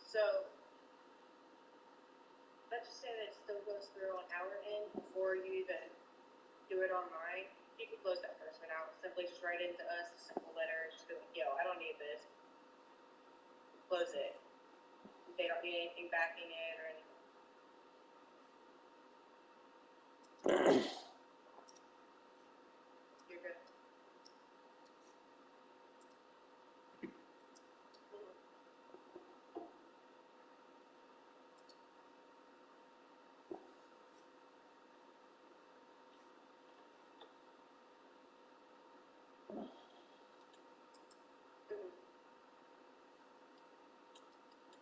So let's just say that it still goes through on our end before you even do it online. You can close that person out. Simply just write into us a simple letter. Just be like, yo, I don't need this. Close it. They don't need anything backing it or anything. You're good.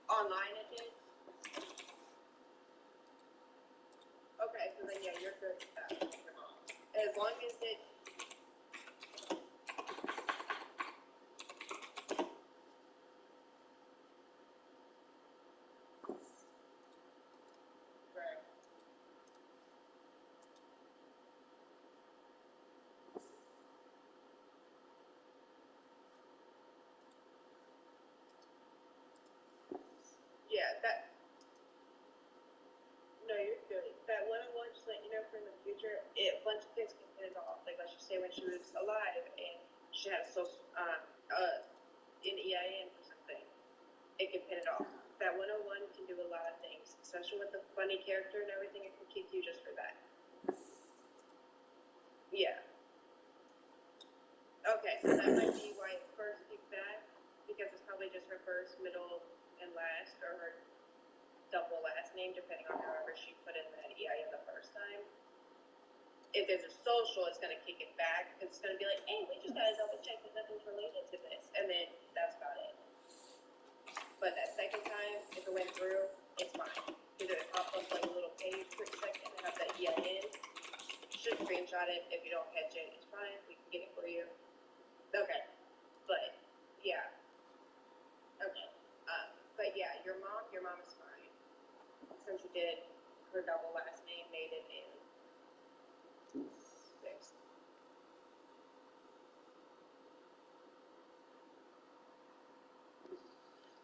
Online it did? Okay, so then yeah, you're good with that. As long as it right. Yeah, that no, you're good. That one-on-one, just let you know for in the future, a bunch of things can pin it off. Like let's just say when she was alive and she had a social an EIN or something, it can pin it off. That 101 can do a lot of things, especially with the funny character and everything. It can keep you just for that. Yeah. Okay, so that might be why it first picked that, because it's probably just her first, middle, and last, or her double last name, depending on however she put in that EIN the first time. If there's a social, it's going to kick it back, because it's going to be like, hey, we just got to double check that nothing's related to this, and then that's about it. But that second time, if it went through, it's fine. Either it pops up like a little page for a second and have that EIN. Should screenshot it. If you don't catch it, it's fine. We can get it for you. Okay. But, yeah. Okay. But yeah, your mom is fine. Since you did her double last name, maiden name, fixed.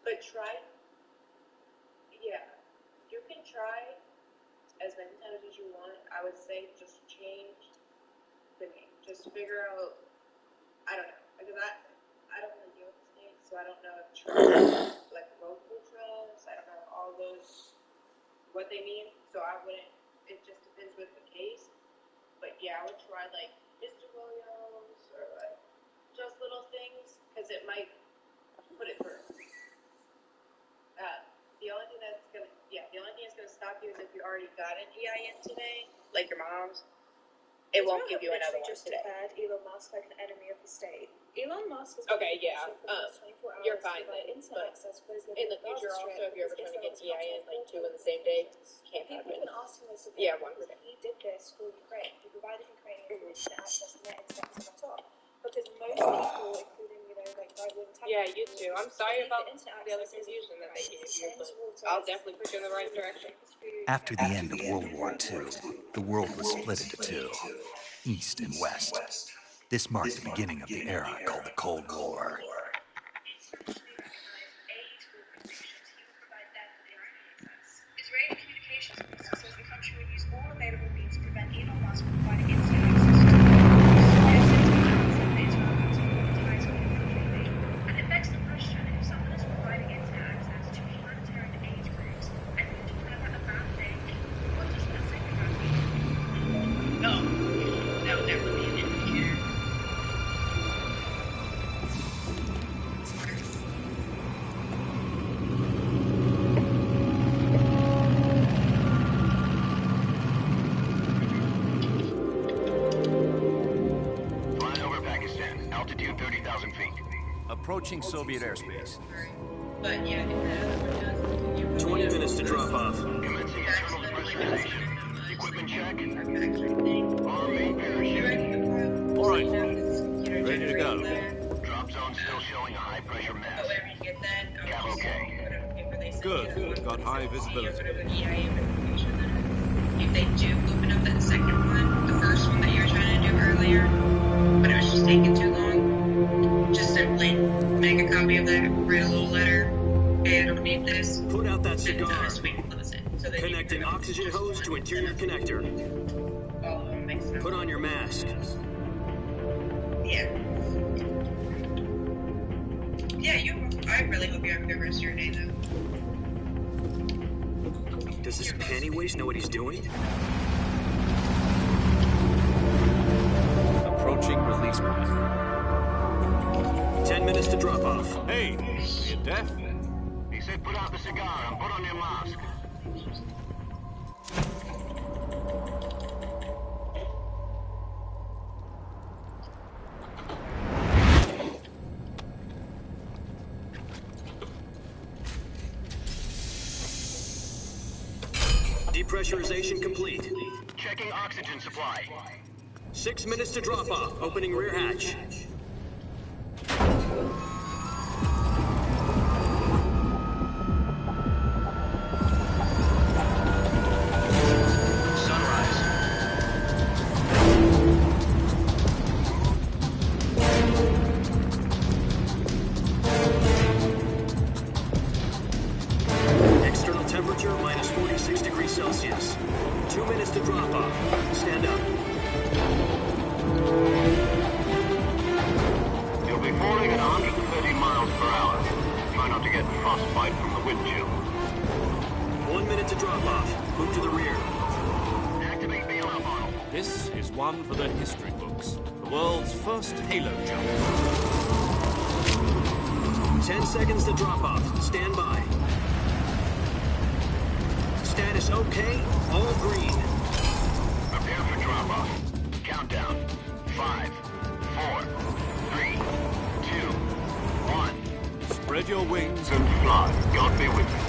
But try, yeah, you can try as many times as you want. I would say just change the name. Just figure out, I don't know, because I don't really deal with the state, so I don't know if trust, like local trust, I don't know all those, what they mean, so I wouldn't, it just depends with the case, but yeah, I would try like Mr. Williams, or like just little things, because it might put it through. The only thing that's gonna stop you is if you already got an EIN today, like your mom's. It won't give you another one just today. declared Elon Musk like an enemy of the state. Elon Musk has Okay, yeah. You're fine then. But in the future, also, if you're ever trying to get EIN like two in the same day, can't happen. People have been asking this of Yeah, 1%. He did this for Ukraine. He provided Ukrainians with internet access and net internet was cut off. Because most people, including, like right-wing yeah, you too. I'm sorry about the other confusion that they gave you, but I'll definitely put you in the right direction. After the end of World War II, the world was split into two, East and West. This marked the beginning of the era called the Cold War. Israeli communications minister says the country would use all available means to prevent Elon Musk from providing internet access to and it begs the question, if someone is providing internet access to humanitarian aid groups and you declare that a bad thing, what does that say about you? No, that would never be an indicator. Flying over Pakistan, altitude 30,000 feet. Approaching Soviet airspace. But yeah, if that other one does, 20 minutes to drop off. Commencing internal pressurization. Equipment check. Arm main parachute. All right. Ready to go. Drop zone still showing a high pressure mass. Wherever you get that, Cap okay. Good. Got high visibility. If they do open up that second one, the first one that you were trying to do earlier, but it was just taking too long, just simply make a copy of that, write a little letter, Okay, I don't need this. Put out that cigar. Sweet, listen. So then Connecting oxygen hose to interior connector. all of them makes sense. Put on your mask. Yeah. Yeah, I really hope you have a good rest of your day, though. Does this panty waste know what he's doing? Approaching release point. 10 minutes to drop off. Hey, are you deaf? He said put out the cigar and put on your mask. Depressurization complete. Checking oxygen supply. 6 minutes to drop off. Opening rear hatch. Sunrise. External temperature minus 46 degrees Celsius. 2 minutes to drop off. Stand up. You'll be falling at 130 miles per hour. Try not to get frostbite from the wind chill. 1 minute to drop off. Move to the rear. Activate bailout model. This is one for the history books. The world's first halo jump. 10 seconds to drop off. Stand by. Status okay. All green. Prepare for drop-off. Countdown. 5, 4, 3, 2, 1. Spread your wings And fly. God be with you.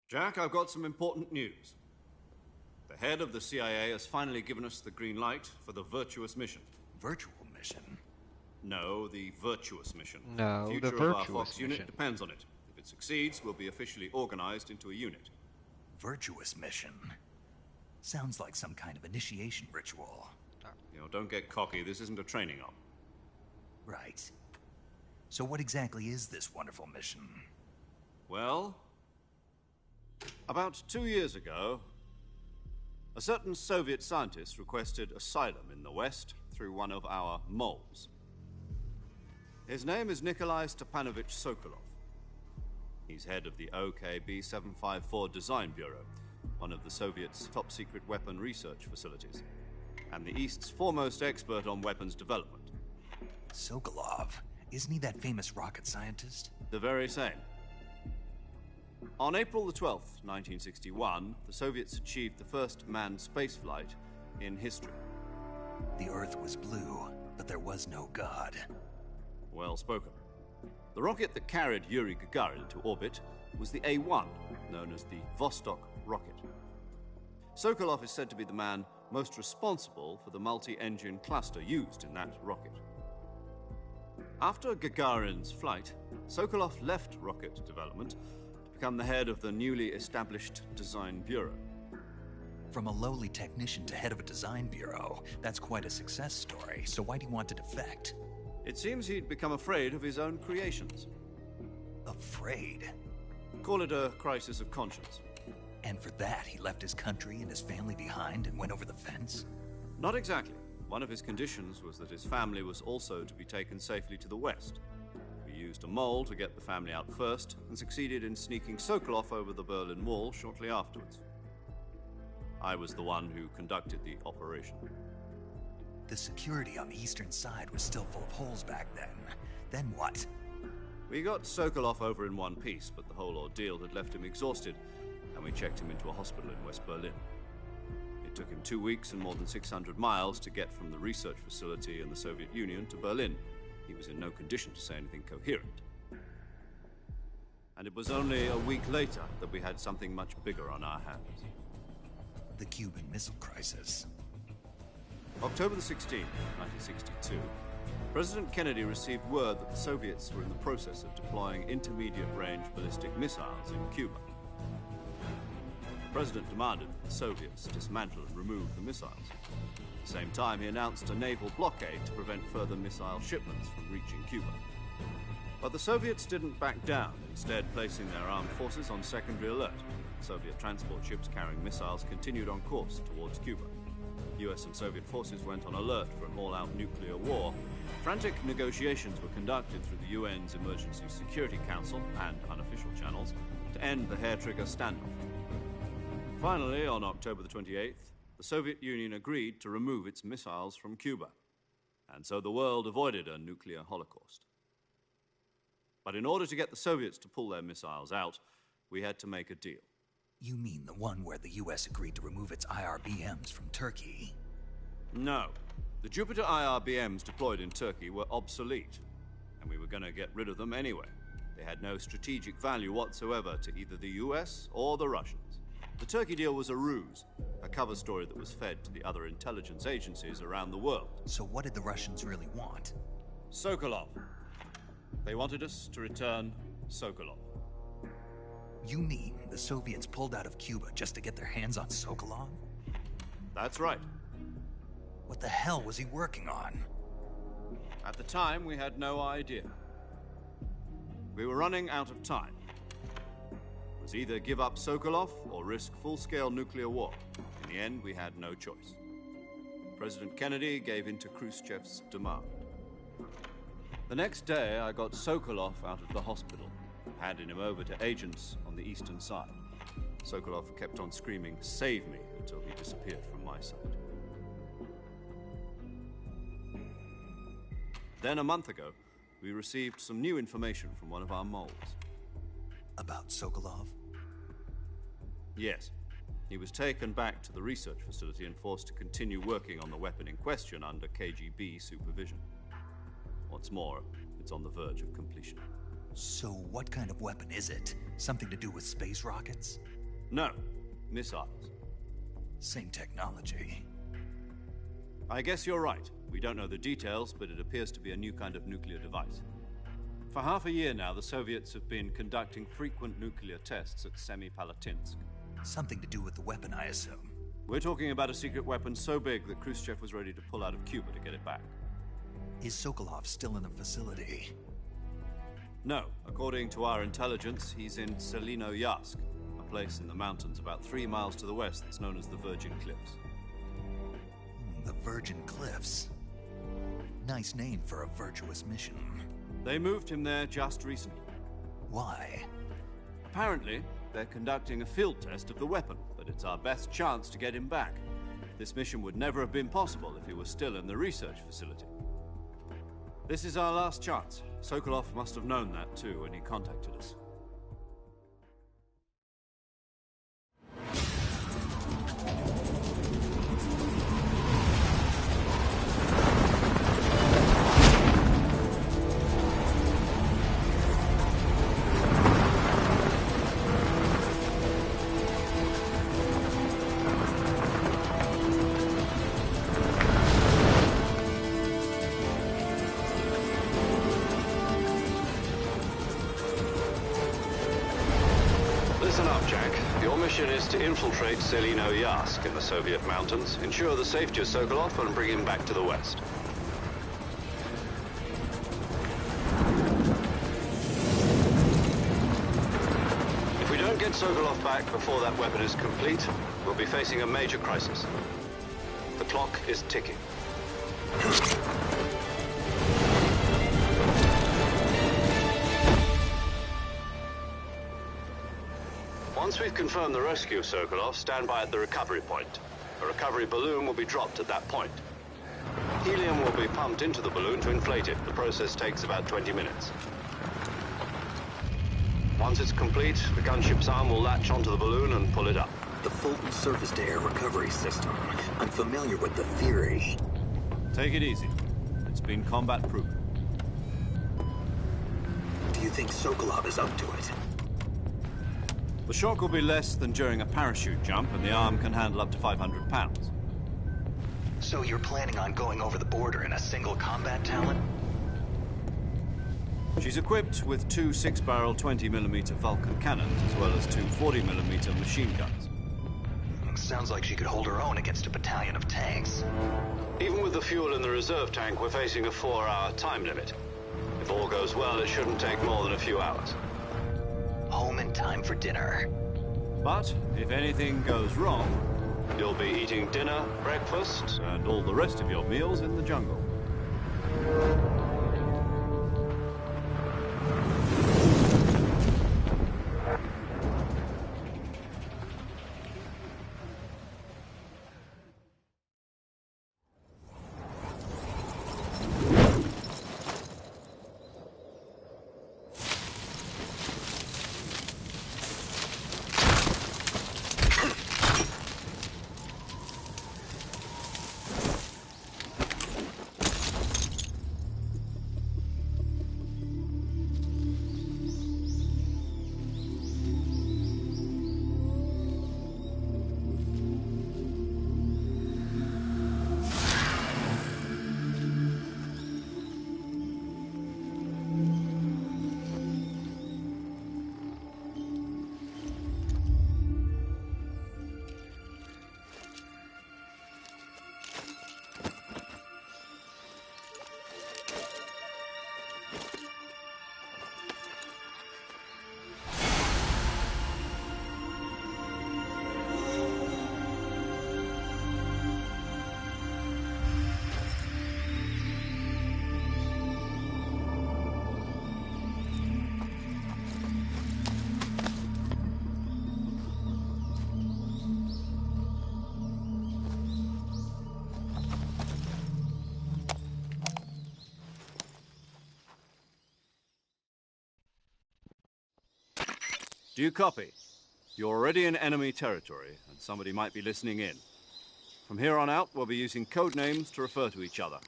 Jack, I've got some important news. The head of the CIA has finally given us the green light for the virtuous mission. Virtual mission? No, the virtuous mission. No, the the future of our virtuous Fox unit mission. depends on it. If it succeeds, we'll be officially organized into a unit. Virtuous mission? Sounds like some kind of initiation ritual. Don't get cocky. This isn't a training op. Right. So what exactly is this wonderful mission? Well, about 2 years ago, a certain Soviet scientist requested asylum in the West through one of our moles. His name is Nikolai Stepanovich Sokolov. He's head of the OKB-754 Design Bureau, one of the Soviets' top-secret weapon research facilities, and the East's foremost expert on weapons development. Sokolov? Isn't he that famous rocket scientist? The very same. On April the 12th, 1961, the Soviets achieved the first manned spaceflight in history. The Earth was blue, but there was no God. Well spoken. The rocket that carried Yuri Gagarin into orbit was the A-1, known as the Vostok rocket. Sokolov is said to be the man most responsible for the multi-engine cluster used in that rocket. After Gagarin's flight, Sokolov left rocket development to become the head of the newly established Design Bureau. From a lowly technician to head of a design bureau, that's quite a success story, so why do you want to defect? It seems he'd become afraid of his own creations. Afraid? Call it a crisis of conscience. And for that, he left his country and his family behind and went over the fence? Not exactly. One of his conditions was that his family was also to be taken safely to the West. We used a mole to get the family out first and succeeded in sneaking Sokolov over the Berlin Wall shortly afterwards. I was the one who conducted the operation. The security on the eastern side was still full of holes back then. Then what? We got Sokolov over in one piece, but the whole ordeal had left him exhausted, and we checked him into a hospital in West Berlin. It took him 2 weeks and more than 600 miles to get from the research facility in the Soviet Union to Berlin. He was in no condition to say anything coherent. And it was only a week later that we had something much bigger on our hands. The Cuban Missile Crisis. October the 16th, 1962, President Kennedy received word that the Soviets were in the process of deploying intermediate-range ballistic missiles in Cuba. The President demanded that the Soviets dismantle and remove the missiles. At the same time, he announced a naval blockade to prevent further missile shipments from reaching Cuba. But the Soviets didn't back down, instead placing their armed forces on secondary alert. Soviet transport ships carrying missiles continued on course towards Cuba. US and Soviet forces went on alert for an all-out nuclear war. Frantic negotiations were conducted through the UN's Emergency Security Council and unofficial channels to end the hair-trigger standoff. Finally, on October the 28th, the Soviet Union agreed to remove its missiles from Cuba. And so the world avoided a nuclear holocaust. But in order to get the Soviets to pull their missiles out, we had to make a deal. You mean the one where the US agreed to remove its IRBMs from Turkey? No. The Jupiter IRBMs deployed in Turkey were obsolete, and we were going to get rid of them anyway. They had no strategic value whatsoever to either the US or the Russians. The Turkey deal was a ruse, a cover story that was fed to the other intelligence agencies around the world. So what did the Russians really want? Sokolov. They wanted us to return Sokolov. You mean the Soviets pulled out of Cuba just to get their hands on Sokolov? That's right. What the hell was he working on? At the time, we had no idea. We were running out of time. It was either give up Sokolov or risk full-scale nuclear war. In the end, we had no choice. President Kennedy gave in to Khrushchev's demand. The next day, I got Sokolov out of the hospital, handing him over to agents on the eastern side. Sokolov kept on screaming, "Save me," until he disappeared from my sight. Then, a month ago, we received some new information from one of our moles. About Sokolov? Yes. He was taken back to the research facility and forced to continue working on the weapon in question under KGB supervision. What's more, it's on the verge of completion. So what kind of weapon is it? Something to do with space rockets? No, missiles. Same technology. I guess you're right. We don't know the details, but it appears to be a new kind of nuclear device. For half a year now, the Soviets have been conducting frequent nuclear tests at Semipalatinsk. Something to do with the weapon, I assume. We're talking about a secret weapon so big that Khrushchev was ready to pull out of Cuba to get it back. Is Sokolov still in the facility? No. According to our intelligence, he's in Selino-Yarsk, a place in the mountains about 3 miles to the west that's known as the Virgin Cliffs. The Virgin Cliffs. Nice name for a virtuous mission. They moved him there just recently. Why? Apparently, they're conducting a field test of the weapon, but it's our best chance to get him back. This mission would never have been possible if he was still in the research facility. This is our last chance. Sokolov must have known that too when he contacted us. Listen up, Jack. Your mission is to infiltrate Selino-Yarsk in the Soviet mountains, ensure the safety of Sokolov, and bring him back to the west. If we don't get Sokolov back before that weapon is complete, we'll be facing a major crisis. The clock is ticking. Once we've confirmed the rescue of Sokolov, stand by at the recovery point. A recovery balloon will be dropped at that point. Helium will be pumped into the balloon to inflate it. The process takes about 20 minutes. Once it's complete, the gunship's arm will latch onto the balloon and pull it up. The Fulton surface-to-air recovery system. I'm familiar with the theory. Take it easy. It's been combat-proven. Do you think Sokolov is up to it? The shock will be less than during a parachute jump, and the arm can handle up to 500 pounds. So you're planning on going over the border in a single combat talent? She's equipped with two 6-barrel 20mm Vulcan cannons, as well as two 40mm machine guns. Sounds like she could hold her own against a battalion of tanks. Even with the fuel in the reserve tank, we're facing a 4-hour time limit. If all goes well, it shouldn't take more than a few hours. Home in time for dinner. But if anything goes wrong, You'll be eating dinner, breakfast. and all the rest of your meals in the jungle. Do you copy? You're already in enemy territory, and somebody might be listening in. From here on out, we'll be using code names to refer to each other.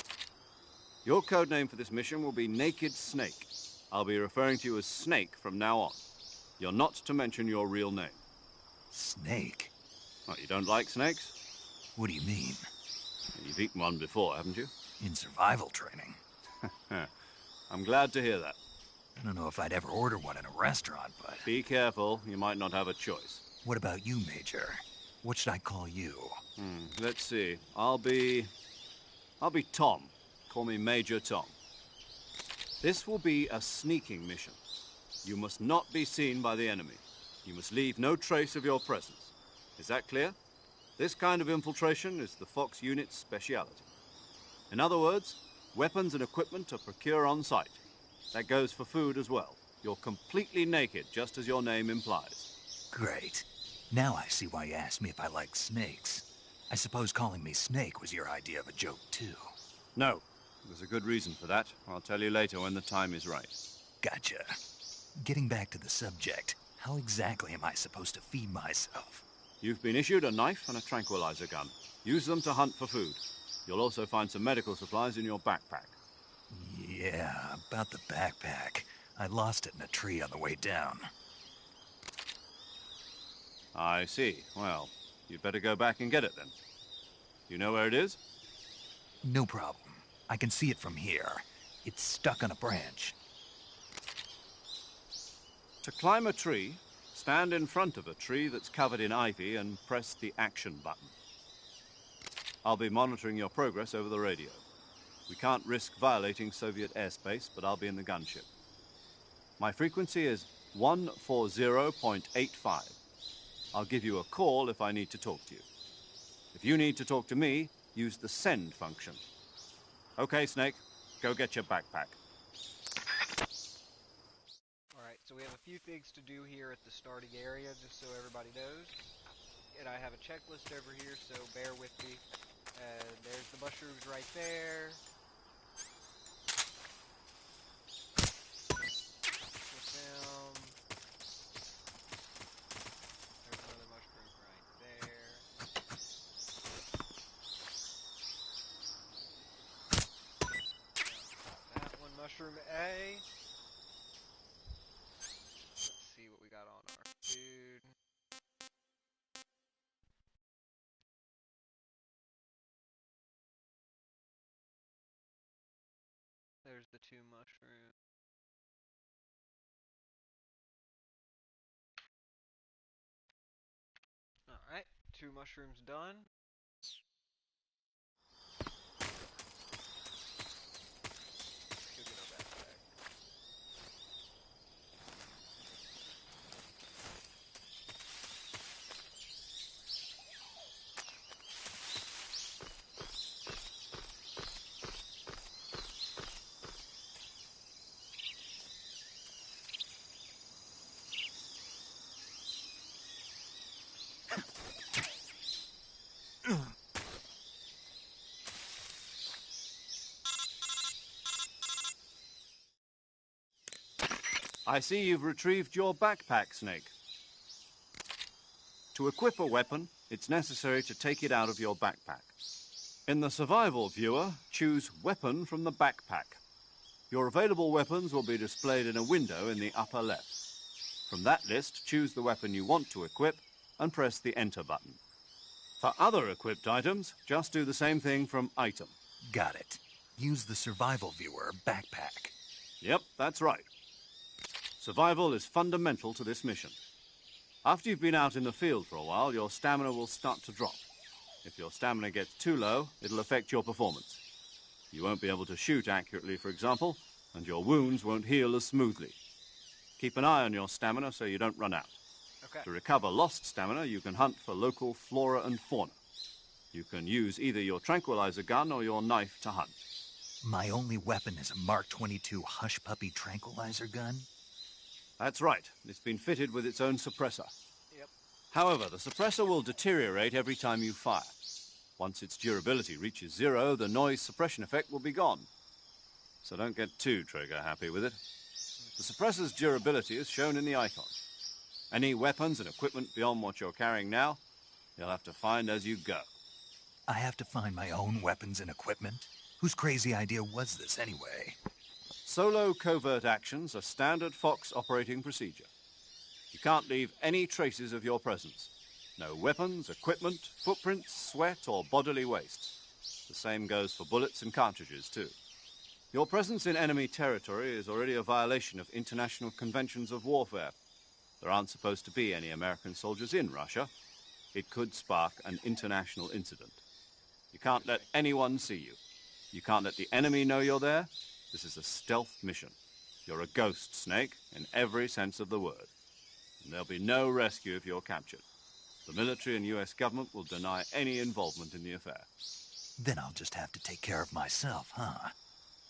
Your code name for this mission will be Naked Snake. I'll be referring to you as Snake from now on. You're not to mention your real name. Snake? What, you don't like snakes? What do you mean? You've eaten one before, haven't you? In survival training? I'm glad to hear that. I don't know if I'd ever order one in a restaurant, but... Be careful, you might not have a choice. What about you, Major? What should I call you? Let's see. I'll be Tom. Call me Major Tom. This will be a sneaking mission. You must not be seen by the enemy. You must leave no trace of your presence. Is that clear? This kind of infiltration is the Fox unit's speciality. In other words, weapons and equipment are procured on site. That goes for food as well. You're completely naked, just as your name implies. Great. Now I see why you asked me if I like snakes. I suppose calling me Snake was your idea of a joke, too. No. There's a good reason for that. I'll tell you later when the time is right. Gotcha. Getting back to the subject, how exactly am I supposed to feed myself? You've been issued a knife and a tranquilizer gun. Use them to hunt for food. You'll also find some medical supplies in your backpack. Yeah, about the backpack. I lost it in a tree on the way down. I see. Well, you'd better go back and get it then. You know where it is? No problem. I can see it from here. It's stuck on a branch. To climb a tree, stand in front of a tree that's covered in ivy and press the action button. I'll be monitoring your progress over the radio. We can't risk violating Soviet airspace, but I'll be in the gunship. My frequency is 140.85. I'll give you a call if I need to talk to you. If you need to talk to me, use the send function. Okay, Snake, go get your backpack. Alright, so we have a few things to do here at the starting area, just so everybody knows. And I have a checklist over here, so bear with me. And there's the mushrooms right there. Put down. There's another mushroom right there. That one, mushroom A. Let's see what we got on our food. there's the 2 mushrooms. Alright, 2 mushrooms done. Go get our backpack. I see you've retrieved your backpack, Snake. To equip a weapon, it's necessary to take it out of your backpack. In the survival viewer, choose Weapon from the backpack. Your available weapons will be displayed in a window in the upper left. From that list, choose the weapon you want to equip and press the Enter button. For other equipped items, just do the same thing from Item. Got it. Use the survival viewer backpack. Yep, that's right. Survival is fundamental to this mission. After you've been out in the field for a while, your stamina will start to drop. If your stamina gets too low, it'll affect your performance. You won't be able to shoot accurately, for example, and your wounds won't heal as smoothly. Keep an eye on your stamina so you don't run out. Okay. To recover lost stamina, you can hunt for local flora and fauna. You can use either your tranquilizer gun or your knife to hunt. My only weapon is a Mark 22 Hush Puppy tranquilizer gun? That's right. It's been fitted with its own suppressor. Yep. However, the suppressor will deteriorate every time you fire. Once its durability reaches 0, the noise suppression effect will be gone. So don't get too trigger-happy with it. The suppressor's durability is shown in the icon. Any weapons and equipment beyond what you're carrying now, you'll have to find as you go. I have to find my own weapons and equipment? Whose crazy idea was this, anyway? Solo covert actions are standard Fox operating procedure. You can't leave any traces of your presence. No weapons, equipment, footprints, sweat, or bodily waste. The same goes for bullets and cartridges, too. Your presence in enemy territory is already a violation of international conventions of warfare. There aren't supposed to be any American soldiers in Russia. It could spark an international incident. You can't let anyone see you. You can't let the enemy know you're there. This is a stealth mission. You're a ghost, Snake, in every sense of the word. And there'll be no rescue if you're captured. The military and U.S. government will deny any involvement in the affair. Then I'll just have to take care of myself, huh?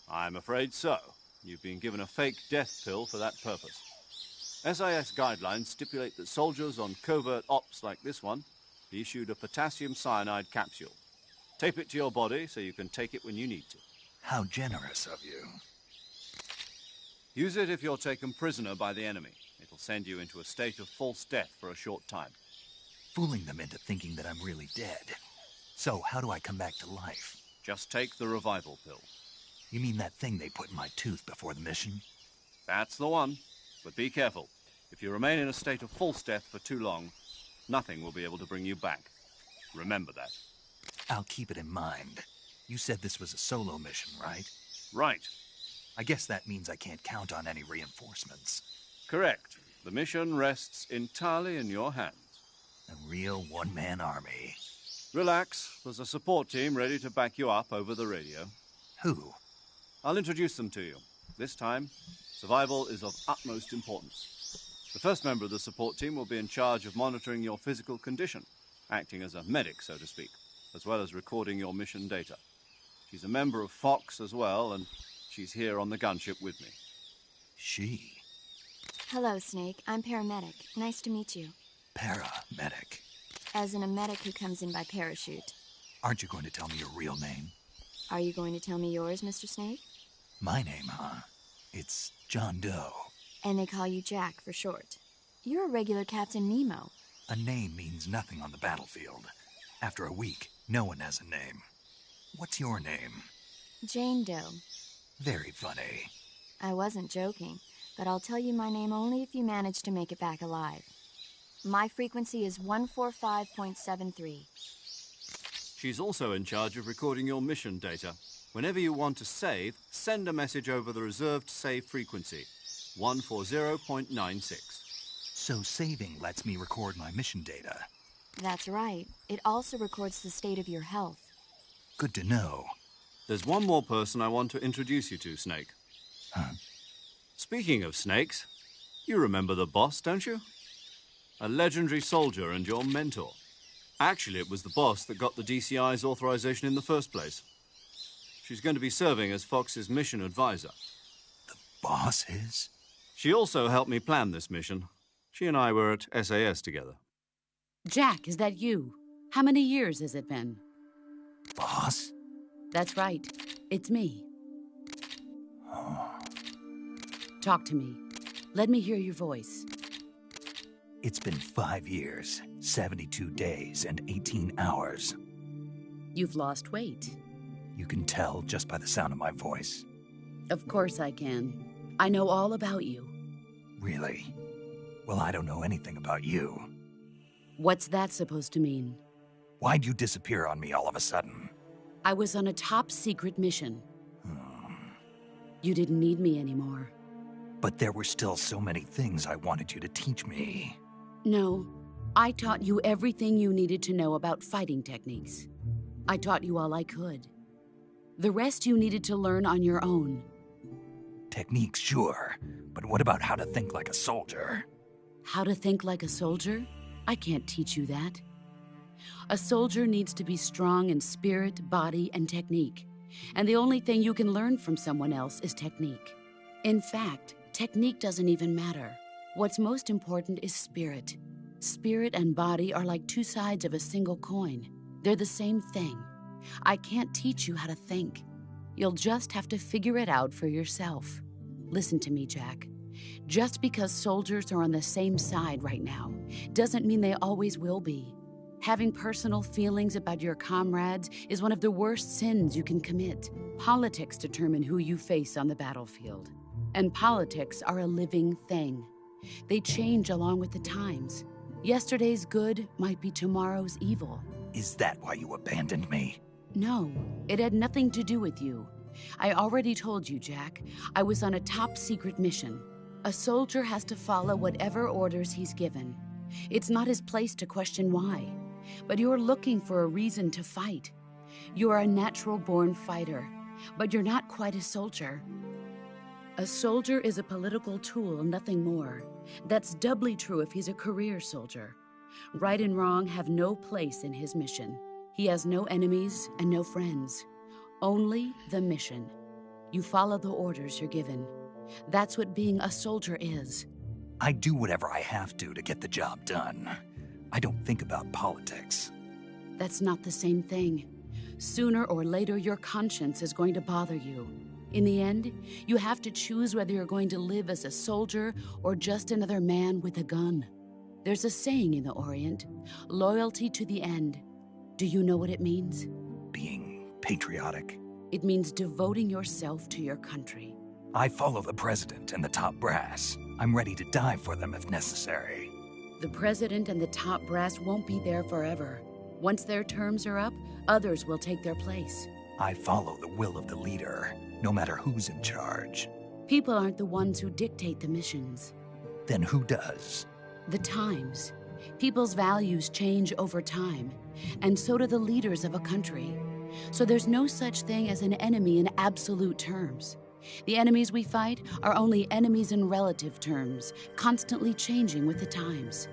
I'm afraid so. You've been given a fake death pill for that purpose. SIS guidelines stipulate that soldiers on covert ops like this one be issued a potassium cyanide capsule. Tape it to your body so you can take it when you need to. How generous of you. Use it if you're taken prisoner by the enemy. It'll send you into a state of false death for a short time. Fooling them into thinking that I'm really dead. So, how do I come back to life? Just take the revival pill. You mean that thing they put in my tooth before the mission? That's the one. But be careful. If you remain in a state of false death for too long, nothing will be able to bring you back. Remember that. I'll keep it in mind. You said this was a solo mission, right? Right. I guess that means I can't count on any reinforcements. Correct. The mission rests entirely in your hands. A real one-man army. Relax. There's a support team ready to back you up over the radio. Who? I'll introduce them to you. This time, survival is of utmost importance. The first member of the support team will be in charge of monitoring your physical condition, acting as a medic, so to speak, as well as recording your mission data. She's a member of Fox as well, and she's here on the gunship with me. She? Hello, Snake. I'm paramedic. Nice to meet you. Paramedic. As in a medic who comes in by parachute. Aren't you going to tell me your real name? Are you going to tell me yours, Mr. Snake? My name, huh? It's John Doe. And they call you Jack for short. You're a regular Captain Nemo. A name means nothing on the battlefield. After a week, no one has a name. What's your name? Jane Doe. Very funny. I wasn't joking, but I'll tell you my name only if you manage to make it back alive. My frequency is 145.73. She's also in charge of recording your mission data. Whenever you want to save, send a message over the reserved save frequency, 140.96. So saving lets me record my mission data. That's right. It also records the state of your health. Good to know. There's one more person I want to introduce you to, Snake. Huh? Speaking of snakes, you remember the boss, don't you? A legendary soldier and your mentor. Actually, it was the boss that got the DCI's authorization in the first place. She's going to be serving as Fox's mission advisor. The boss is? She also helped me plan this mission. She and I were at SAS together. Jack, is that you? How many years has it been? Boss? That's right. It's me. Oh. Talk to me. Let me hear your voice. It's been 5 years, 72 days, and 18 hours. You've lost weight. You can tell just by the sound of my voice. Of course I can. I know all about you. Really? Well, I don't know anything about you. What's that supposed to mean? Why'd you disappear on me all of a sudden? I was on a top-secret mission. You didn't need me anymore. But there were still so many things I wanted you to teach me. No, I taught you everything you needed to know about fighting techniques. I taught you all I could. The rest you needed to learn on your own. Techniques, sure. But what about how to think like a soldier? How to think like a soldier? I can't teach you that. A soldier needs to be strong in spirit, body, and technique. And the only thing you can learn from someone else is technique. In fact, technique doesn't even matter. What's most important is spirit. Spirit and body are like two sides of a single coin. They're the same thing. I can't teach you how to think. You'll just have to figure it out for yourself. Listen to me, Jack. Just because soldiers are on the same side right now doesn't mean they always will be. Having personal feelings about your comrades is one of the worst sins you can commit. Politics determine who you face on the battlefield. And politics are a living thing. They change along with the times. Yesterday's good might be tomorrow's evil. Is that why you abandoned me? No, it had nothing to do with you. I already told you, Jack. I was on a top-secret mission. A soldier has to follow whatever orders he's given. It's not his place to question why. But you're looking for a reason to fight. You're a natural-born fighter, but you're not quite a soldier. A soldier is a political tool, nothing more. That's doubly true if he's a career soldier. Right and wrong have no place in his mission. He has no enemies and no friends. Only the mission. You follow the orders you're given. That's what being a soldier is. I do whatever I have to get the job done. I don't think about politics. That's not the same thing. Sooner or later, your conscience is going to bother you. In the end, you have to choose whether you're going to live as a soldier or just another man with a gun. There's a saying in the Orient, loyalty to the end. Do you know what it means? Being patriotic. It means devoting yourself to your country. I follow the president and the top brass. I'm ready to die for them if necessary. The president and the top brass won't be there forever. Once their terms are up, others will take their place. I follow the will of the leader, no matter who's in charge. People aren't the ones who dictate the missions. Then who does? The times. People's values change over time, and so do the leaders of a country. So there's no such thing as an enemy in absolute terms. The enemies we fight are only enemies in relative terms, constantly changing with the times.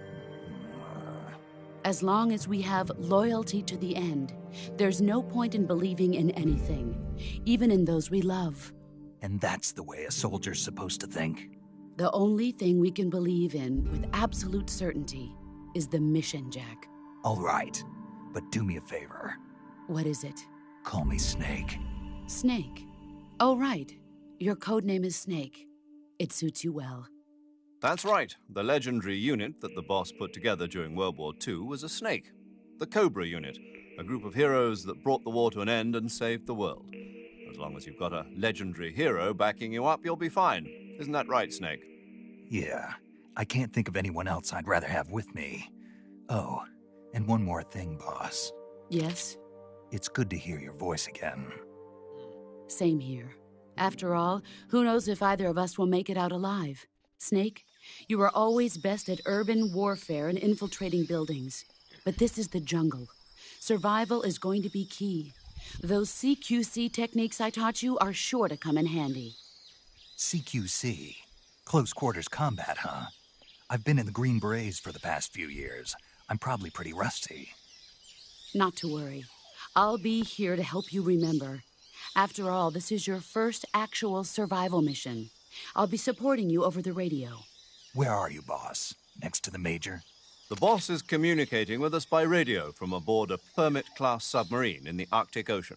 As long as we have loyalty to the end, there's no point in believing in anything, even in those we love. And that's the way a soldier's supposed to think? The only thing we can believe in with absolute certainty is the mission, Jack. All right, but do me a favor. What is it? Call me Snake. Snake? Oh, right. Your codename is Snake. It suits you well. That's right. The legendary unit that the boss put together during World War II was a snake. The Cobra unit, a group of heroes that brought the war to an end and saved the world. As long as you've got a legendary hero backing you up, you'll be fine. Isn't that right, Snake? Yeah. I can't think of anyone else I'd rather have with me. Oh, and one more thing, boss. Yes? It's good to hear your voice again. Same here. After all, who knows if either of us will make it out alive? Snake, you are always best at urban warfare and infiltrating buildings. But this is the jungle. Survival is going to be key. Those CQC techniques I taught you are sure to come in handy. CQC? Close quarters combat, huh? I've been in the Green Berets for the past few years. I'm probably pretty rusty. Not to worry. I'll be here to help you remember. After all, this is your first actual survival mission. I'll be supporting you over the radio. Where are you, boss? Next to the Major? The boss is communicating with us by radio from aboard a Permit-class submarine in the Arctic Ocean.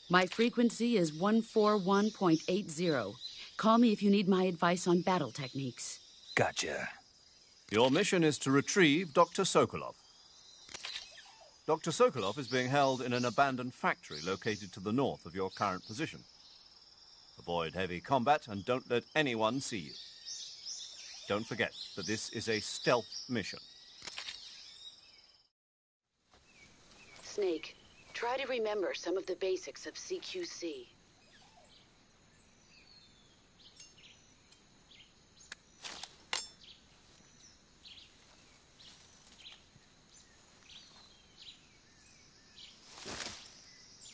My frequency is 141.80. Call me if you need my advice on battle techniques. Gotcha. Your mission is to retrieve Dr. Sokolov. Dr. Sokolov is being held in an abandoned factory located to the north of your current position. Avoid heavy combat and don't let anyone see you. Don't forget that this is a stealth mission. Snake, try to remember some of the basics of CQC.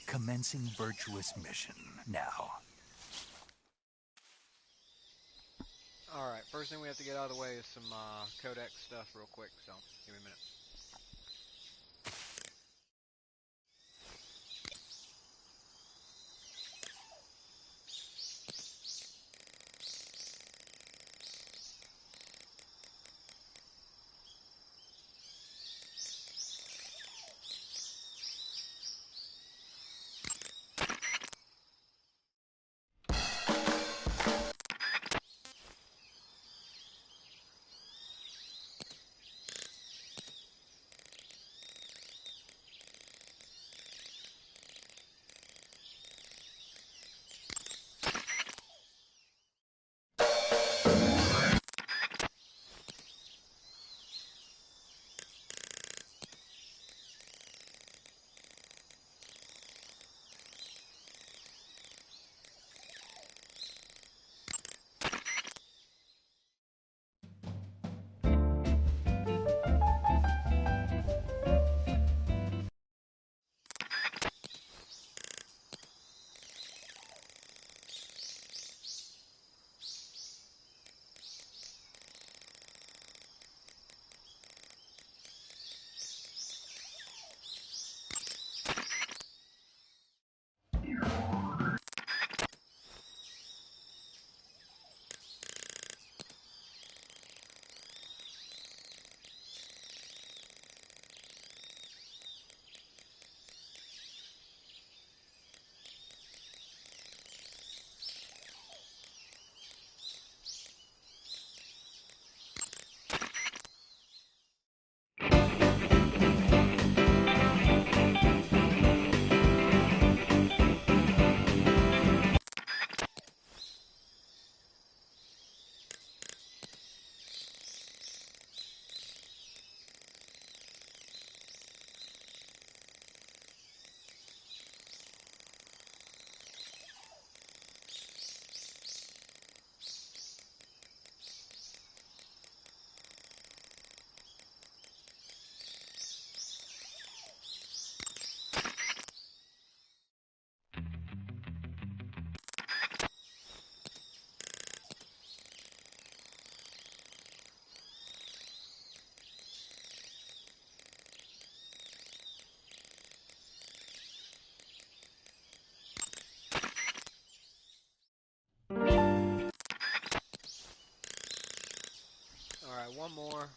Commencing virtuous mission now. Alright, first thing we have to get out of the way is some codex stuff real quick, so give me a minute. Alright, one more.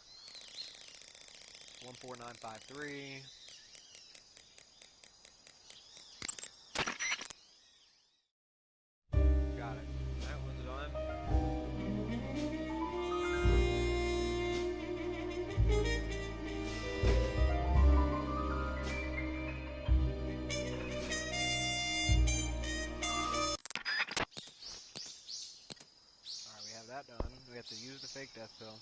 14953. Got it. That one's done. Alright, we have that done. We have to use the fake death pill.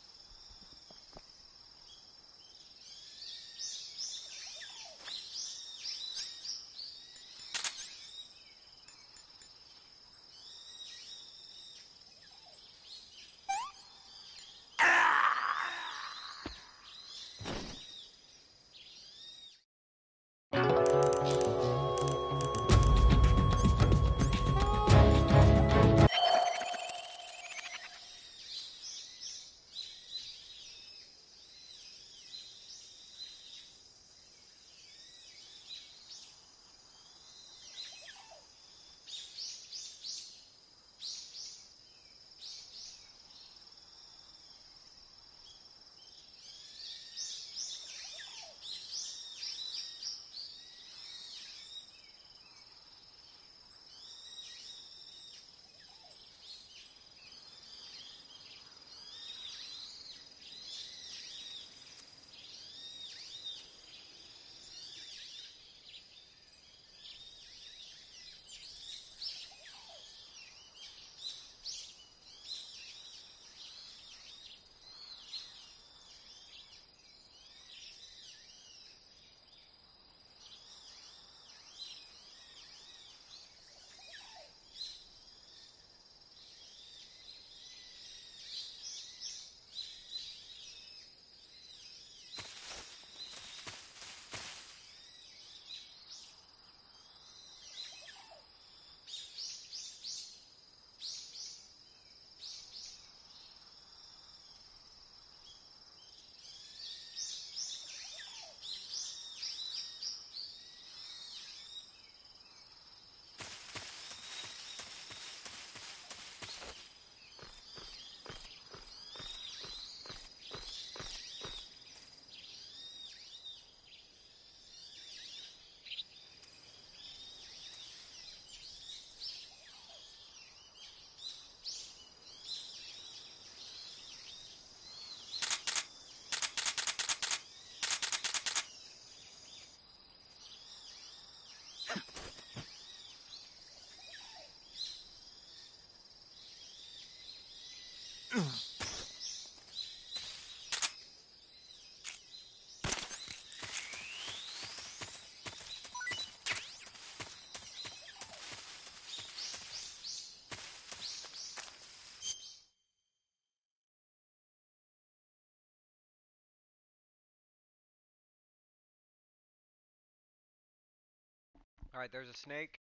Alright, there's a snake.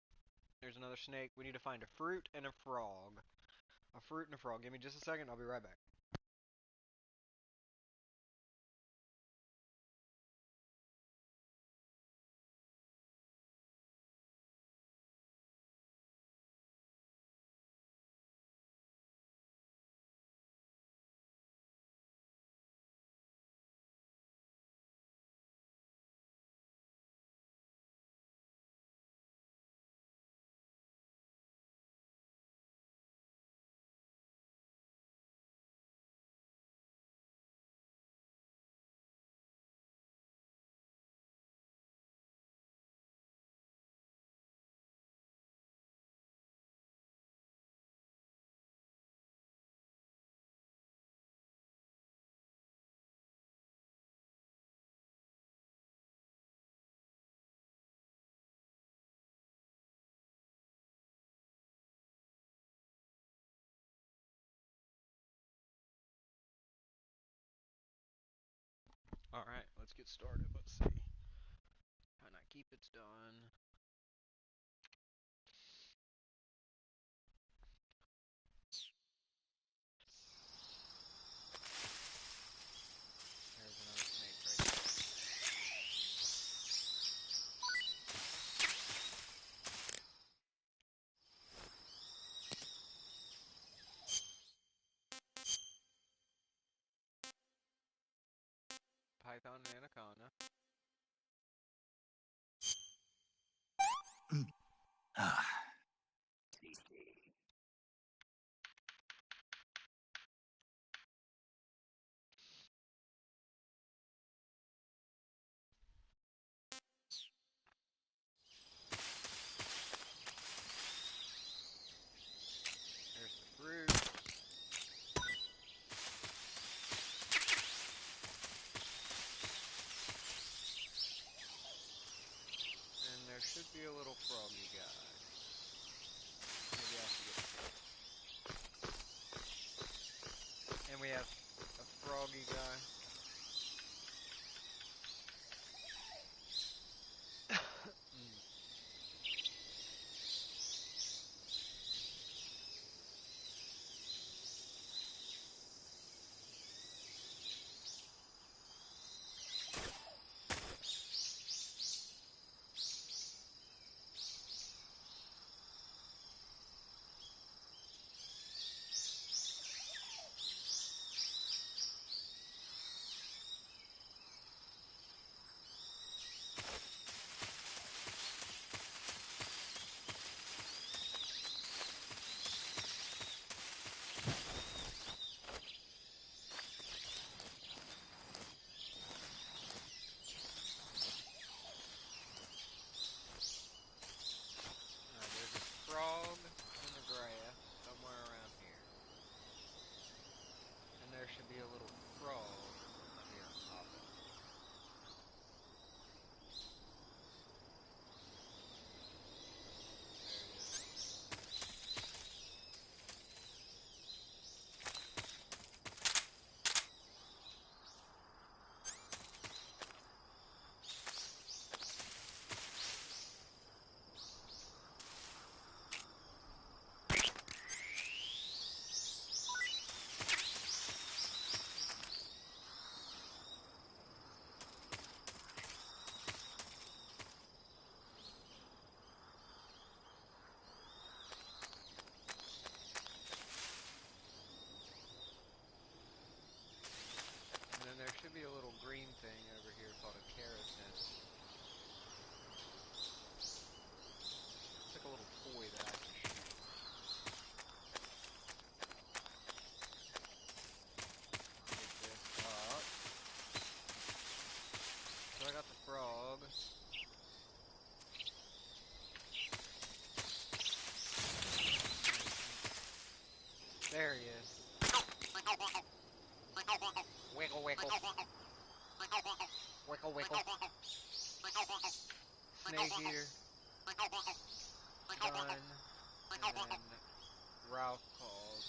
There's another snake. We need to find a fruit and a frog. A fruit and a frog. Give me just a second. I'll be right back. Alright, let's get started. Let's see. Why not keep it done? There's another snake right there. Python and anaconda. Ah. There's the fruit. And there should be a little froggy guy. Maybe I should get it. And we have a froggy guy. There's a frog in the grass somewhere around here. And there should be a little frog here hopping. There it is. And then there should be a little green thing over here called a keratin. It's like a little toy that I can shoot. Pick this up. So I got the frog. There he is. Wiggle, wiggle. Wiggle, wiggle. Snake eater. Done. And then Ralph called.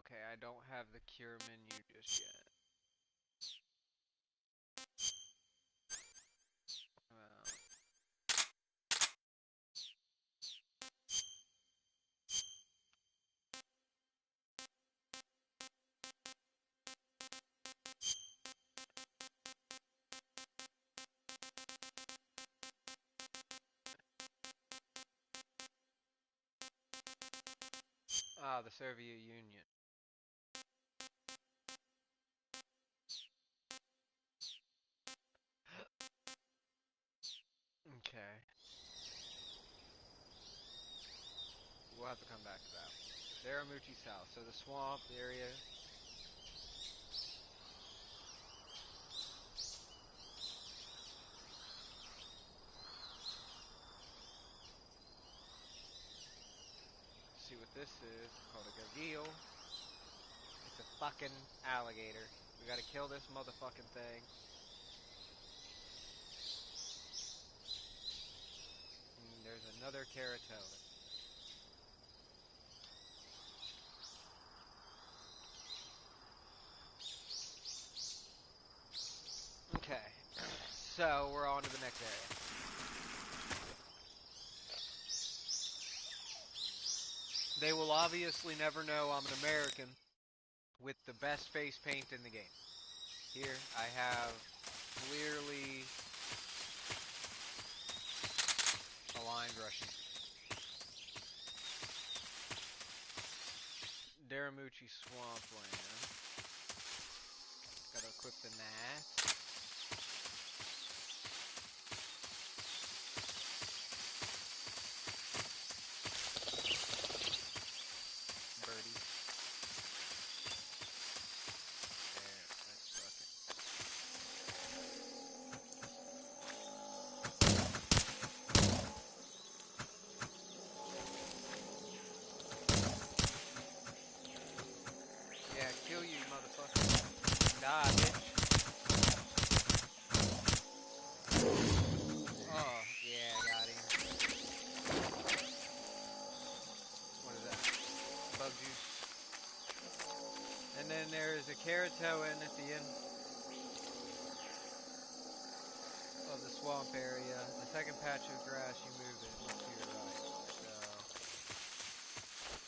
Okay, I don't have the cure menu just yet. Ah, the Soviet Union. Okay. We'll have to come back to that. Daramuchi South. So the swamp area. See what this is. It's called a gazelle. It's a fucking alligator. We gotta kill this motherfucking thing. And there's another keratoa. Okay. So we're on to the next area. They will obviously never know I'm an American with the best face paint in the game. Here I have clearly aligned Russian. Daramuchi Swampland. Gotta equip the gnat. Birdie. There, let's suck it. Yeah, kill you, motherfucker. Die, bitch. Oh, yeah, got him. What is that? Bug juice. And then there's a keratoan at the end of the swamp area. The second patch of grass you move in to your right. So,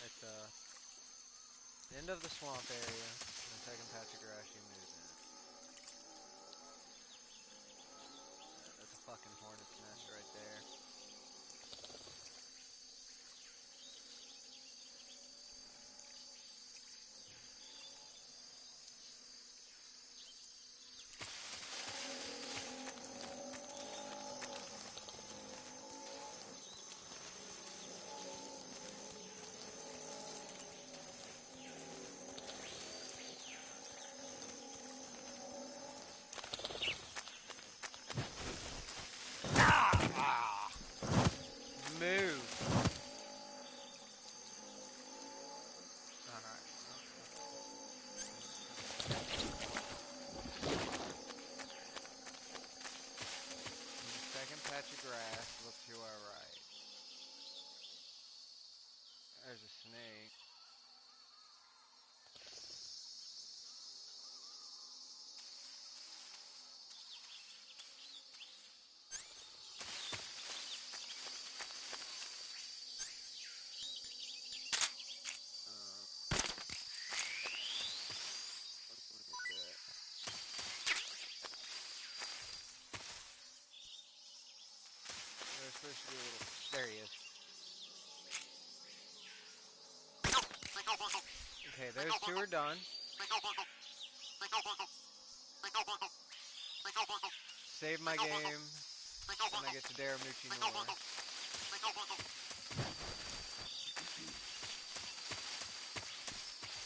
at the end of the swamp area, the second patch of grass you move in. That's a fucking hornet's nest right there. Move. Alright. Second patch of grass, look to our right. There's a snake. There's supposed to be a little... There he is. Okay, those two are done. Save my game when I get to Daramuchi North.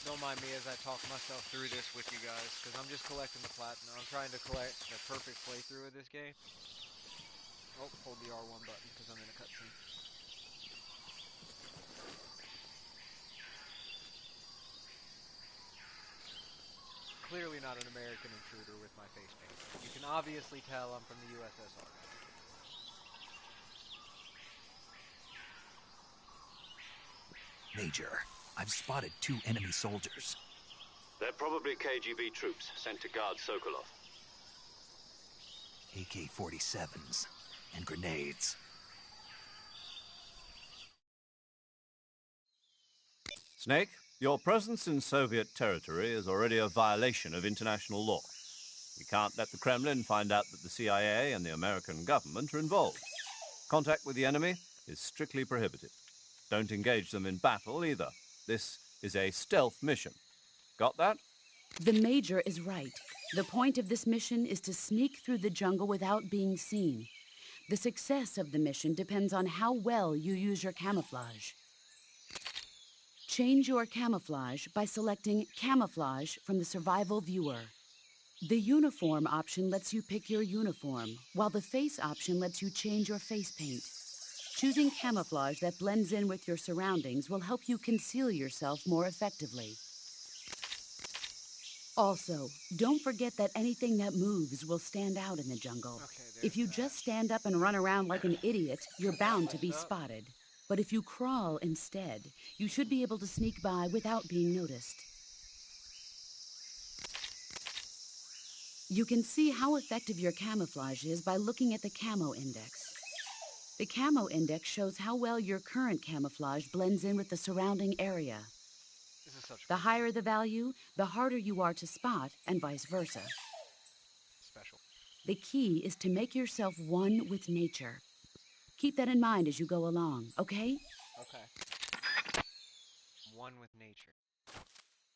Don't mind me as I talk myself through this with you guys, because I'm just collecting the platinum. I'm trying to collect the perfect playthrough of this game. Oh, hold the R1 button, because I'm in a cutscene. Clearly not an American intruder with my face paint. You can obviously tell I'm from the USSR. Major, I've spotted 2 enemy soldiers. They're probably KGB troops sent to guard Sokolov. AK-47s and grenades. Snake, your presence in Soviet territory is already a violation of international law. We can't let the Kremlin find out that the CIA and the American government are involved. Contact with the enemy is strictly prohibited. Don't engage them in battle either. This is a stealth mission. Got that? The Major is right. The point of this mission is to sneak through the jungle without being seen. The success of the mission depends on how well you use your camouflage. Change your camouflage by selecting Camouflage from the Survival Viewer. The Uniform option lets you pick your uniform, while the Face option lets you change your face paint. Choosing camouflage that blends in with your surroundings will help you conceal yourself more effectively. Also, don't forget that anything that moves will stand out in the jungle. If you just stand up and run around like an idiot, you're bound to be spotted. But if you crawl instead, you should be able to sneak by without being noticed. You can see how effective your camouflage is by looking at the Camo Index. The Camo Index shows how well your current camouflage blends in with the surrounding area. The higher the value, the harder you are to spot, and vice versa. Special. The key is to make yourself one with nature. Keep that in mind as you go along, okay? Okay. One with nature.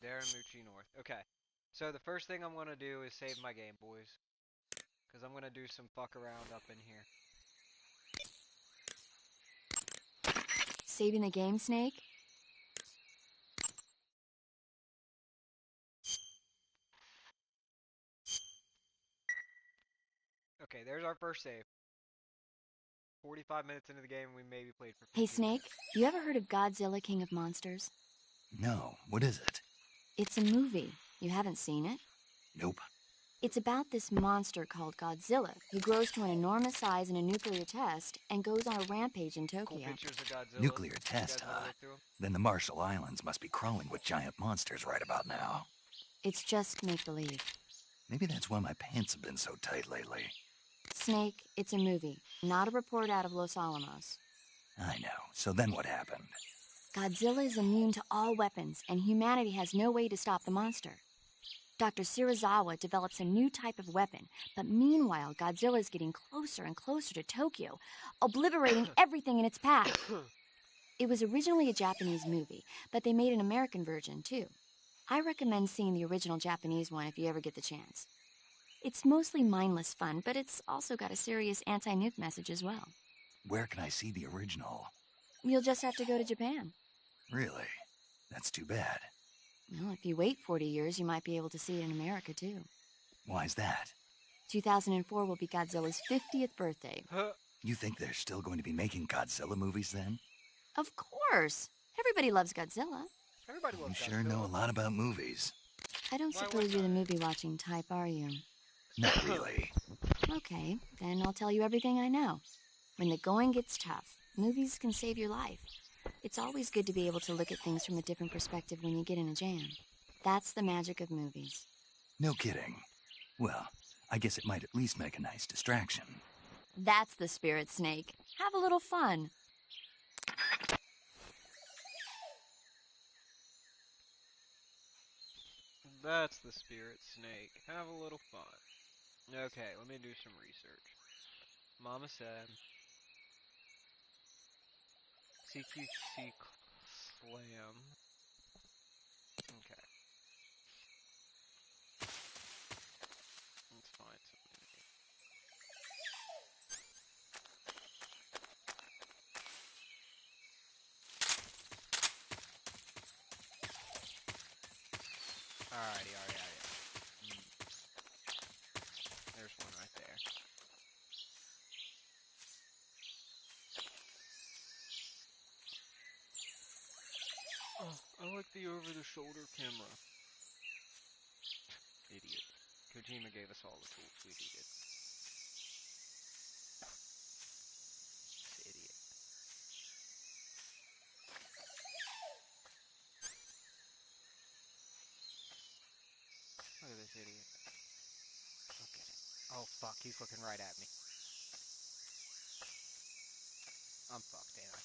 Daramuchi North. Okay. So the first thing I'm going to do is save my game, boys. Because I'm going to do some fuck around up in here. Saving the game, Snake? Okay, there's our first save. 45 minutes into the game, we maybe played for 15 Hey, Snake, minutes. you ever heard of Godzilla King of Monsters? No, what is it? It's a movie. You haven't seen it? Nope. It's about this monster called Godzilla, who grows to an enormous size in a nuclear test and goes on a rampage in Cool Tokyo. pictures of Godzilla. Nuclear You test, guys wanna huh? look through 'em? Then the Marshall Islands must be crawling with giant monsters right about now. It's just make-believe. Maybe that's why my pants have been so tight lately. Snake, it's a movie, not a report out of Los Alamos. I know. So then what happened? Godzilla is immune to all weapons, and humanity has no way to stop the monster. Dr. Shirazawa develops a new type of weapon, but meanwhile, Godzilla is getting closer and closer to Tokyo, obliterating everything in its path. It was originally a Japanese movie, but they made an American version, too. I recommend seeing the original Japanese one if you ever get the chance. It's mostly mindless fun, but it's also got a serious anti-nuke message as well. Where can I see the original? You'll just have to go to Japan. Really? That's too bad. Well, if you wait 40 years, you might be able to see it in America, too. Why's that? 2004 will be Godzilla's 50th birthday. You think they're still going to be making Godzilla movies then? Of course! Everybody loves Godzilla. Everybody You loves sure Godzilla. know a lot about movies. I don't Why suppose would you're the I? movie-watching type, are you? Not really. Okay, then I'll tell you everything I know. When the going gets tough, movies can save your life. It's always good to be able to look at things from a different perspective when you get in a jam. That's the magic of movies. No kidding. Well, I guess it might at least make a nice distraction. That's the spirit, Snake. Have a little fun. That's the spirit, Snake. Have a little fun. Okay, let me do some research. Mama said CQC Slam. Okay. Let's find something here. Alrighty. There's one right there. Oh, I like the over-the-shoulder camera. Idiot. Kojima gave us all the tools we needed. This idiot. idiot. Look at it. Oh fuck, he's looking right at me. I'm fucked, ain't I?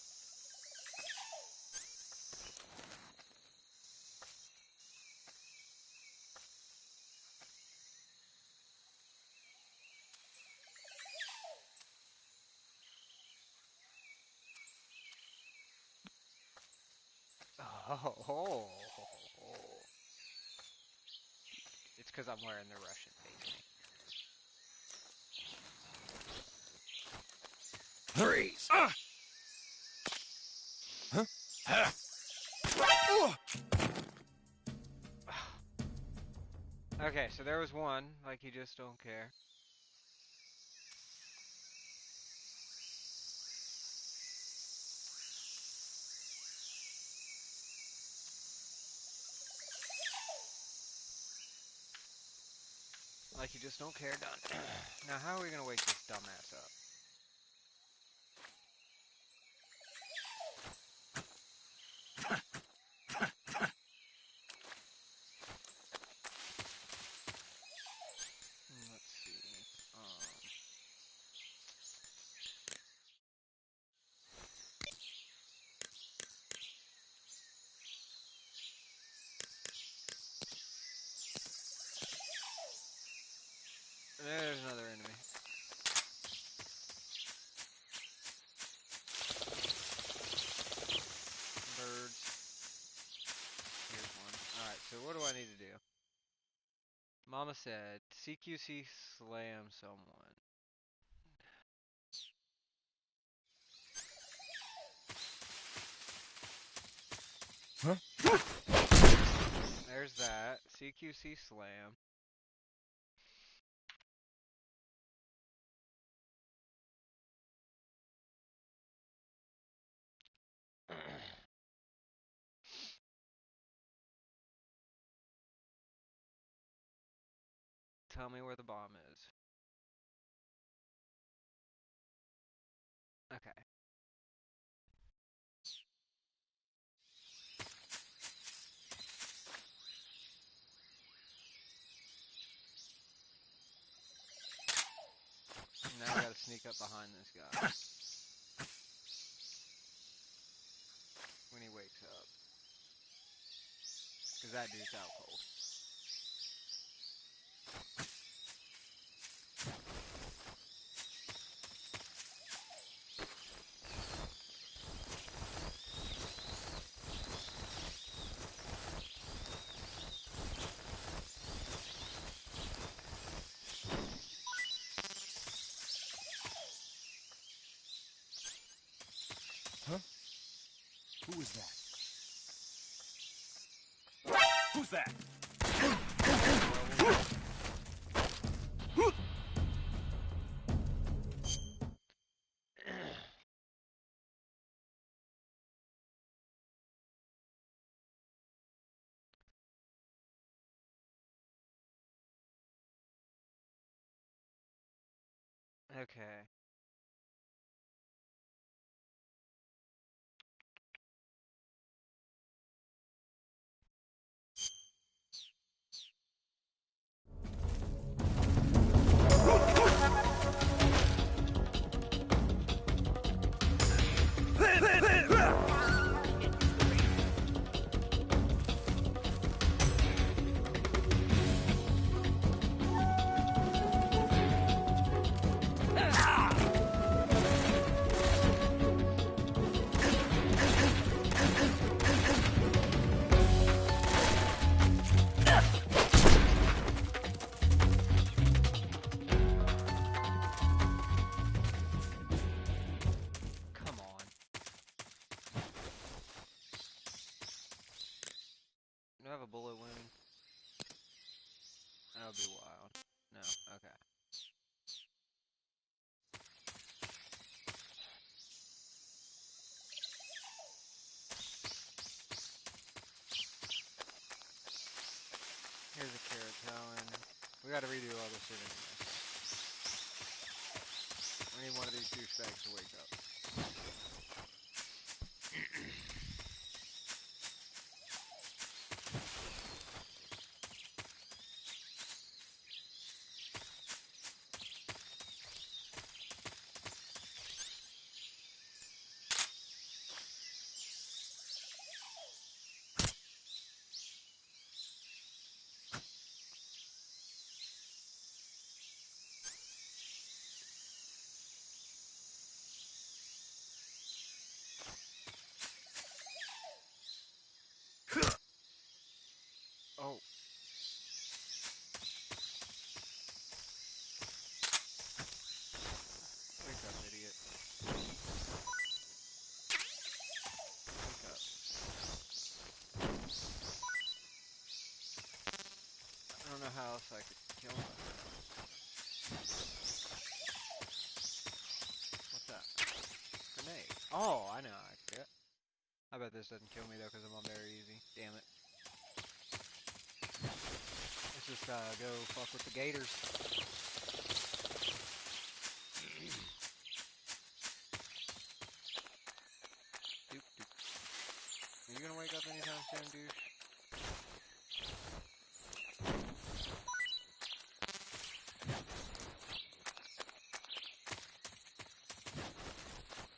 Oh. It's because I'm wearing the Russian face paint. Freeze! Okay, so there was one, like you just don't care. Like you just don't care, done. Now how are we gonna wake this dumbass up? Let's see. There's another enemy. Birds. Here's one. Alright, so what do I need to do? Mama said, CQC slam someone. Huh? There's that. CQC slam. Tell me where the bomb is. Okay. Now I gotta sneak up behind this guy. When he wakes up. Because that dude's out cold. Huh? Who was that? Who's that? Okay. Do I have a bullet wound? That would be wild. No, okay. Here's a carrot talon. We gotta redo all this shit in this. We need one of these douchebags to wake up. how else I could kill myself. What's that? Grenade. Oh, I know how I can do it. I bet this doesn't kill me though, because I'm on very easy. Damn it. Let's just go fuck with the gators. Doop, doop. Are you gonna wake up anytime soon, douche?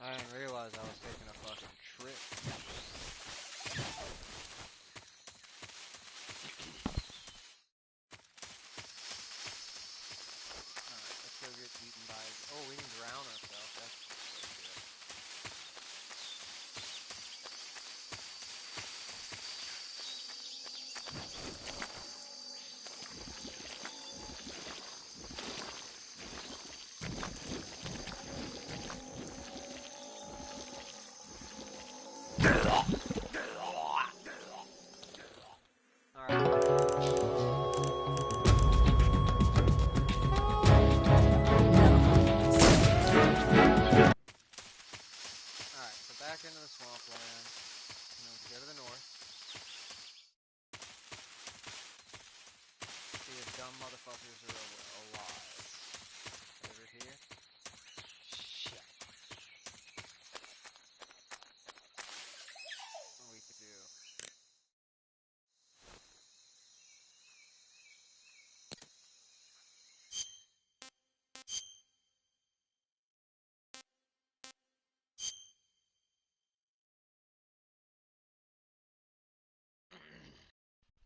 I didn't realize I was taking a fucking trip. Alright, let's go get eaten by... Oh, we can drown ourselves. That's good. Back into the swampland. Go to the north. See if dumb motherfuckers are alive. Over here. Shit. What we could do.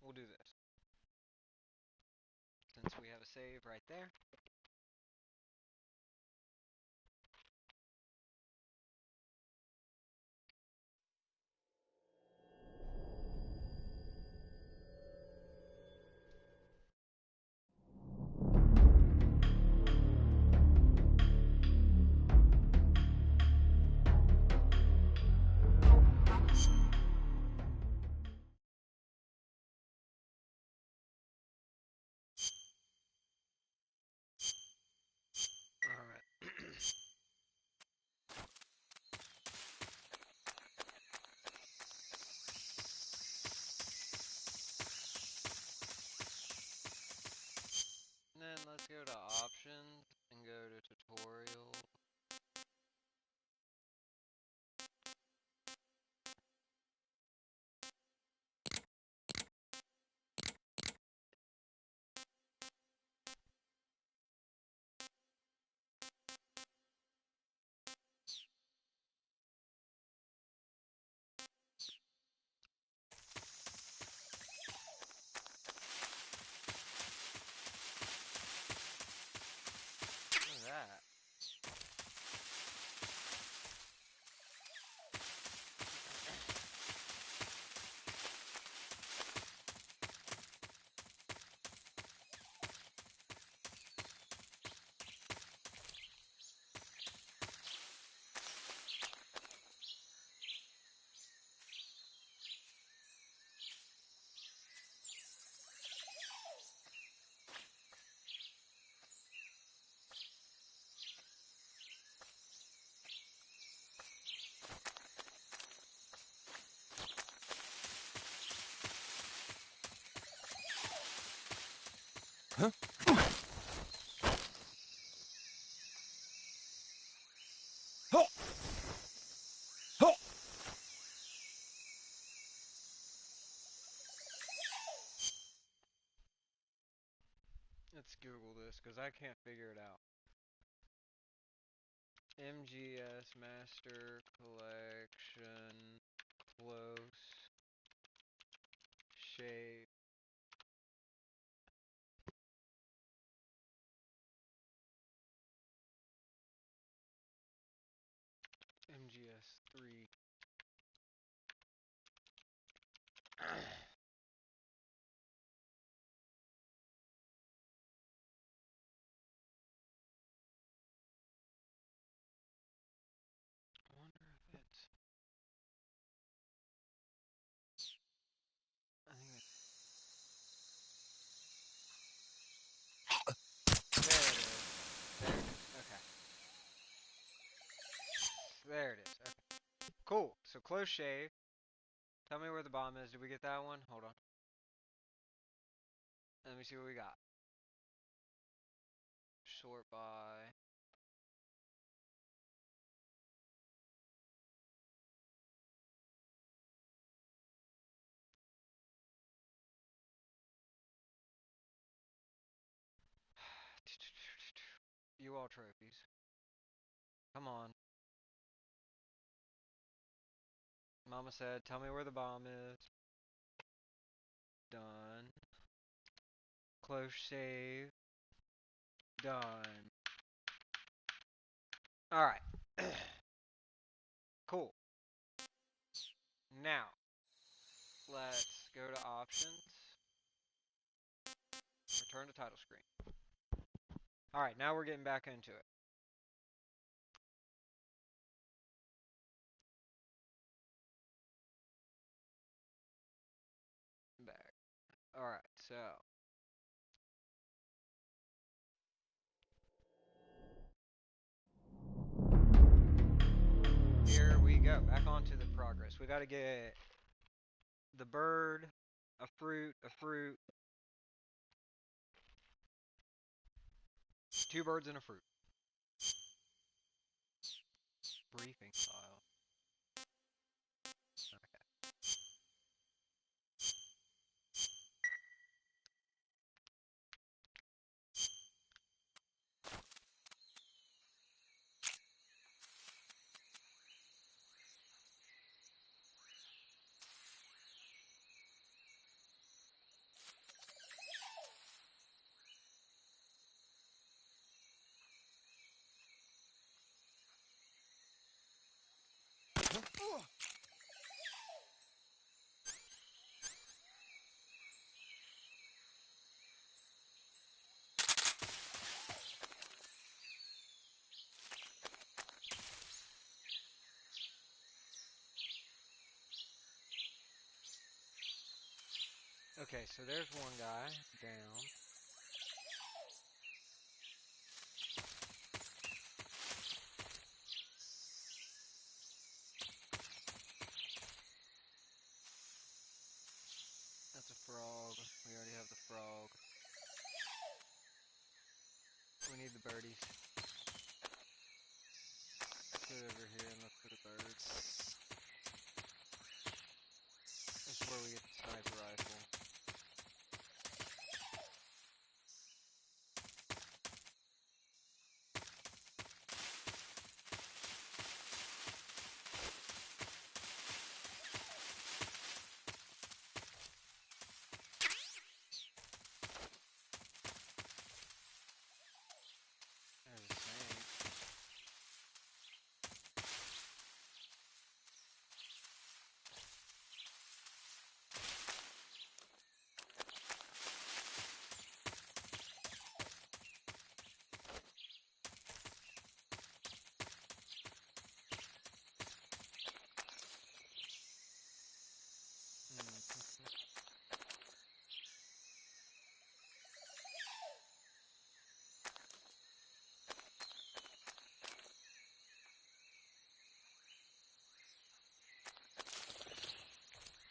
We'll do this. Since we have a save right there. And then let's go to options and go to tutorial. What is that? Huh? Let's Google this, because I can't figure it out. MGS Master Collection Close Shape. MGS 3. I wonder if it's... I think it's... close shave. Tell me where the bomb is. Did we get that one? Hold on. Let me see what we got. Sort by. You all trophies. Come on. Mama said, tell me where the bomb is. Done. Close save. Done. Alright. Cool. Now, let's go to options. Return to title screen. Alright, now we're getting back into it. Back. Alright, so. Here we go. Back onto the progress. We gotta get the bird, a fruit, 2 birds and a fruit. Briefing file. Okay. Okay, so there's one guy down. That's a frog. We already have the frog. We need the birdies. Let's go over here and look for the birds. This is where we get the sniper rifle. There's a snake.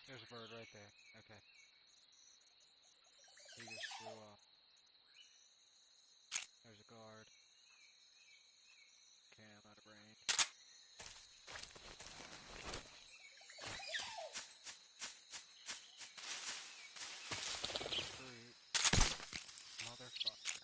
There's a bird right there. Okay. He just flew off. There's a guard. Okay, I'm out of range. Fruit. Motherfucker.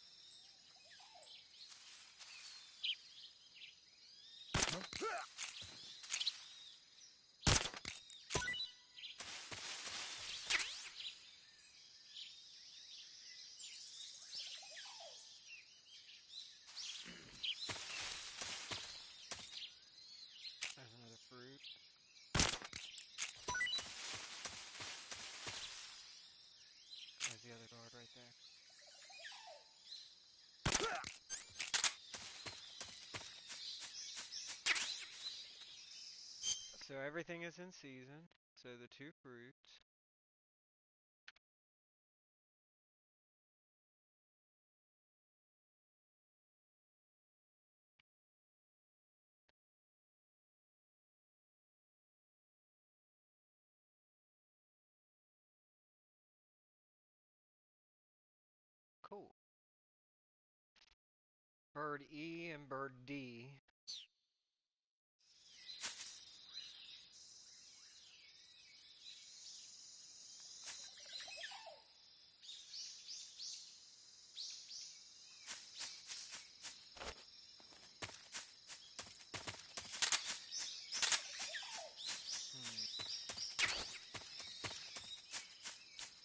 There's another fruit. There's the other guard right there. So everything is in season. So the 2 fruits. Cool. Bird E and bird D.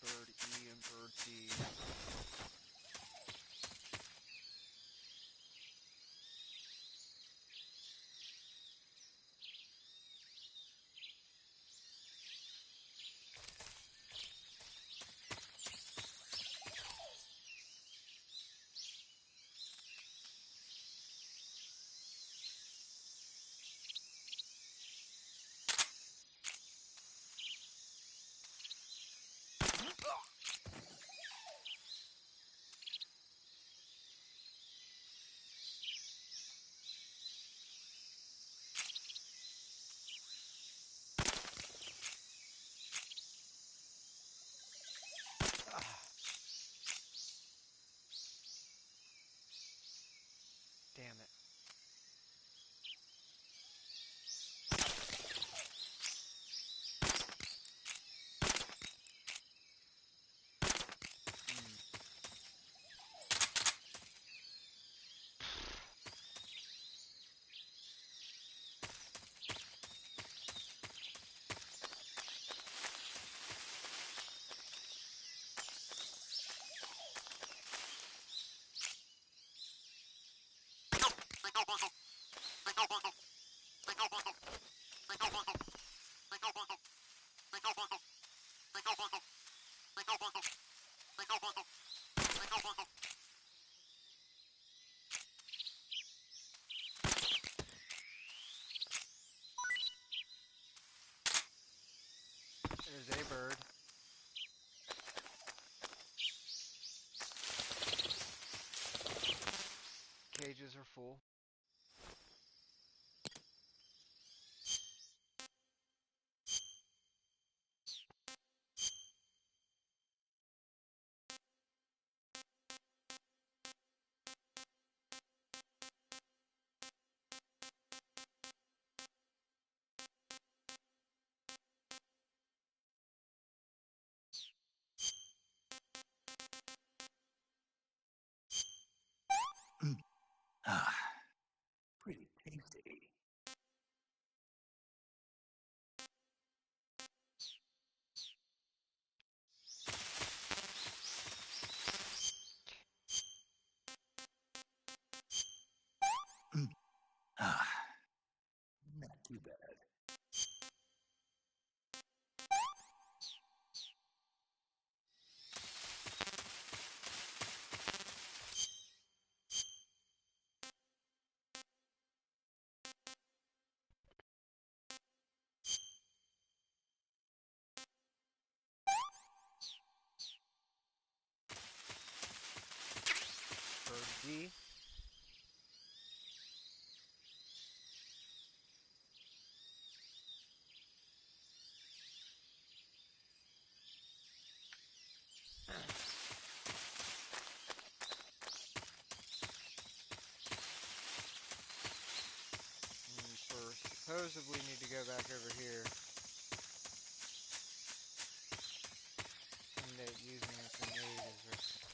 Bird E and bird D. Damn it. There's a bird. Cages are full. Ah, pretty tasty. Ah, not too bad. Bird D. Supposedly need to go back over here and that using a grenade is risky.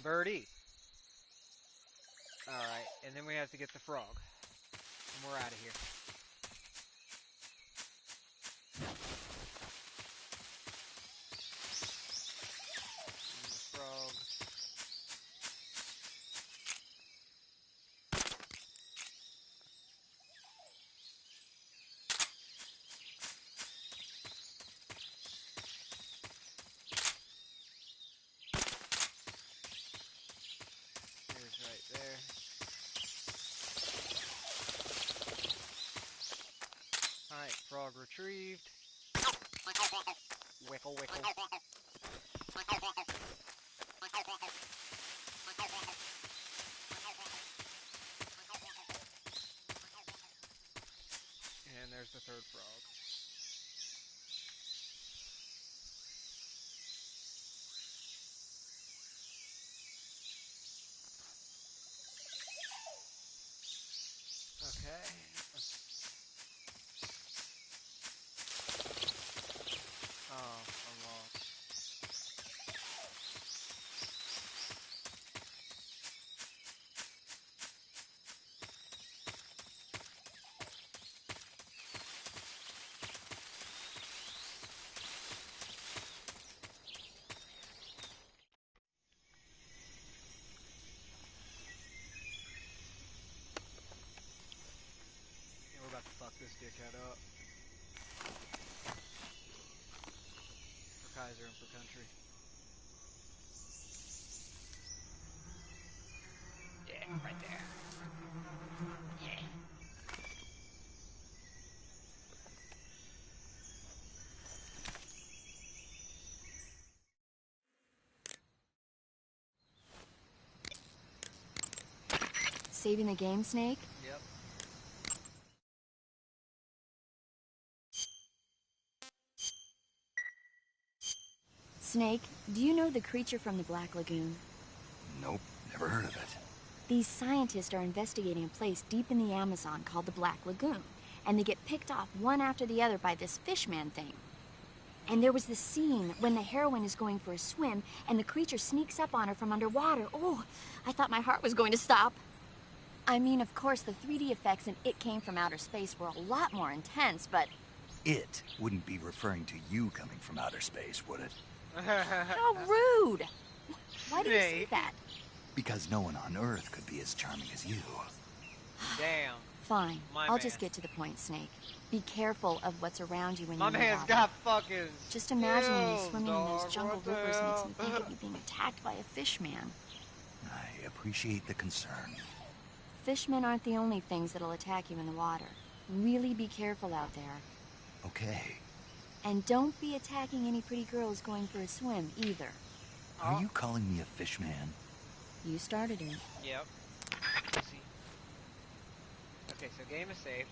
birdie. Alright, and then we have to get the frog. And we're out of here. And the frog. Right there. Alright, frog retrieved. Wickle, wickle. And there's the third frog. Okay. Oh, I'm lost. We're about to fuck this dickhead up. For Kaiser and for country. Yeah, right there. Yeah. Saving the game, Snake? Yep. Snake, do you know the creature from the Black Lagoon? Nope, never heard of it. These scientists are investigating a place deep in the Amazon called the Black Lagoon, and they get picked off one after the other by this fishman thing. And there was this scene when the heroine is going for a swim, and the creature sneaks up on her from underwater. Oh, I thought my heart was going to stop. I mean, of course, the 3D effects in It Came from Outer Space were a lot more intense, but... It wouldn't be referring to you coming from outer space, would it? How rude! Why do you say that? Because no one on Earth could be as charming as you. Damn. Fine. My I'll man. just get to the point, Snake. Be careful of what's around you when My you're in the man's water. got fucking Just imagining you skills, swimming in dog. those jungle What the rivers makes me hell? think of you being attacked by a fishman. I appreciate the concern. Fishmen aren't the only things that'll attack you in the water. Really be careful out there. Okay. And don't be attacking any pretty girls going for a swim, either. Are you calling me a fish man? You started it. Yep. Let's see. Okay, so game is saved.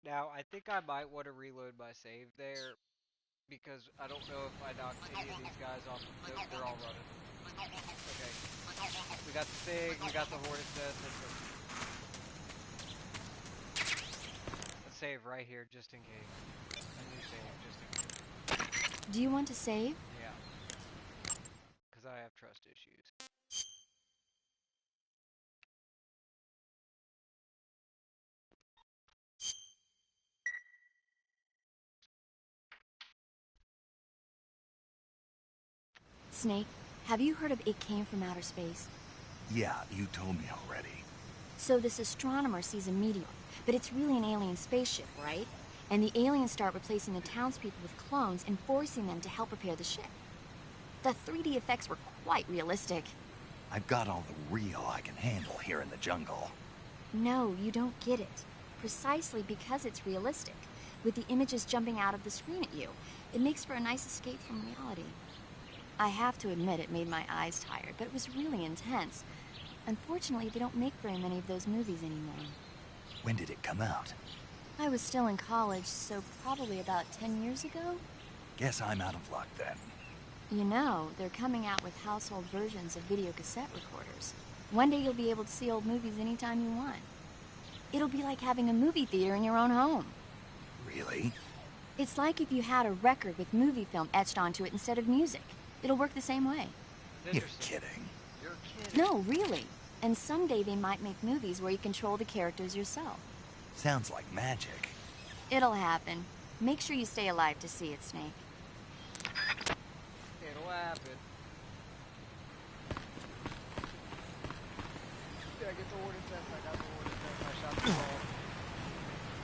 Now, I think I might want to reload my save there, because I don't know if I knocked any of these guys off. Nope, they're all running. Okay. We got the Sig, we got the Hornet's Nest. Let's save right here, just in case. A new save, just in case. Do you want to save? Yeah. Because I have trust issues. Snake, have you heard of It Came from Outer Space? Yeah, you told me already. So this astronomer sees a meteor, but it's really an alien spaceship, right? And the aliens start replacing the townspeople with clones and forcing them to help repair the ship. The 3D effects were quite realistic. I've got all the real I can handle here in the jungle. No, you don't get it. Precisely because it's realistic. with the images jumping out of the screen at you. It makes for a nice escape from reality. I have to admit it made my eyes tired, but it was really intense. Unfortunately, they don't make very many of those movies anymore. When did it come out? I was still in college, so probably about 10 years ago? Guess I'm out of luck then. You know, they're coming out with household versions of video cassette recorders. One day you'll be able to see old movies anytime you want. It'll be like having a movie theater in your own home. Really? It's like if you had a record with movie film etched onto it instead of music. It'll work the same way. You're kidding. You're kidding. No, really. And someday they might make movies where you control the characters yourself. Sounds like magic. It'll happen. Make sure you stay alive to see it, Snake. It'll happen. Yeah, get the order test. I got the order test. I shot the ball.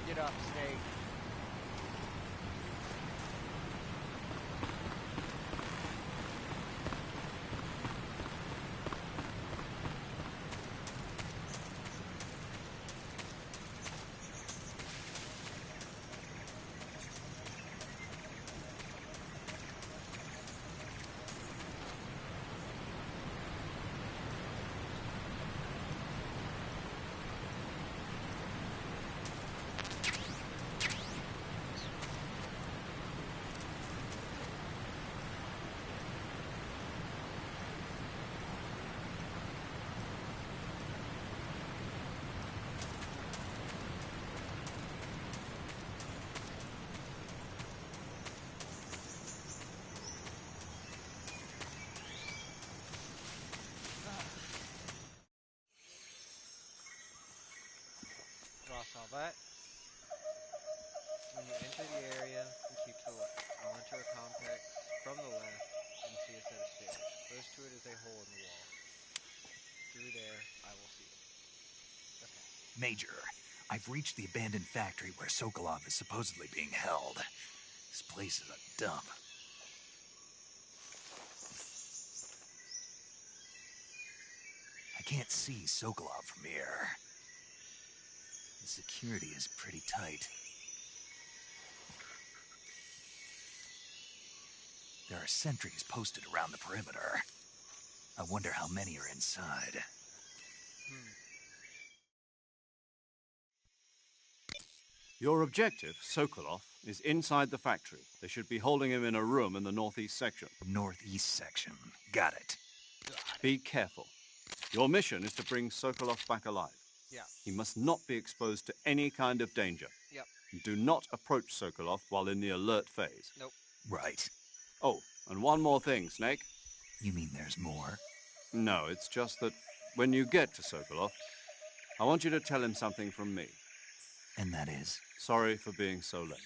Get up, Snake. Cross all that. When you enter the area, you keep to the left. I'll enter a complex from the left and see a set of stairs. Close to it is a hole in the wall. Through there, I will see it. Okay. Major, I've reached the abandoned factory where Sokolov is supposedly being held. This place is a dump. I can't see Sokolov from here. The security is pretty tight. There are sentries posted around the perimeter. I wonder how many are inside. Your objective, Sokolov, is inside the factory. They should be holding him in a room in the northeast section. Northeast section. Got it. Be careful. Your mission is to bring Sokolov back alive. Yeah. He must not be exposed to any kind of danger. Yep. Do not approach Sokolov while in the alert phase. Nope. Right. Oh, and one more thing, Snake. You mean there's more? No, it's just that when you get to Sokolov, I want you to tell him something from me. And that is? Sorry for being so late.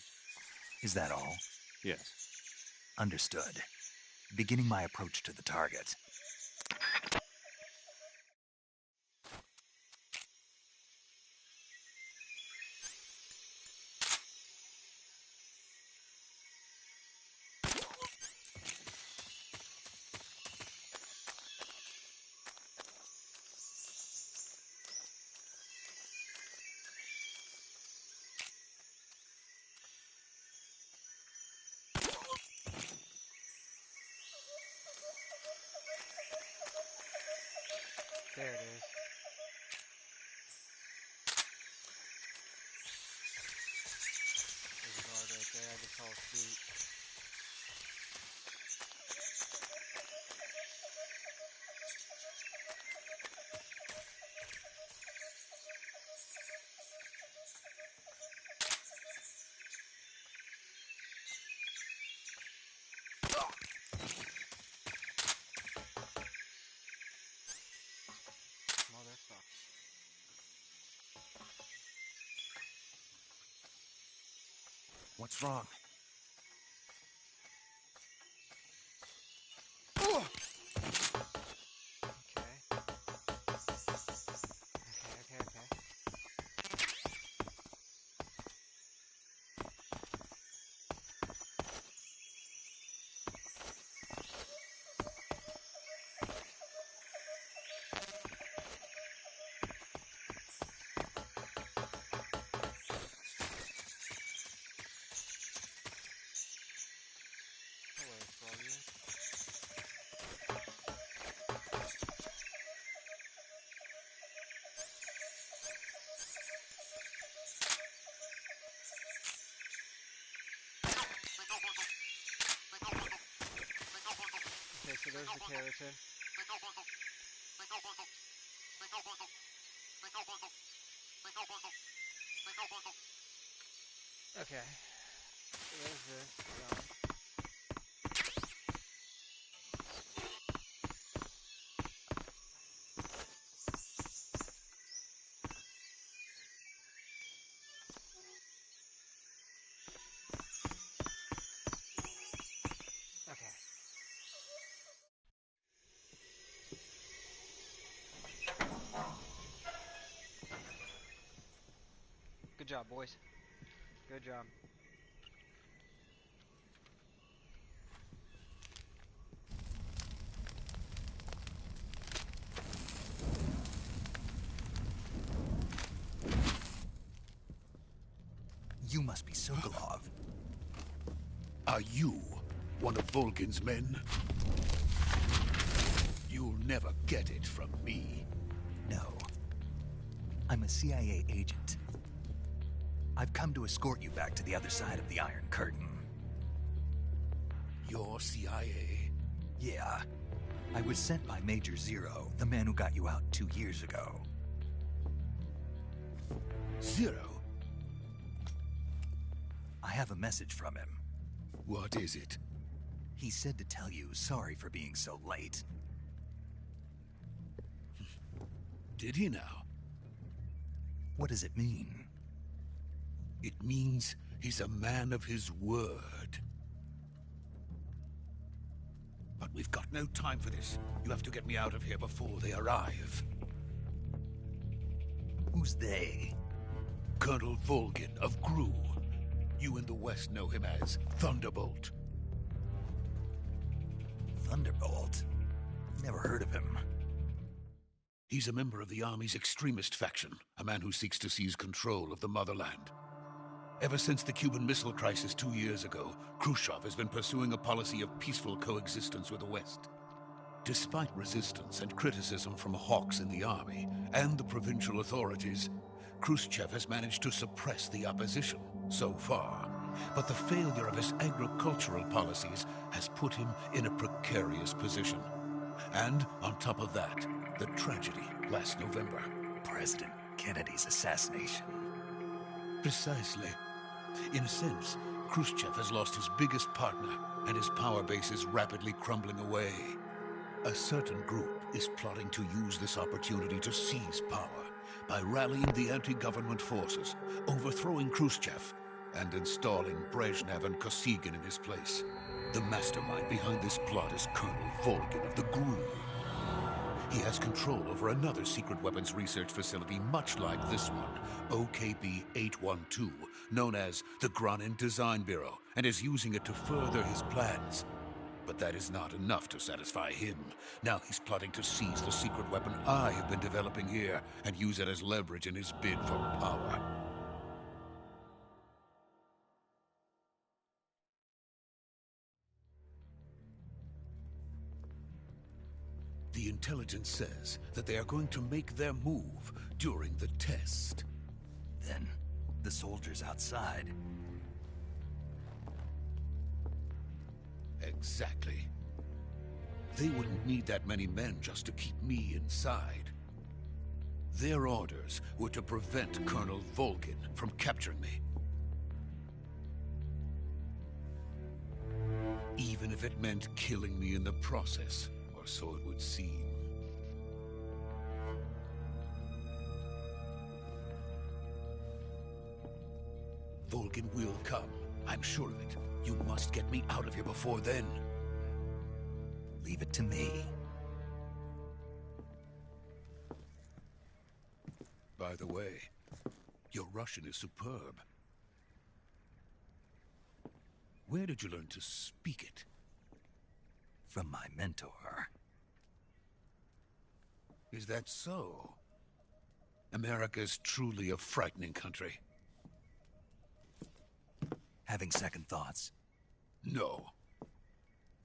Is that all? Yes. Understood. Beginning my approach to the target. There it is. There's a guard right there. I just saw his feet. Motherfucker. What's wrong? Okay. there's the keratin. Okay. There's this. Done. Okay. Good job, boys. Good job. You must be Sokolov. Are you one of Volgin's men? You'll never get it from me. No. I'm a CIA agent. I've come to escort you back to the other side of the Iron Curtain. You're CIA? Yeah. I was sent by Major Zero, the man who got you out 2 years ago. Zero? I have a message from him. What is it? He said to tell you sorry for being so late. Did he now? What does it mean? It means he's a man of his word. But we've got no time for this. You have to get me out of here before they arrive. Who's they? Colonel Volgin of GRU. You in the West know him as Thunderbolt. Thunderbolt? Never heard of him. He's a member of the Army's extremist faction, a man who seeks to seize control of the motherland. Ever since the Cuban Missile Crisis 2 years ago, Khrushchev has been pursuing a policy of peaceful coexistence with the West. Despite resistance and criticism from hawks in the army and the provincial authorities, Khrushchev has managed to suppress the opposition so far. But the failure of his agricultural policies has put him in a precarious position. And on top of that, the tragedy last November. President Kennedy's assassination. Precisely. In a sense, Khrushchev has lost his biggest partner, and his power base is rapidly crumbling away. A certain group is plotting to use this opportunity to seize power by rallying the anti-government forces, overthrowing Khrushchev, and installing Brezhnev and Kosygin in his place. The mastermind behind this plot is Colonel Volgin of the GRU. He has control over another secret weapons research facility much like this one, OKB-812, known as the Granin Design Bureau, and is using it to further his plans. But that is not enough to satisfy him. Now he's plotting to seize the secret weapon I have been developing here and use it as leverage in his bid for power. The intelligence says that they are going to make their move during the test. Then, the soldiers outside. Exactly. They wouldn't need that many men just to keep me inside. Their orders were to prevent Colonel Volgin from capturing me. Even if it meant killing me in the process, or so it would seem. Volgin will come. I'm sure of it. You must get me out of here before then. Leave it to me. By the way, your Russian is superb. Where did you learn to speak it? From my mentor. Is that so? America's truly a frightening country. Having second thoughts? No.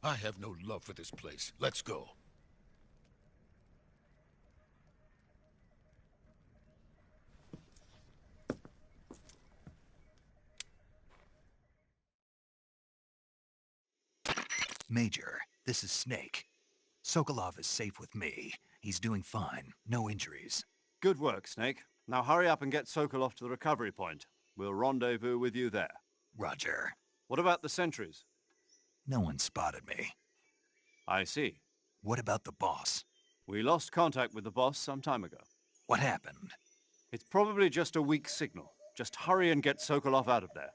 I have no love for this place. Let's go. Major, this is Snake. Sokolov is safe with me. He's doing fine. No injuries. Good work, Snake. Now hurry up and get Sokolov to the recovery point. We'll rendezvous with you there. Roger. What about the sentries? No one spotted me. I see. What about the boss? We lost contact with the boss some time ago. What happened? It's probably just a weak signal. Just hurry and get Sokolov out of there.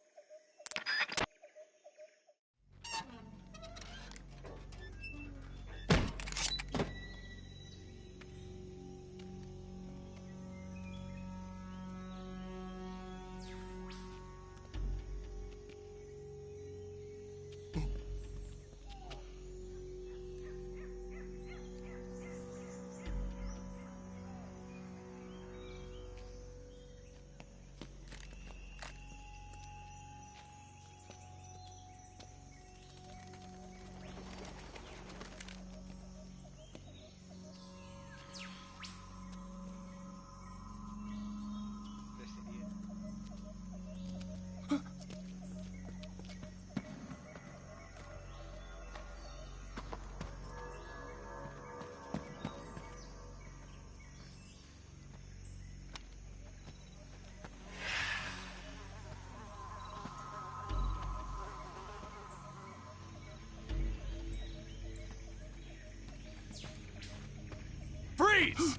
Freeze!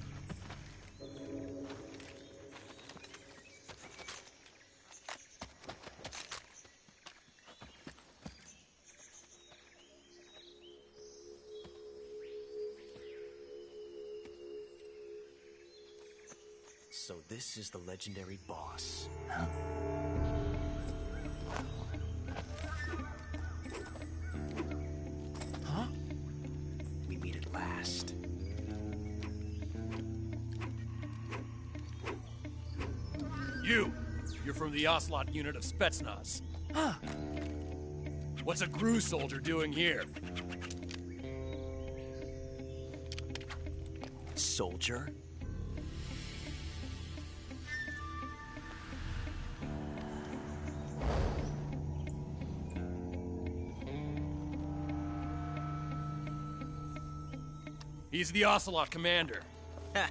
So this is the legendary boss. Huh? Huh? We meet at last. You're from the Ocelot unit of Spetsnaz. Huh. What's a GRU soldier doing here? Soldier? He's the Ocelot commander. Ha!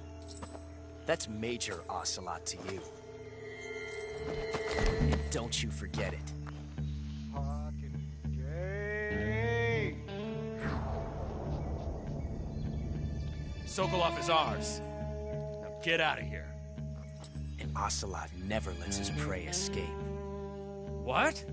That's Major Ocelot to you. And don't you forget it. Fucking gay. Sokolov is ours. Now get out of here. And Ocelot never lets his prey escape. What?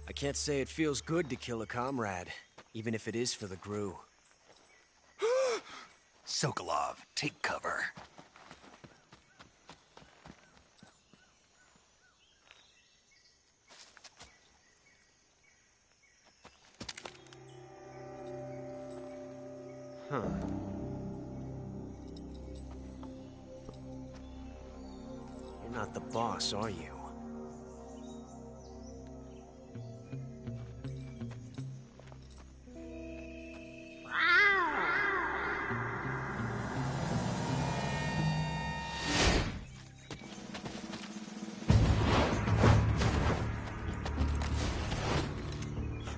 I can't say it feels good to kill a comrade, even if it is for the GRU. Sokolov, take cover. Huh. You're not the boss, are you?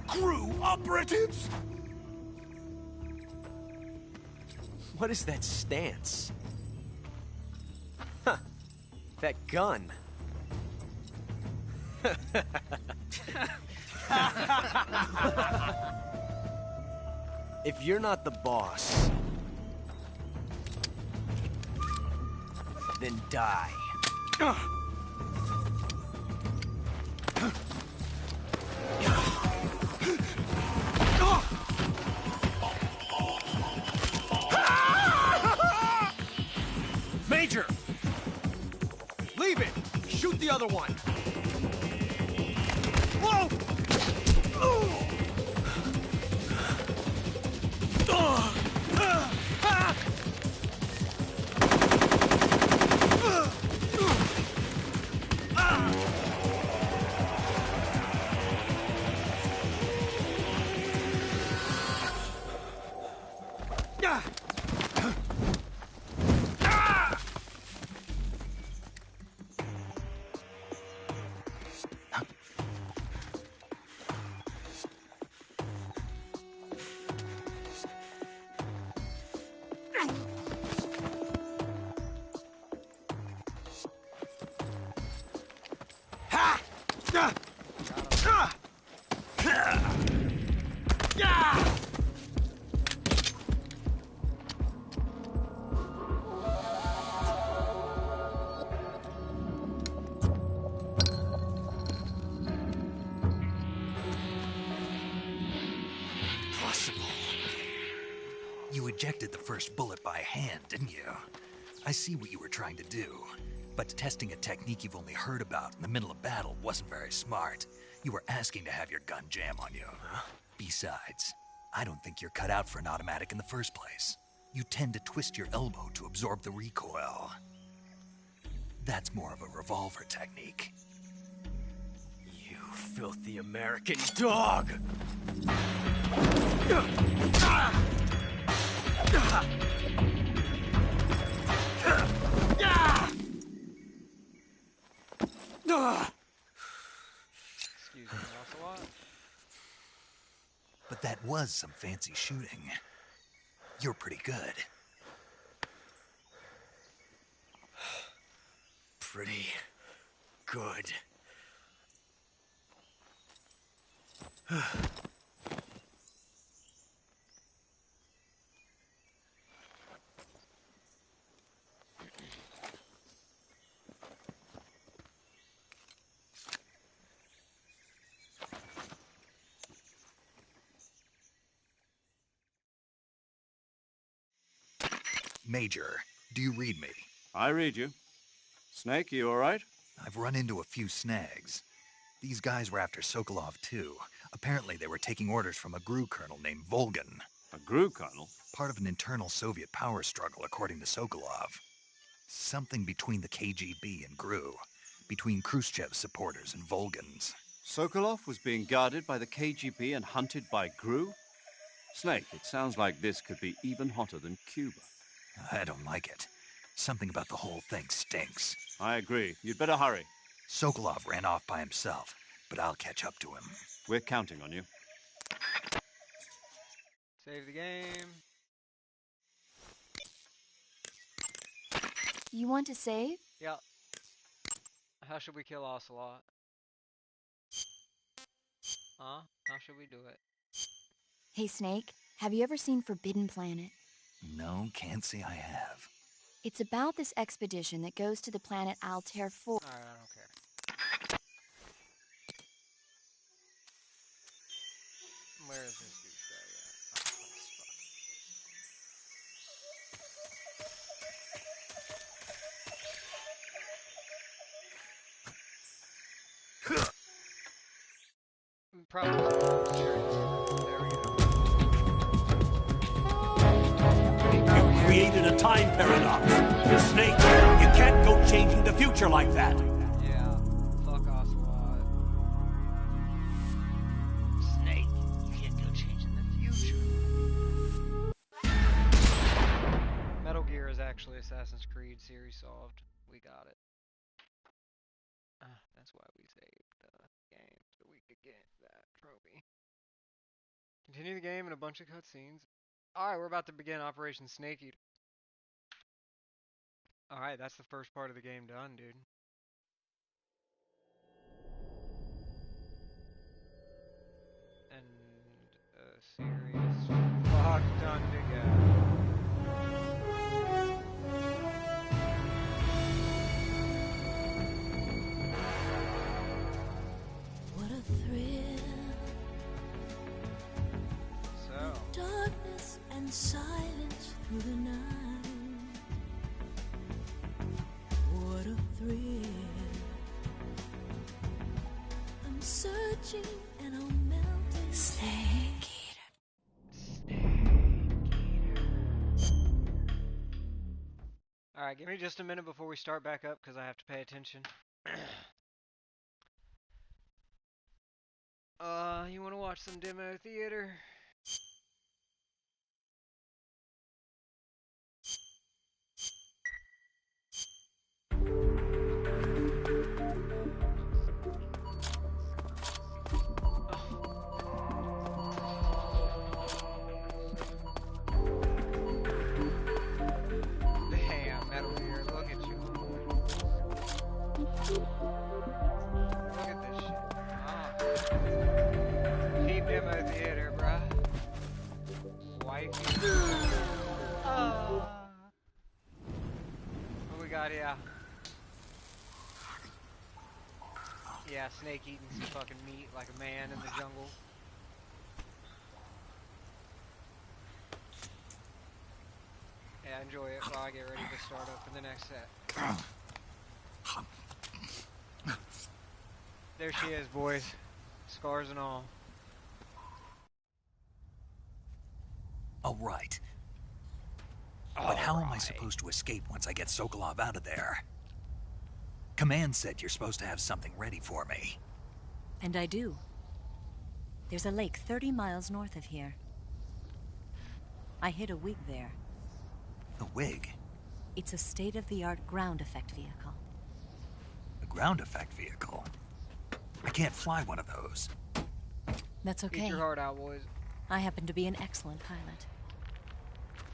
GRU operatives? What is that stance? Huh. That gun. If you're not the boss, then die. Major! Leave it! Shoot the other one! Whoa! You ejected the first bullet by hand, didn't you? I see what you were trying to do. But testing a technique you've only heard about in the middle of battle wasn't very smart. You were asking to have your gun jam on you. Besides, I don't think you're cut out for an automatic in the first place. You tend to twist your elbow to absorb the recoil. That's more of a revolver technique. You filthy American dog! Excuse me, Ocelot. But that was some fancy shooting. You're pretty good. Pretty good. Major, do you read me? I read you. Snake, you all right? I've run into a few snags. These guys were after Sokolov too. Apparently they were taking orders from a GRU colonel named Volgan. A GRU colonel? Part of an internal Soviet power struggle, according to Sokolov. Something between the KGB and GRU. Between Khrushchev's supporters and Volgan's. Sokolov was being guarded by the KGB and hunted by GRU? Snake, it sounds like this could be even hotter than Cuba. I don't like it. Something about the whole thing stinks. I agree. You'd better hurry. Sokolov ran off by himself, but I'll catch up to him. We're counting on you. Save the game. You want to save? Yeah. How should we kill Ocelot? Huh? How should we do it? Hey, Snake, have you ever seen Forbidden Planet? No, can't say I have. It's about this expedition that goes to the planet Altair 4. Alright, I don't care. Where is this douchebag at? Oh, fuck. Probably. You created a time paradox. Snake, you can't go changing the future like that. Yeah, fuck Ocelot. Snake, you can't go changing the future. Metal Gear is actually Assassin's Creed series solved. We got it. That's why we saved the game, so we could get that trophy. Continue the game and a bunch of cutscenes. Alright, we're about to begin Operation Snake Eater. Alright, that's the first part of the game done, dude. serious fuck done to go. What a thrill. So. Darkness and silence through the night. What a thrill. I'm searching and I'm melting. Snake eater. Alright, give me just a minute before we start back up because I have to pay attention. You want to watch some demo theater? Damn, Metal Gear, look at you. Look at this shit. Keep demo theater, bruh. Wifey. What we got here? Yeah, snake eating some fucking meat like a man in the jungle. Yeah, enjoy it while I get ready to start up for the next set. There she is, boys. Scars and all. All right. But how am I supposed to escape once I get Sokolov out of there? Command said you're supposed to have something ready for me. And I do. There's a lake 30 miles north of here. I hid a wig there. A wig? It's a state-of-the-art ground effect vehicle. A ground effect vehicle? I can't fly one of those. That's okay. Eat your heart out, boys. I happen to be an excellent pilot.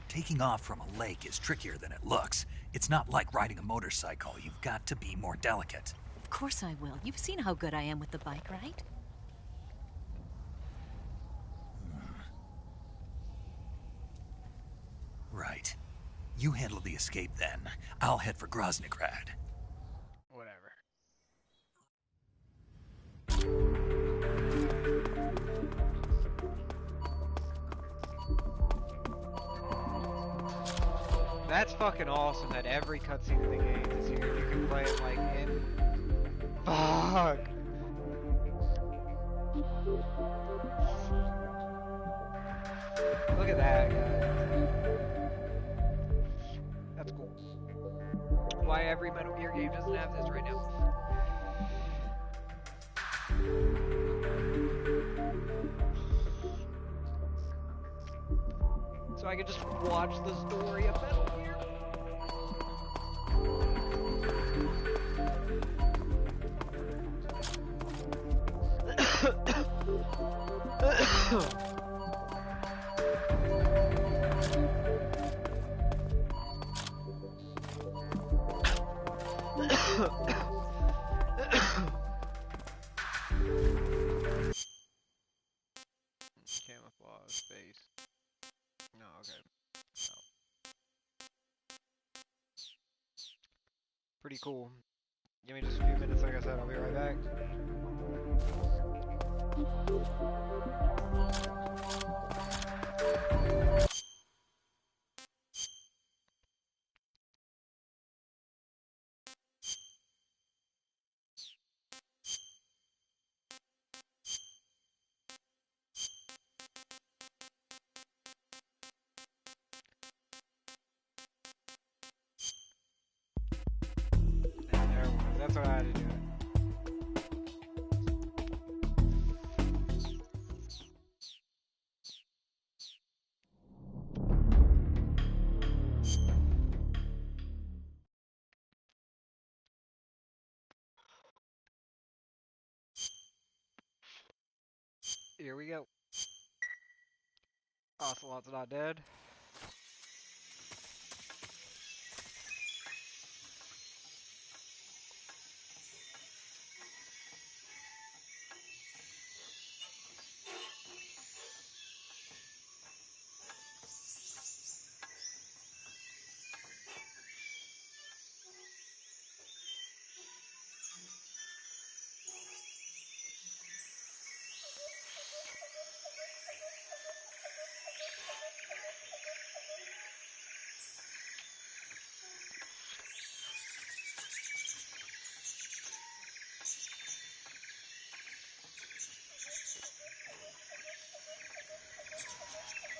Taking off from a lake is trickier than it looks. It's not like riding a motorcycle. You've got to be more delicate. Of course I will. You've seen how good I am with the bike, right? Right. You handle the escape then. I'll head for Groznygrad. Whatever. That's fucking awesome that every cutscene in the game is here. You can play it like in... Fuck! Look at that, guys. That's cool. Why every Metal Gear game doesn't have this right now. So I could just watch the story of Metal Gear. Camouflage space. No, okay. No. Pretty cool. Give me just a few minutes, like I said, I'll be right back. That's what I had to do. Here we go. Ocelot's not dead.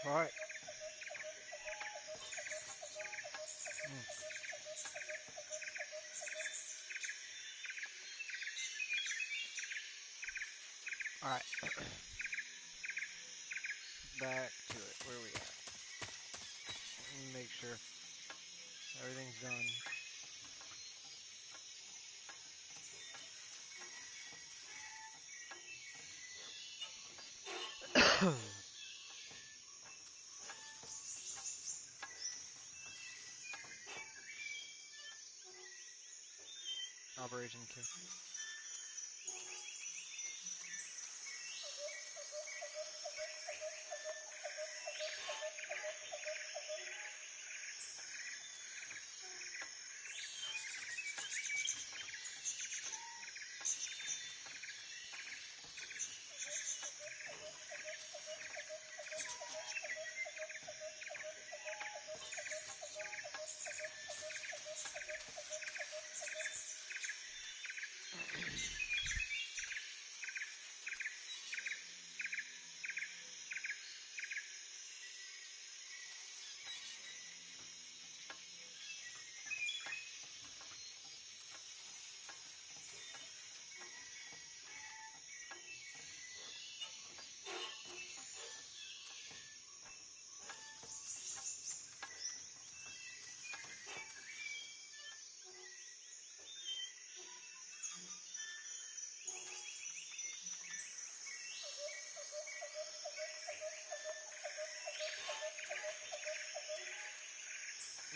Alright. Alright. Back to it. Where are we at? Let me make sure everything's done. Operation Kick.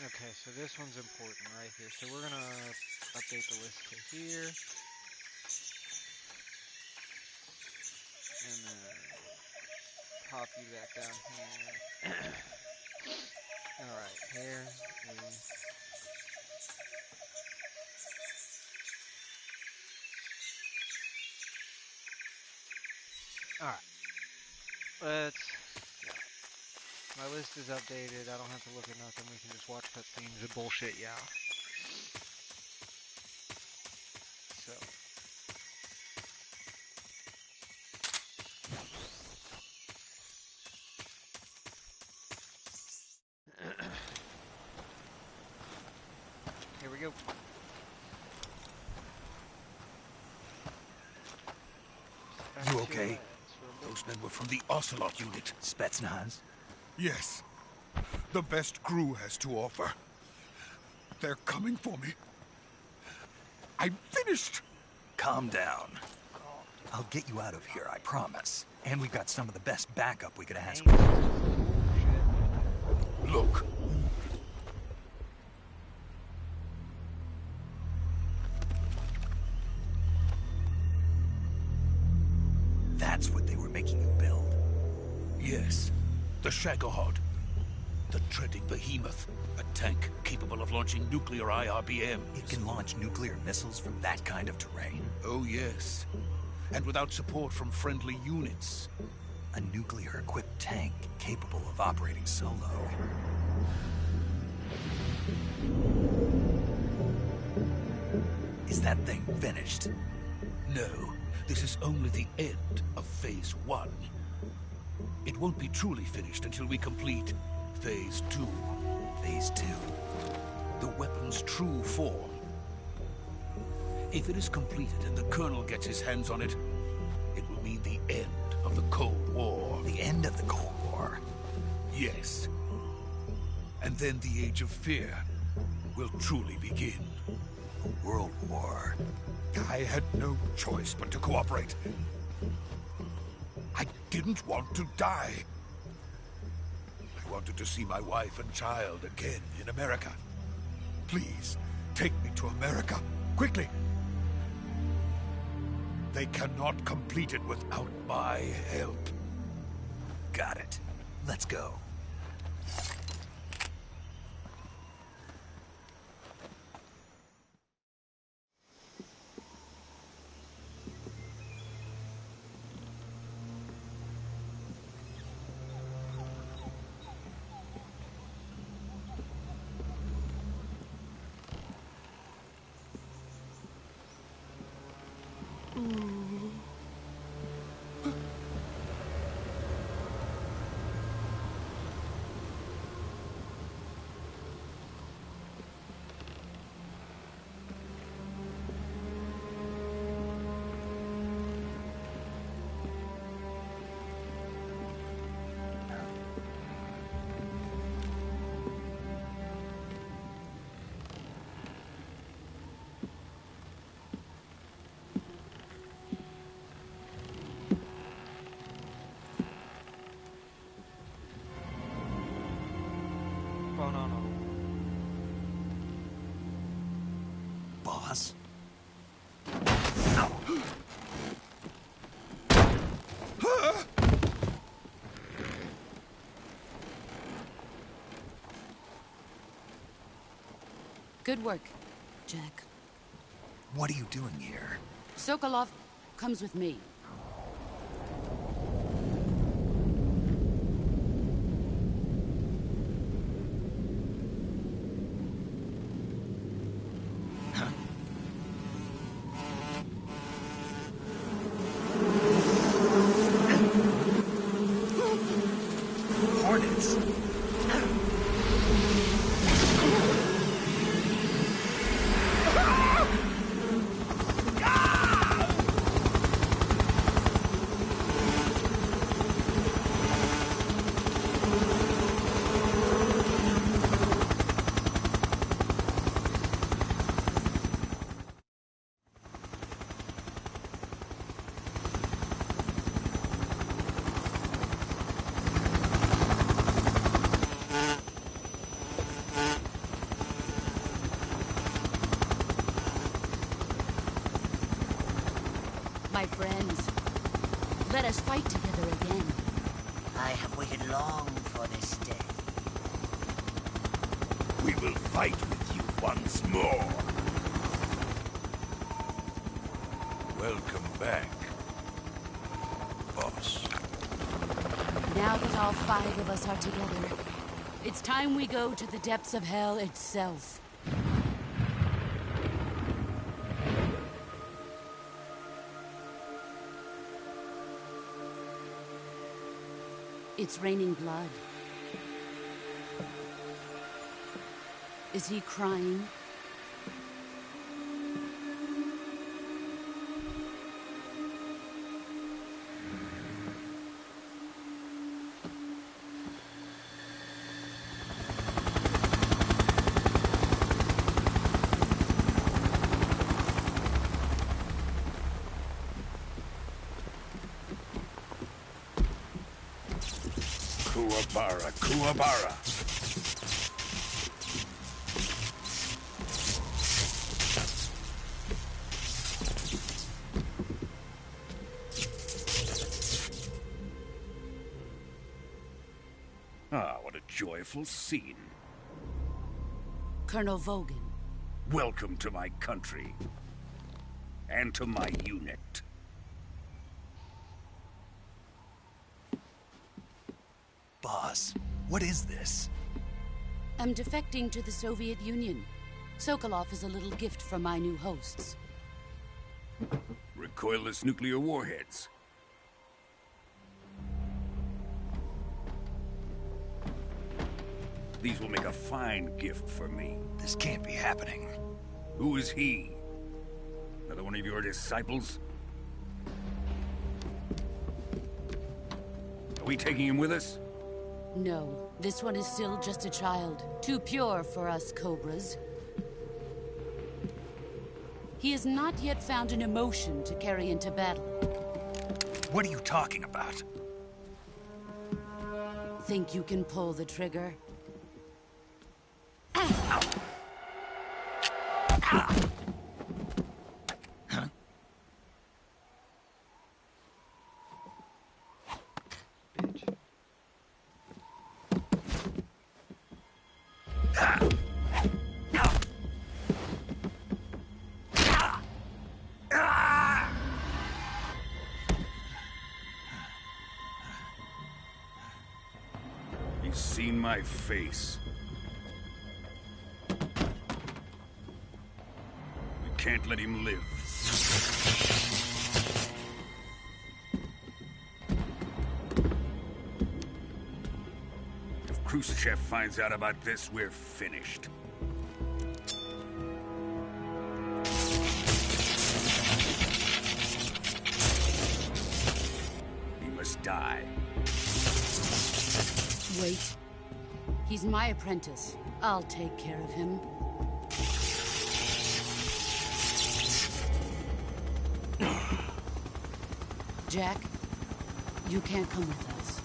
Okay, so this one's important right here. So we're gonna update the list to here. And then pop you back down here. Alright, here is... Alright. Let's... My list is updated, I don't have to look at nothing, we can just watch cutscenes and bullshit, yeah. So. Here we go. You okay? Those men were from the Ocelot unit. Spetsnaz? Yes. The best GRU has to offer. They're coming for me. I'm finished! Calm down. I'll get you out of here, I promise. And we've got some of the best backup we could ask for. Look. That's what they were making you build? Yes. The Shagohod. The treading behemoth. A tank capable of launching nuclear IRBMs. It can launch nuclear missiles from that kind of terrain? Oh, yes. And without support from friendly units. A nuclear-equipped tank capable of operating solo. Is that thing finished? No. This is only the end of Phase 1. It won't be truly finished until we complete Phase 2. Phase 2? The weapon's true form. If it is completed and the Colonel gets his hands on it, it will mean the end of the Cold War. The end of the Cold War? Yes. And then the Age of Fear will truly begin. A world war. I had no choice but to cooperate. I didn't want to die. I wanted to see my wife and child again in America. Please, take me to America, quickly. They cannot complete it without my help. Got it. Let's go. Good work, Jack. What are you doing here? Sokolov comes with me. Hornets. My friends, let us fight together again. I have waited long for this day. We will fight with you once more. Welcome back, boss. Now that all 5 of us are together, it's time we go to the depths of hell itself. It's raining blood. Is he crying? Kuwabara, Kuwabara. Ah, what a joyful scene. Colonel Vogan. Welcome to my country. And to my unit. Boss, what is this? I'm defecting to the Soviet Union. Sokolov is a little gift from my new hosts. Recoilless nuclear warheads. These will make a fine gift for me. This can't be happening. Who is he? Another one of your disciples? Are we taking him with us? No, this one is still just a child. Too pure for us Cobras. He has not yet found an emotion to carry into battle. What are you talking about? Think you can pull the trigger? He's seen my face. We can't let him live. If Khrushchev finds out about this, we're finished. He must die. Wait. He's my apprentice. I'll take care of him. Jack, you can't come with us.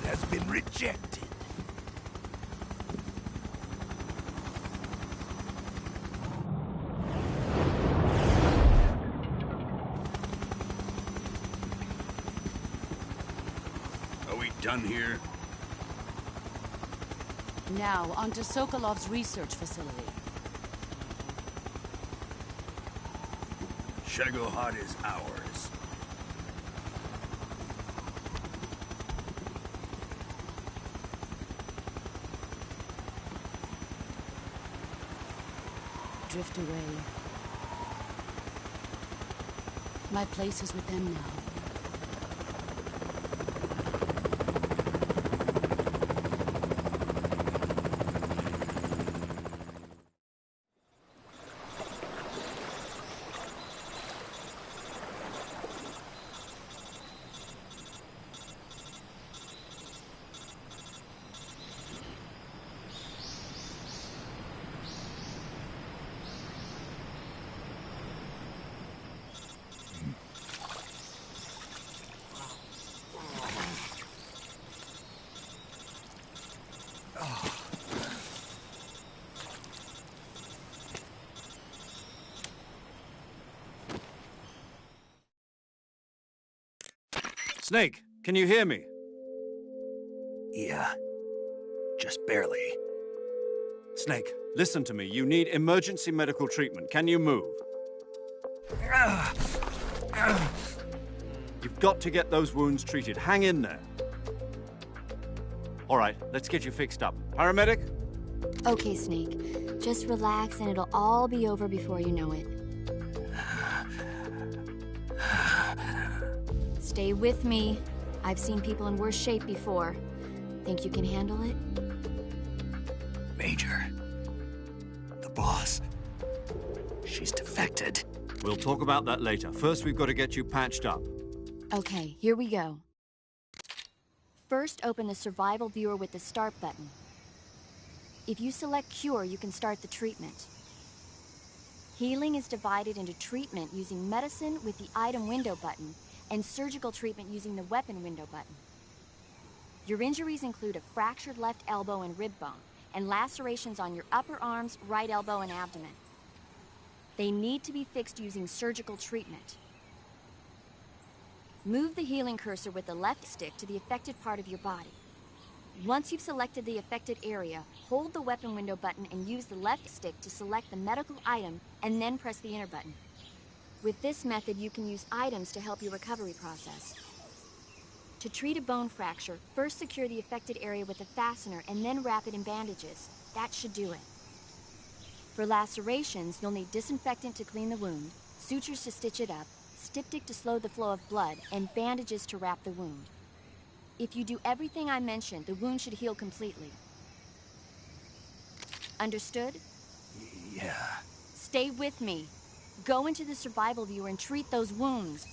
has been rejected. Are we done here? Now, on to Sokolov's research facility. Shagohod is ours. Drift away. My place is with them now. Snake, can you hear me? Yeah. Just barely. Snake, listen to me. You need emergency medical treatment. Can you move? You've got to get those wounds treated. Hang in there. All right, let's get you fixed up. Paramedic? Okay, Snake. Just relax and it'll all be over before you know it. Stay with me. I've seen people in worse shape before. Think you can handle it? Major. The boss. She's defected. We'll talk about that later. First, we've got to get you patched up. Okay, here we go. First, open the survival viewer with the start button. If you select cure, you can start the treatment. Healing is divided into treatment using medicine with the item window button and surgical treatment using the weapon window button. Your injuries include a fractured left elbow and rib bone, and lacerations on your upper arms, right elbow, and abdomen. They need to be fixed using surgical treatment. Move the healing cursor with the left stick to the affected part of your body. Once you've selected the affected area, hold the weapon window button and use the left stick to select the medical item, and then press the enter button. With this method, you can use items to help your recovery process. To treat a bone fracture, first secure the affected area with a fastener and then wrap it in bandages. That should do it. For lacerations, you'll need disinfectant to clean the wound, sutures to stitch it up, styptic to slow the flow of blood, and bandages to wrap the wound. If you do everything I mentioned, the wound should heal completely. Understood? Yeah. Stay with me. Go into the survival viewer and treat those wounds.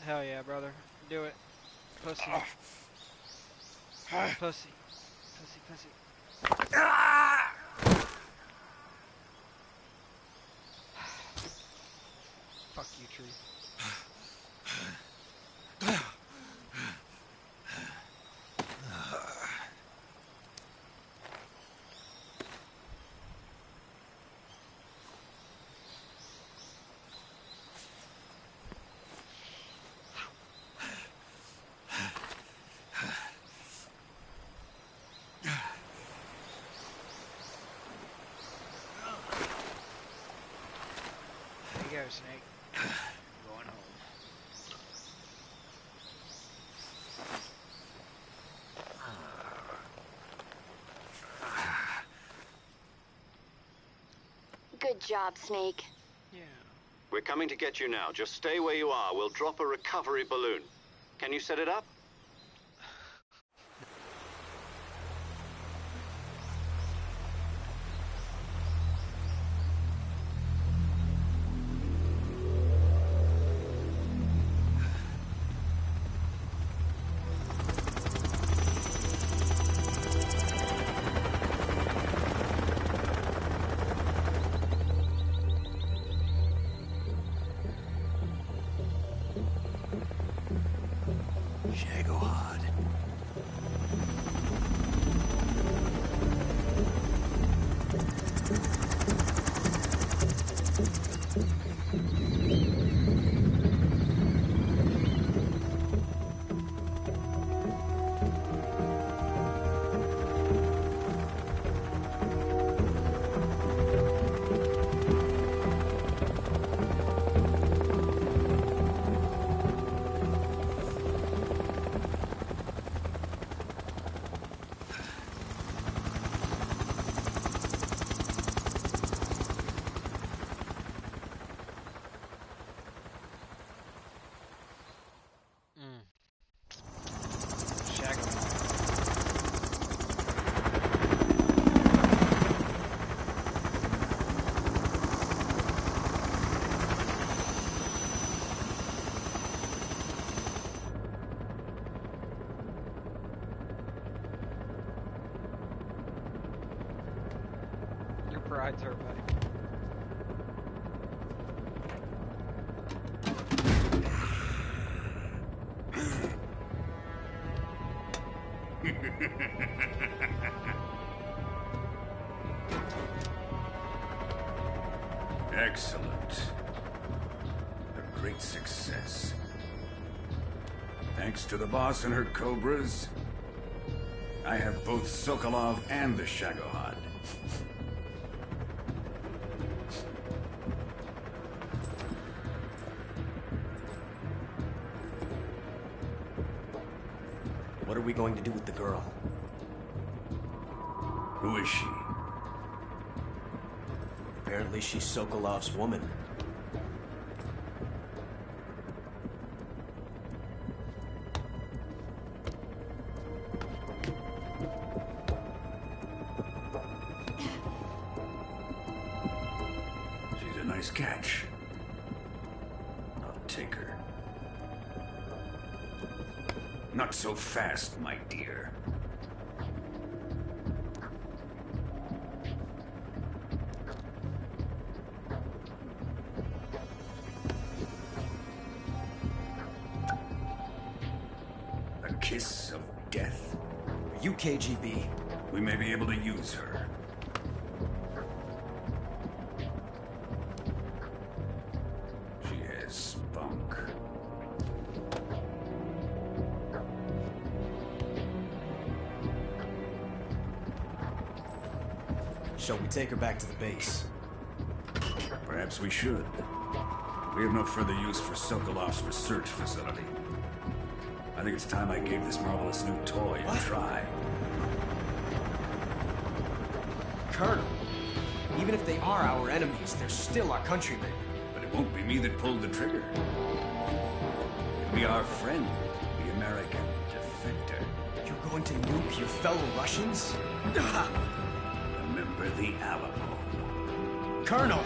Hell yeah, brother. Do it. Pussy. Pussy. Pussy. Fuck you, tree. There you go, Snake. Going home. Good job, Snake. Yeah. We're coming to get you now. Just stay where you are. We'll drop a recovery balloon. Can you set it up? Shagohod. Pride's hurt, buddy. Excellent. A great success. Thanks to the boss and her cobras, I have both Sokolov and the Shagohod. What are we going to do with the girl? Who is she? Apparently she's Sokolov's woman. She's a nice catch. I'll take her. Not so fast, my dear. A kiss of death. Are you KGB? We may be able to use her. She has spunk. Shall we take her back to the base? Perhaps we should. We have no further use for Sokolov's research facility. I think it's time I gave this marvelous new toy a try. Colonel, even if they are our enemies, they're still our countrymen. But it won't be me that pulled the trigger. It'll be our friend, the American defector. You're going to nuke your fellow Russians? Remember the Alamo. Colonel!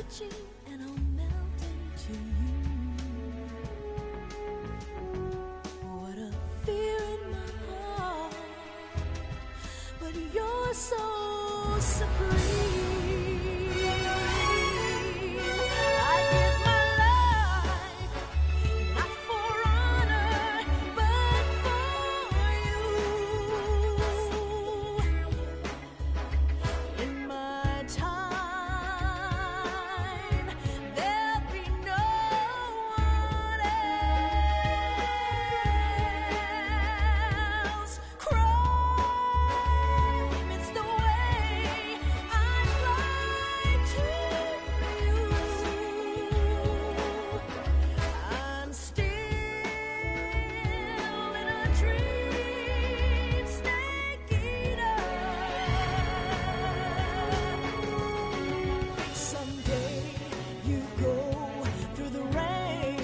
searching and I'll melt into you. What a fear in my heart, but you're so supreme. I give my life, not for honor, but for you. In my time, there'll be no one else. Crime, it's the way I fly to you. I'm still in a dream, snake eater. Someday you go through the rain,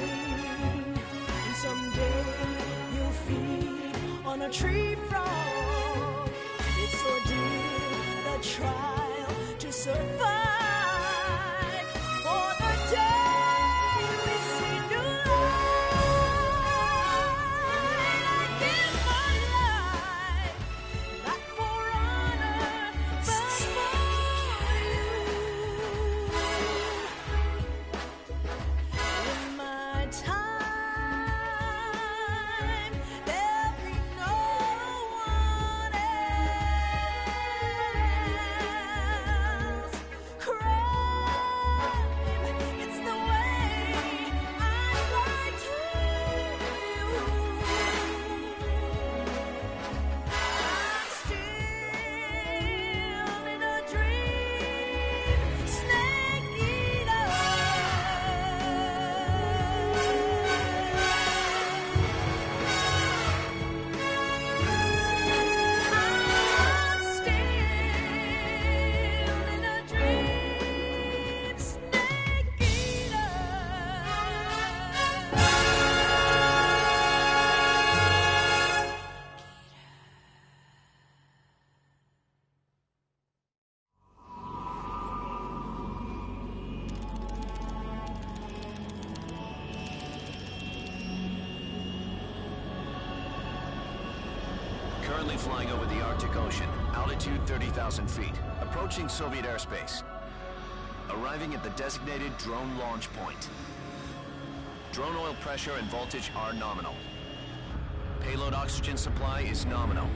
and someday you'll feed on a tree frog. It's ordeal, the trial to survive, for the day we see new light. I give my life, not for honor, but for you. In my time, there'll be no one else. Crime, it's the way I fly to you. I'm still in a dream, snake eater. I'm still in a dream, snake eater. Currently flying over the Arctic Ocean, altitude 30,000 feet, approaching Soviet airspace. Arriving at the designated drone launch point. Drone oil pressure and voltage are nominal. Payload oxygen supply is nominal.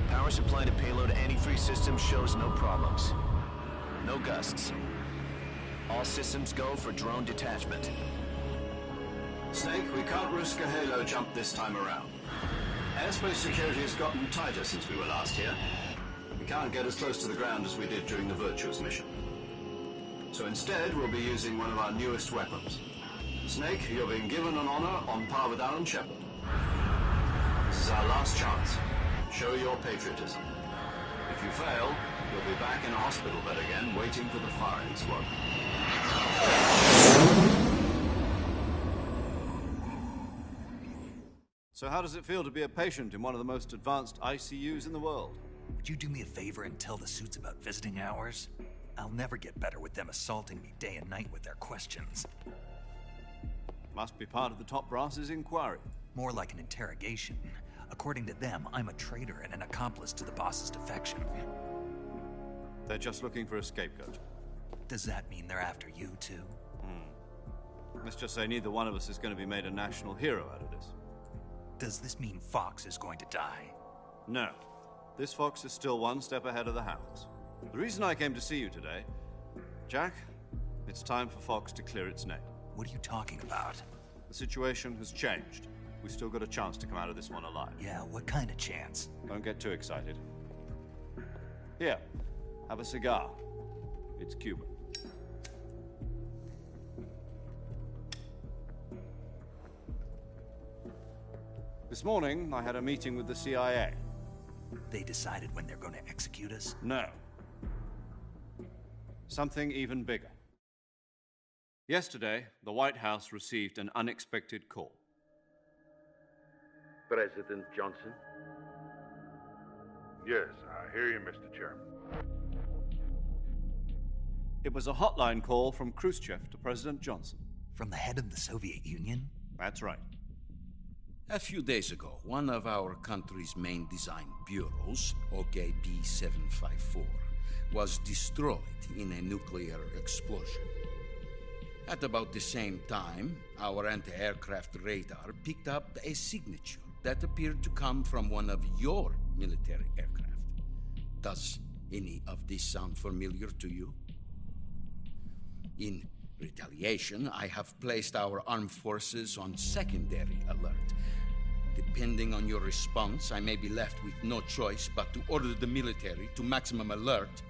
Power supply to payload antifreeze system shows no problems. No gusts. All systems go for drone detachment. Snake, we can't risk a halo jump this time around. Airspace security has gotten tighter since we were last here. We can't get as close to the ground as we did during the Virtuous mission. So instead, we'll be using one of our newest weapons. Snake, you're being given an honor on par with Alan Shepard. This is our last chance. Show your patriotism. If you fail, you'll be back in a hospital bed again, waiting for the firing squad. So how does it feel to be a patient in one of the most advanced ICUs in the world? Would you do me a favor and tell the suits about visiting hours? I'll never get better with them assaulting me day and night with their questions. Must be part of the top brass's inquiry. More like an interrogation. According to them, I'm a traitor and an accomplice to the boss's defection. They're just looking for a scapegoat. Does that mean they're after you, too? Let's just say neither one of us is going to be made a national hero out of this. Does this mean Fox is going to die? No. This fox is still one step ahead of the hounds. The reason I came to see you today, Jack, it's time for Fox to clear its name. What are you talking about? The situation has changed. We've still got a chance to come out of this one alive. Yeah, what kind of chance? Don't get too excited. Here, have a cigar. It's Cuban. This morning, I had a meeting with the CIA. They decided when they're going to execute us? No. Something even bigger. Yesterday, the White House received an unexpected call. President Johnson? Yes, I hear you, Mr. Chairman. It was a hotline call from Khrushchev to President Johnson. From the head of the Soviet Union? That's right. A few days ago, one of our country's main design bureaus, OKB 754, was destroyed in a nuclear explosion. At about the same time, our anti-aircraft radar picked up a signature that appeared to come from one of your military aircraft. Does any of this sound familiar to you? In retaliation, I have placed our armed forces on secondary alert. Depending on your response, I may be left with no choice but to order the military to maximum alert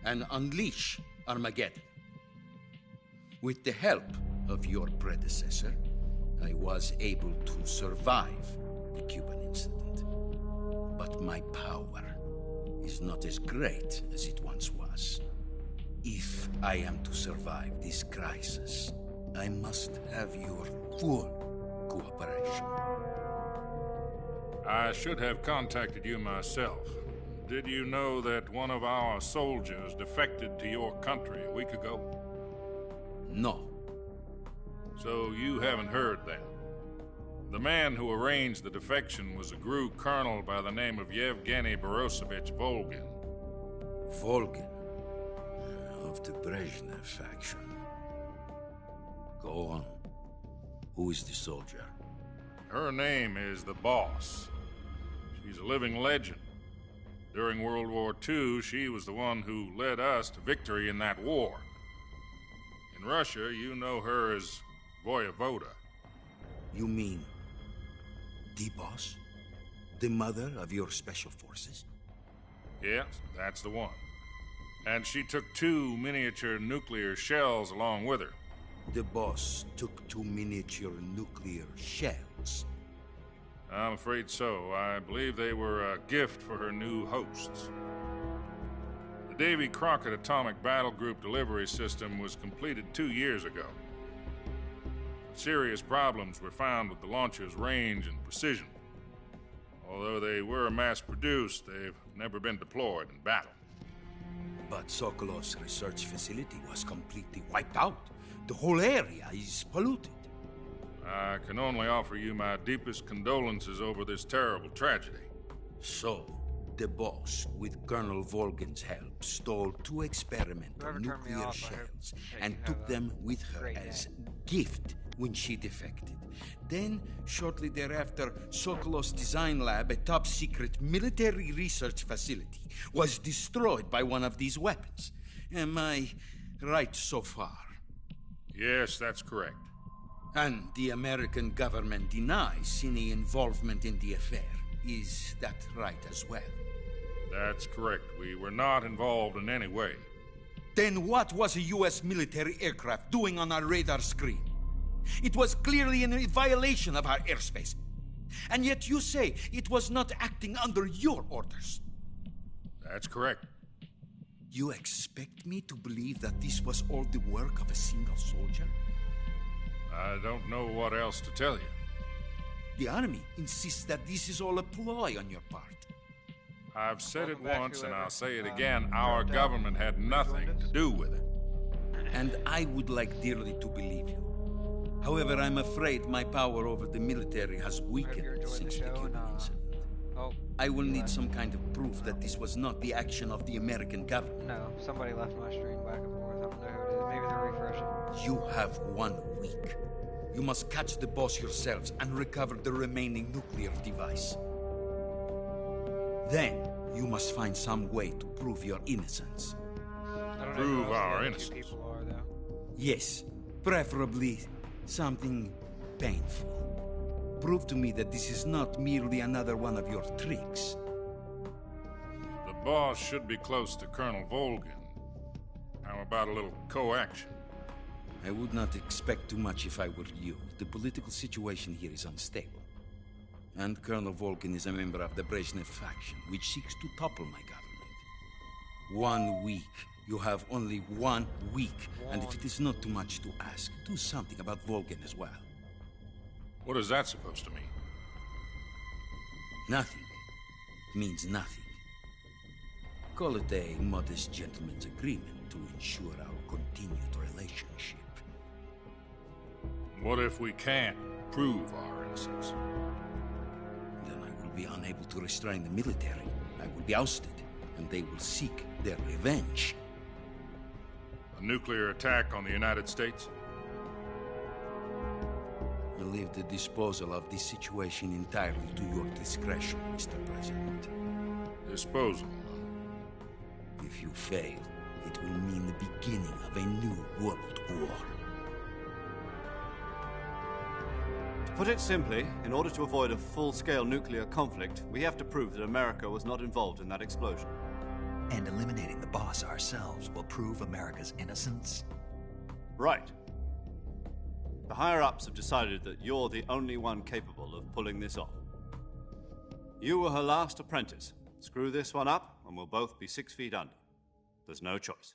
and unleash Armageddon. With the help of your predecessor, I was able to survive the Cuban incident. But my power is not as great as it once was. If I am to survive this crisis, I must have your full cooperation. I should have contacted you myself. Did you know that one of our soldiers defected to your country a week ago? No. So you haven't heard then? The man who arranged the defection was a GRU colonel by the name of Yevgeny Borosovich Volgin. Volgin? Of the Brezhnev faction. Go on. Who is the soldier? Her name is the Boss. She's a living legend. During World War II, she was the one who led us to victory in that war. In Russia, you know her as Voyevoda. You mean the Boss? The mother of your special forces? Yes, that's the one. And she took 2 miniature nuclear shells along with her. The Boss took 2 miniature nuclear shells? I'm afraid so. I believe they were a gift for her new hosts. The Davy Crockett Atomic Battle Group delivery system was completed 2 years ago. Serious problems were found with the launcher's range and precision. Although they were mass-produced, they've never been deployed in battle. But Sokolov's research facility was completely wiped out. The whole area is polluted. I can only offer you my deepest condolences over this terrible tragedy. So, the Boss, with Colonel Volgin's help, stole 2 experimental nuclear shells and took them with her as gift when she defected. Then, shortly thereafter, Sokolov's design lab, a top-secret military research facility, was destroyed by one of these weapons. Am I right so far? Yes, that's correct. And the American government denies any involvement in the affair. Is that right as well? That's correct. We were not involved in any way. Then what was a U.S. military aircraft doing on our radar screen? It was clearly in violation of our airspace. And yet you say it was not acting under your orders. That's correct. You expect me to believe that this was all the work of a single soldier? I don't know what else to tell you. The Army insists that this is all a ploy on your part. I've said it once and I'll say it again. Our government had nothing to do with it. And I would like dearly to believe you. However, I'm afraid my power over the military has weakened since the Cuban incident. I will need some kind of proof that this was not the action of the American government. No, somebody left my stream back and forth. I don't know who it is. Maybe they're refreshing. You have 1 week. You must catch the Boss yourselves and recover the remaining nuclear device. Then, you must find some way to prove your innocence. Prove our innocence? Yes, preferably something painful. Prove to me that this is not merely another one of your tricks. The Boss should be close to Colonel Volgin. How about a little co-action? I would not expect too much if I were you. The political situation here is unstable. And Colonel Volgin is a member of the Brezhnev faction, which seeks to topple my government. 1 week. You have only 1 week. And if it is not too much to ask, do something about Volgin as well. What is that supposed to mean? Nothing. It means nothing. Call it a modest gentleman's agreement to ensure our continued relationship. What if we can't prove our innocence? Then I will be unable to restrain the military. I will be ousted, and they will seek their revenge. A nuclear attack on the United States? I leave the disposal of this situation entirely to your discretion, Mr. President. Disposal? If you fail, it will mean the beginning of a new world war. To put it simply, in order to avoid a full-scale nuclear conflict, we have to prove that America was not involved in that explosion. And eliminating the boss ourselves will prove America's innocence? Right. The higher-ups have decided that you're the only one capable of pulling this off. You were her last apprentice. Screw this one up, and we'll both be 6 feet under. There's no choice.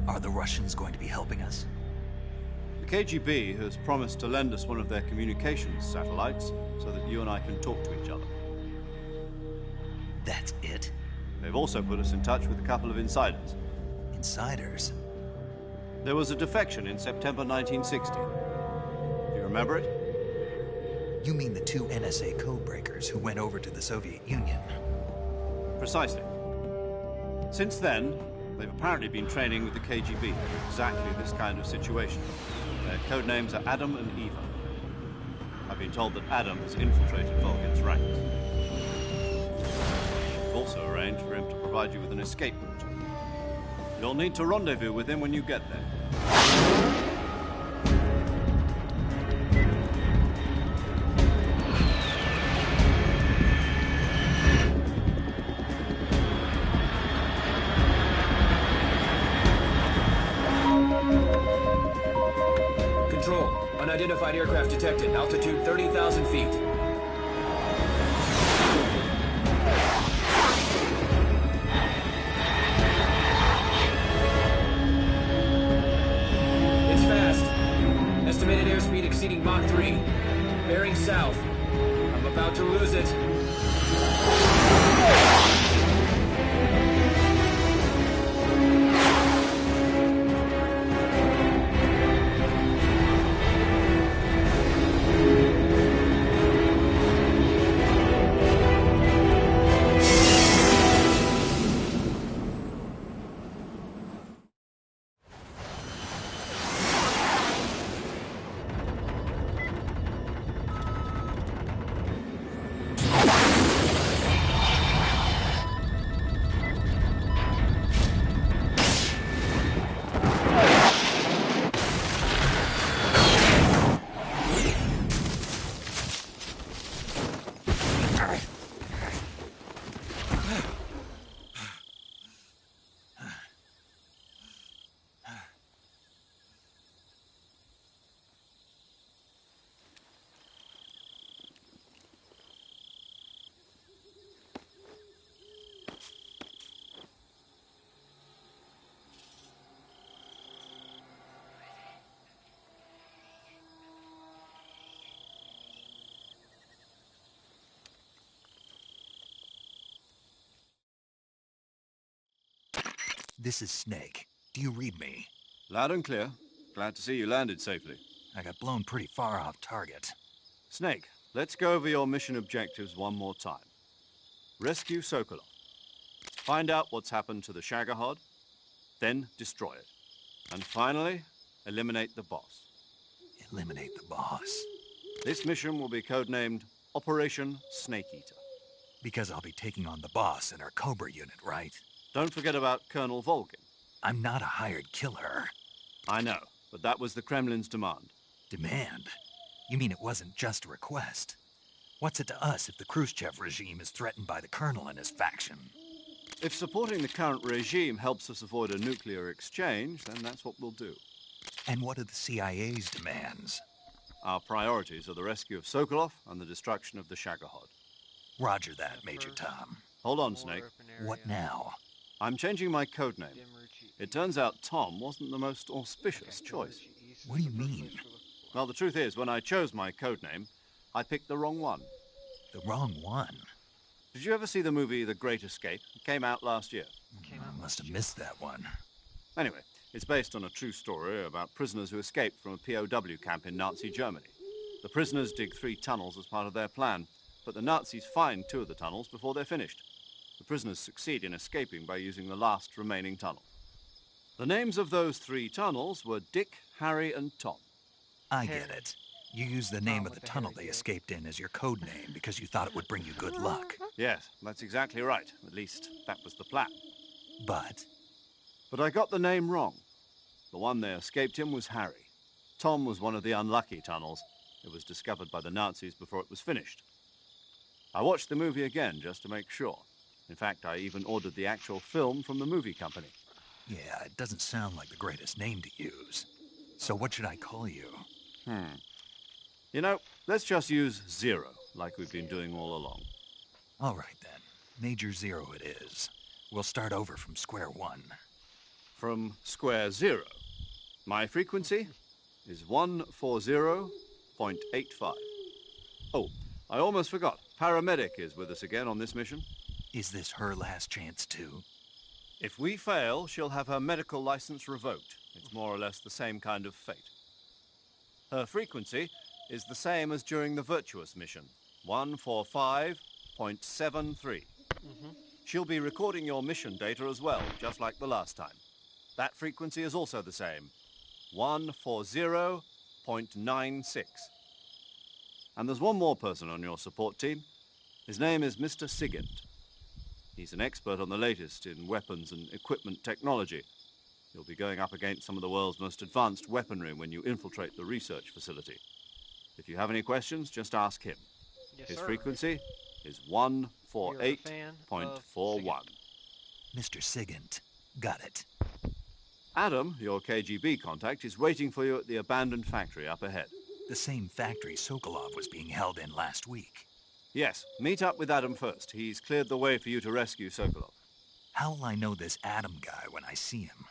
Are the Russians going to be helping us? The KGB has promised to lend us one of their communications satellites so that you and I can talk to each other. That's it? They've also put us in touch with a couple of insiders. Insiders? There was a defection in September 1960. Do you remember it? You mean the 2 NSA codebreakers who went over to the Soviet Union? Precisely. Since then, they've apparently been training with the KGB for exactly this kind of situation. Their code names are Adam and Eva. I've been told that Adam has infiltrated Volgin's ranks. We've also arranged for him to provide you with an escape route. You'll need to rendezvous with him when you get there. Unidentified aircraft detected. Altitude 30,000 feet. It's fast. Estimated airspeed exceeding Mach 3. Bearing south. I'm about to lose it. This is Snake. Do you read me? Loud and clear. Glad to see you landed safely. I got blown pretty far off target. Snake, let's go over your mission objectives one more time. Rescue Sokolov. Find out what's happened to the Shagohod, then destroy it. And finally, eliminate the boss. Eliminate the boss? This mission will be codenamed Operation Snake Eater. Because I'll be taking on the boss and her Cobra unit, right? Don't forget about Colonel Volgin. I'm not a hired killer. I know, but that was the Kremlin's demand. Demand? You mean it wasn't just a request? What's it to us if the Khrushchev regime is threatened by the Colonel and his faction? If supporting the current regime helps us avoid a nuclear exchange, then that's what we'll do. And what are the CIA's demands? Our priorities are the rescue of Sokolov and the destruction of the Shagohod. Roger that, Major Tom. Hold on, Snake. What now? I'm changing my codename. It turns out Tom wasn't the most auspicious choice. What do you mean? Well, the truth is, when I chose my codename, I picked the wrong one. The wrong one. Did you ever see the movie The Great Escape? It came out last year. I must have missed that one. Anyway, it's based on a true story about prisoners who escaped from a POW camp in Nazi Germany. The prisoners dig 3 tunnels as part of their plan, but the Nazis find 2 of the tunnels before they're finished. The prisoners succeed in escaping by using the last remaining tunnel. The names of those 3 tunnels were Dick, Harry, and Tom. I get it. You used the name of the tunnel they escaped in as your code name because you thought it would bring you good luck. Yes, that's exactly right. At least, that was the plan. But I got the name wrong. The one they escaped in was Harry. Tom was one of the unlucky tunnels. It was discovered by the Nazis before it was finished. I watched the movie again just to make sure. In fact, I even ordered the actual film from the movie company. yeah, it doesn't sound like the greatest name to use. So what should I call you? You know, let's just use Zero, like we've been doing all along. All right, then. Major Zero it is. We'll start over from square one. From square 0. My frequency is 140.85. Oh, I almost forgot. Paramedic is with us again on this mission. Is this her last chance, too? If we fail, she'll have her medical license revoked. It's more or less the same kind of fate. Her frequency is the same as during the Virtuous mission, 145.73. She'll be recording your mission data as well, just like the last time. That frequency is also the same, 140.96. And there's one more person on your support team. His name is Mr. Sigint. He's an expert on the latest in weapons and equipment technology. You'll be going up against some of the world's most advanced weaponry when you infiltrate the research facility. If you have any questions, just ask him. Yes, His sir. frequency is 148.41. Mr. Sigint. Got it. Adam, your KGB contact, is waiting for you at the abandoned factory up ahead. The same factory Sokolov was being held in last week. Yes, meet up with Adam first. He's cleared the way for you to rescue Sokolov. How will I know this Adam guy when I see him?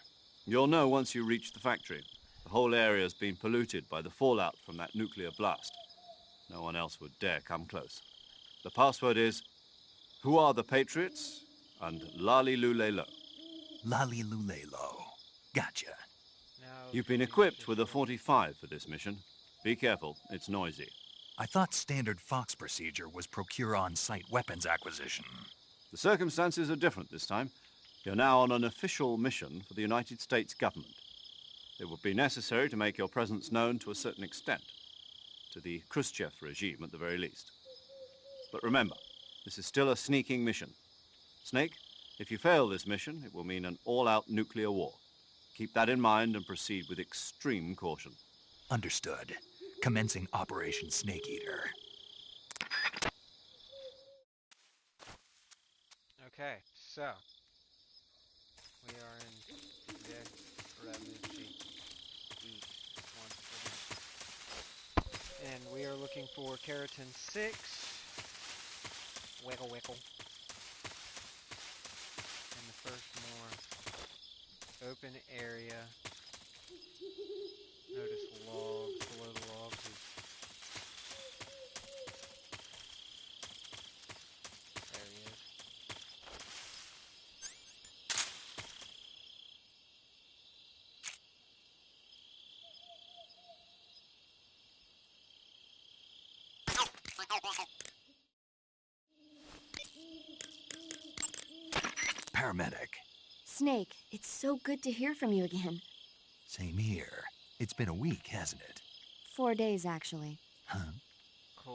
You'll know once you reach the factory. The whole area's been polluted by the fallout from that nuclear blast. No one else would dare come close. The password is, "Who are the Patriots?" and "Lali Lule Lo." Lali Lule Lo. Gotcha. You've been equipped with a 45 for this mission. Be careful, it's noisy. I thought standard Fox procedure was procure on-site weapons acquisition. The circumstances are different this time. You're now on an official mission for the United States government. It would be necessary to make your presence known to a certain extent, to the Khrushchev regime at the very least. But remember, this is still a sneaking mission. Snake, if you fail this mission, it will mean an all-out nuclear war. Keep that in mind and proceed with extreme caution. Understood. Commencing Operation Snake Eater. Okay, so we are in Dead Refuge East once again. And we are looking for Keratin 6. Wiggle wiggle. And the first more open area. Notice logs below the logs is there he is. Paramedic. Snake, it's so good to hear from you again. Same here. It's been a week, hasn't it? 4 days, actually. Huh?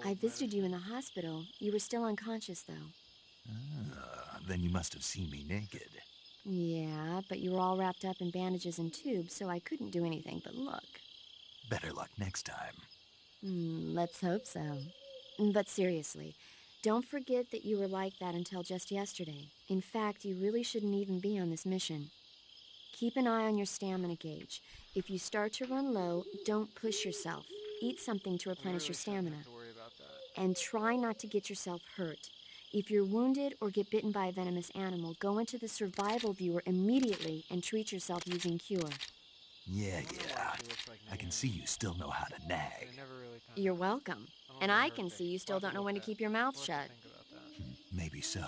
I visited you in the hospital. You were still unconscious, though. Then you must have seen me naked. Yeah, but you were all wrapped up in bandages and tubes, so I couldn't do anything but look. Better luck next time. Let's hope so. But seriously, don't forget that you were like that until just yesterday. In fact, you really shouldn't even be on this mission. Keep an eye on your stamina gauge. If you start to run low, don't push yourself. Eat something to replenish your stamina. And try not to get yourself hurt. If you're wounded or get bitten by a venomous animal, go into the survival viewer immediately and treat yourself using Cure. Yeah, I can see you still know how to nag. You're welcome. And I can see you still don't know when to keep your mouth shut. Maybe so.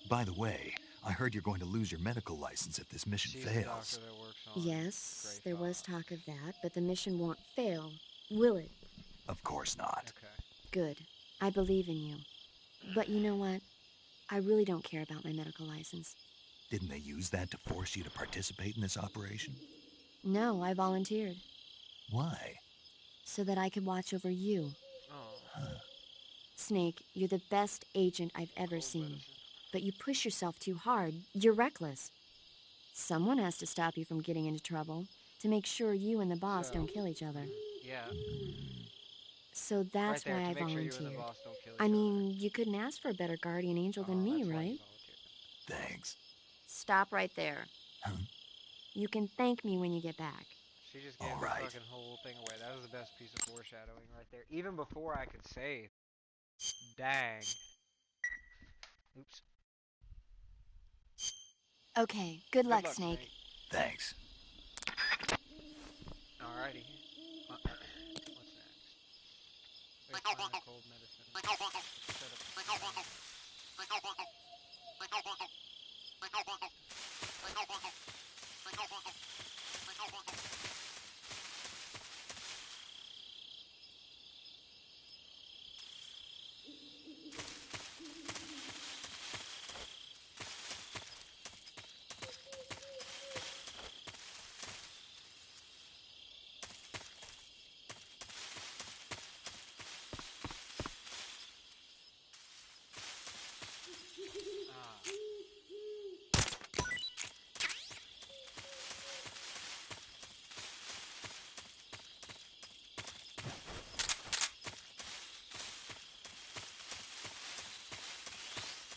By the way, I heard you're going to lose your medical license if this mission fails. Yes, there was talk of that, but the mission won't fail, will it? Of course not. Good. I believe in you. But you know what? I really don't care about my medical license. Didn't they use that to force you to participate in this operation? No, I volunteered. Why? So that I could watch over you. Huh. Snake, you're the best agent I've ever seen. But you push yourself too hard. You're reckless. Someone has to stop you from getting into trouble, to make sure you and the boss don't kill each other. Yeah. So that's Right there, why I to make sure you and the volunteered. boss don't kill each I mean, you couldn't ask for a better guardian angel than me, right? Thanks. Stop right there. Huh? You can thank me when you get back. She just gave the fucking whole thing away. That was the best piece of foreshadowing right there. Even before I could say, dang. Oops. Okay, good luck, Snake. Thanks. Alrighty. What's next? Wait, find the cold medicine. Set up.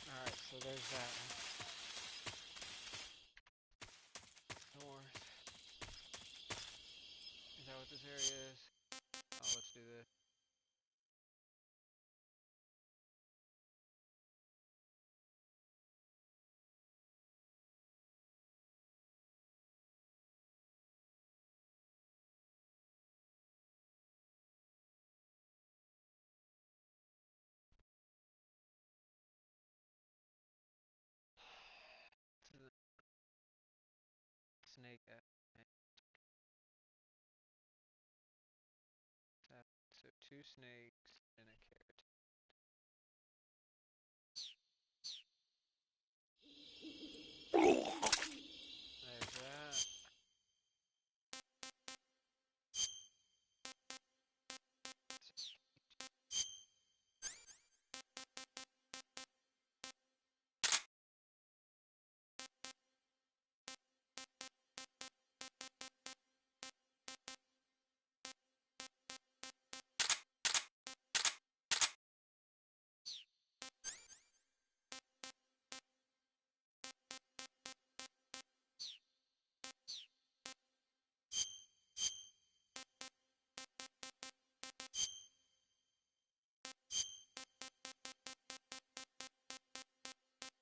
Alright, so there's that one. North. Is that what this area is? Oh, let's do this. Snake. So 2 snakes and a carrot. There's that.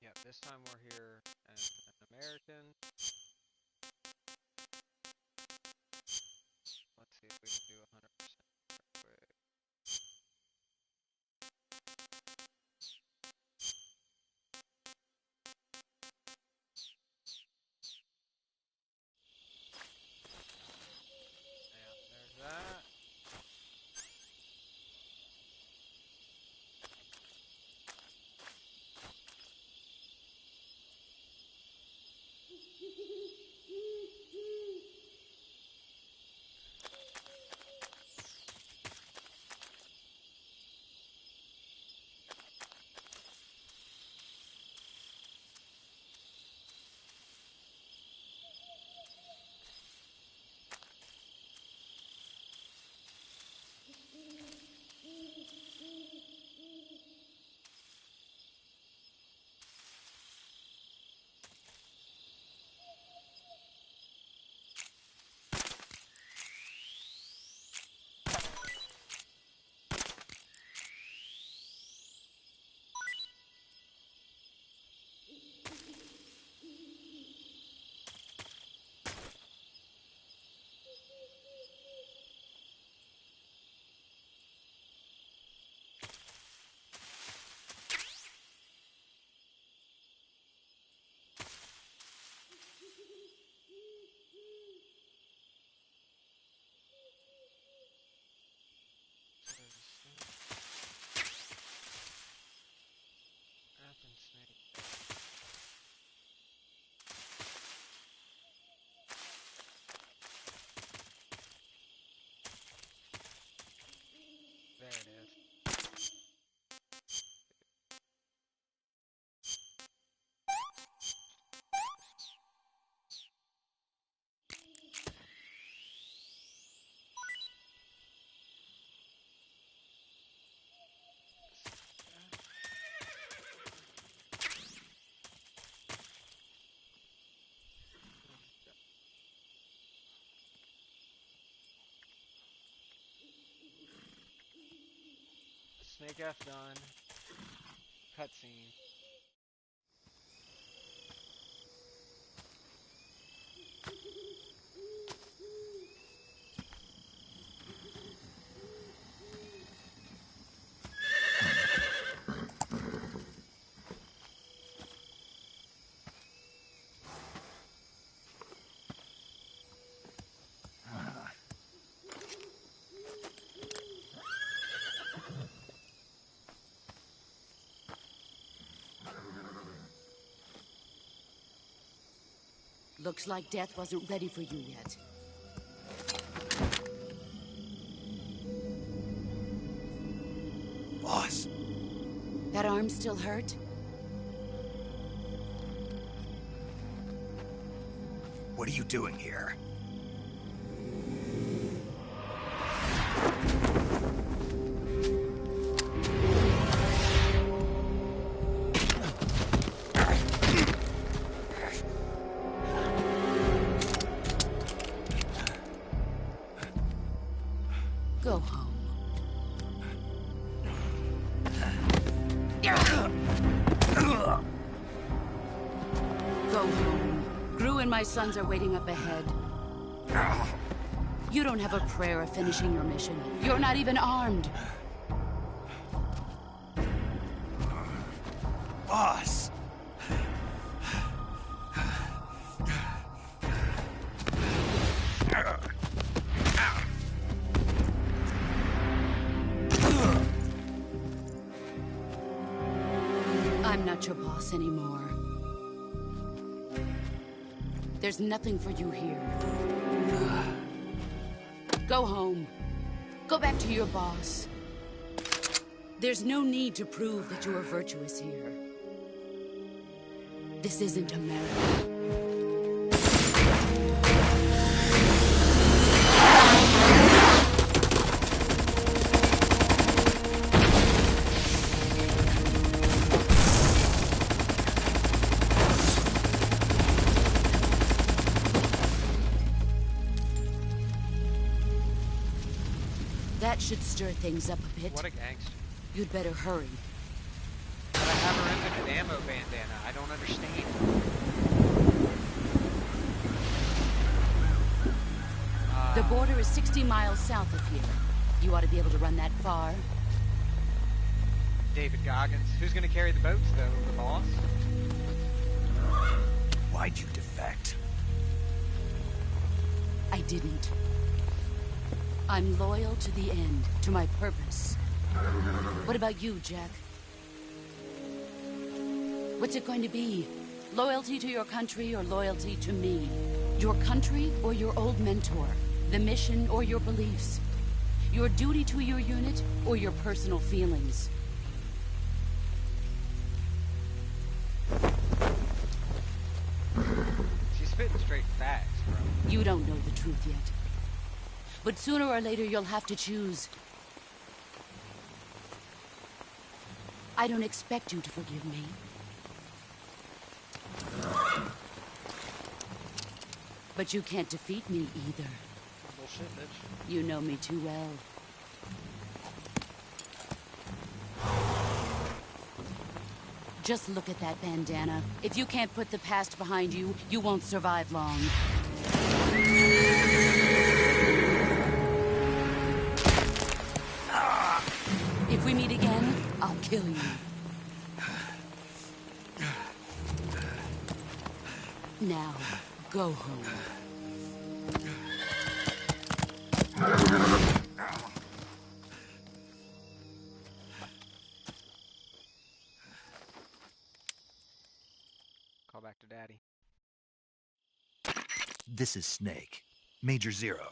Yep, this time we're here as an American. Let's see if we can do 100% real quick. Yeah, there's that. Snake F done. Cutscene. Looks like death wasn't ready for you yet. Boss. That arm still hurt? What are you doing here? Go home. Go home. Gru and my sons are waiting up ahead. You don't have a prayer of finishing your mission. You're not even armed. Boss! I'm not your boss anymore. There's nothing for you here. Go home. Go back to your boss. There's no need to prove that you are virtuous here. This isn't America. That should stir things up a bit. What a gangster. You'd better hurry. But I have her in an ammo bandana. I don't understand. The border is 60 miles south of here. You ought to be able to run that far. David Goggins. Who's gonna carry the boats, though? The boss? Why'd you defect? I didn't. I'm loyal to the end, to my purpose. What about you, Jack? What's it going to be? Loyalty to your country or loyalty to me? Your country or your old mentor? The mission or your beliefs? Your duty to your unit or your personal feelings? She's spitting straight facts, bro. You don't know the truth yet. But sooner or later, you'll have to choose. I don't expect you to forgive me. But you can't defeat me either. Bullshit, bitch. You know me too well. Just look at that bandana. If you can't put the past behind you, you won't survive long. If we meet again, I'll kill you. Now, go home. Call back to Daddy. This is Snake. Major Zero.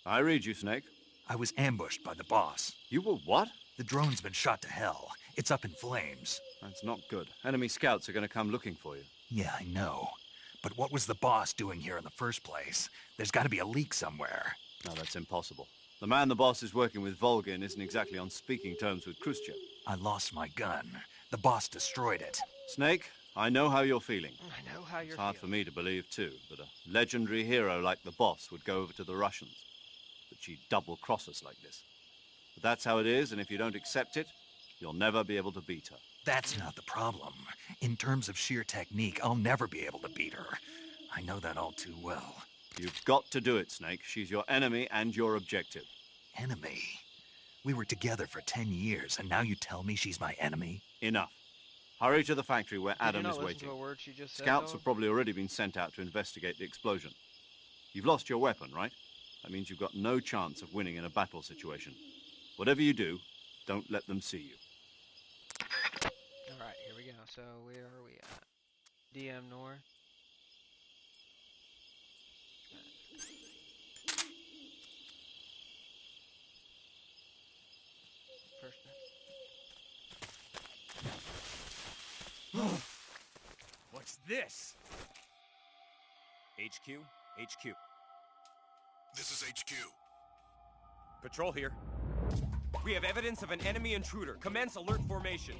I read you, Snake. I was ambushed by the boss. You were what? The drone's been shot to hell. It's up in flames. That's not good. Enemy scouts are going to come looking for you. Yeah, I know. But what was the boss doing here in the first place? There's got to be a leak somewhere. No, that's impossible. The man the boss is working with, Volgin, isn't exactly on speaking terms with Khrushchev. I lost my gun. The boss destroyed it. Snake, I know how you're feeling. I know how you're It's hard feeling. for me to believe, too, that a legendary hero like the boss would go over to the Russians. That she'd double-cross us like this. But that's how it is, and if you don't accept it, You'll never be able to beat her. That's not the problem. In terms of sheer technique, I'll never be able to beat her. I know that all too well. You've got to do it, Snake. She's your enemy and your objective. Enemy? We were together for 10 years, and now you tell me she's my enemy? Enough. Hurry to the factory where Did you Adam not is listen waiting. to a word she just said, Scouts though? have probably already been sent out to investigate the explosion. You've lost your weapon, right? That means you've got no chance of winning in a battle situation. Whatever you do, don't let them see you. Alright, here we go. So, where are we at? DM North. First What's this? HQ? HQ. This is HQ. Patrol here. We have evidence of an enemy intruder. Commence alert formation.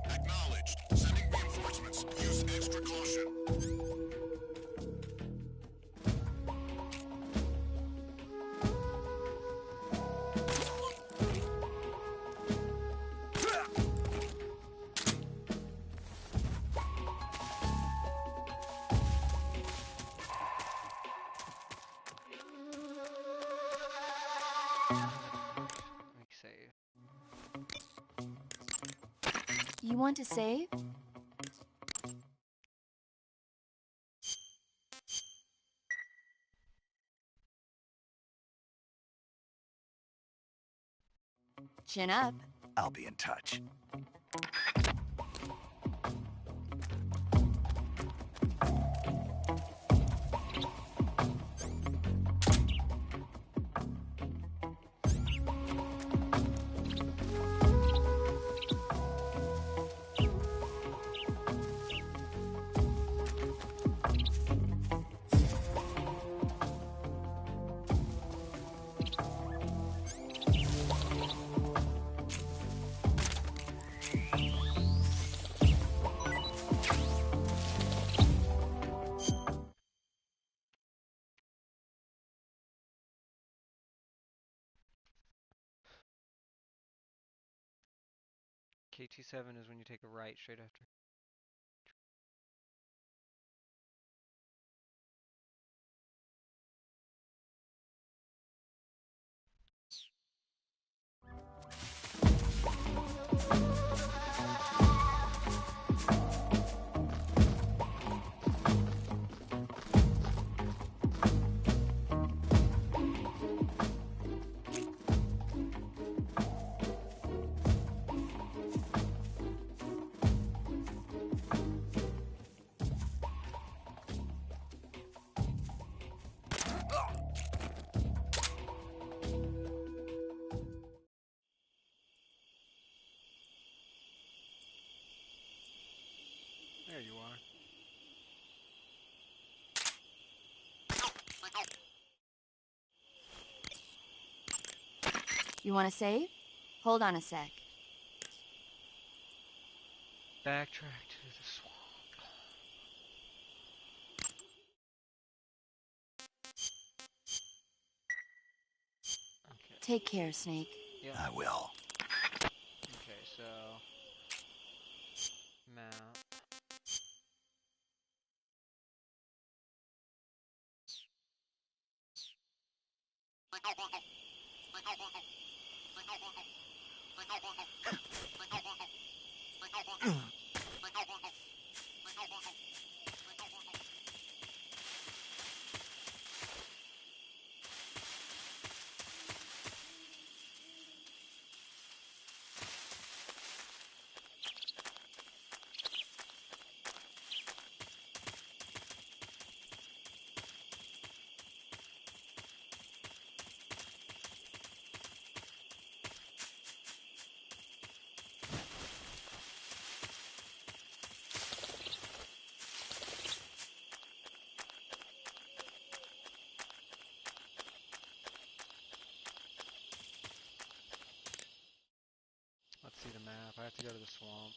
Acknowledged. Sending reinforcements. Use extra caution. You want to save? Chin up. I'll be in touch. KT7 is when you take a right straight after. There you are. You want to save? Hold on a sec. Backtrack to the swamp. Okay. Take care, Snake. Yeah. I will. Okay, so map. Let's see the map. I have to go to the swamp.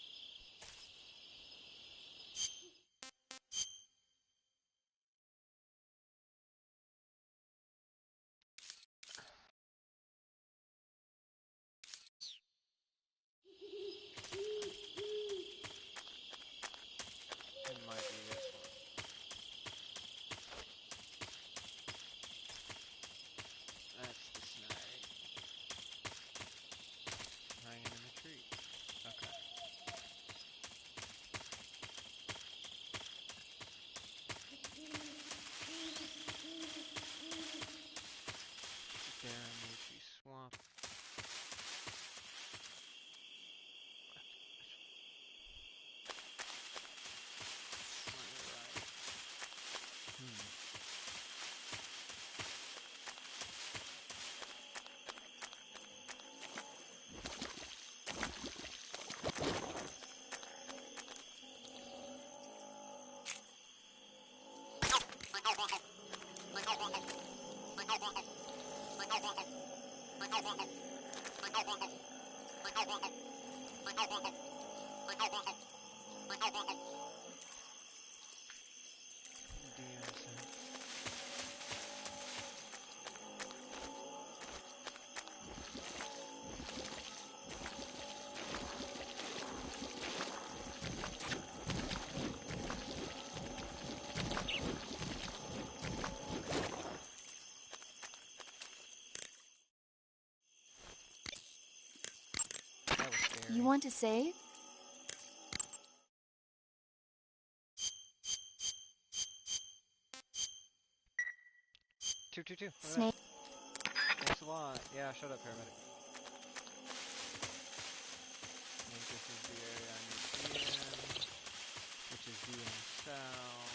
You want to save? Two. Snake. Thanks a lot. Yeah, shut up, paramedic. I think this is the area I need to be in, which is DM South.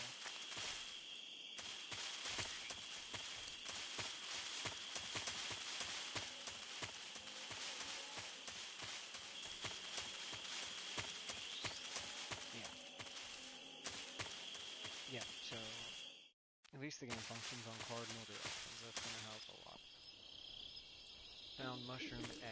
Yeah, so at least the game functions on cardinal directions. That's going to help a lot. Found mushroom A.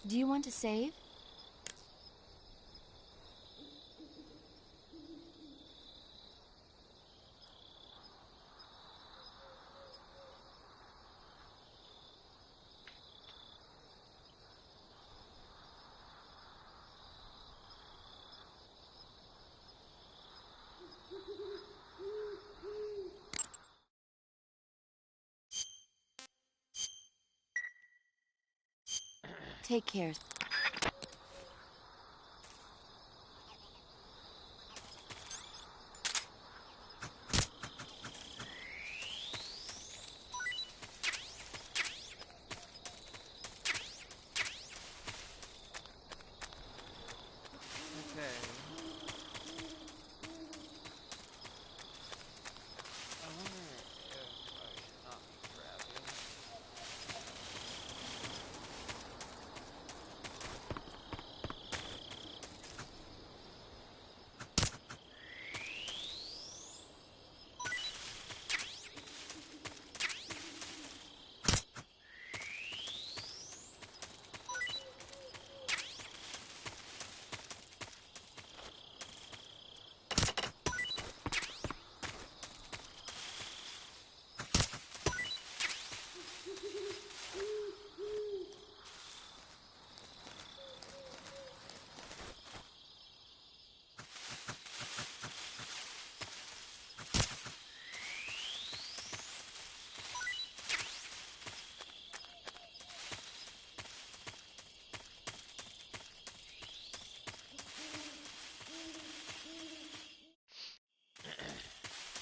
Do you want to save? Take care. Okay. I wonder if I should not be grabbing.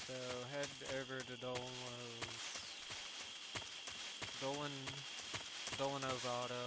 So head over to Dolan Ovado.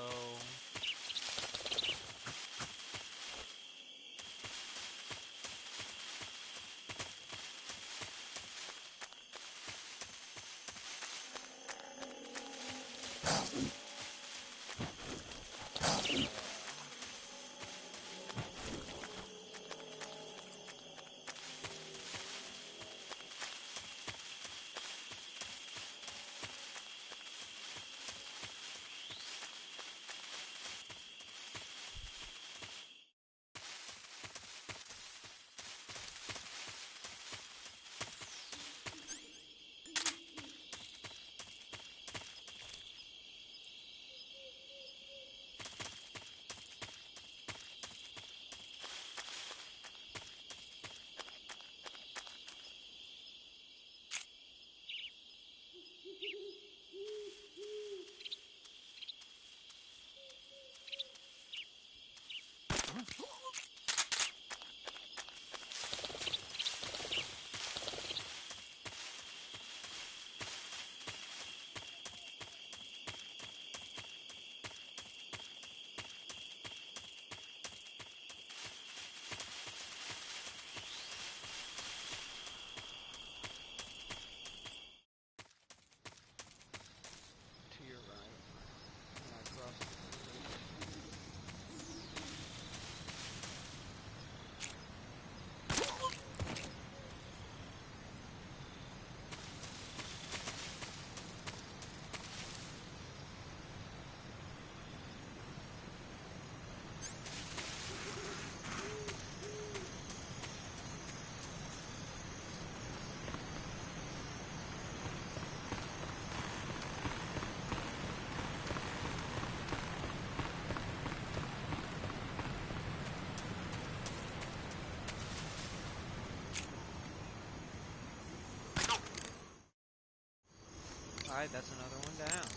Alright, that's another one down.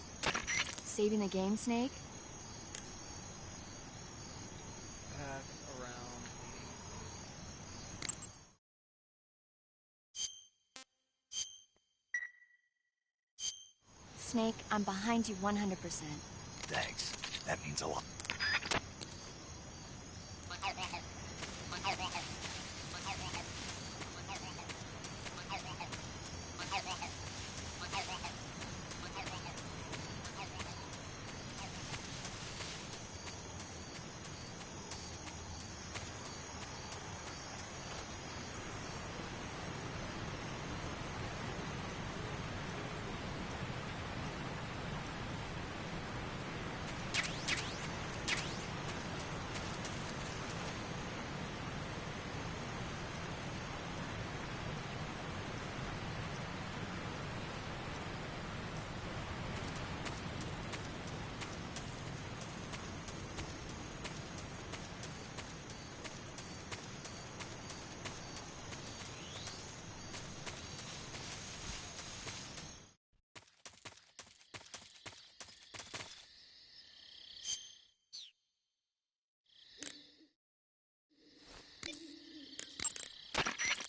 Saving the game, Snake? Path around Snake, I'm behind you 100%. Thanks. That means a lot.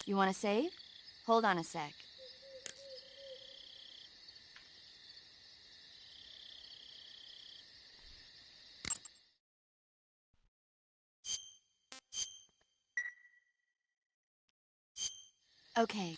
You want to save? Hold on a sec. Okay.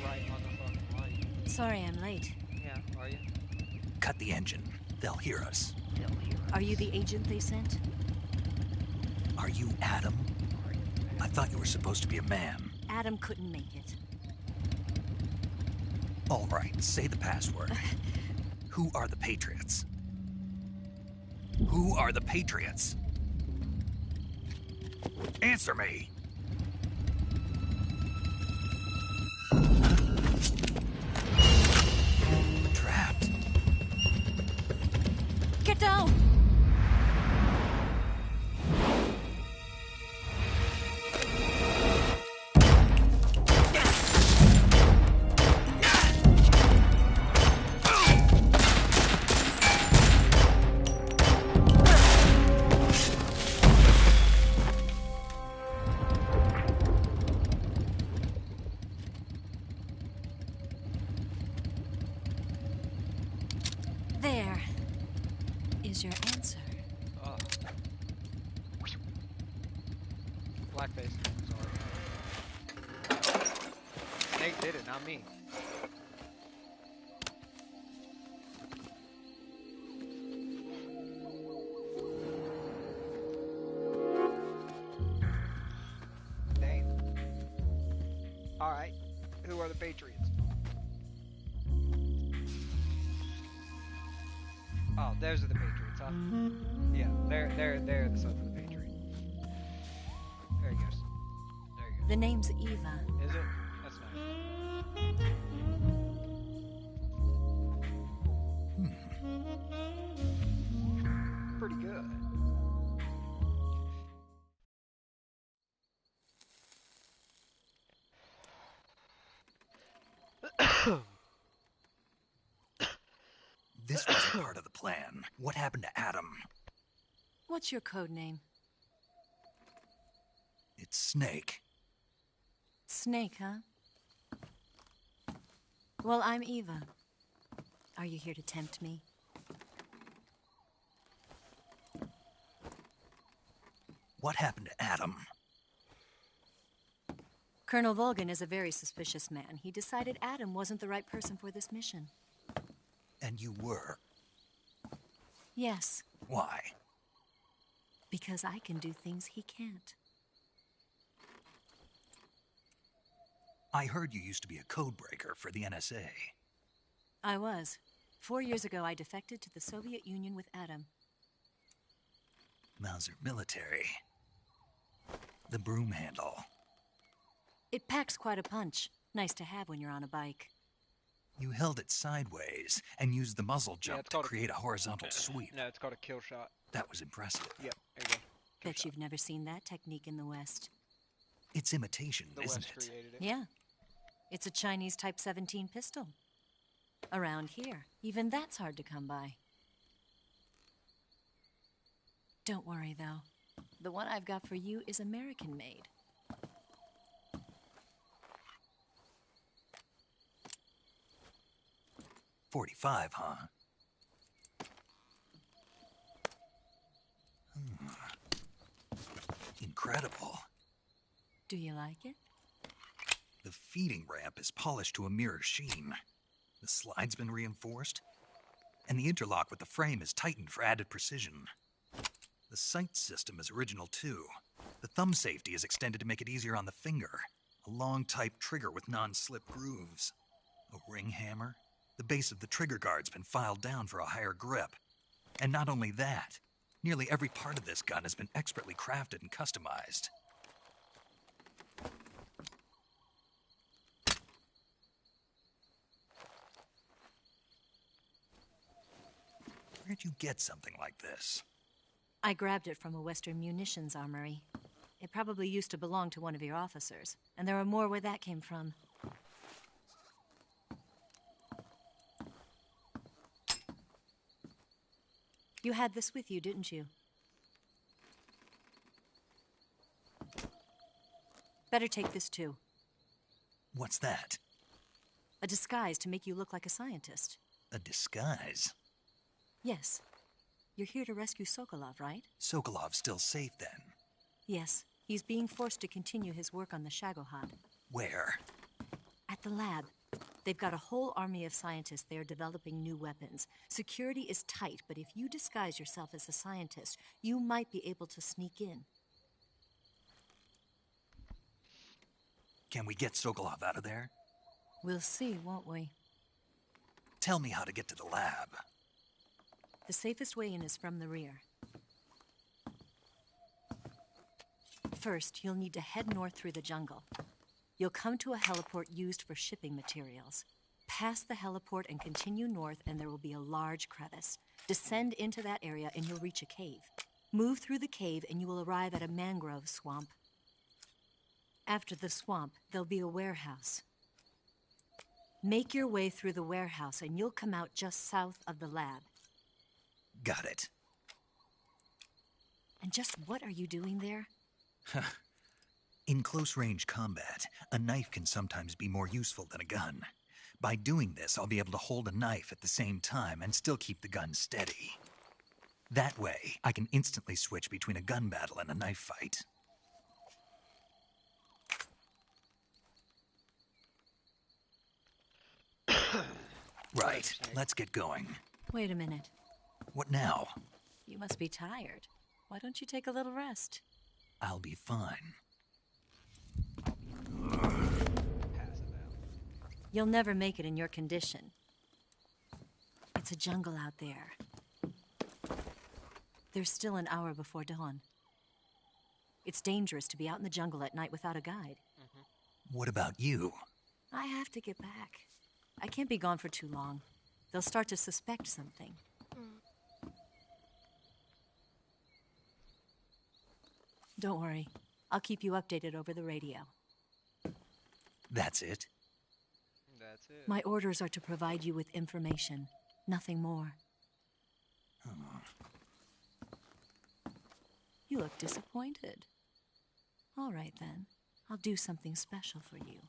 right motherfucking light. Sorry I'm late. Yeah, are you? Cut the engine. They'll hear us. Are you the agent they sent? Are you Adam? I thought you were supposed to be a man. Adam couldn't make it. All right, say the password. Who are the Patriots? Who are the Patriots? Answer me! Trapped. Get down! There is your answer. Oh. Blackface. Sorry. Snake did it, not me. Dang. Alright. Who are the Patriots? Oh, those are the Patriots. Yeah, they're the stuff for the pantry. There he goes. There you go. The name's Eva. Is it? That's nice. Pretty good. This wasn't part of the plan. What happened to Adam? What's your code name? It's Snake. Snake, huh? Well, I'm Eva. Are you here to tempt me? What happened to Adam? Colonel Volgan is a very suspicious man. He decided Adam wasn't the right person for this mission. And you were. Yes, Why? because I can do things he can't. I heard you used to be a codebreaker for the NSA. I was. 4 years ago, I defected to the Soviet Union with Adam. Mauser military. The broom handle. It packs quite a punch. Nice to have when you're on a bike. You held it sideways and used the muzzle jump it's to called a- create a horizontal sweep. No, it's called a kill shot. That was impressive. Yep, there you go. Bet you've never seen that technique in the West. It's imitation, The isn't West it? created it. Yeah. It's a Chinese Type 17 pistol. Around here, even that's hard to come by. Don't worry, though. The one I've got for you is American-made. .45, huh? Incredible. Do you like it? The feeding ramp is polished to a mirror sheen. The slide's been reinforced, and the interlock with the frame is tightened for added precision. The sight system is original too. The thumb safety is extended to make it easier on the finger. A long type trigger with non-slip grooves. A ring hammer. The base of the trigger guard's been filed down for a higher grip. And not only that, nearly every part of this gun has been expertly crafted and customized. Where'd you get something like this? I grabbed it from a Western munitions armory. It probably used to belong to one of your officers, and there are more where that came from. You had this with you, didn't you? Better take this too. What's that? A disguise to make you look like a scientist. A disguise? Yes. You're here to rescue Sokolov, right? Sokolov's still safe then. Yes. He's being forced to continue his work on the Shagohod. Where? At the lab. They've got a whole army of scientists there developing new weapons. Security is tight, but if you disguise yourself as a scientist, you might be able to sneak in. Can we get Sokolov out of there? We'll see, won't we? Tell me how to get to the lab. The safest way in is from the rear. First, you'll need to head north through the jungle. You'll come to a heliport used for shipping materials. Pass the heliport and continue north, and there will be a large crevice. Descend into that area, and you'll reach a cave. Move through the cave, and you will arrive at a mangrove swamp. After the swamp, there'll be a warehouse. Make your way through the warehouse, and you'll come out just south of the lab. Got it. And just what are you doing there? In close-range combat, a knife can sometimes be more useful than a gun. By doing this, I'll be able to hold a knife at the same time and still keep the gun steady. That way, I can instantly switch between a gun battle and a knife fight. Right, let's get going. Wait a minute. What now? You must be tired. Why don't you take a little rest? I'll be fine. You'll never make it in your condition. It's a jungle out there. There's still an hour before dawn. It's dangerous to be out in the jungle at night without a guide. What about you? I have to get back. I can't be gone for too long. They'll start to suspect something. Don't worry. I'll keep you updated over the radio. That's it? That's it. My orders are to provide you with information, nothing more. You look disappointed. All right, then. I'll do something special for you.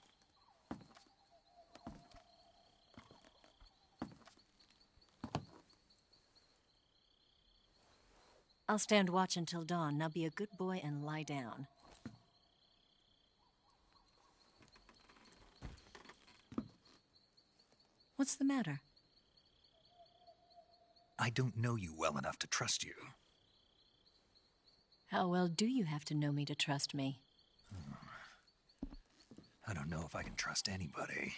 I'll stand watch until dawn. Now be a good boy and lie down. What's the matter? I don't know you well enough to trust you. How well do you have to know me to trust me? I don't know if I can trust anybody.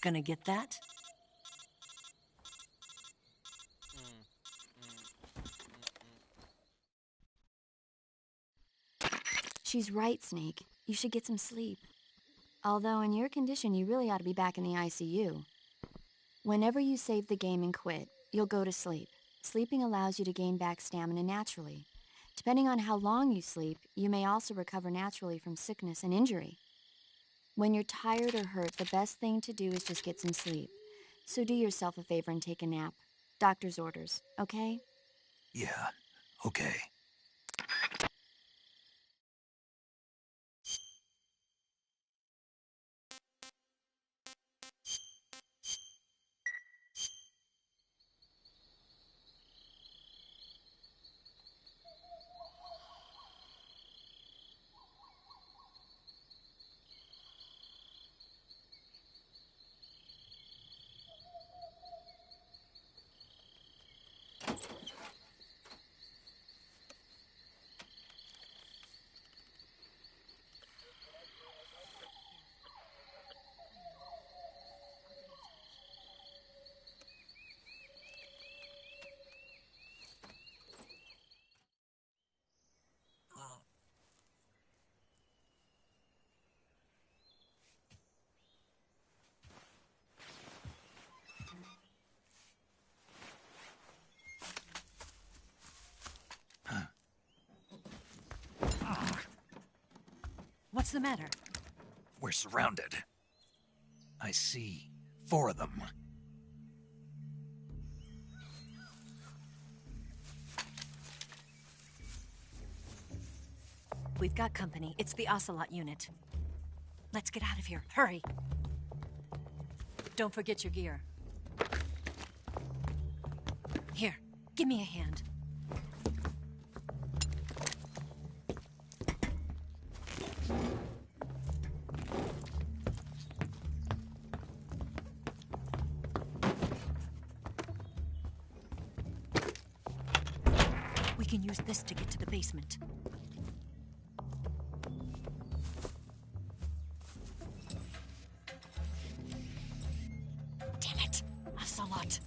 Gonna get that? She's right, Snake. You should get some sleep. Although in your condition, you really ought to be back in the ICU. Whenever you save the game and quit, you'll go to sleep. Sleeping allows you to gain back stamina naturally. Depending on how long you sleep, you may also recover naturally from sickness and injury. When you're tired or hurt, the best thing to do is just get some sleep. So do yourself a favor and take a nap. Doctor's orders, okay? Yeah, okay. What's the matter? We're surrounded. I see 4 of them. We've got company. It's the Ocelot unit. Let's get out of here. Hurry. Don't forget your gear. Here, give me a hand. We can use this to get to the basement. Damn it, Ocelot.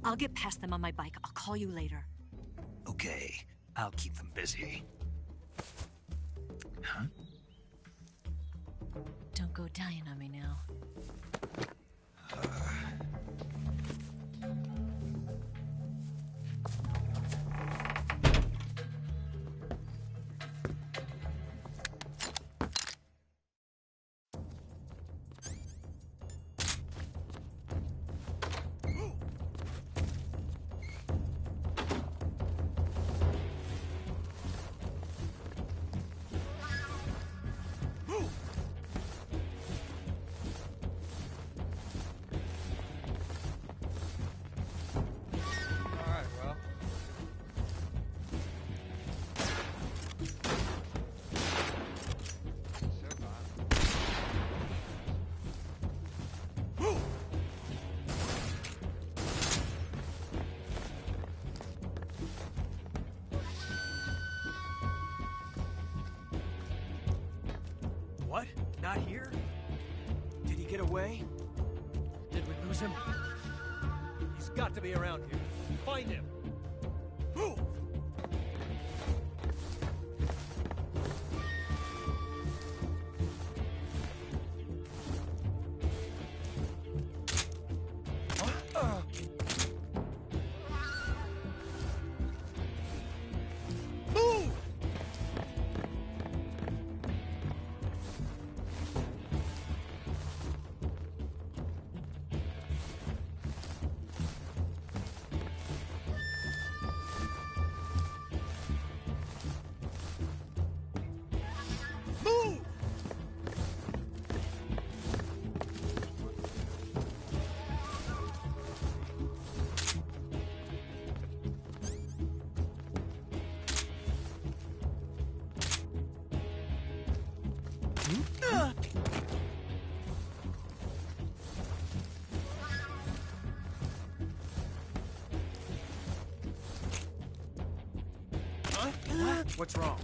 I'll get past them on my bike. I'll call you later. Okay, I'll keep them busy. Huh? Don't go dying on me now. Not here? Did he get away? Did we lose him? He's got to be around here. Find him! Move! Move! Move! Huh? What? What's wrong?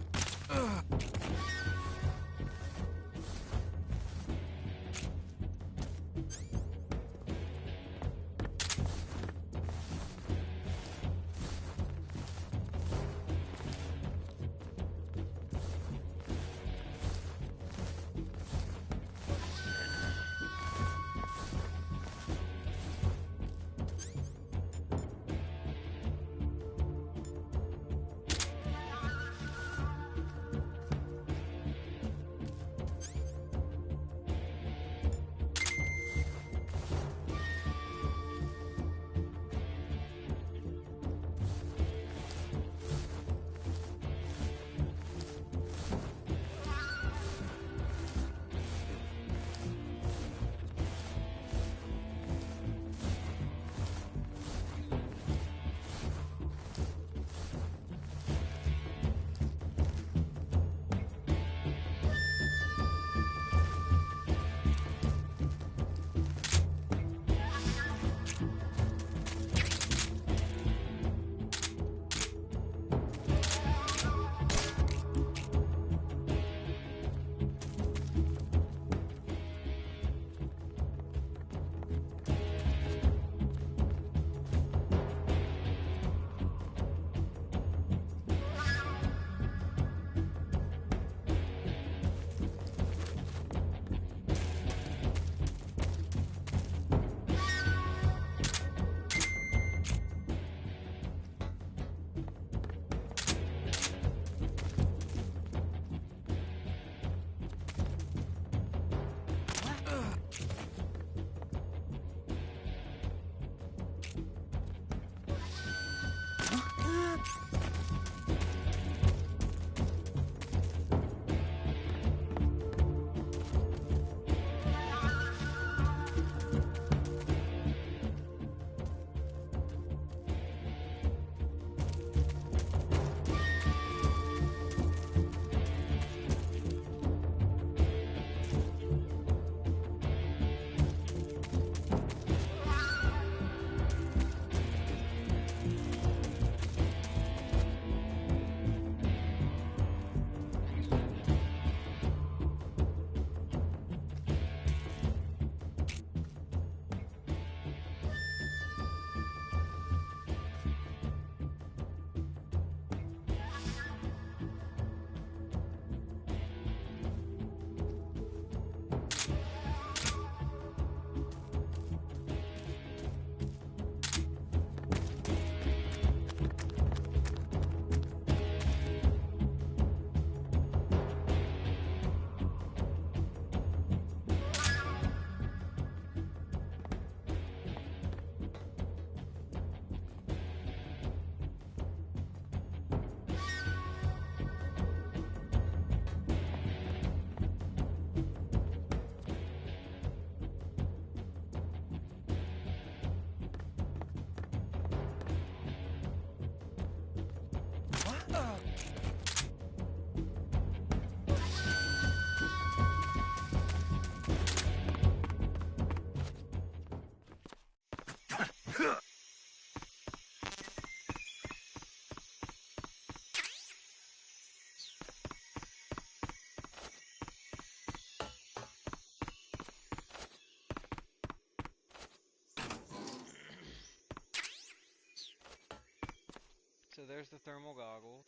there's the thermal goggles.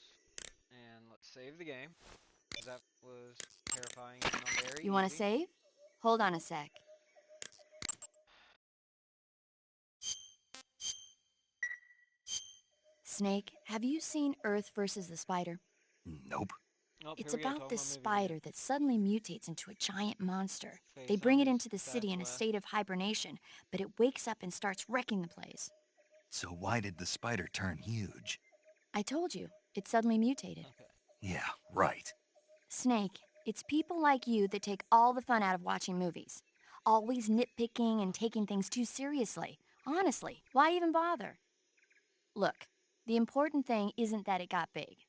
And let's save the game. 'Cause that was terrifying and not very You want to easy. save? Hold on a sec. Snake, have you seen Earth versus the Spider? Nope. Oh, It's here we go, about talking this about movie spider that suddenly mutates into a giant monster. Face They bring it zombies, into the city that's in a why. state of hibernation, but it wakes up and starts wrecking the place. So why did the spider turn huge? I told you, it suddenly mutated. Yeah, right. Snake, it's people like you that take all the fun out of watching movies. Always nitpicking and taking things too seriously. Honestly, why even bother? Look, the important thing isn't that it got big.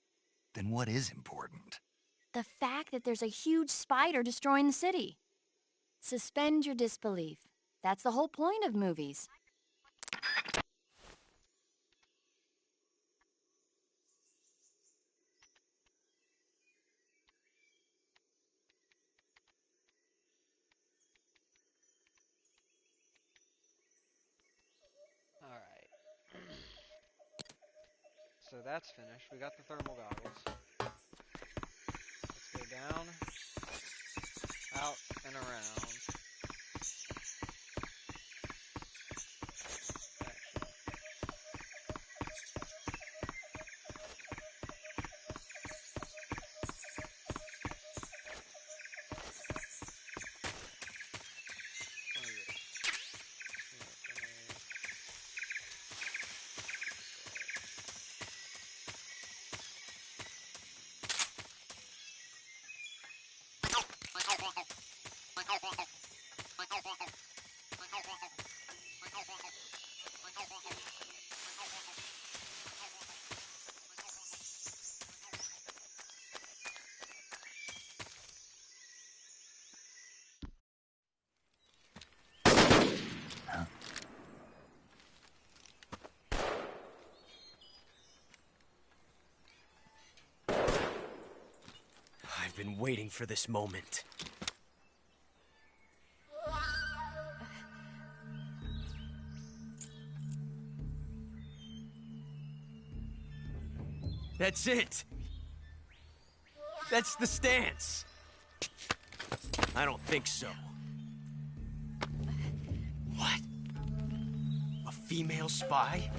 Then what is important? The fact that there's a huge spider destroying the city. Suspend your disbelief. That's the whole point of movies. Alright. So that's finished. We got the thermal goggles. Let's go down, out, and around. I've been waiting for this moment. That's it! That's the stance! I don't think so. What? A female spy?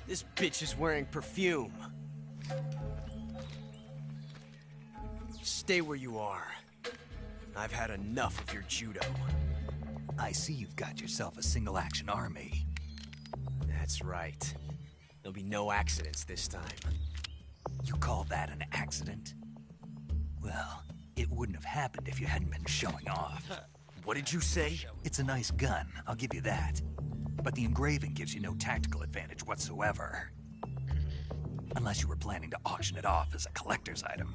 This bitch is wearing perfume. Stay where you are. I've had enough of your judo. I see you've got yourself a single-action army. That's right. There'll be no accidents this time. You call that an accident? Well, it wouldn't have happened if you hadn't been showing off. What did you say? It's a nice gun, I'll give you that. But the engraving gives you no tactical advantage whatsoever. Unless you were planning to auction it off as a collector's item.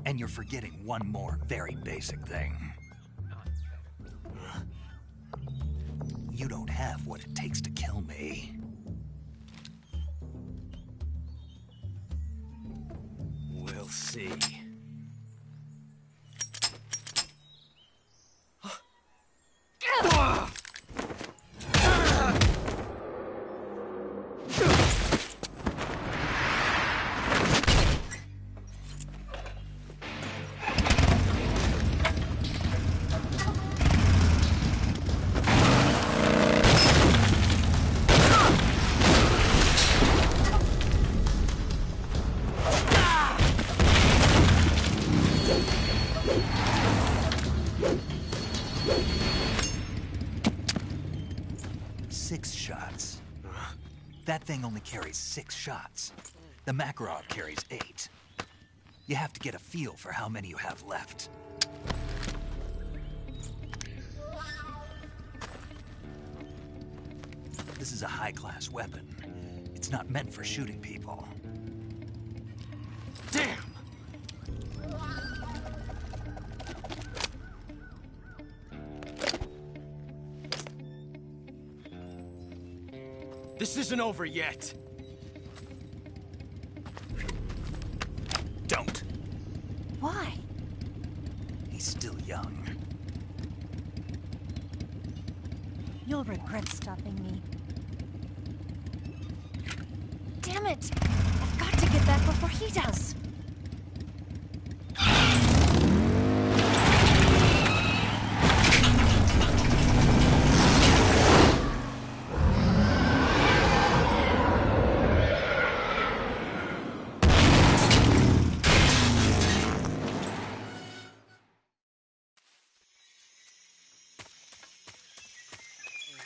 And you're forgetting one more very basic thing. You don't have what it takes to kill me. We'll see. That thing only carries 6 shots. The Makarov carries 8. You have to get a feel for how many you have left. This is a high-class weapon. It's not meant for shooting people. Damn! This isn't over yet. Don't. Why? He's still young. You'll regret stopping me. Damn it! I've got to get back before he does!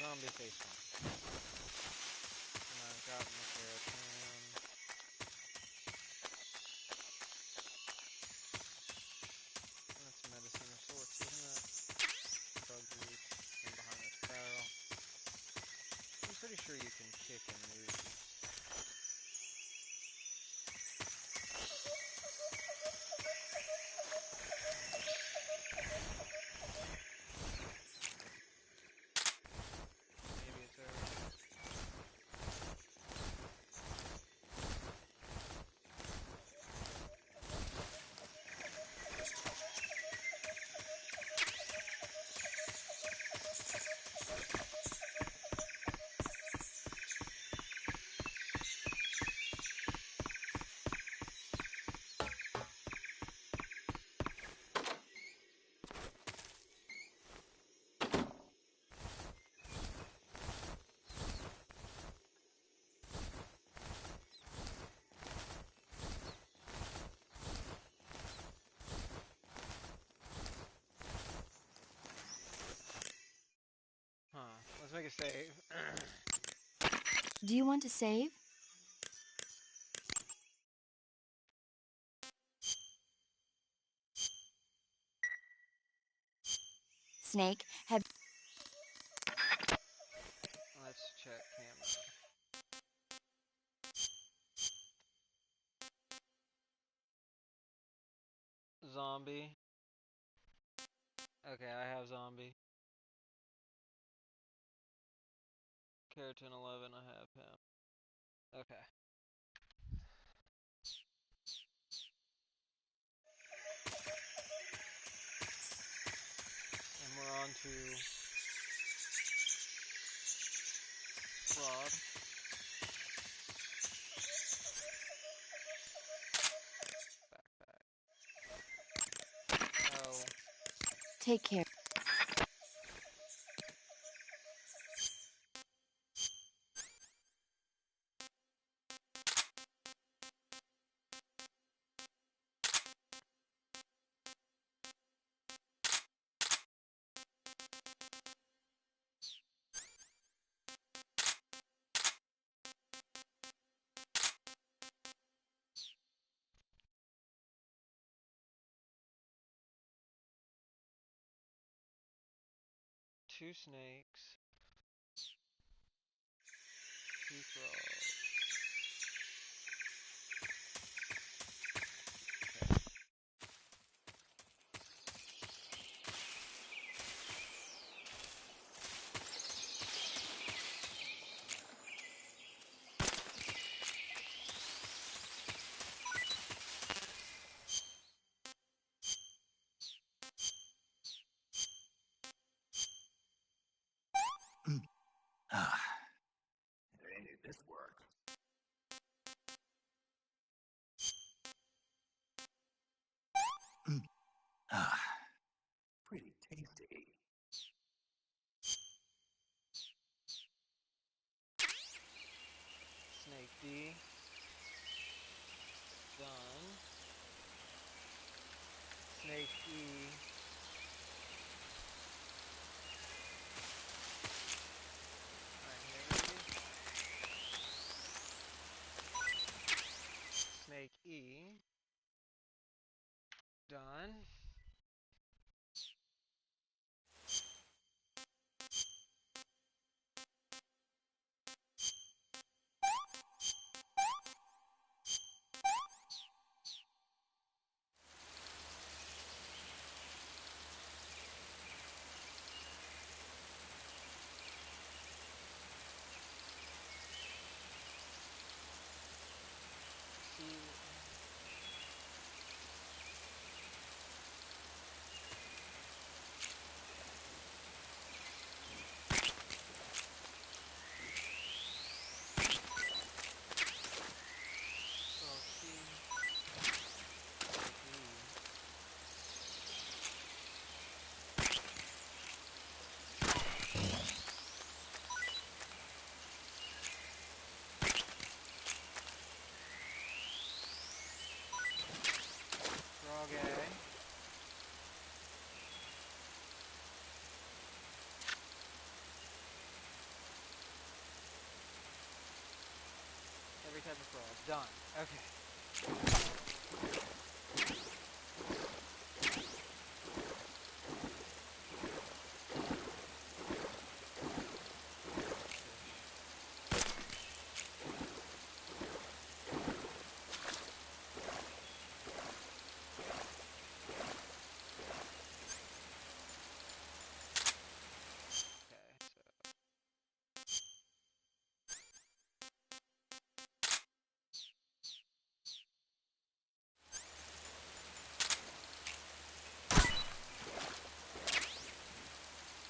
Zombie face one. And I've gotten the keratin. That's medicine of sorts, isn't it? Drug use and behind this barrel. I'm pretty sure you can kick and move. Maybe it's over. Let's make a save. Do you want to save? Snake, have... Let's check camera. Zombie. Okay, I have zombie. Keratin 11, I have him. Okay. And we're on to fraud. Backpack. Oh. Take care. Two snakes. Two frogs. This work. Pretty tasty. Snake D. Done. Snake E. Right here, maybe. Snake E. Done. Done. Okay.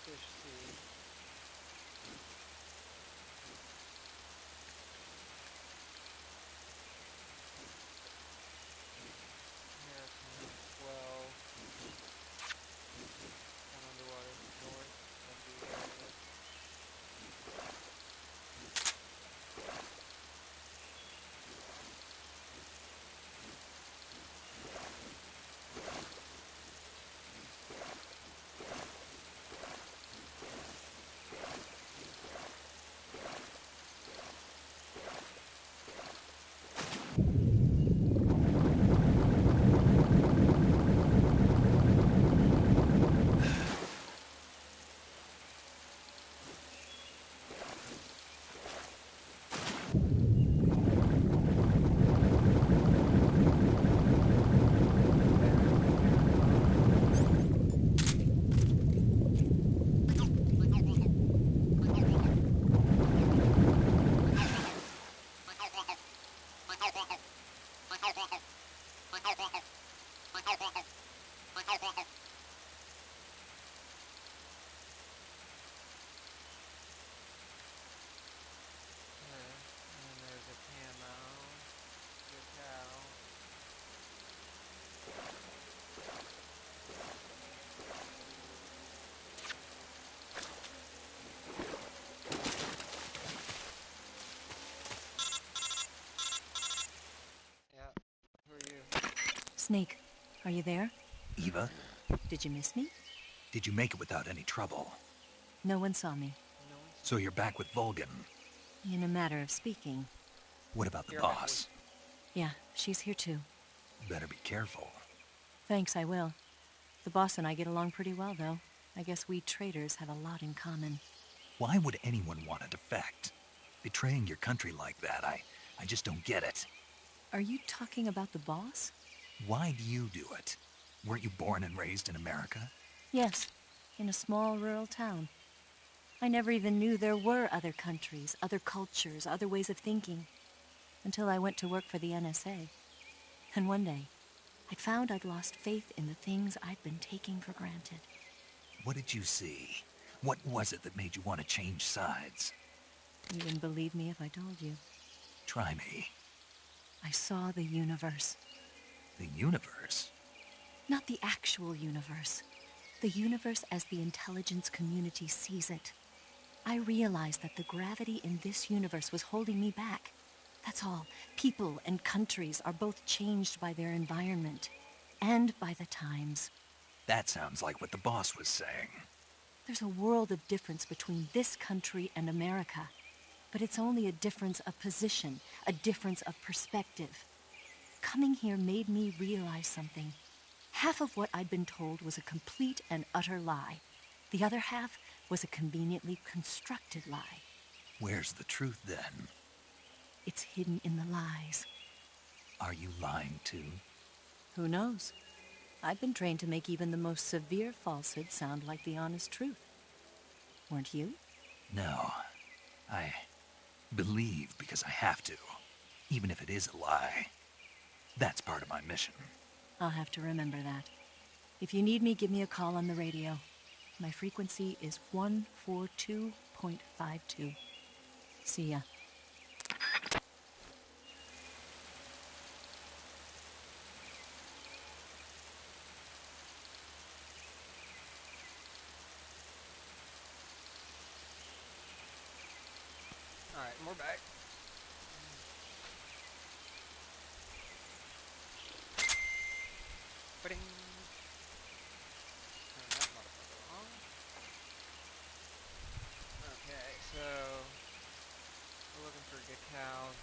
Fish seed. American 12. Down underwater north of the area. And then there's a camo. Good cow. Yeah. Who are you? Snake, are you there? Eva, Did you miss me? did you make it without any trouble? No one saw me. So you're back with Vulcan. In a matter of speaking. What about the boss? Yeah, she's here too. Better be careful. Thanks, I will. The boss and I get along pretty well, though. I guess we traders have a lot in common. Why would anyone want to defect? Betraying your country like that, I just don't get it. Are you talking about the boss? Why do you do it? Weren't you born and raised in America? Yes, in a small rural town. I never even knew there were other countries, other cultures, other ways of thinking, until I went to work for the NSA. And one day, I found I'd lost faith in the things I'd been taking for granted. What did you see? What was it that made you want to change sides? You wouldn't believe me if I told you. Try me. I saw the universe. The universe? Not the actual universe. The universe as the intelligence community sees it. I realized that the gravity in this universe was holding me back. That's all. People and countries are both changed by their environment and by the times. That sounds like what the boss was saying. There's a world of difference between this country and America. But it's only a difference of position, a difference of perspective. Coming here made me realize something. Half of what I'd been told was a complete and utter lie. The other half was a conveniently constructed lie. Where's the truth then? It's hidden in the lies. Are you lying too? Who knows? I've been trained to make even the most severe falsehood sound like the honest truth. Weren't you? No. I believe because I have to, even if it is a lie. That's part of my mission. I'll have to remember that. If you need me, give me a call on the radio. My frequency is 142.52. See ya. Alright, and we're back. Ba-ding. Turn that motherfucker on. Okay, so we're looking for good cows.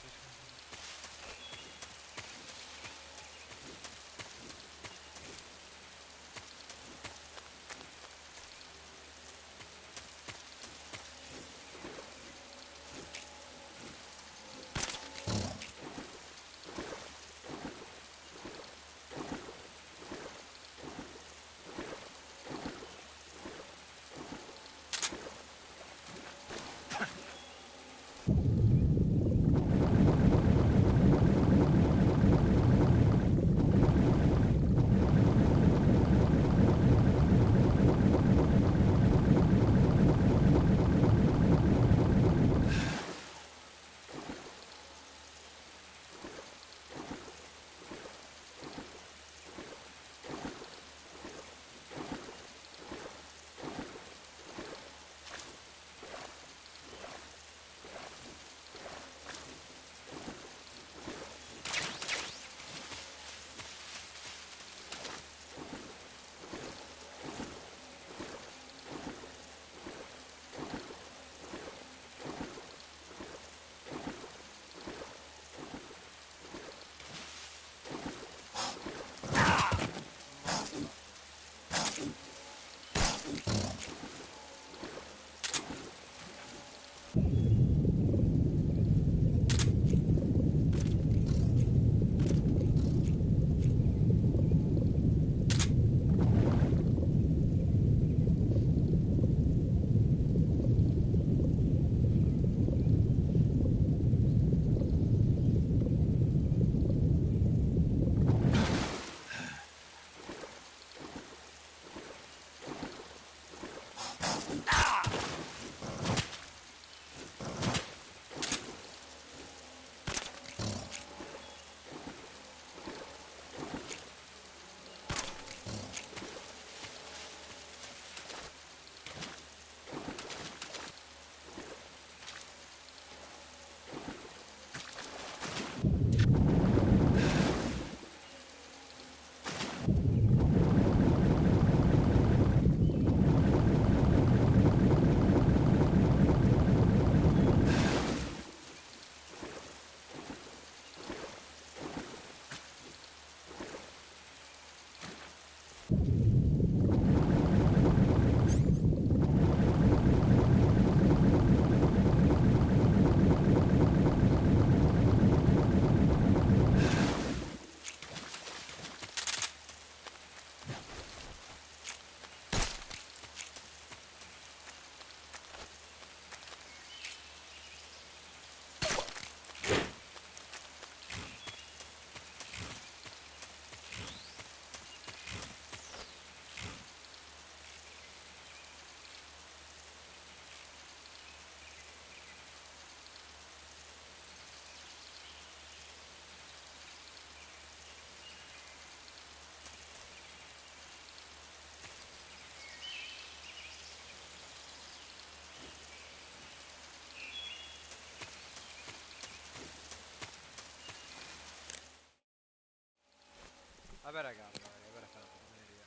bet I got it already. I bet I found it. I'm an idiot.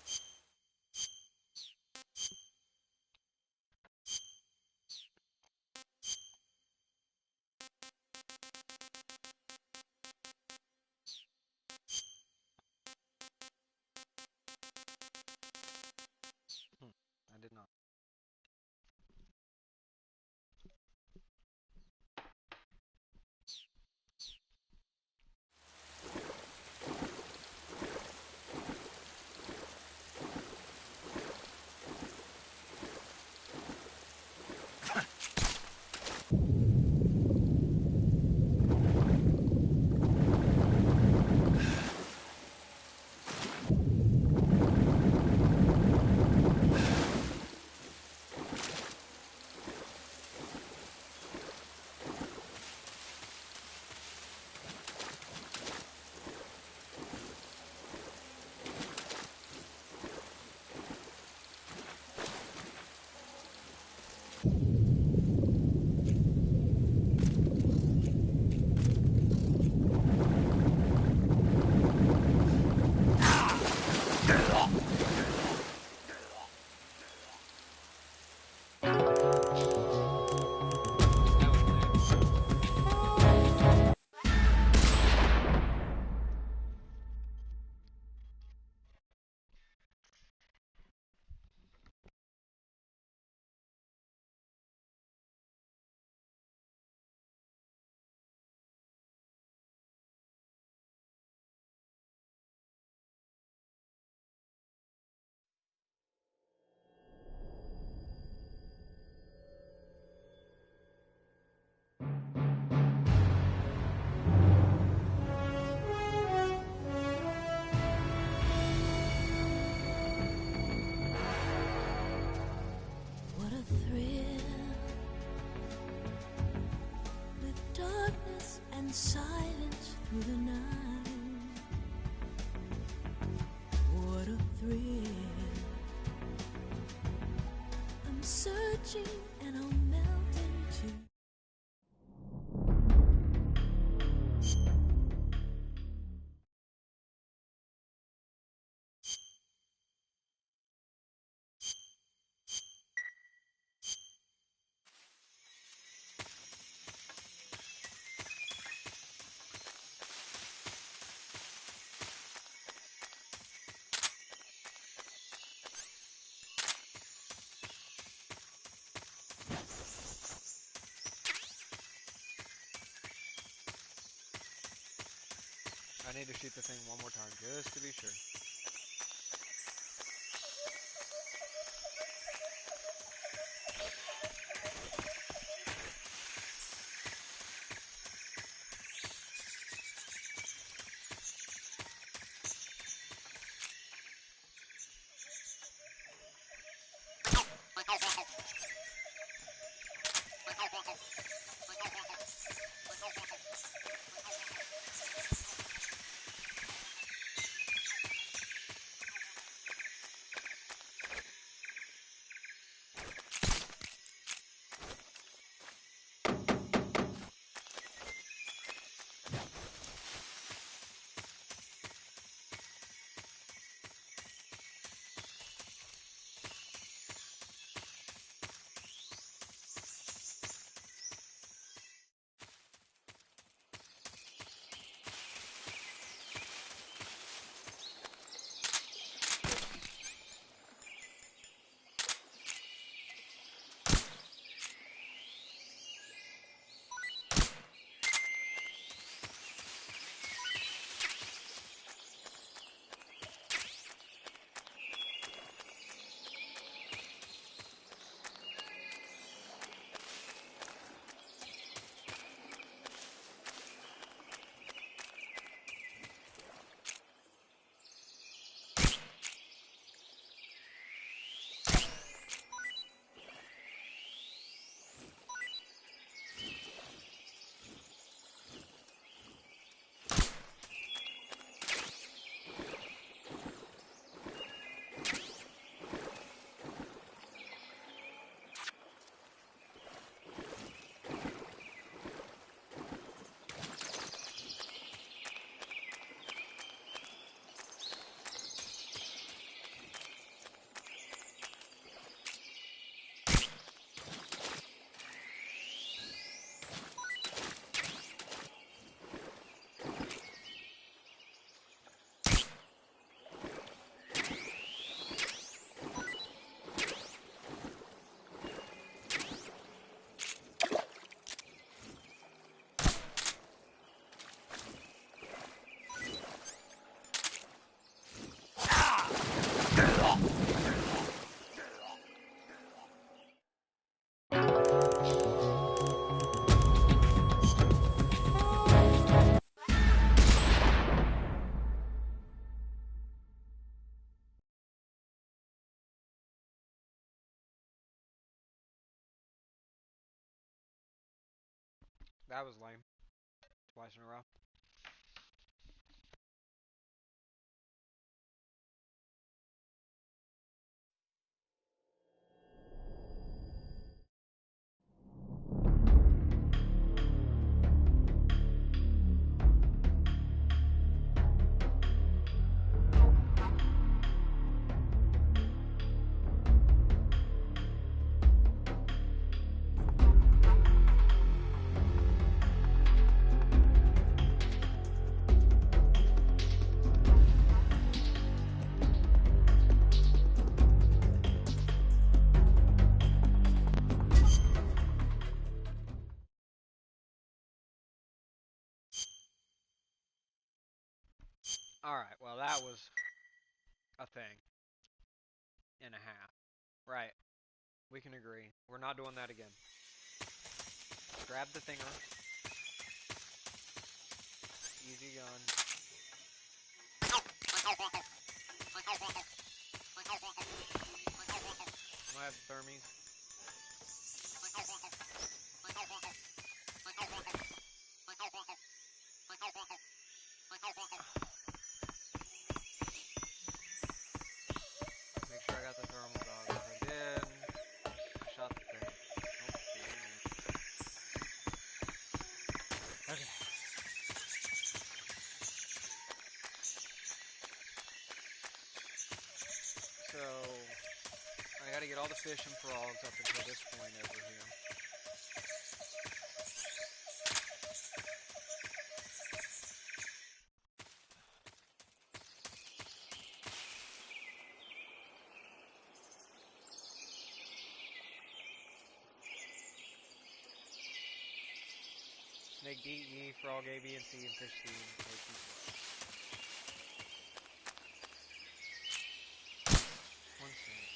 I did not. What a thrill, with darkness and silence through the night. What a thrill, I'm searching and I'll melt into. I need to shoot the thing one more time just to be sure. That was lame. Twice in a row. Alright, well that was a thing and a half. Right. We can agree. We're not doing that again. Grab the thinger. Easy gun. I have thermies. Make sure I got the thermal dog. If I did, I shot the thing. Nope. Okay. So, I gotta get all the fish and frogs up until this point over here. Snake D, E, frog A, B, and C, and fish C, and K, Q, one snake.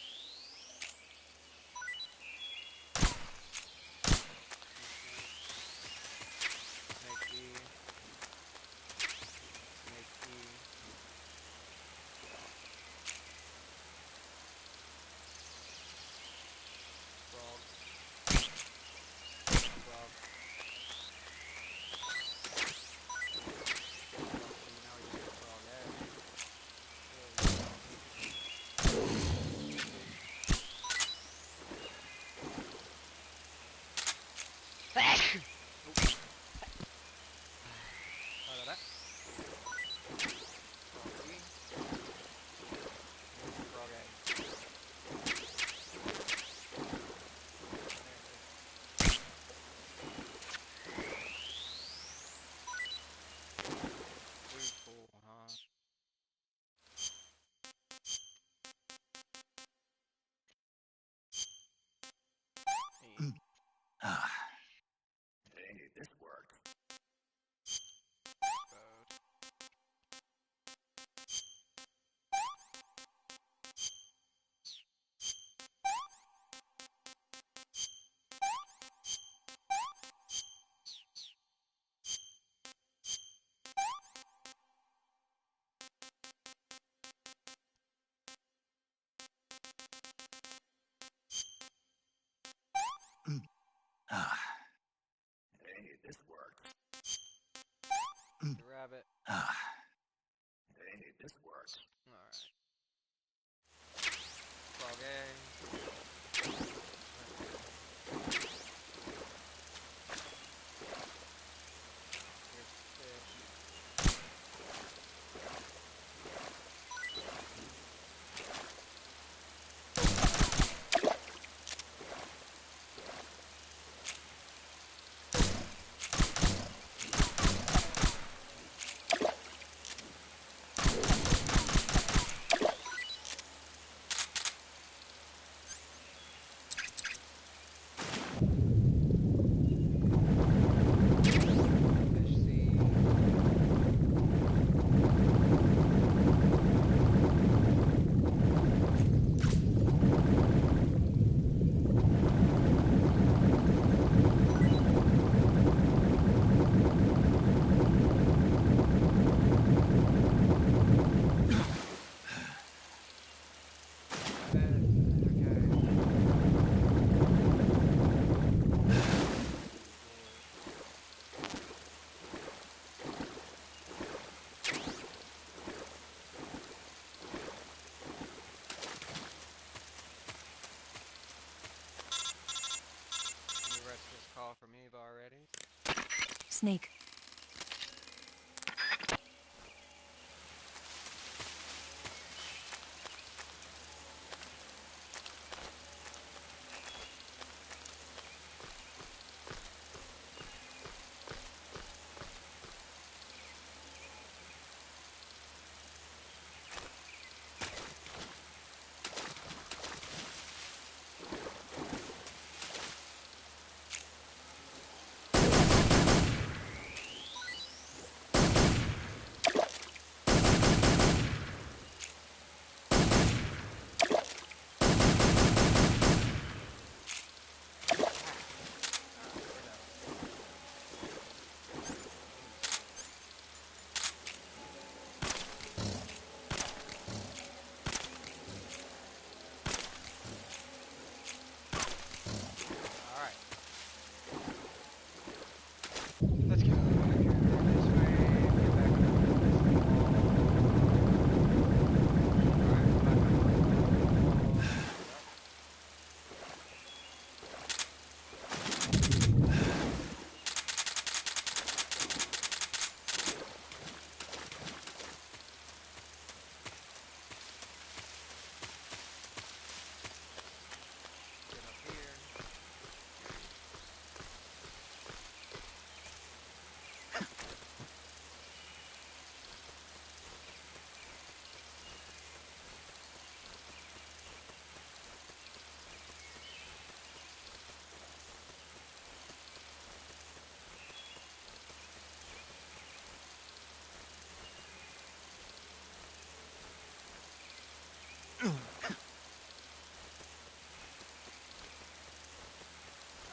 Snake D. Snake E. Frog. Frog. Now we get frog A. Hey, this worked. Hey, this worked. The rabbit. Hey, this works. Alright. Frog A. Here's the fish. call from Eva already. Snake. Let's go. This way, get back up to this wall. Alright, back up to the wall. Get up here.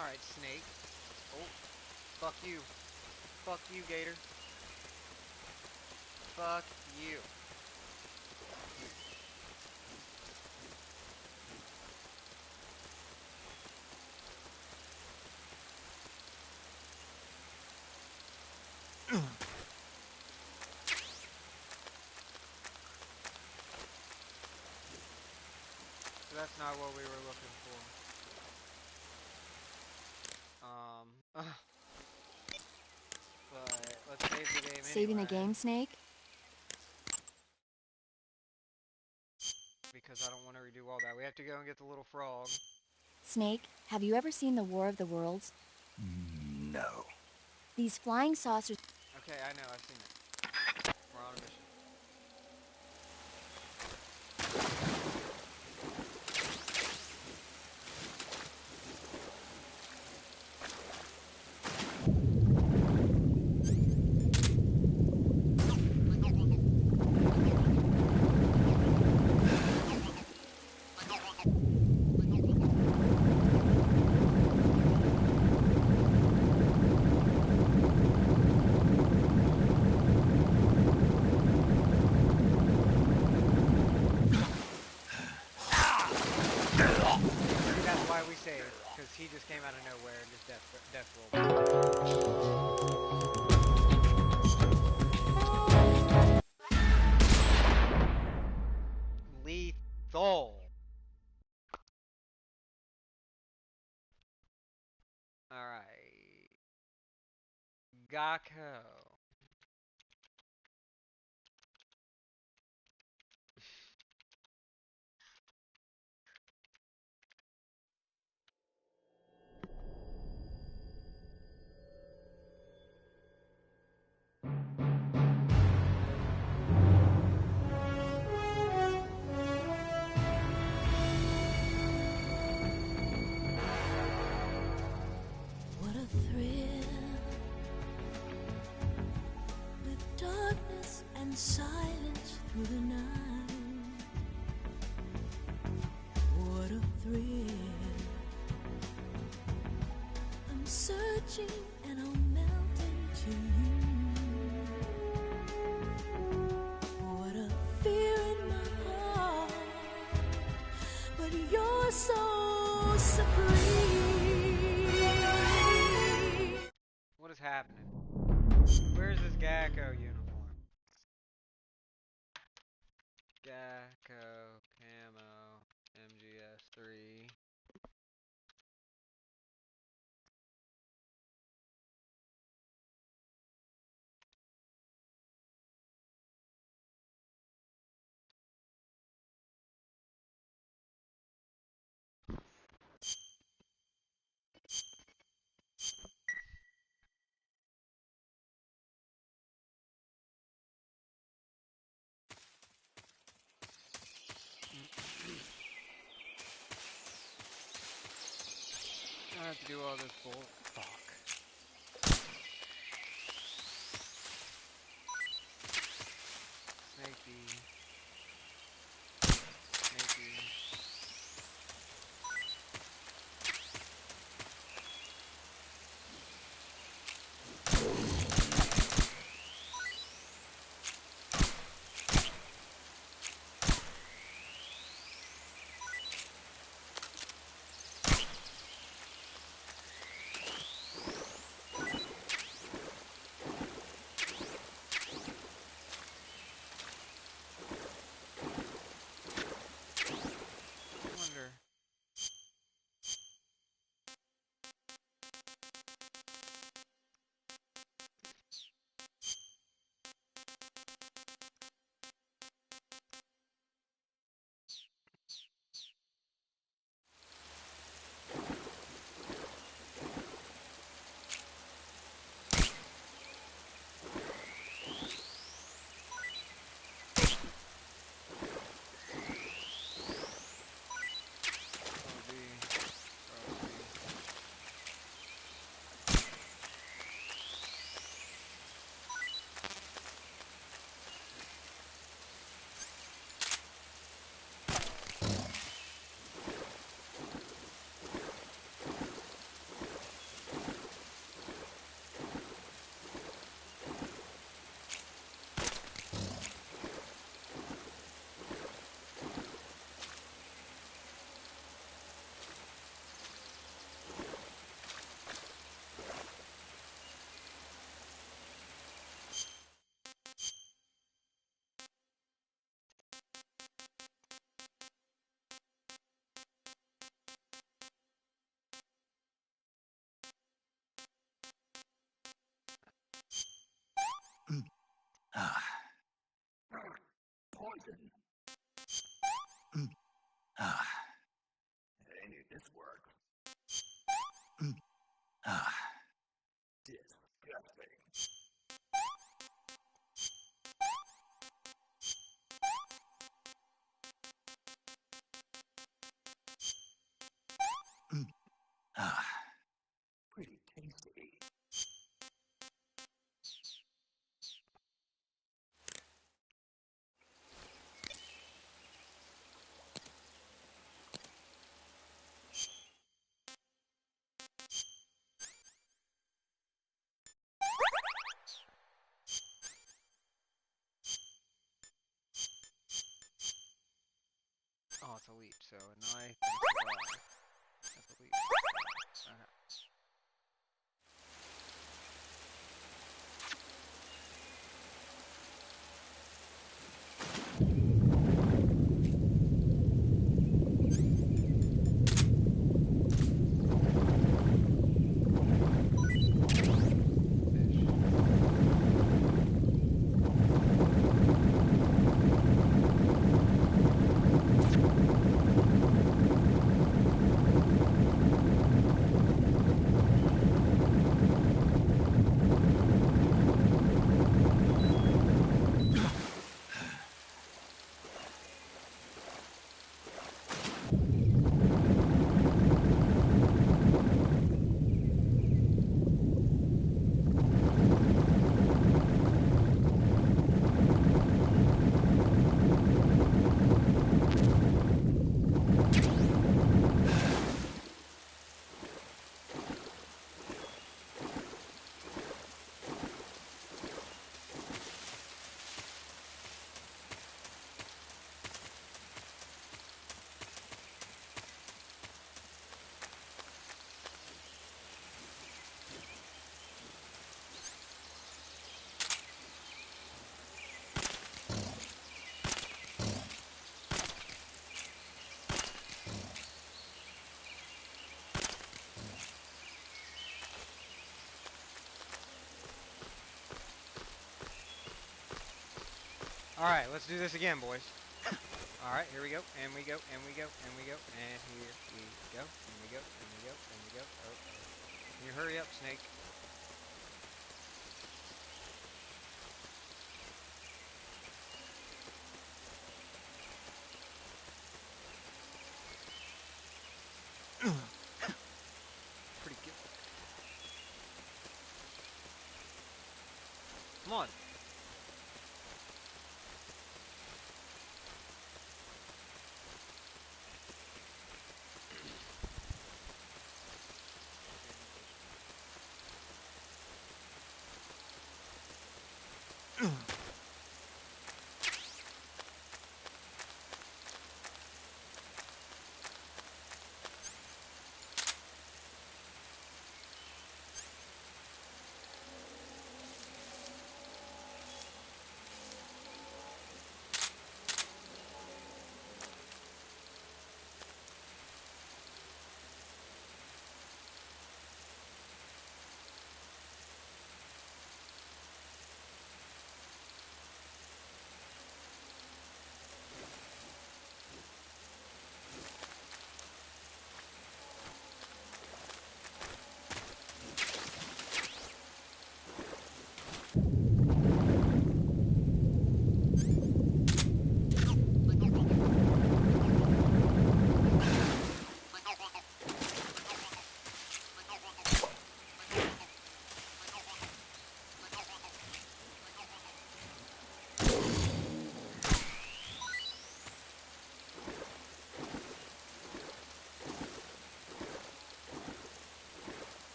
Alright, Snake. Oh, fuck you. Fuck you, Gator. Fuck you. So that's not what we were looking for. But let's save the game Saving the anyway, game, Snake? because I don't want to redo all that. We have to go and get the little frog. Snake, have you ever seen The War of the Worlds? No. These flying saucers... Okay, I know, I've seen it. We're on a mission. See, that's why we saved, because he just came out of nowhere and just death rolled. Lethal. Alright. Gakko. What a thrill, with darkness and silence through the night. What a thrill, I'm searching and I'll melt into you. What a fear in my heart, but you're so supreme. What is happening? Where's this Gakko uniform? Gakko, camo, MGS3. have to do all this bull. Fuck. Snakey. Snakey. Wonder. Poison. Ah. I knew this worked. Ah. Disgusting. Ah. Pretty tasty. Oh, it's a leech, so a knife and a cigar. That's a leech. Alright. Alright, let's do this again, boys. Alright, here we go, and we go, and we go, and we go, and here we go, and we go, and we go, and we go. Oh. Can you hurry up, Snake? Pretty Come on.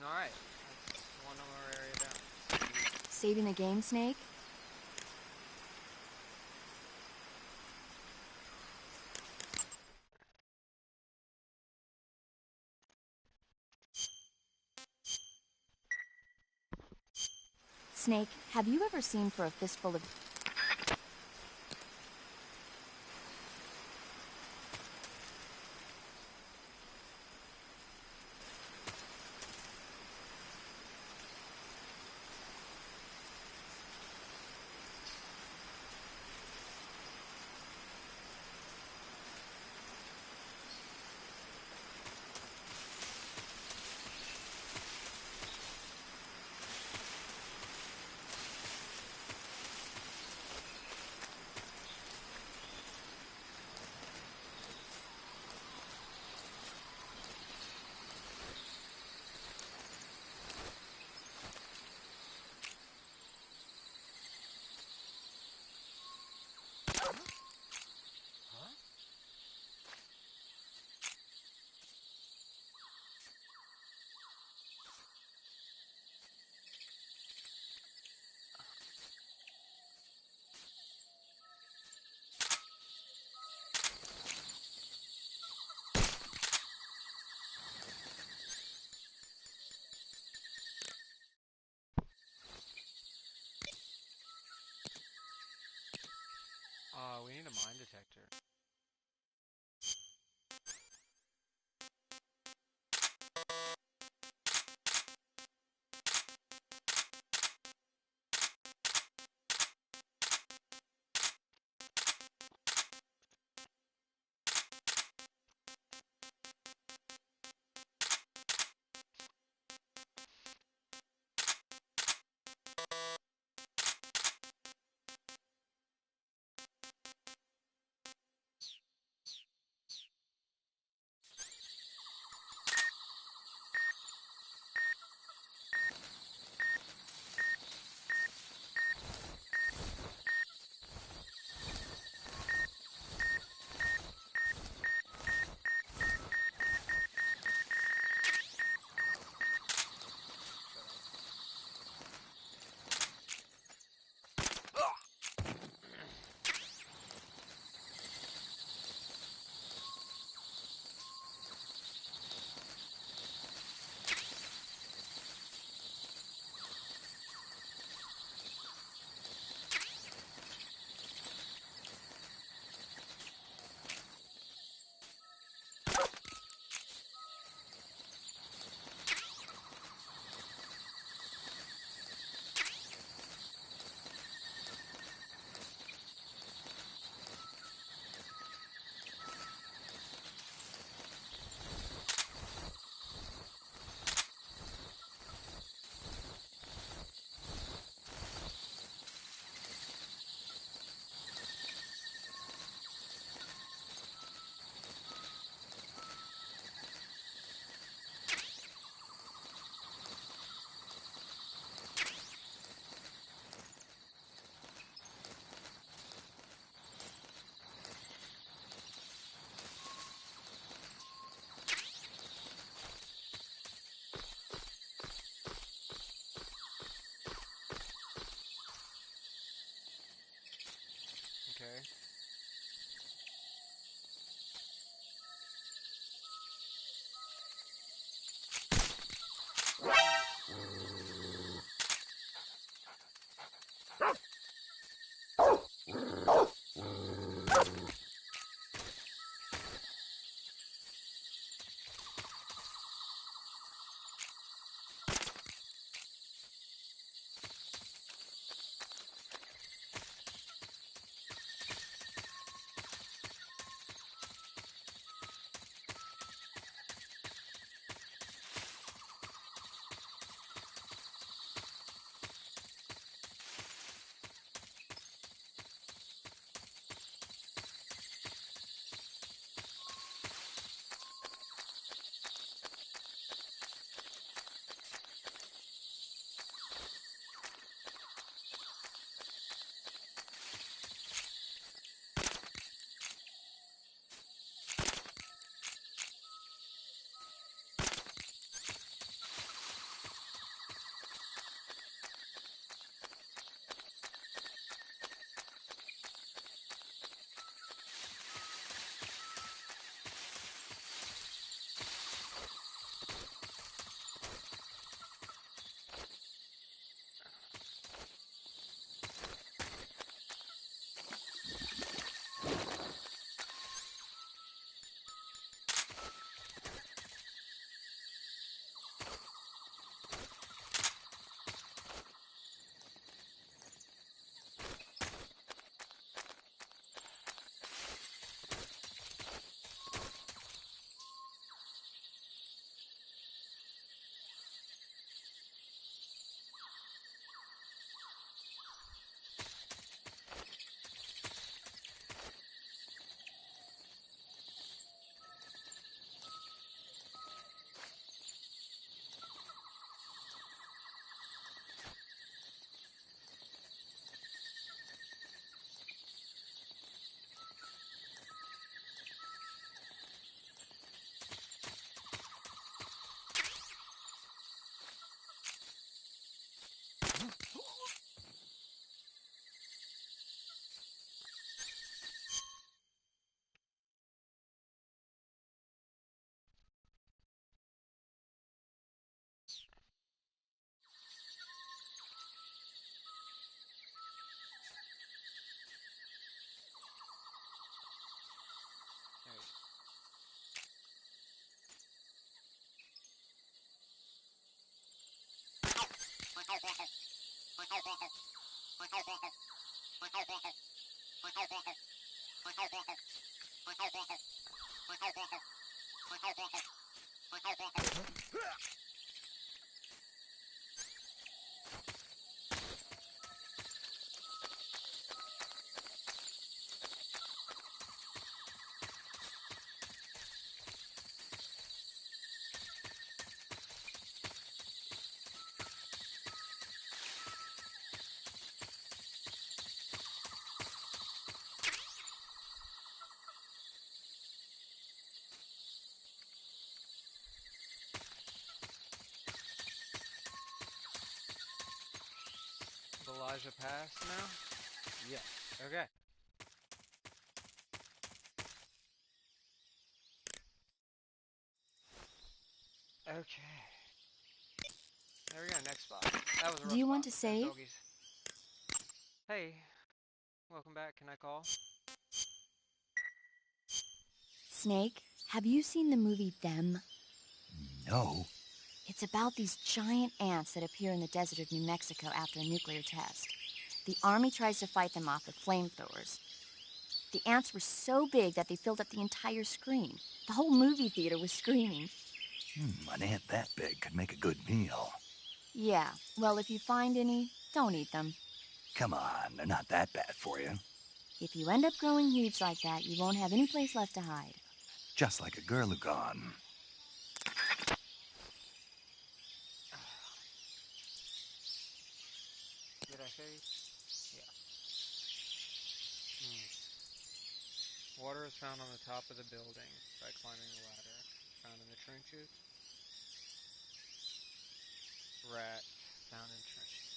Alright, that's one more area down. Saving the game, Snake? Snake, have you ever seen for a fistful of... We need a mine detector. Elijah Pass now? Yes. Okay. Okay. There we go, next spot. That was a rough Do you want to spot. There's save? doggies. Hey, welcome back. Can I call? Snake, have you seen the movie Them? No. It's about these giant ants that appear in the desert of New Mexico after a nuclear test. The army tries to fight them off with flamethrowers. The ants were so big that they filled up the entire screen. The whole movie theater was screaming. An ant that big could make a good meal. Yeah, well, if you find any, don't eat them. Come on, they're not that bad for you. If you end up growing huge like that, you won't have any place left to hide. Just like a Gurlugon. Did I say? Yeah. Water is found on the top of the building by climbing the ladder. Found in the trenches. Rat found in trenches.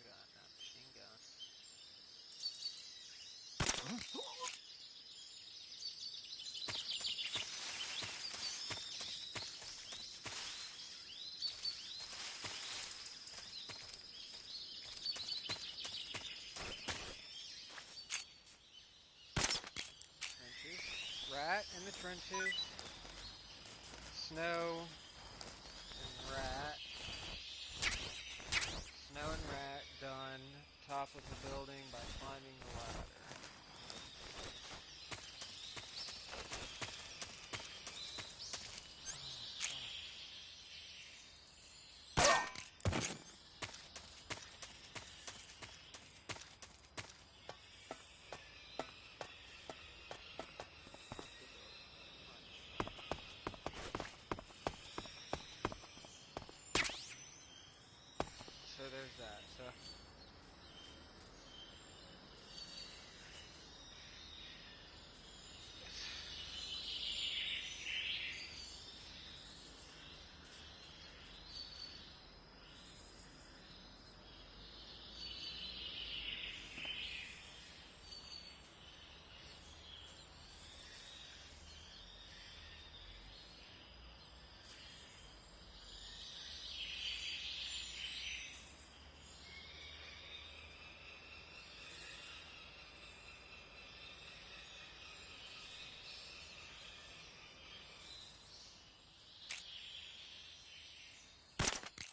Gun, not machine gun. Rat in the trenches, snow and rat, done, top of the building by climbing the ladder. So there's that. So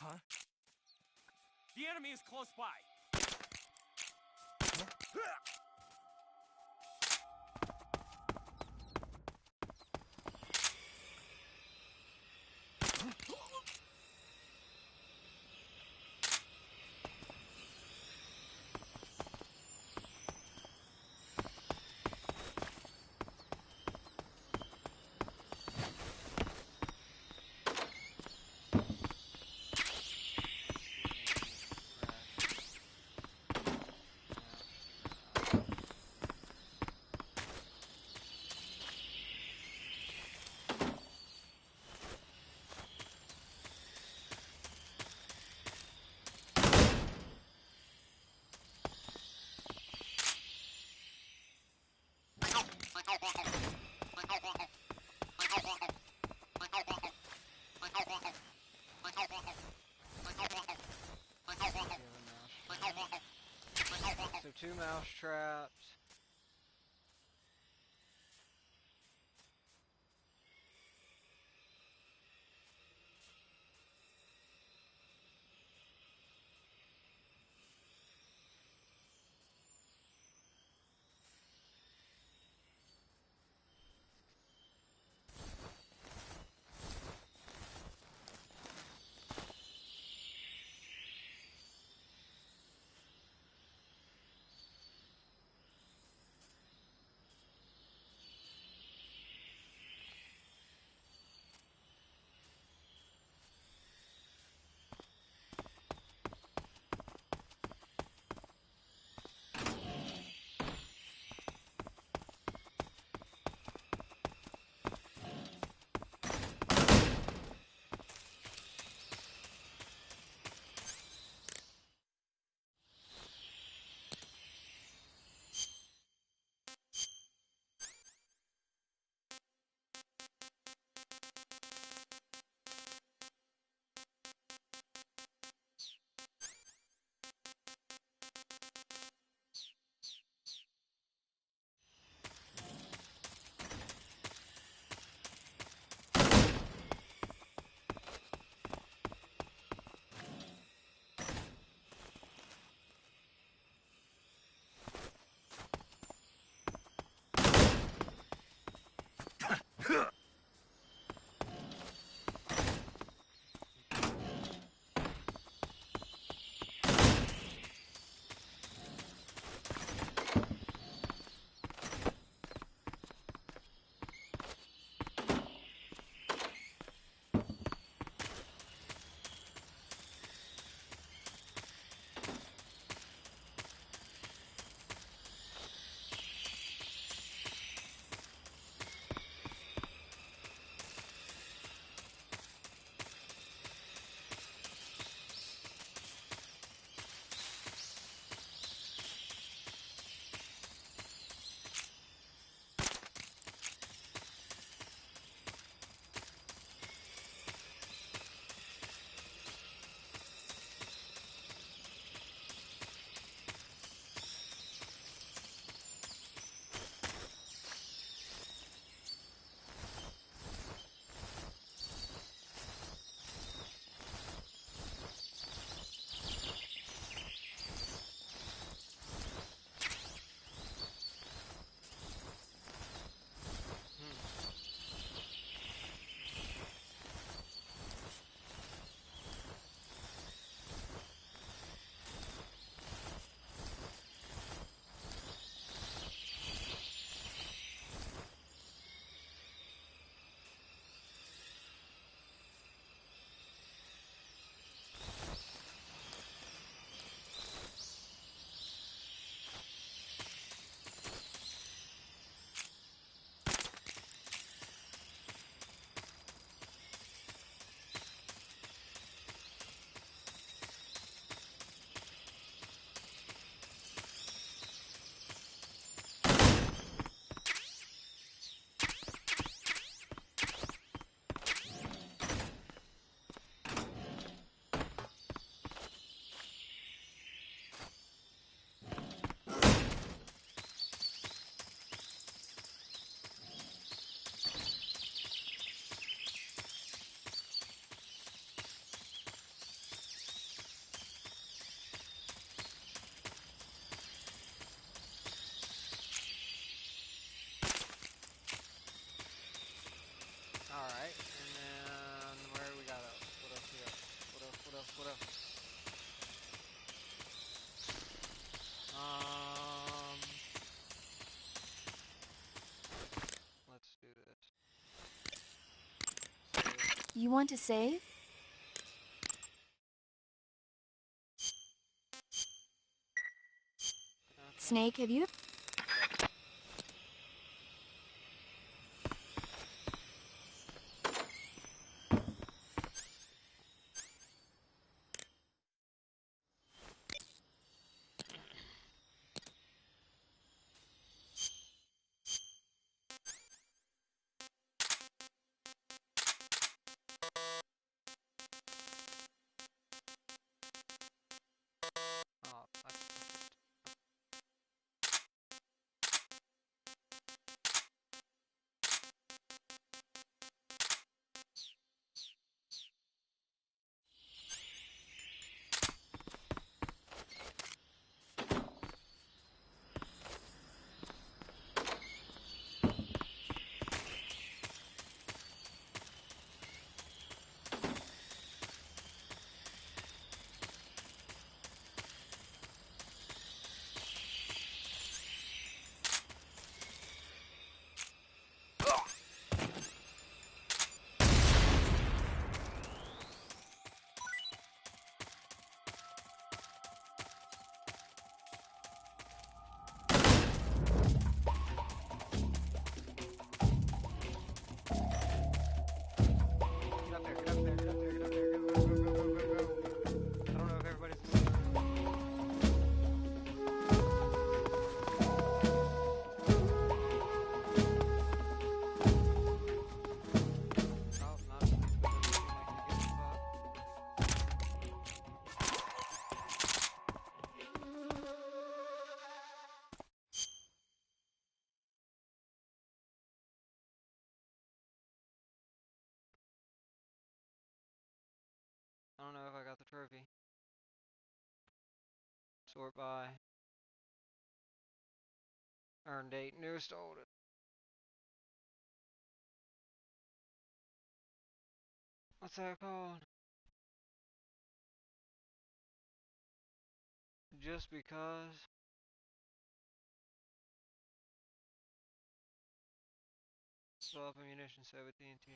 Huh? The enemy is close by. So 2 mouse traps. whatever. Let's do this. You want to save? Snake, have you? I don't know if I got the trophy. Sort by. Earned date, newest oldest. What's that called? Just because. Swap ammunition, 17T.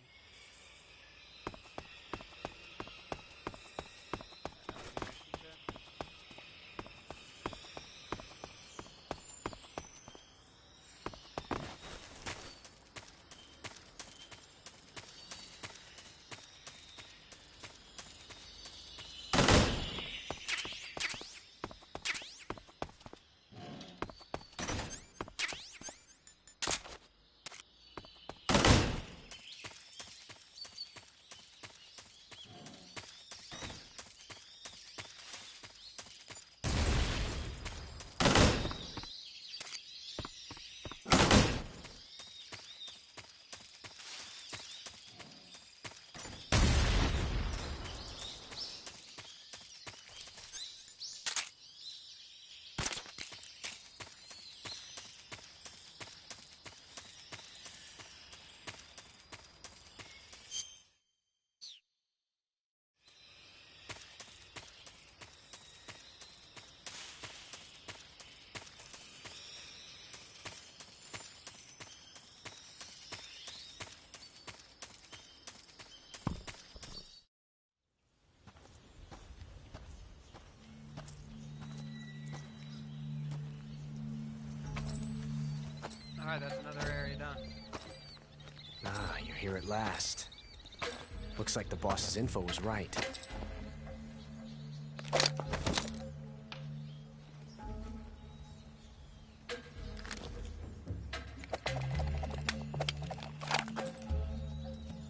Alright, that's another area done. Ah, you're here at last. Looks like the boss's info was right.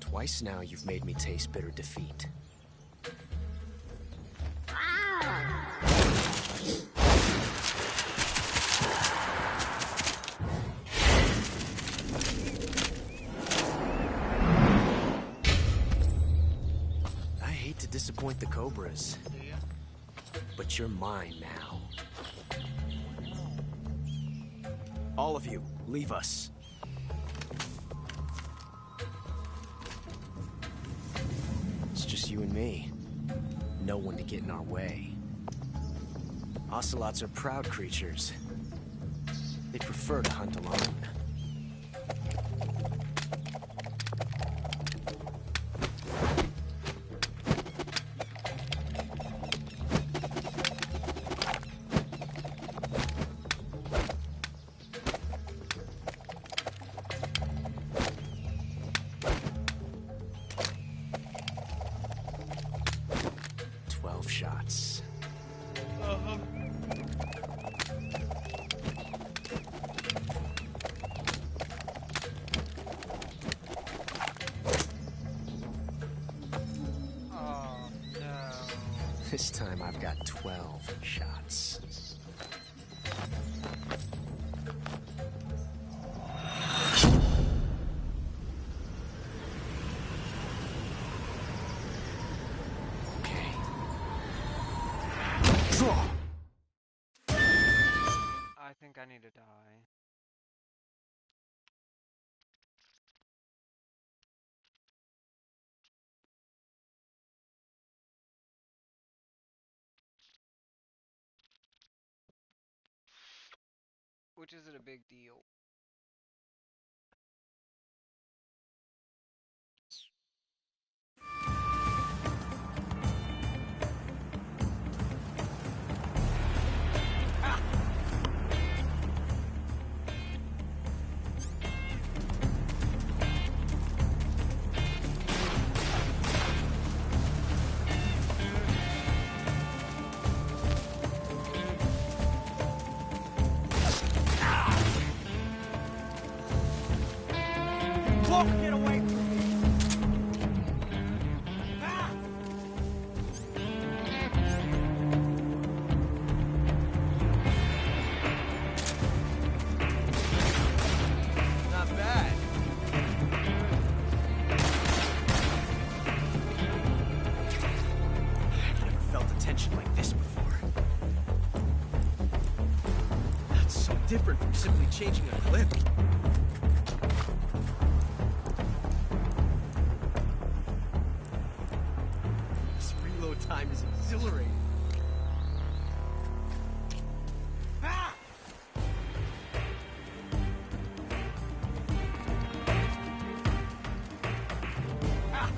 Twice now you've made me taste bitter defeat. Disappoint the Cobras. But you're mine now. All of you, leave us. It's just you and me. no one to get in our way. Ocelots are proud creatures. They prefer to hunt alone. Shots. Oh, no. This time I've got 12 shots. I think I need to die. Which isn't a big deal. Get away from me! Ah! Not bad. I've never felt a tension like this before. That's so different from simply changing a clip. Time is exhilarating. Ah! Ah!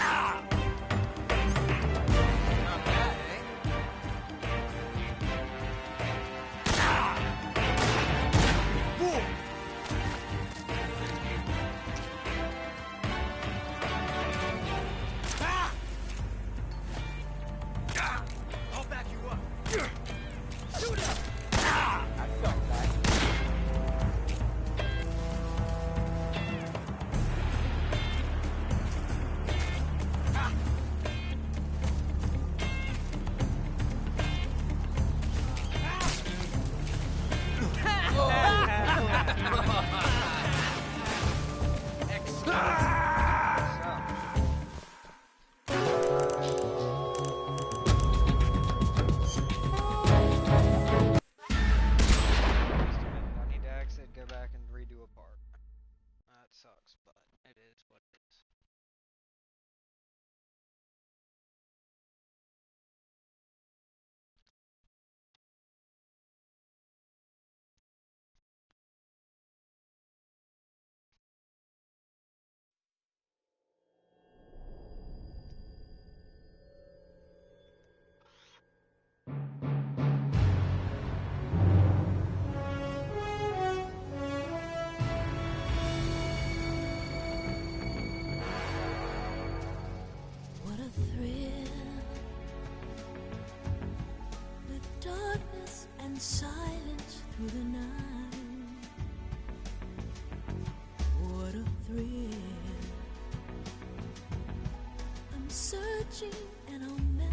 Ah! Not bad, eh? Ah! Boom! sucks, but it is what it is. What a thrill, with darkness and silence through the night. What a thrill, I'm searching and I'm melting.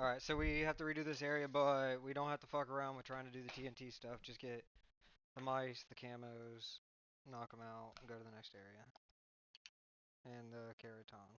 Alright, so we have to redo this area, but we don't have to fuck around with trying to do the TNT stuff. Just get the mice, the camos, knock them out, and go to the next area. And the Keraton.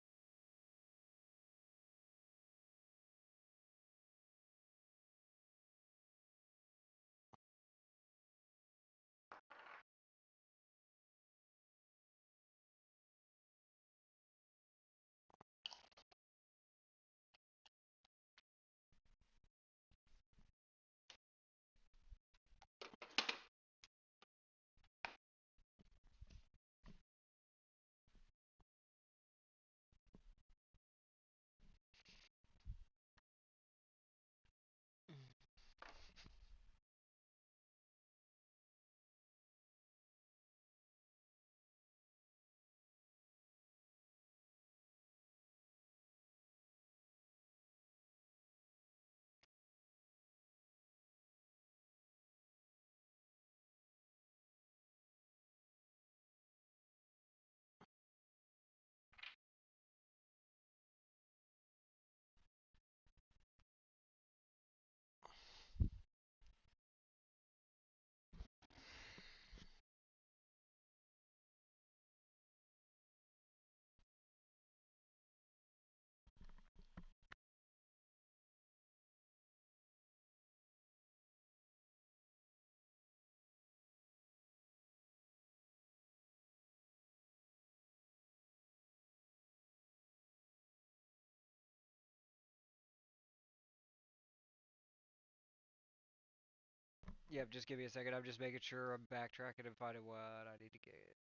Yep, just give me a second. I'm just making sure I'm backtracking and finding what I need to get.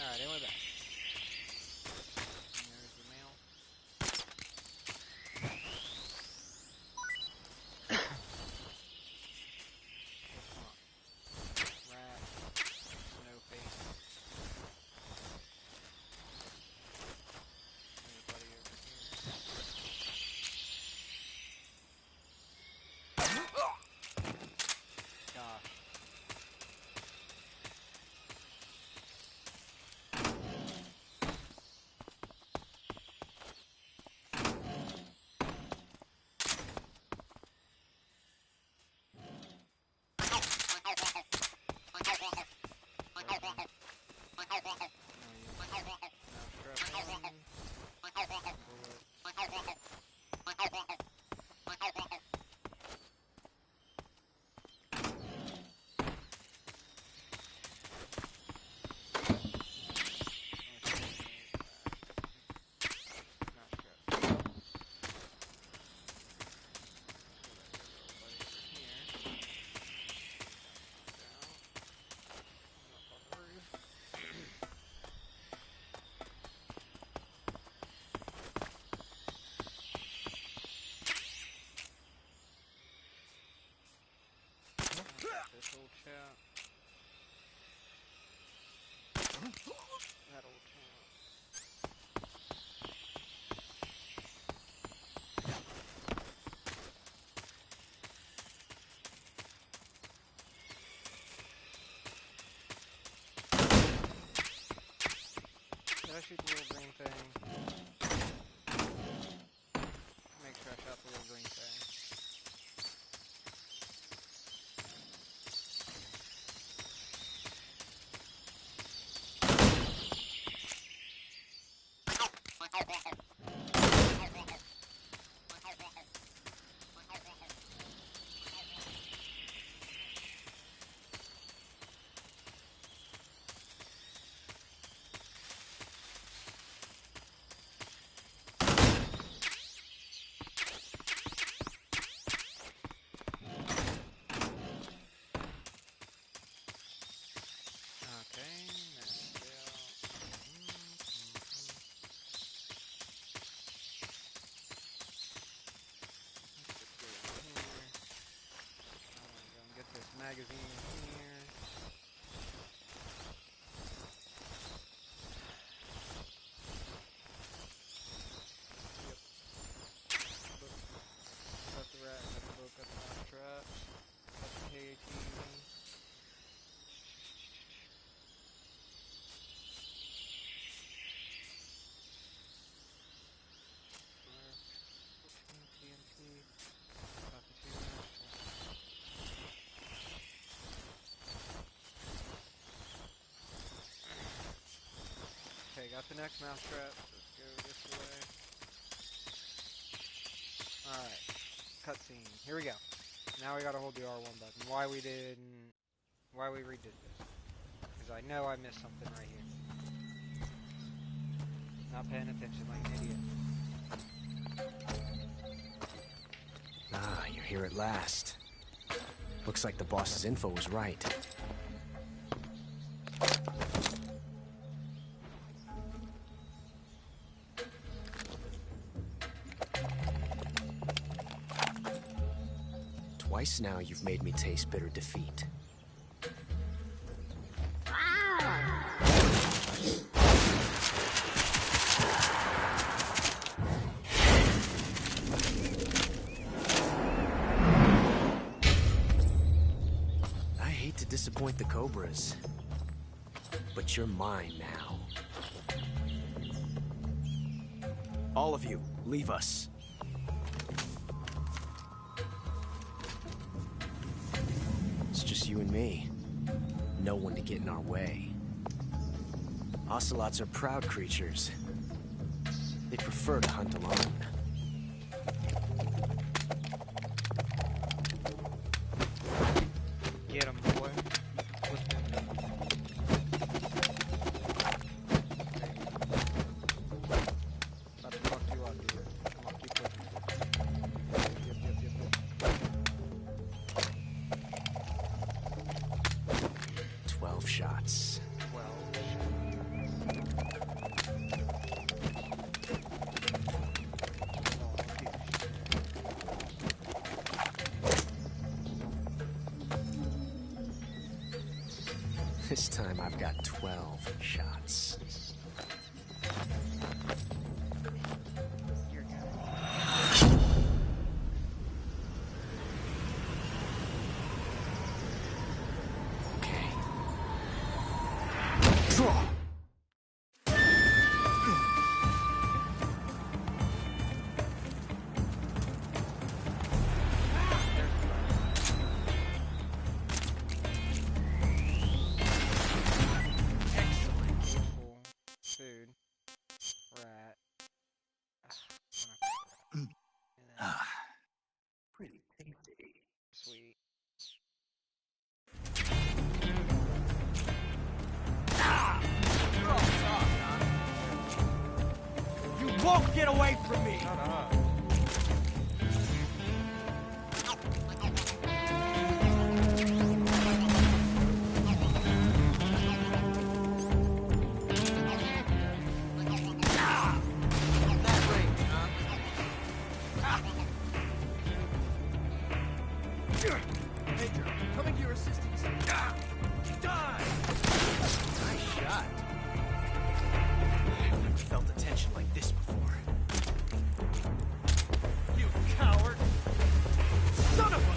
Alright, and we're back. There's the mail. Rat. No face. Anybody over here? Gosh. This old chap. That old chap. Did I shoot the little green thing? Make sure I shot the little green thing. Magazine here. Yep. Got the rat, got the book, got the mouse trap, got the KAT. TNT. Got the 2 matches. Okay, got the next mousetrap. Let's go this way. Alright. Cutscene. Here we go. Now we gotta hold the R1 button. Why we redid this. Because I know I missed something right here. Not paying attention like an idiot. Ah, you're here at last. Looks like the boss's info was right. Twice now you've made me taste bitter defeat. I hate to disappoint the Cobras, but you're mine now. All of you, leave us. Just you and me. No one to get in our way. Ocelots are proud creatures. They prefer to hunt alone. Get him, boy. About to fuck you up, dude. Come on, keep pushing. Yep. 12 shots. 12. This time I've got 12 shots. Pretty tasty. Sweet. You won't get away from me! Shut up. Major, coming to your assistance. Die! Nice shot. I've never felt a tension like this before. You coward! Son of a...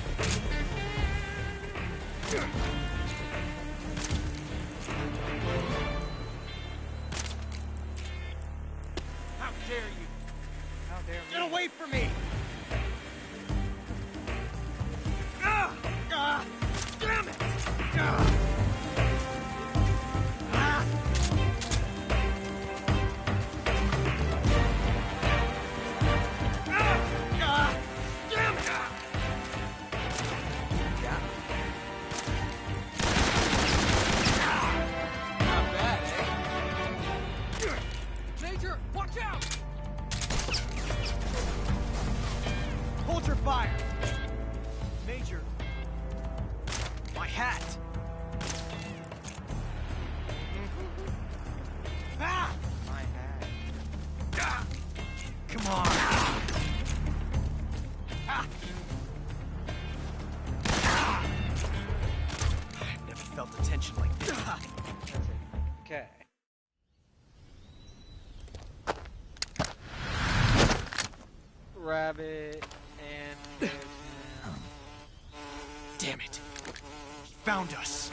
Okay. Rabbit and Damn it. He found us.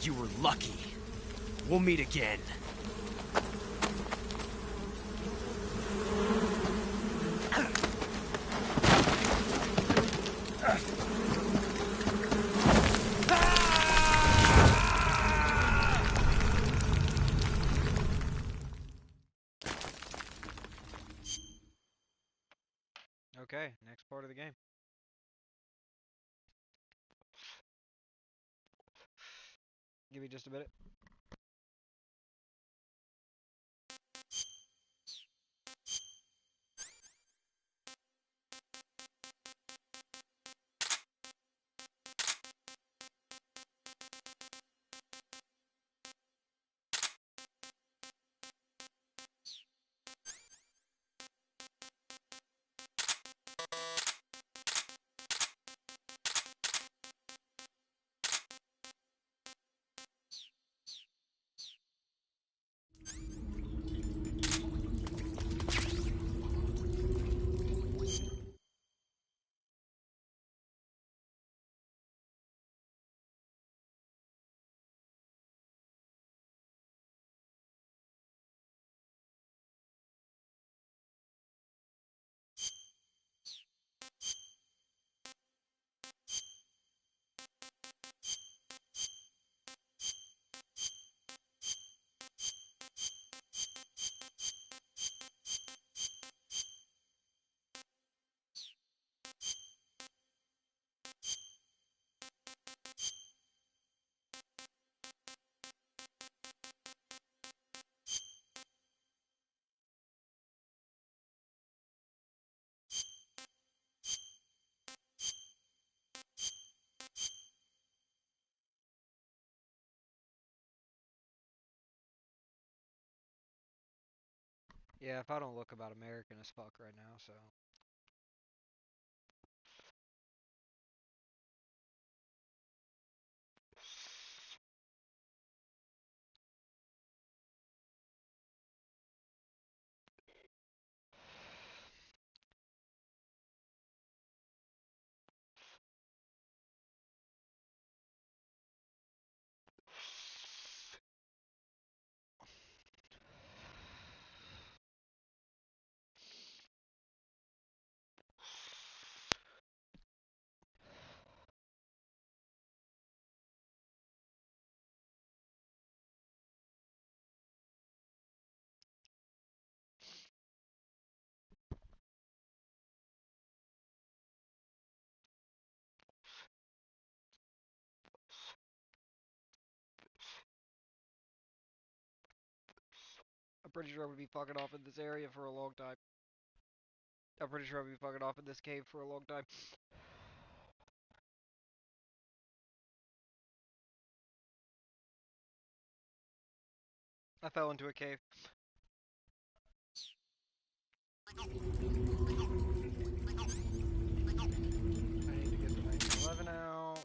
You were lucky. We'll meet again. okay, next part of the game. Give me just a minute. Yeah, if I don't look about American as fuck right now, so. I'm pretty sure I'm gonna be fucking off in this area for a long time. I'm pretty sure I'm gonna be fucking off in this cave for a long time. I fell into a cave. I need to get the 1911 out.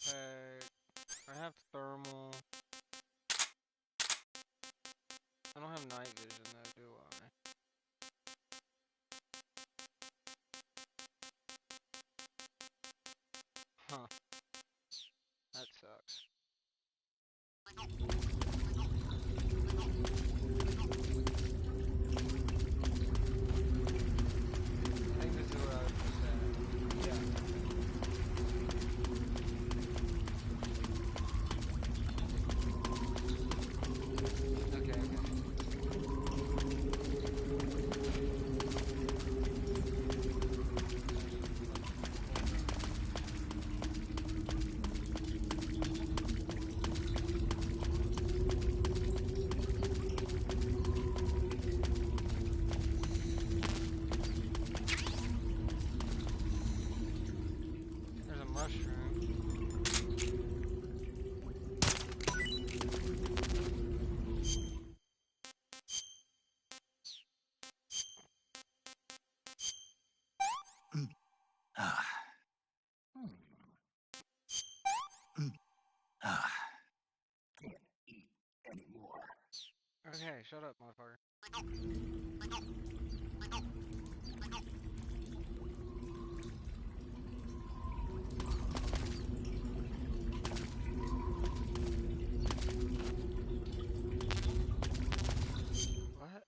backpack. I have thermal. I don't have night vision though, do I? Huh. That sucks. I think this is where I was just at. Yeah. Okay, okay. There's a mushroom. Can't eat anymore. Okay, shut up, motherfucker. What?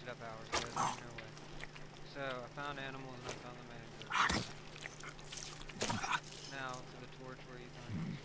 it up, Howard. There's no way. So, I found animals and I found the mangrove. Now, to the torch where you found it.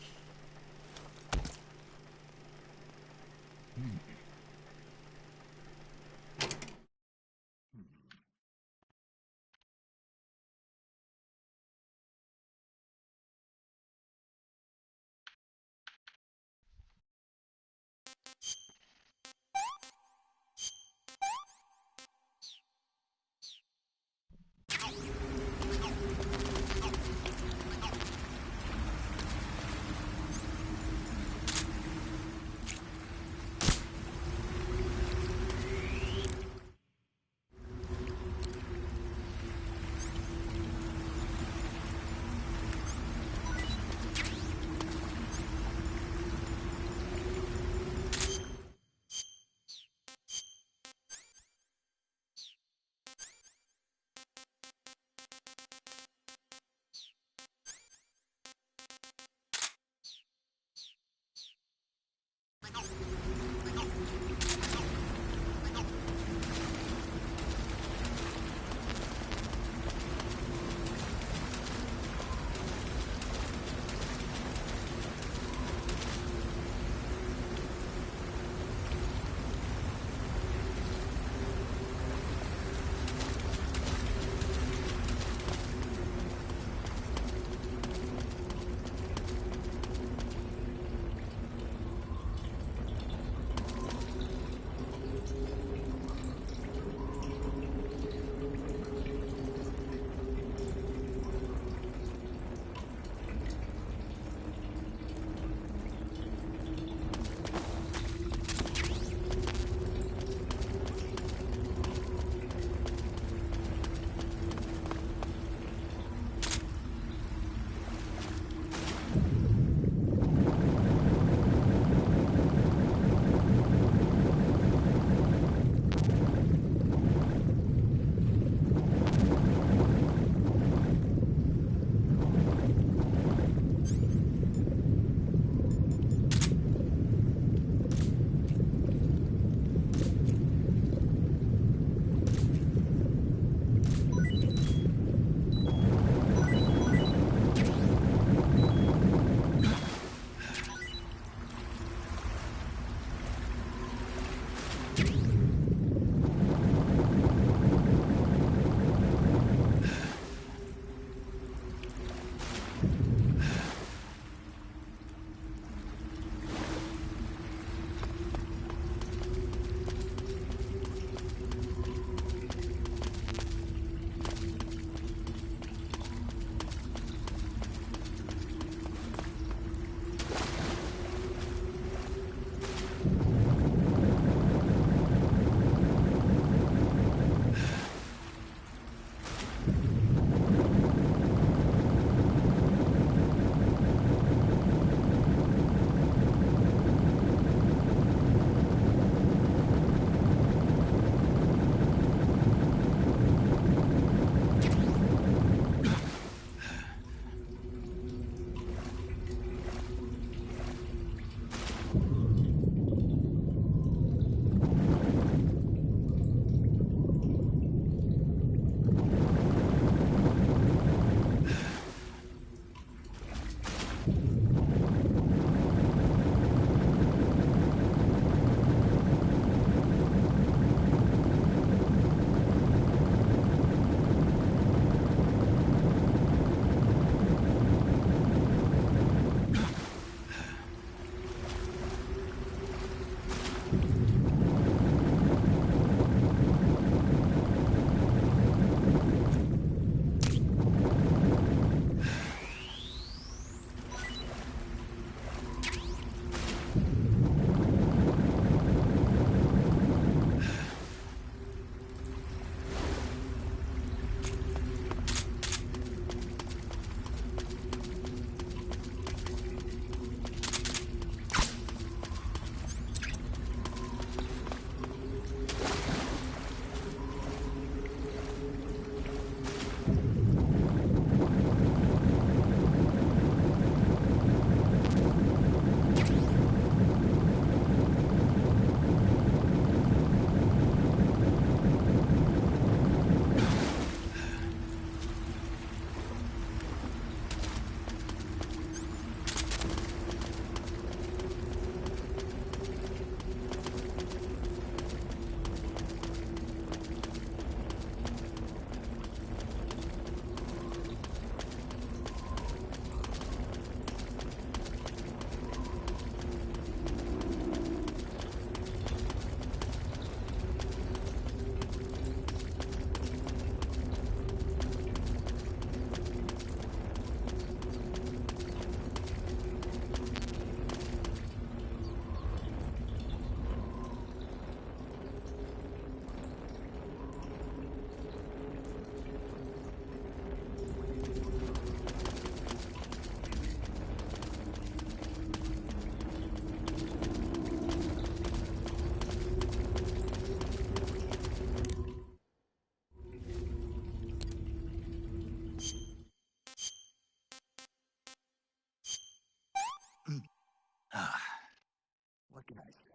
What can I say?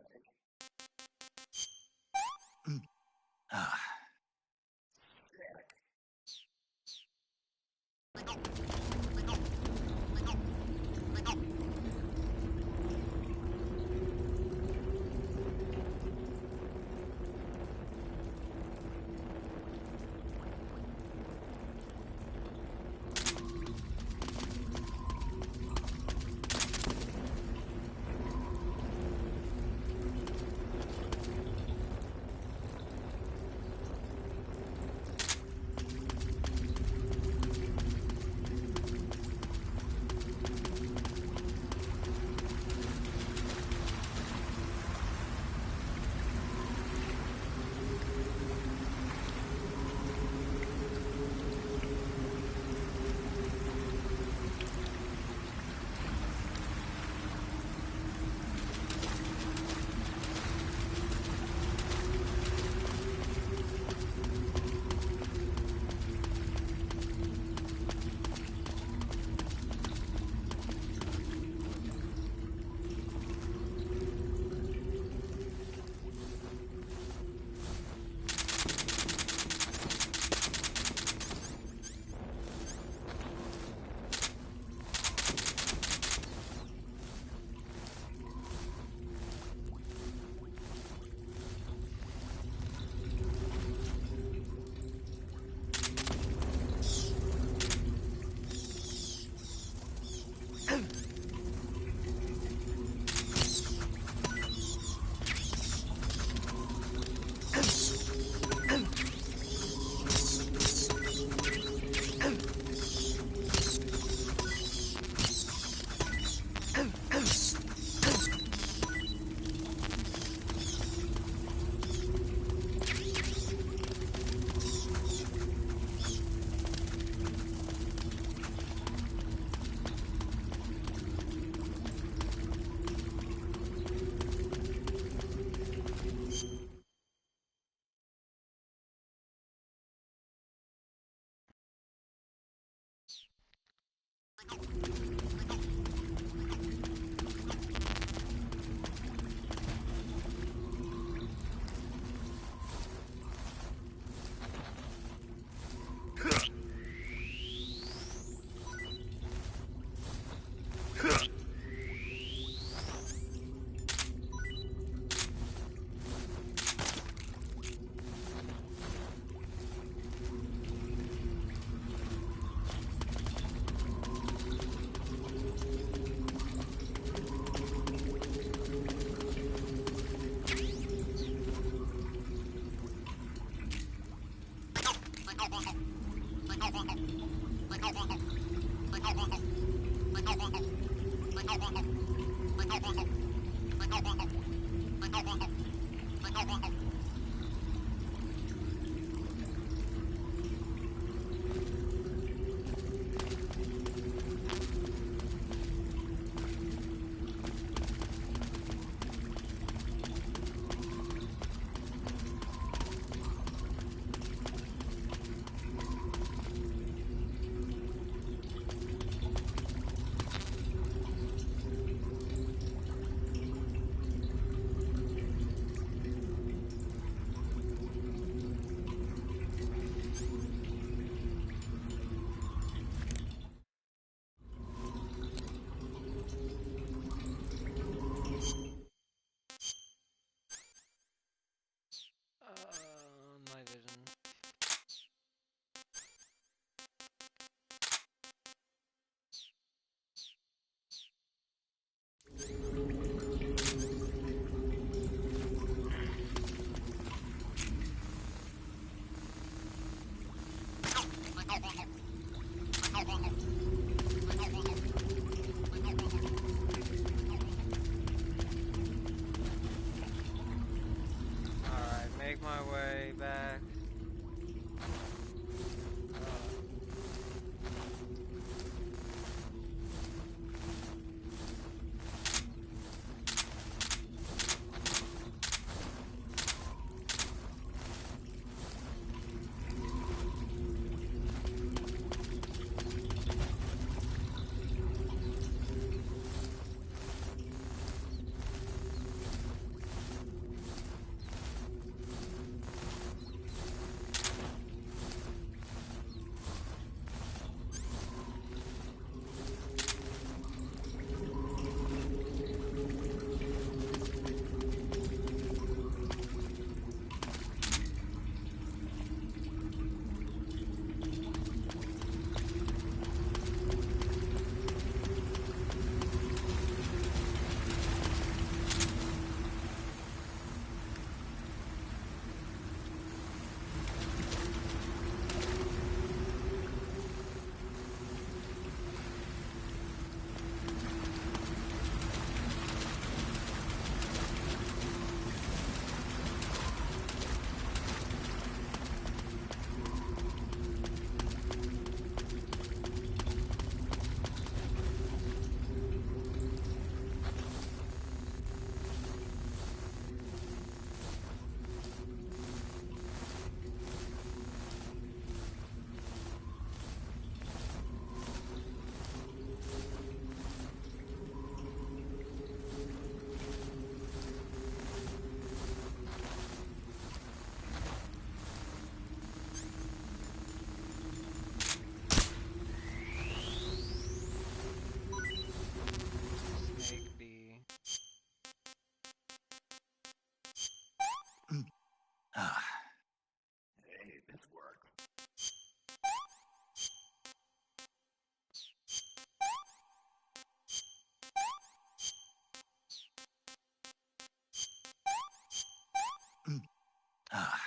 Horrible.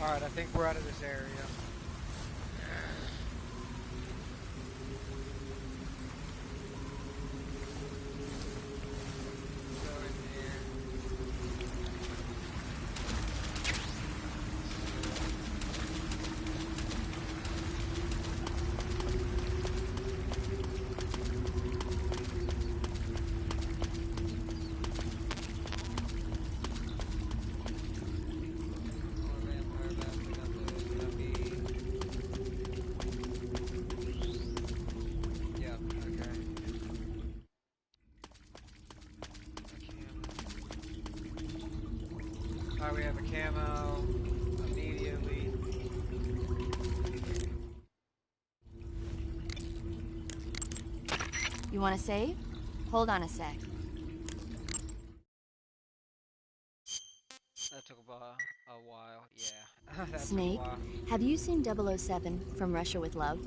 Alright, I think we're out of this area. We have a camo immediately. You want to save? Hold on a sec. That took a while, yeah. That took a Snake, while. have you seen 007 from Russia with Love?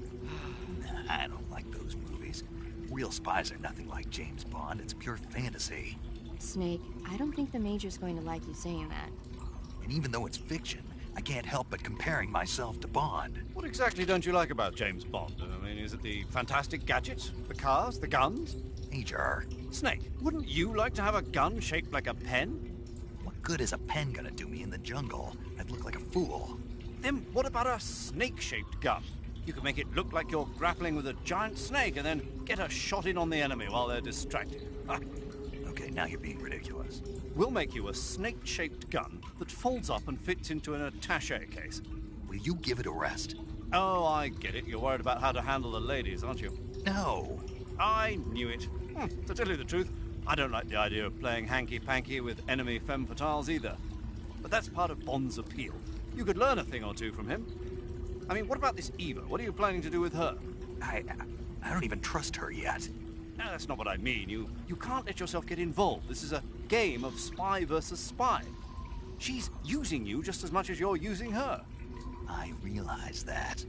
I don't like those movies. Real spies are nothing like James Bond. It's pure fantasy. Snake, I don't think the Major's going to like you saying that. And even though it's fiction, I can't help but comparing myself to Bond. What exactly don't you like about James Bond? I mean, is it the fantastic gadgets? The cars? The guns? Major. Snake, wouldn't you like to have a gun shaped like a pen? What good is a pen gonna do me in the jungle? I'd look like a fool. Then what about a snake-shaped gun? You could make it look like you're grappling with a giant snake and then get a shot in on the enemy while they're distracted. Okay, now you're being ridiculous. We'll make you a snake-shaped gun that folds up and fits into an attaché case. Will you give it a rest? Oh, I get it. You're worried about how to handle the ladies, aren't you? No. I knew it. To tell you the truth, I don't like the idea of playing hanky-panky with enemy femme fatales either. But that's part of Bond's appeal. You could learn a thing or two from him. I mean, what about this Eva? What are you planning to do with her? I don't even trust her yet. No, that's not what I mean. You can't let yourself get involved. This is a game of spy versus spy. She's using you just as much as you're using her. I realize that.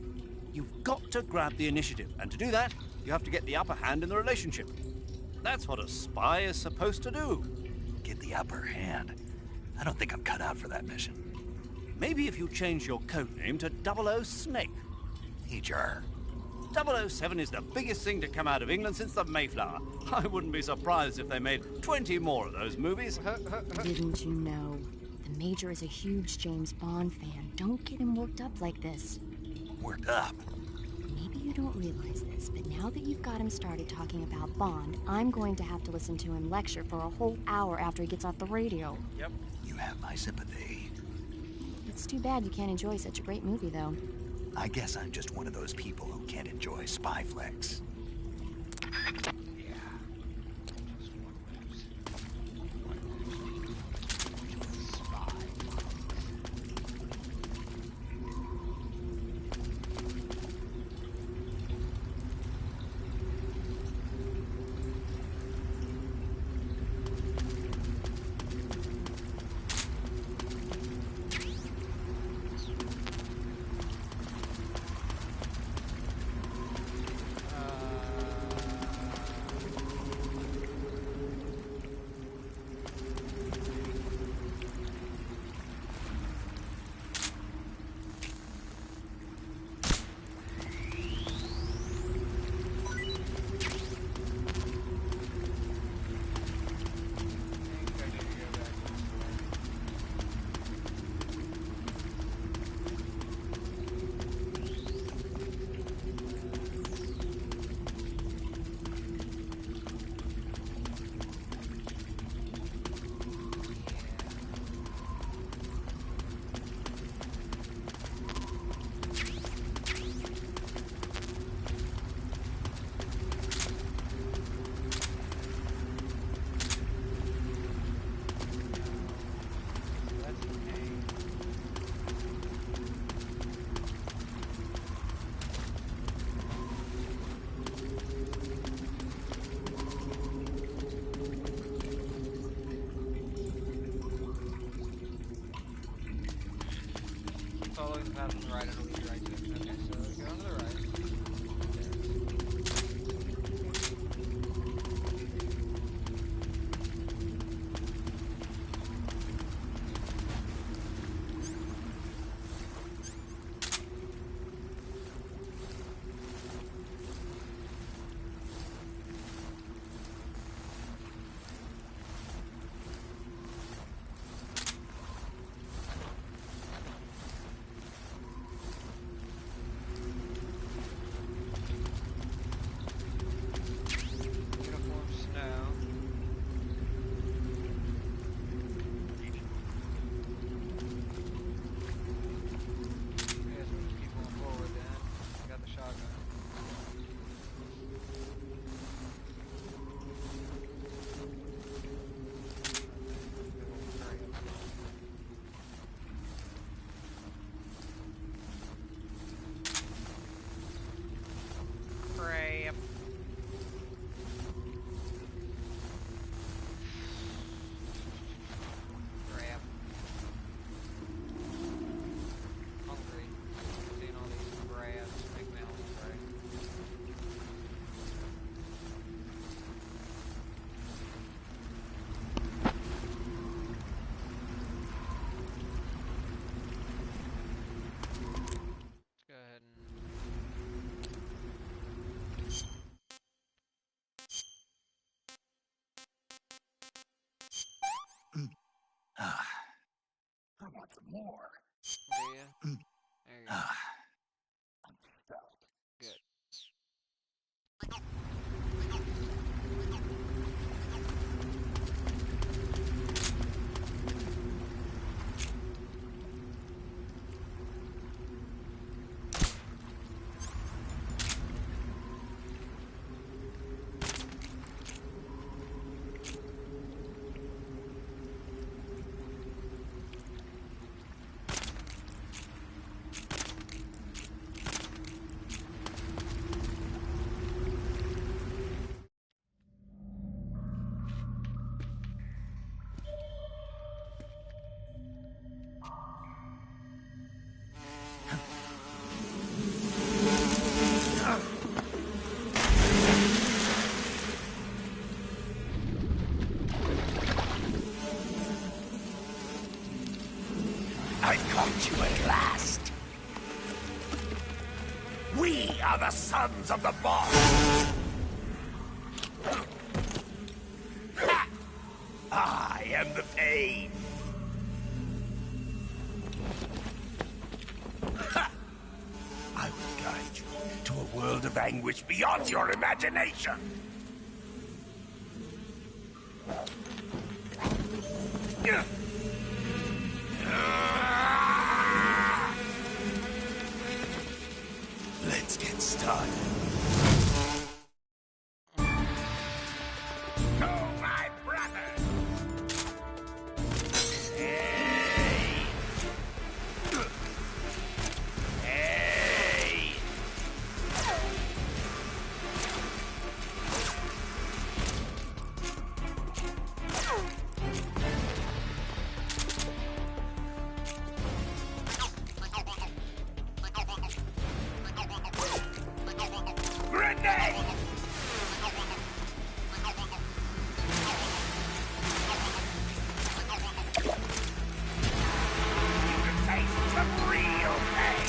You've got to grab the initiative, and to do that, you have to get the upper hand in the relationship. That's what a spy is supposed to do. Get the upper hand? I don't think I'm cut out for that mission. Maybe if you change your code name to 00 Snake. Major. 007 is the biggest thing to come out of England since the Mayflower. I wouldn't be surprised if they made 20 more of those movies. Didn't you know? The Major is a huge James Bond fan. Don't get him worked up like this. Worked up? Maybe you don't realize this, but now that you've got him started talking about Bond, I'm going to have to listen to him lecture for a whole hour after he gets off the radio. Yep. You have my sympathy. It's too bad you can't enjoy such a great movie, though. I guess I'm just one of those people who can't enjoy spy flicks. Not on the right, it'll lead you right to it. Okay, so go on to the right. I want some more. Do you? There you go. Good. I've caught you at last. We are the sons of the boss. I am the pain. I will guide you to a world of anguish beyond your imagination. Let's get started. Oh, my brother! Hey! Hey! Grenade! You can taste some real pain.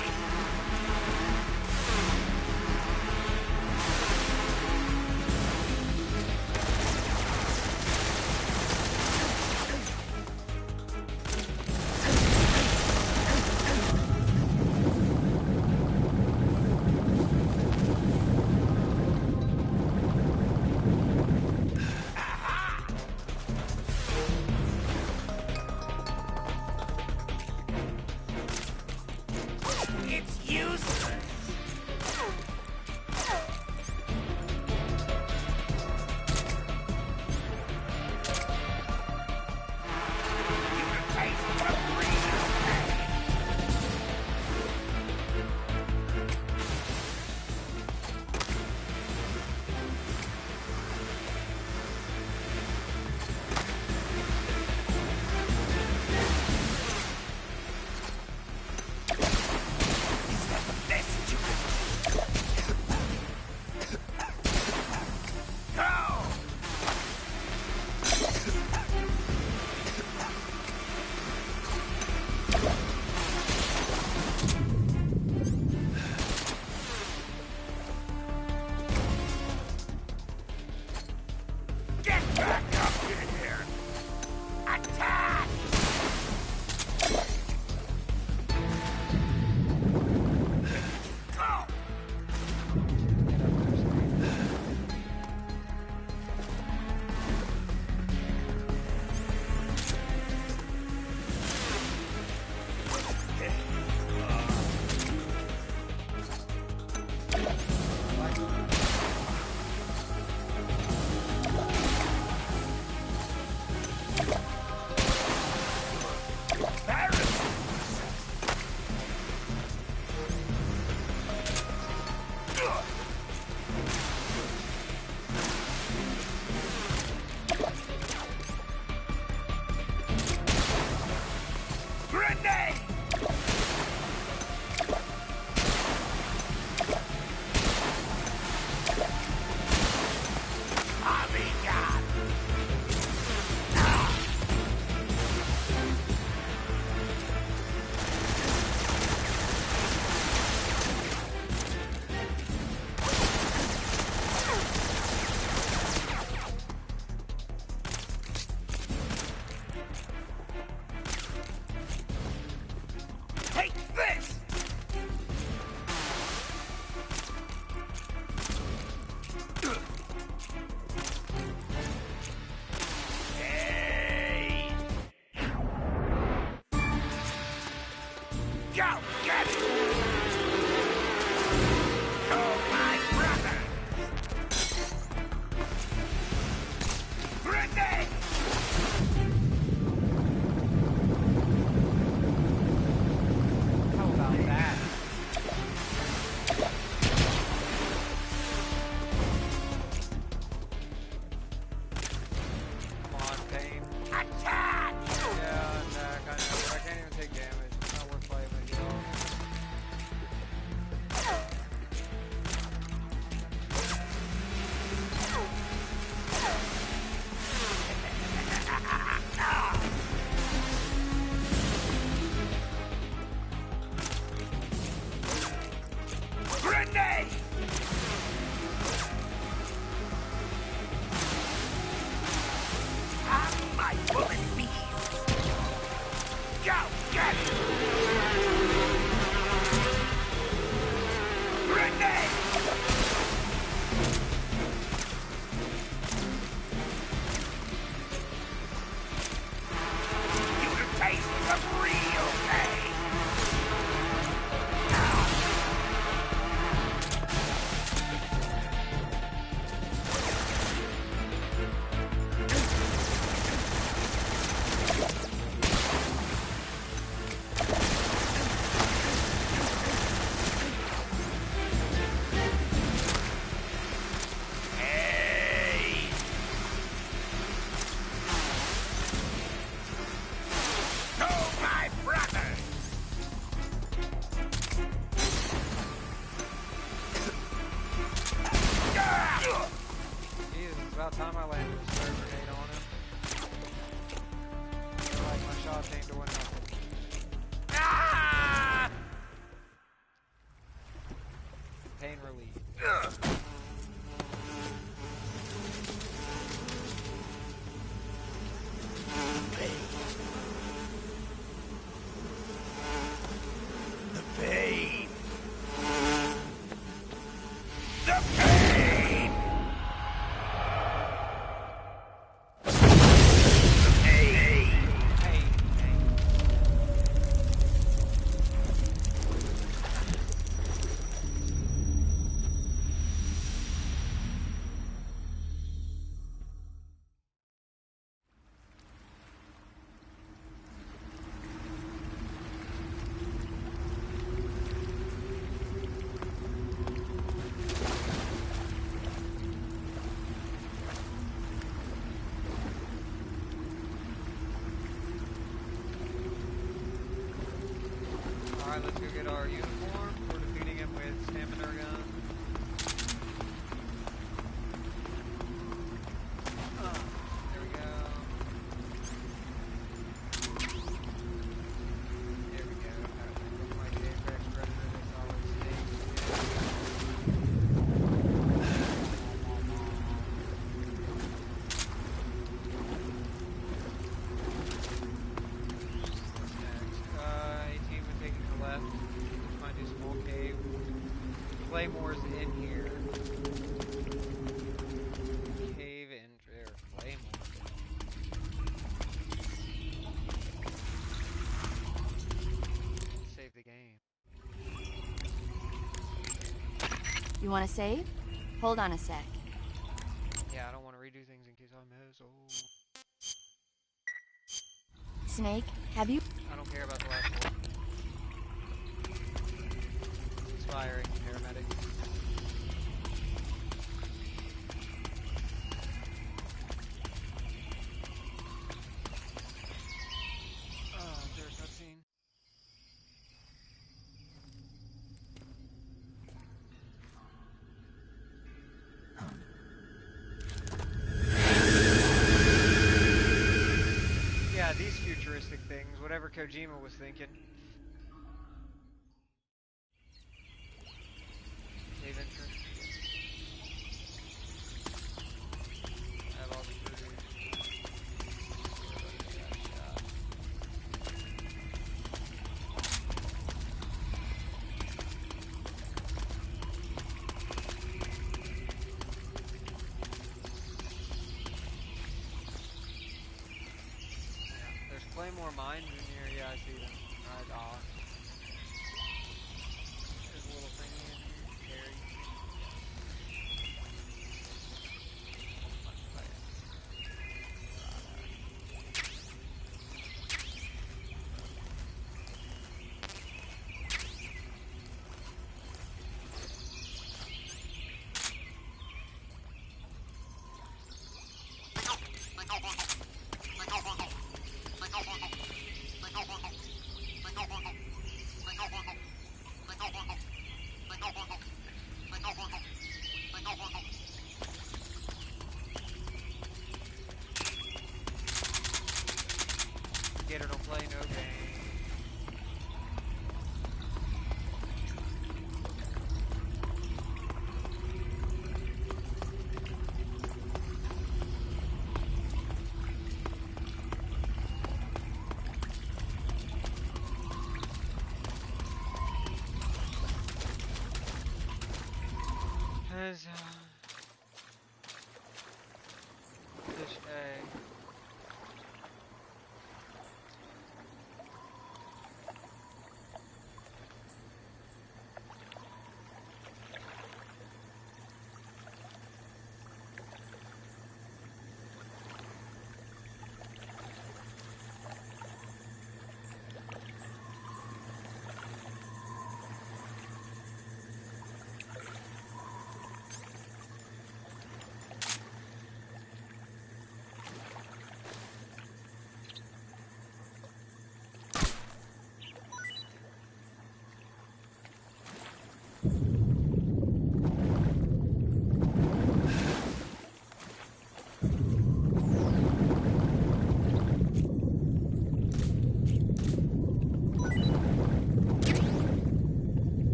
It's useless. You can taste the real pain. Alright, let's go get our uniform. We're defeating him with stamina gun. There we go. There we go. Alright, my J-Rex Predator that's always staying. What's next? 18 we're taking the left. Find a small cave. Claymore's in here. Cave and there. Claymore. Save the game. You want to save? Hold on a sec. Yeah, I don't want to redo things in case I miss. Oh. Snake, have you? I don't care about the last one. It's expiring, paramedic. Oh, is there a cutscene? Yeah, these futuristic things, whatever Kojima was thinking. Cave entrance. I have all the food. There's Claymore mines in here. Yeah, I see them. Right off. There's a little thingy in here. Carry. Gator don't play no game. There's fish egg.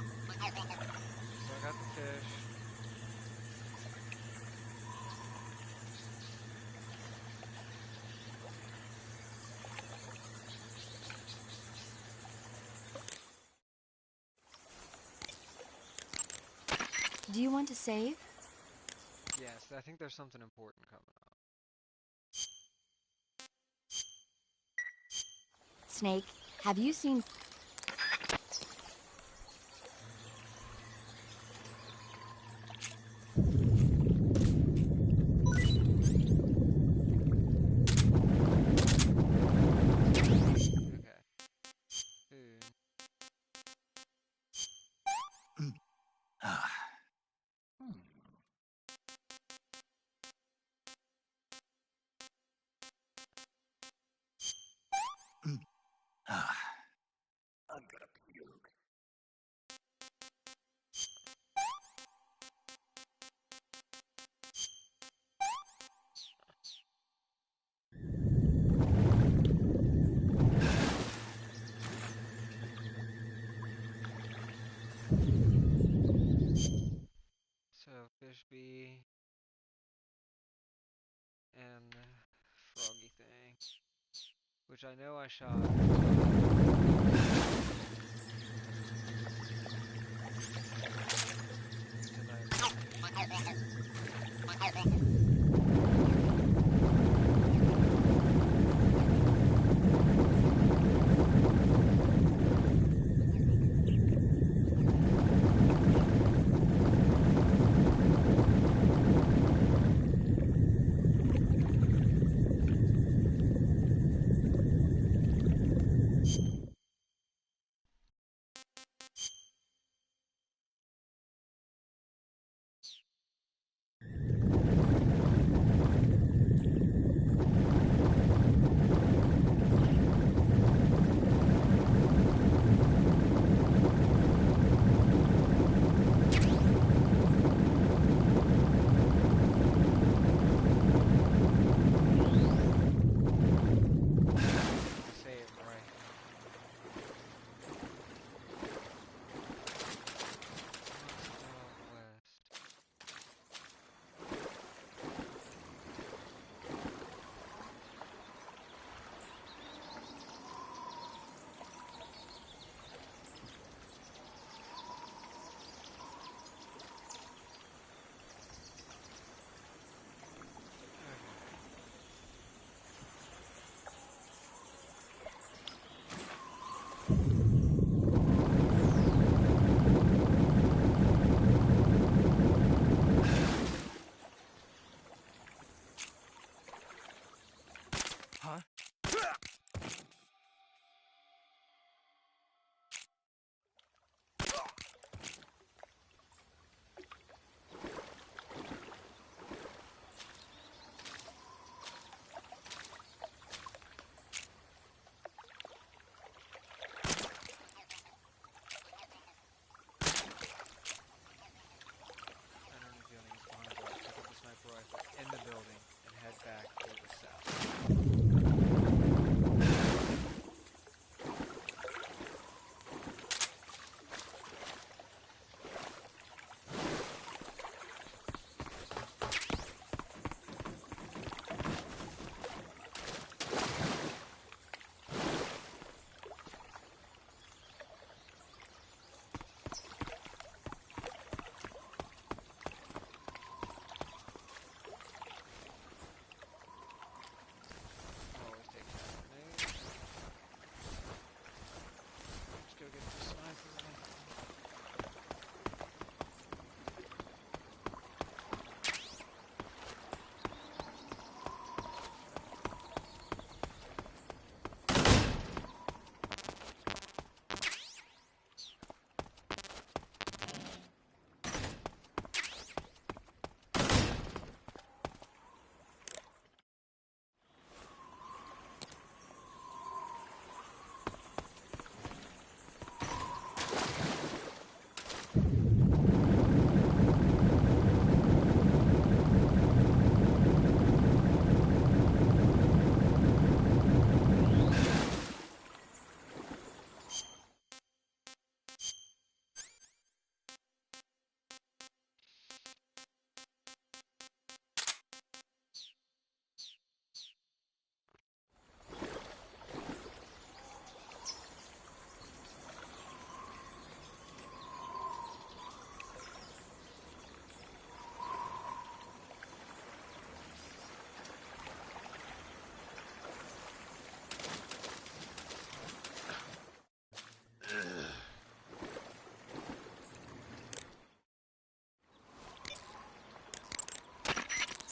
So I got Do you want to save? Yes, I think there's something important coming up. Snake, have you seen... I'm gonna puke. So Fishby and the froggy thing, which I know I shot.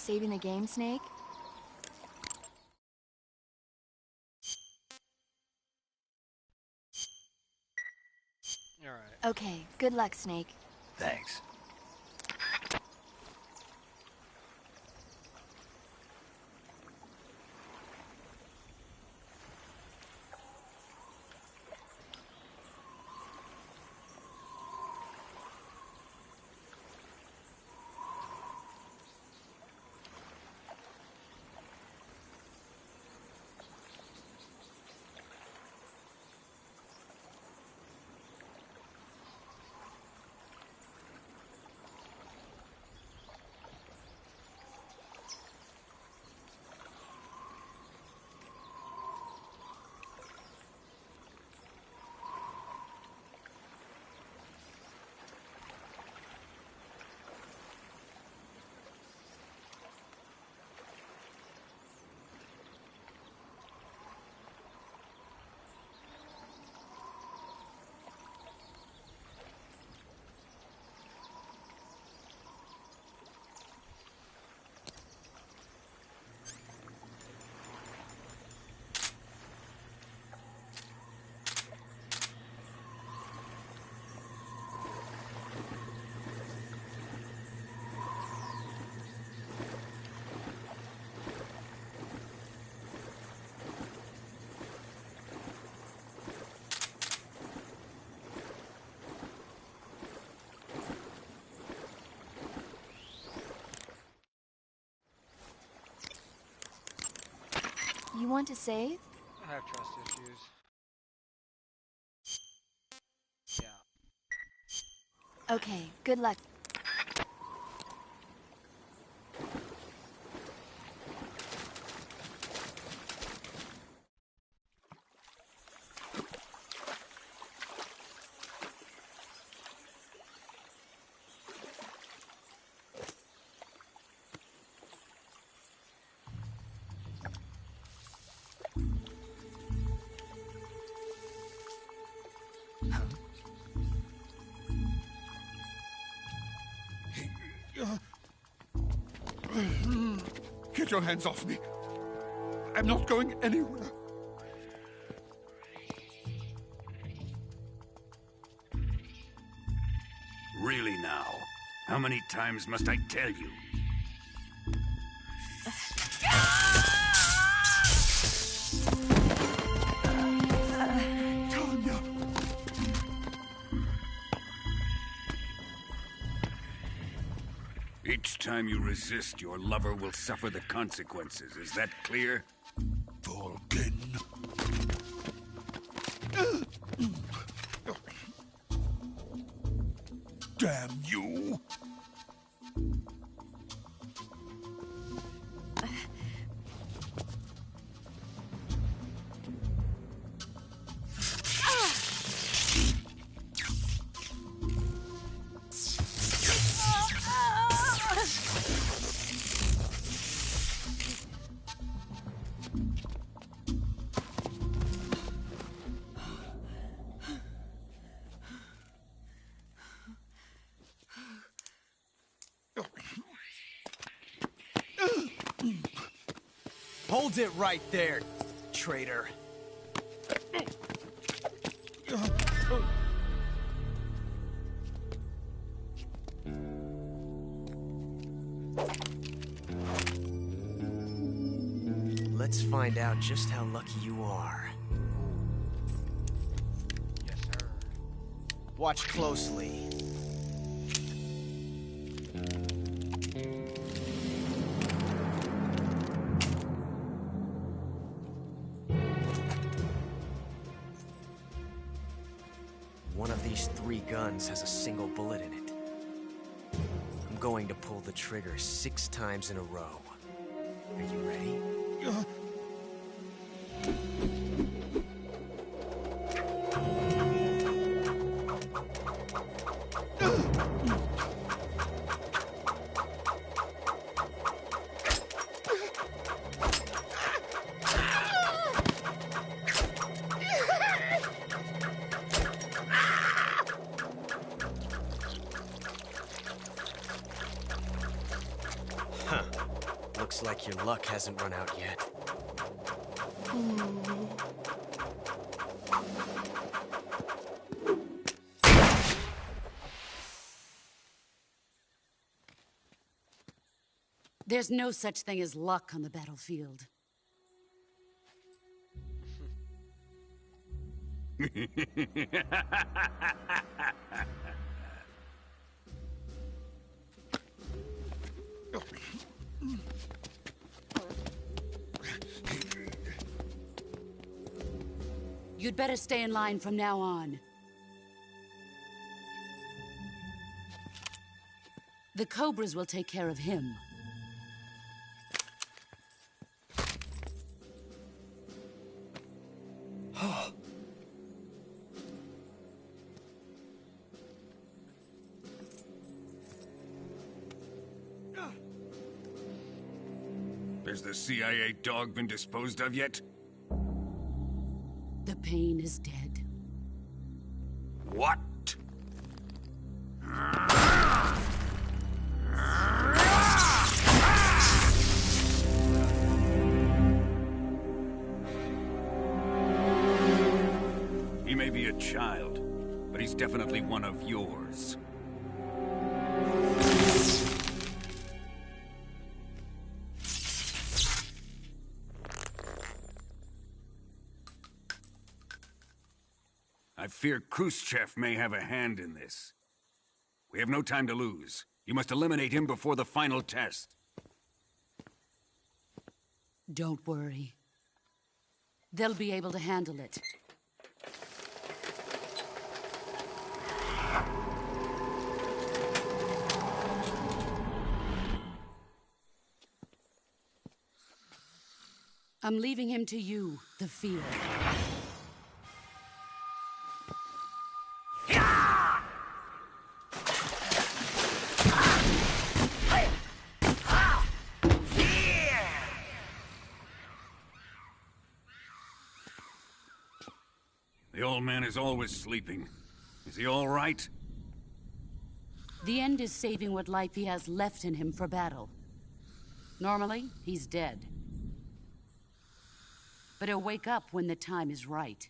saving the game, Snake? Alright. Okay, good luck, Snake. Thanks. You want to save? I have trust issues. Yeah. Okay, good luck. Get your hands off me. I'm not going anywhere. Really now? How many times must I tell you? Tanya! Each time you resist, your lover will suffer the consequences. Is that clear? Vulcan. Damn you! Hold it right there, traitor. Let's find out just how lucky you are. Yes, sir. Watch closely. One of these 3 guns has a single bullet in it. I'm going to pull the trigger 6 times in a row. Are you ready? Looks like your luck hasn't run out yet. There's no such thing as luck on the battlefield. You'd better stay in line from now on. The Cobras will take care of him. Has the CIA dog been disposed of yet? The pain is dead. What? He may be a child, but he's definitely one of yours. I fear Khrushchev may have a hand in this. We have no time to lose. You must eliminate him before the final test. Don't worry. They'll be able to handle it. I'm leaving him to you, the field. The old man is always sleeping. Is he all right? The end is saving what life he has left in him for battle. Normally, he's dead. But he'll wake up when the time is right.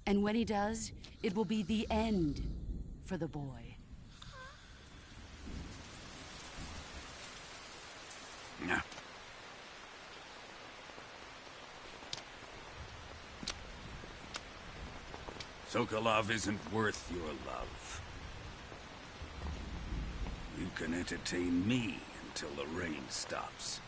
And when he does, it will be the end for the boy. No. Sokolov isn't worth your love. You can entertain me until the rain stops.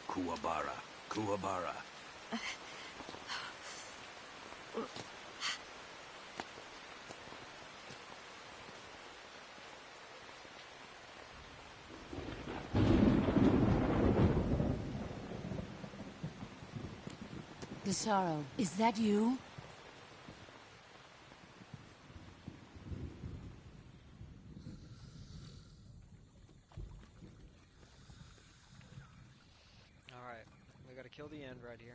Kuwabara. Kuwabara. The Sorrow, is that you? Alright, we gotta kill the end right here.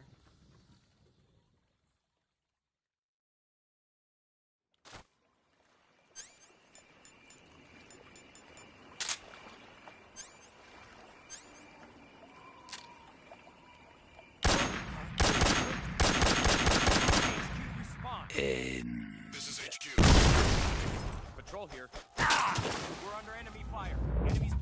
This is HQ. Patrol here. We're under enemy fire. Enemies.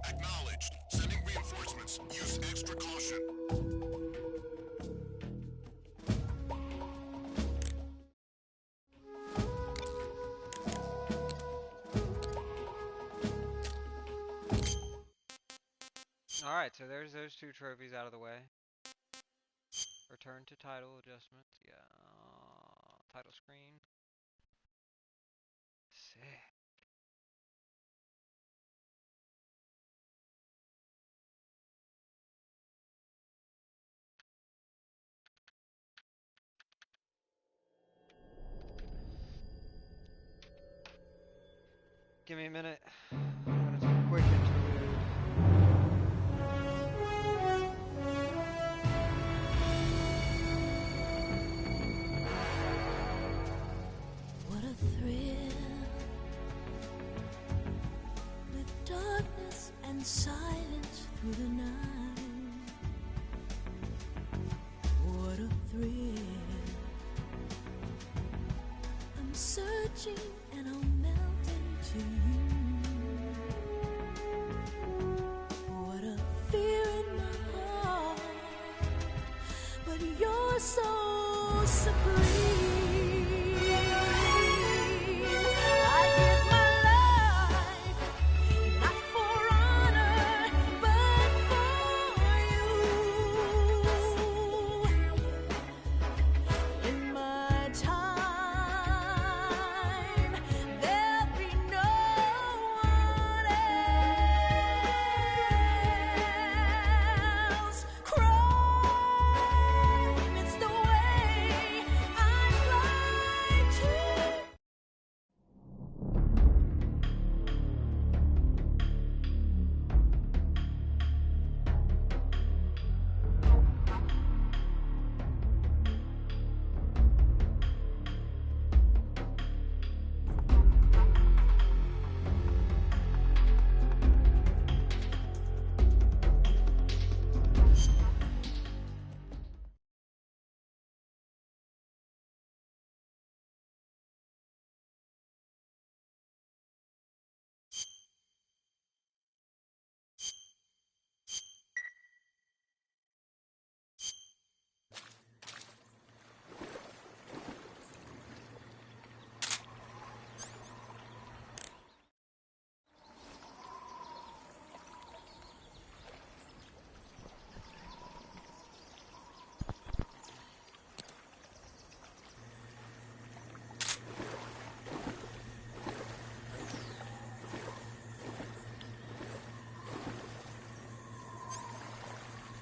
Acknowledged. Sending reinforcements. Use extra caution. Alright, so there's those two trophies out of the way. Return to title adjustments. Yeah. Title screen. Sick. Give me a minute. I'm gonna take a quick interlude. What a thrill, with darkness and silence through the night. What a thrill, I'm searching and I'll melt into you. What a fear in my heart, but you're so supreme.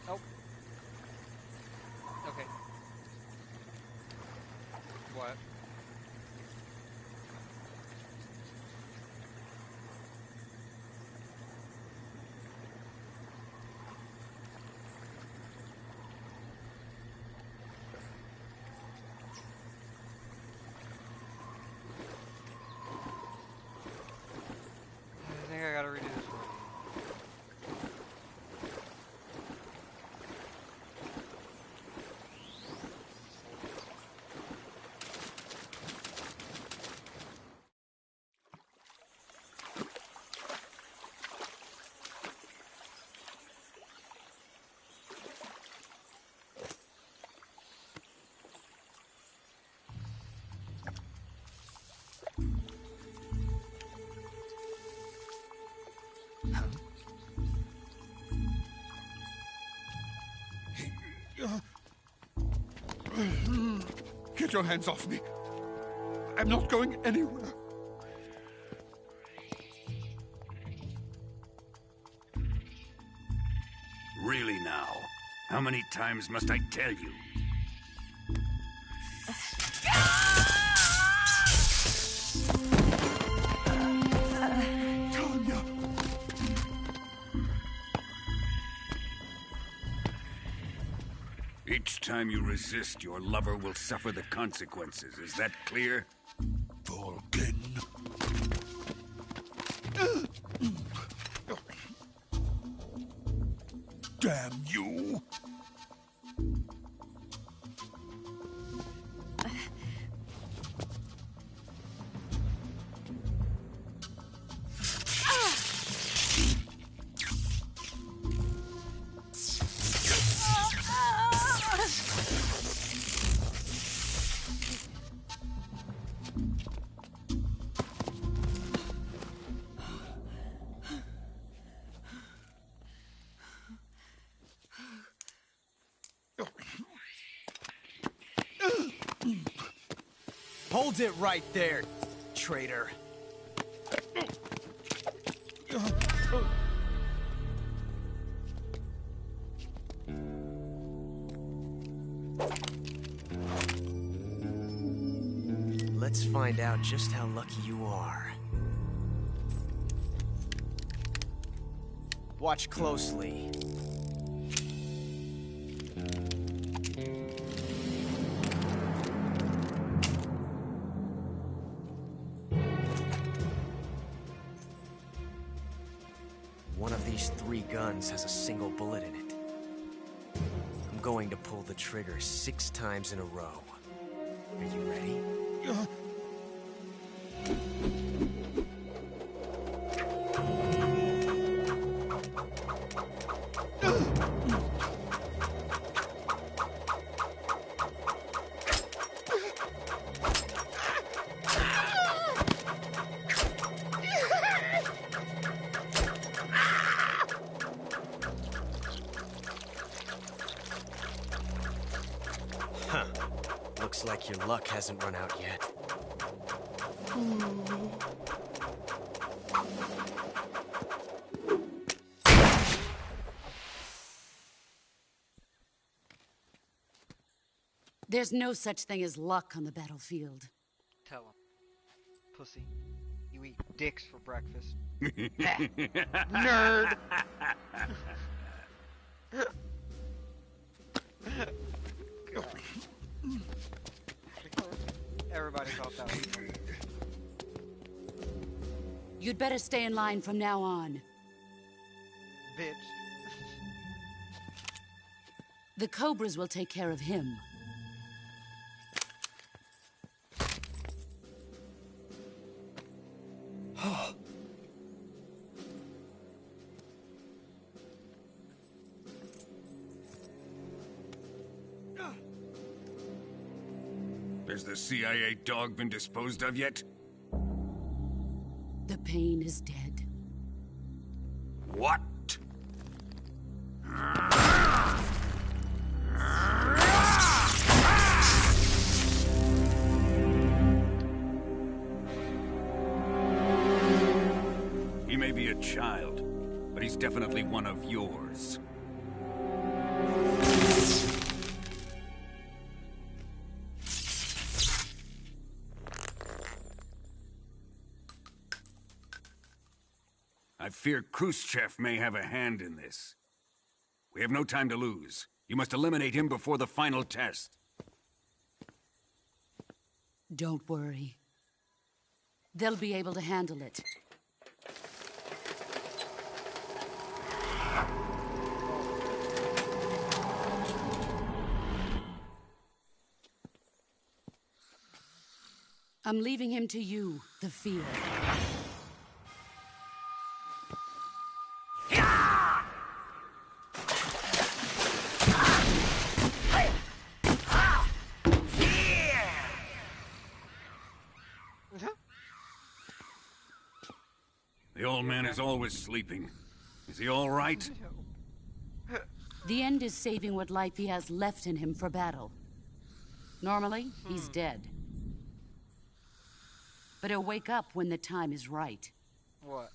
Oh. Okay. What? I think I gotta redo this one. Get your hands off me. I'm not going anywhere. Really now? How many times must I tell you? Tanya! Each time you resist, your lover will suffer the consequences. Is that clear? Vulcan. Damn you! Hold it right there, traitor. Let's find out just how lucky you are. Watch closely. One of these 3 guns has a single bullet in it. I'm going to pull the trigger 6 times in a row. Are you ready? Huh. Looks like your luck hasn't run out yet. There's no such thing as luck on the battlefield. Tell him. Pussy. You eat dicks for breakfast. Nerd. Everybody thought that was funny. You'd better stay in line from now on. Bitch. The Cobras will take care of him. Has the CIA dog been disposed of yet? The pain is dead. What? He may be a child, but he's definitely one of yours. I fear Khrushchev may have a hand in this. We have no time to lose. You must eliminate him before the final test. Don't worry. They'll be able to handle it. I'm leaving him to you, the field. The old man is always sleeping. Is he all right? The end is saving what life he has left in him for battle. Normally, he's dead. But he'll wake up when the time is right. What?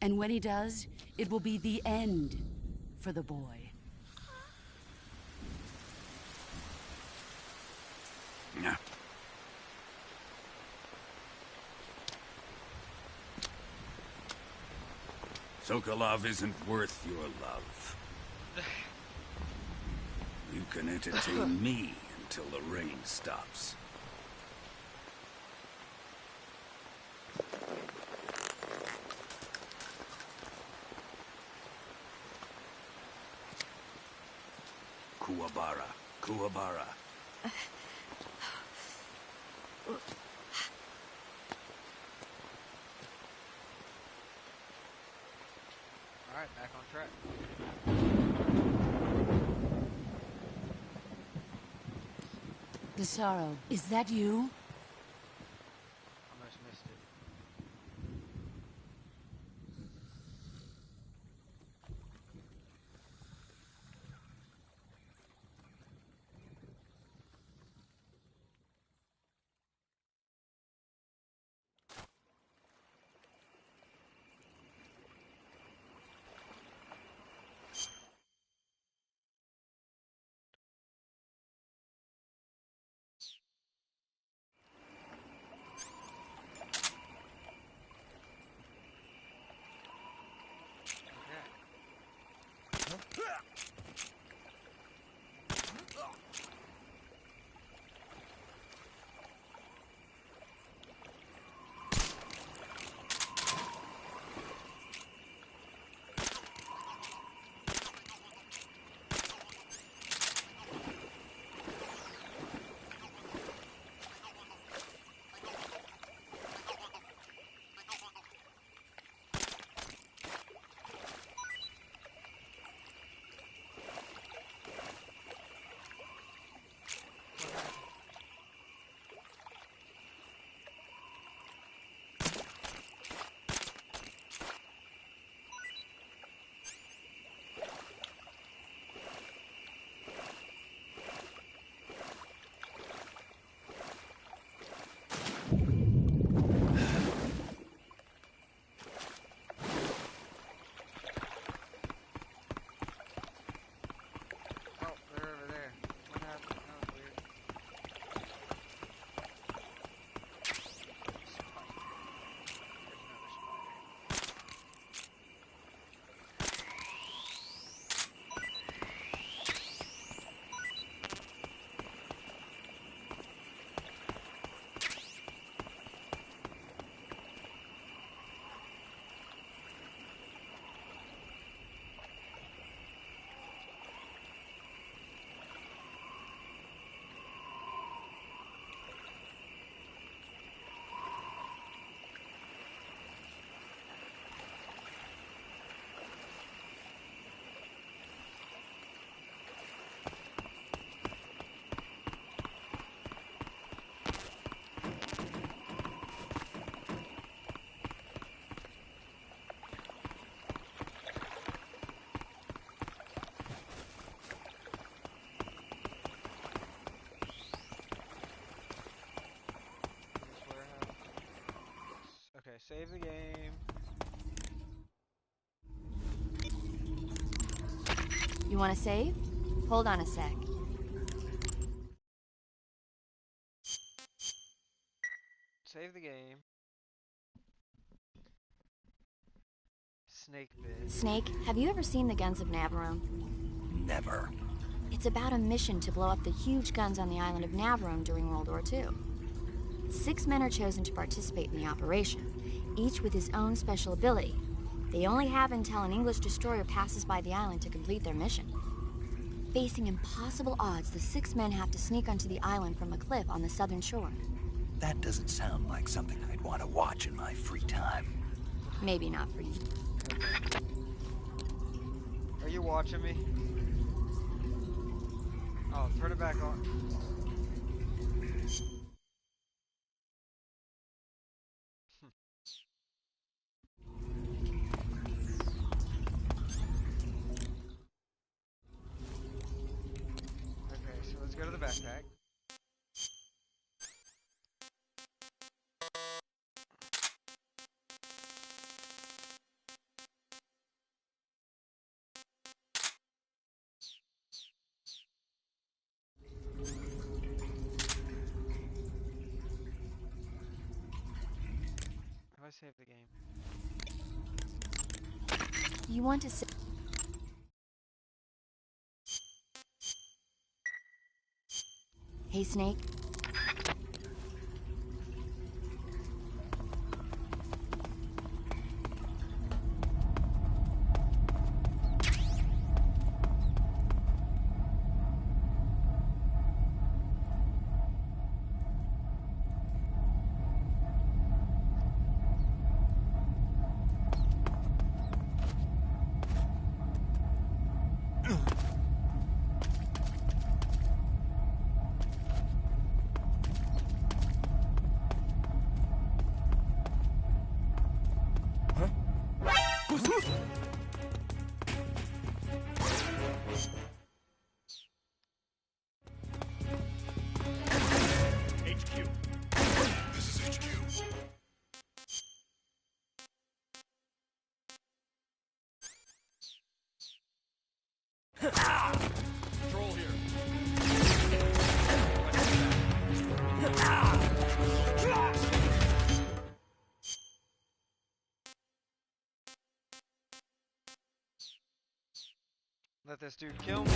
And when he does, it will be the end for the boy. Yeah. Sokolov isn't worth your love. You can entertain me until the rain stops. Kuwabara, Kuwabara. Alright, back on track. Gasaro, is that you? Almost missed it. Save the game. You want to save? Hold on a sec. Save the game. Snake bit. Snake, have you ever seen the Guns of Navarone? Never. It's about a mission to blow up the huge guns on the island of Navarone during World War II. 6 men are chosen to participate in the operation, each with his own special ability. They only have until an English destroyer passes by the island to complete their mission. Facing impossible odds, the 6 men have to sneak onto the island from a cliff on the southern shore. That doesn't sound like something I'd want to watch in my free time. Maybe not for you. Are you watching me? Oh, turn it back on. Okay, so let's go to the backpack. I saved the game. You want to say... Hey, Snake. HQ. This is HQ. Control here. Let this dude kill me.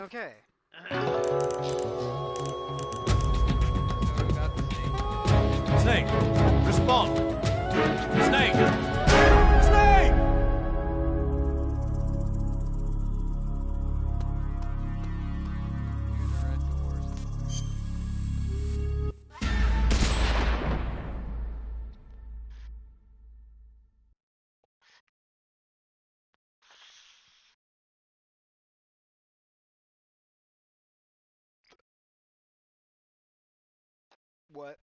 Okay. Snake, respond. Snake! Snake! What?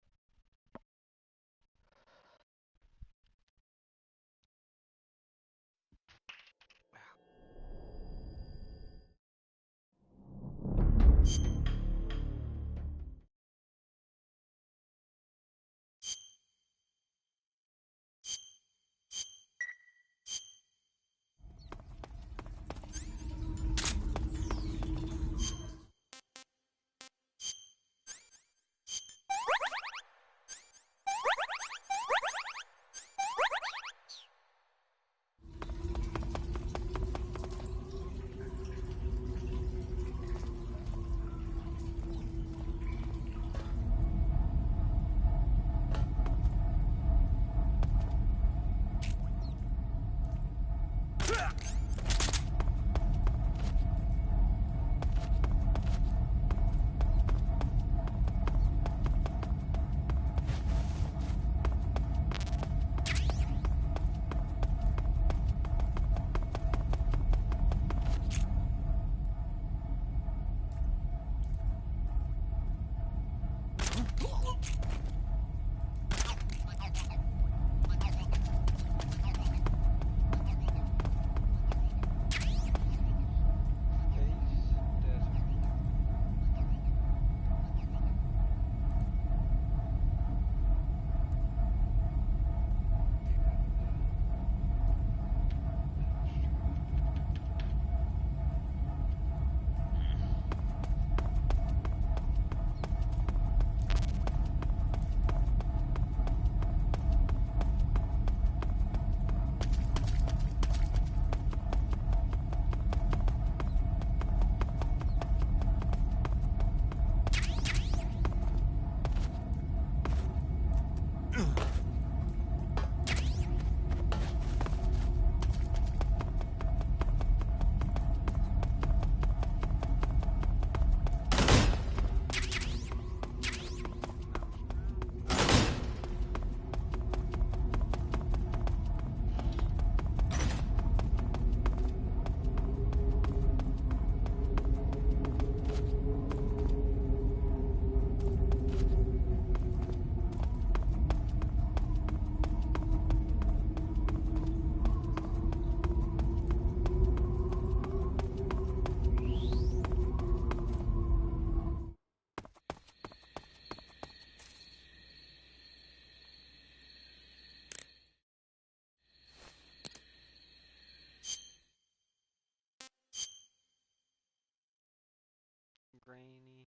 Grainy.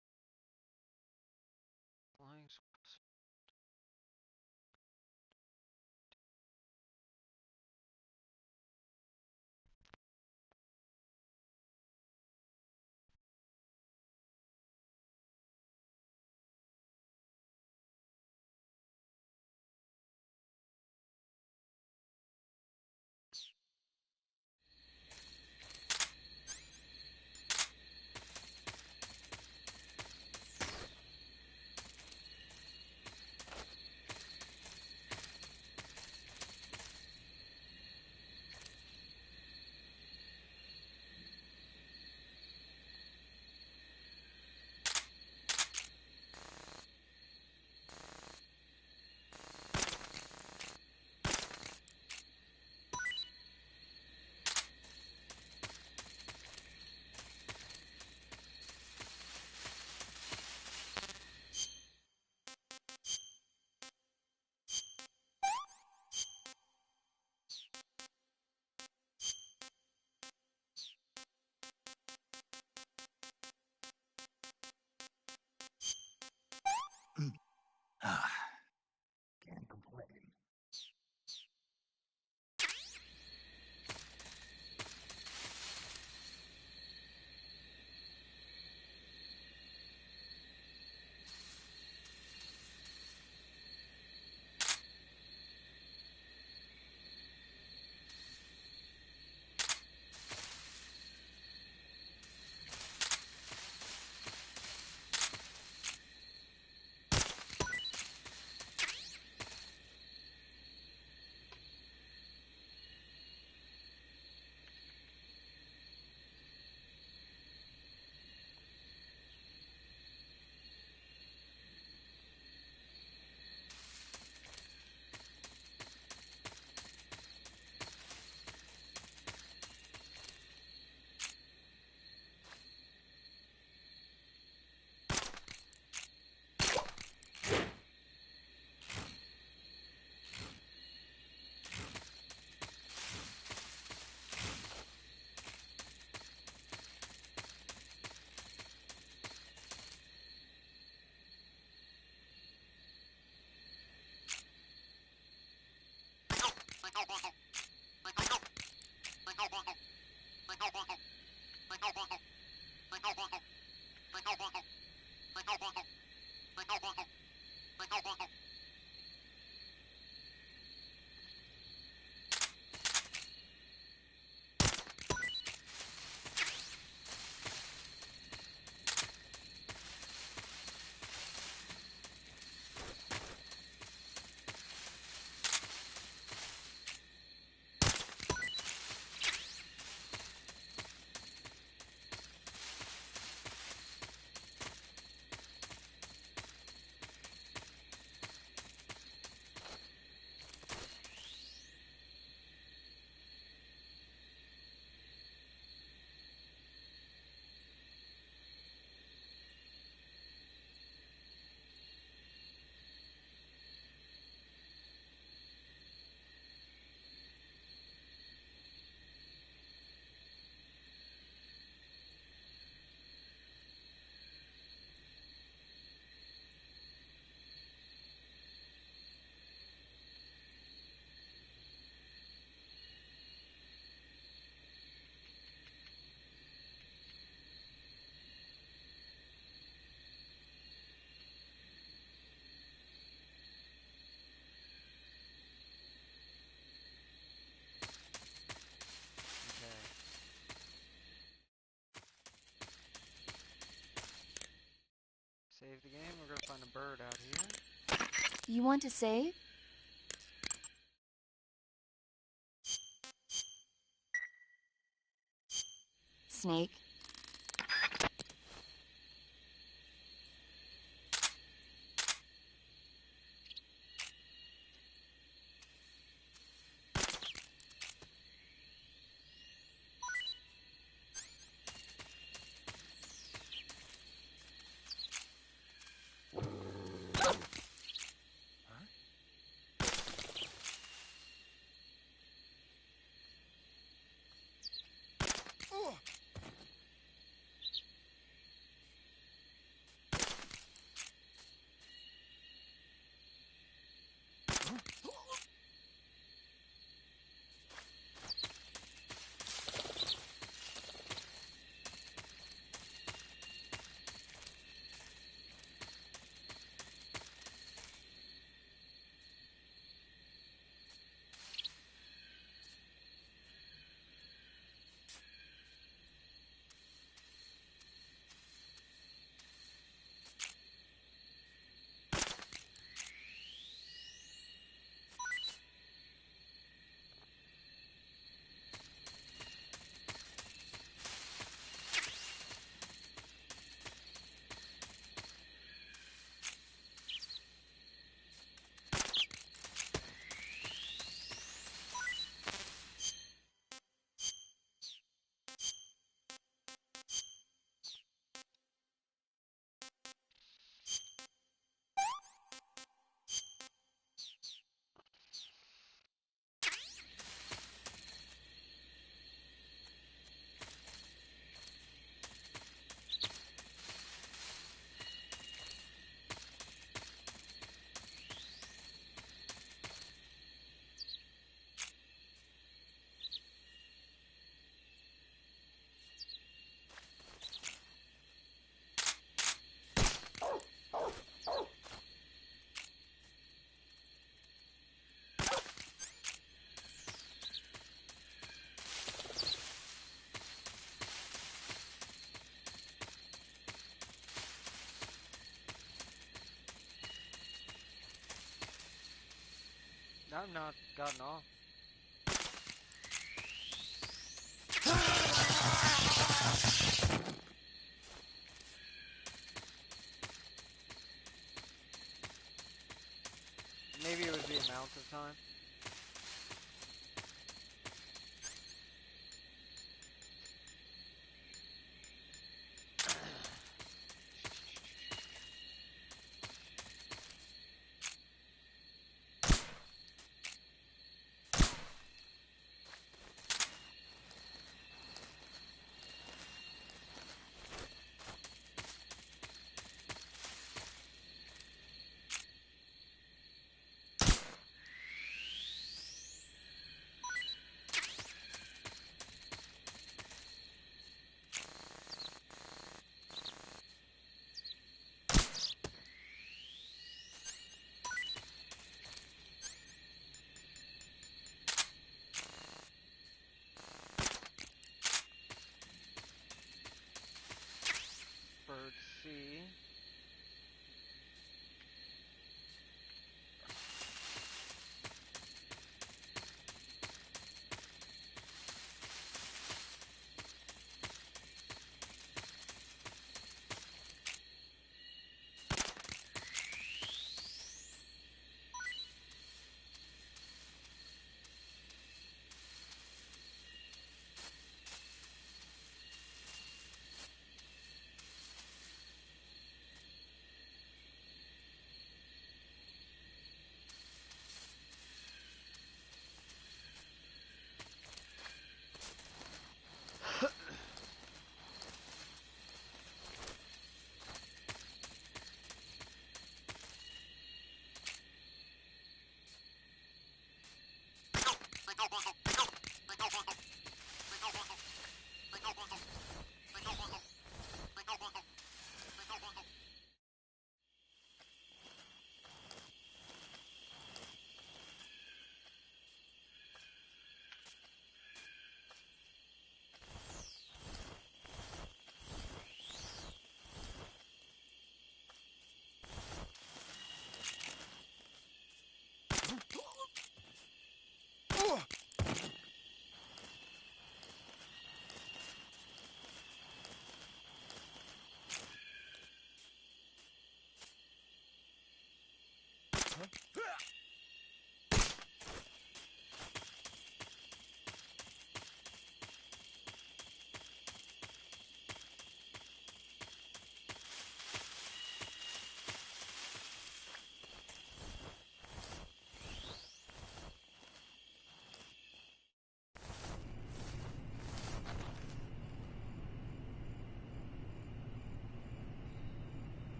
Flying squirrels. Save the game. We're gonna find a bird out here. You want to save? Snake. I've not gotten off. Maybe it was the amount of time. see.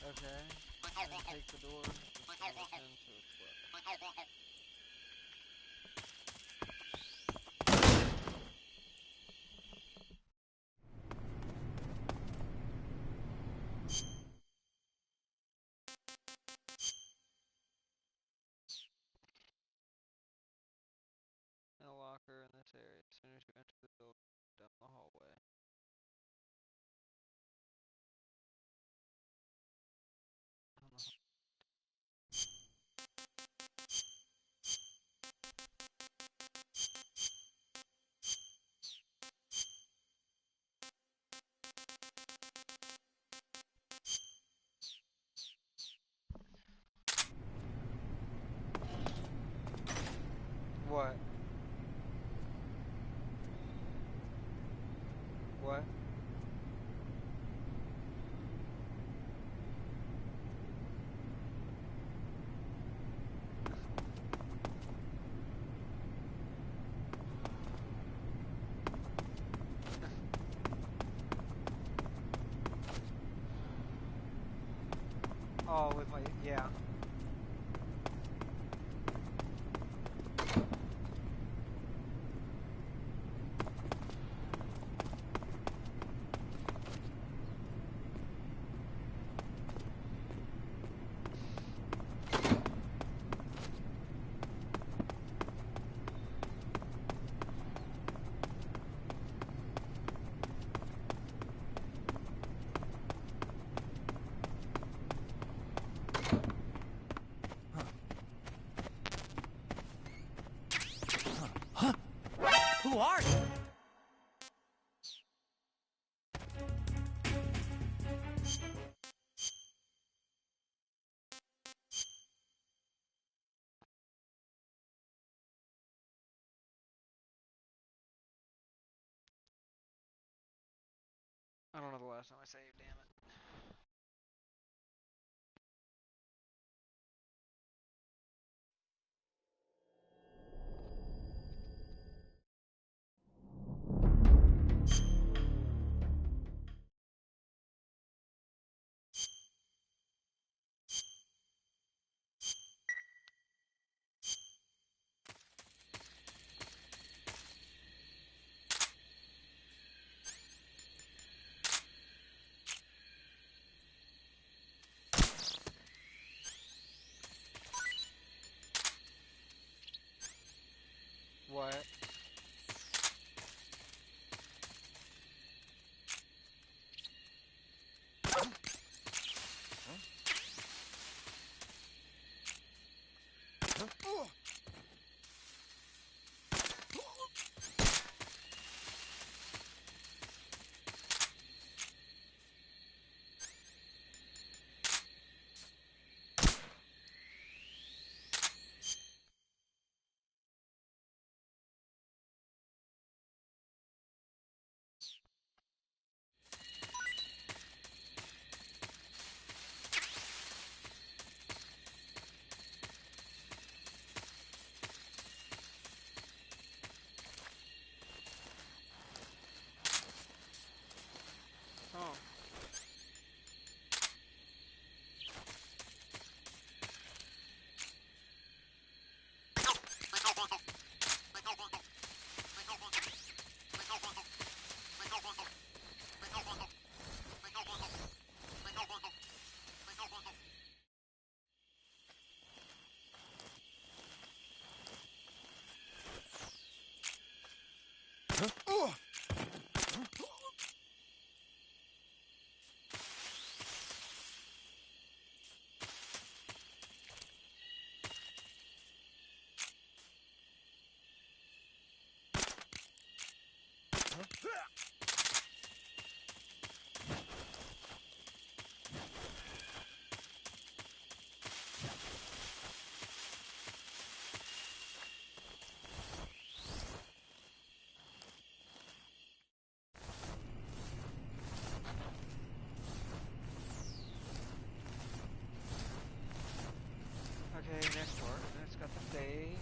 Okay. And take the door. A locker in this area. As soon as you enter the building, down the hallway. What? What? Oh, with my, yeah. I don't know the last time I saved, damn it. What? Oh. Okay, next part. It's got the days.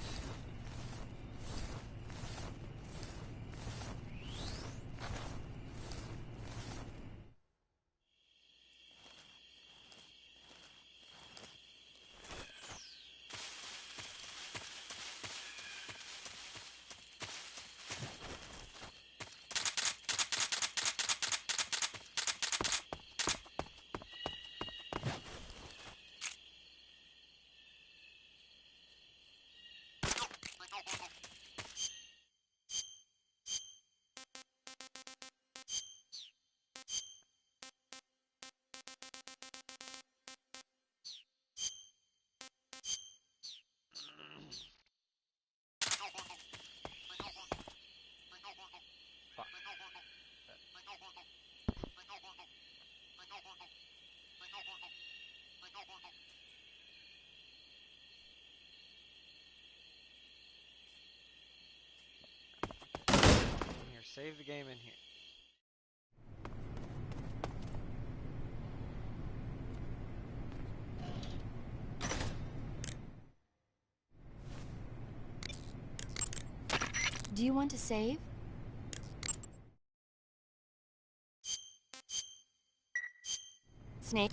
Here, save the game in here. Do you want to save? Snake.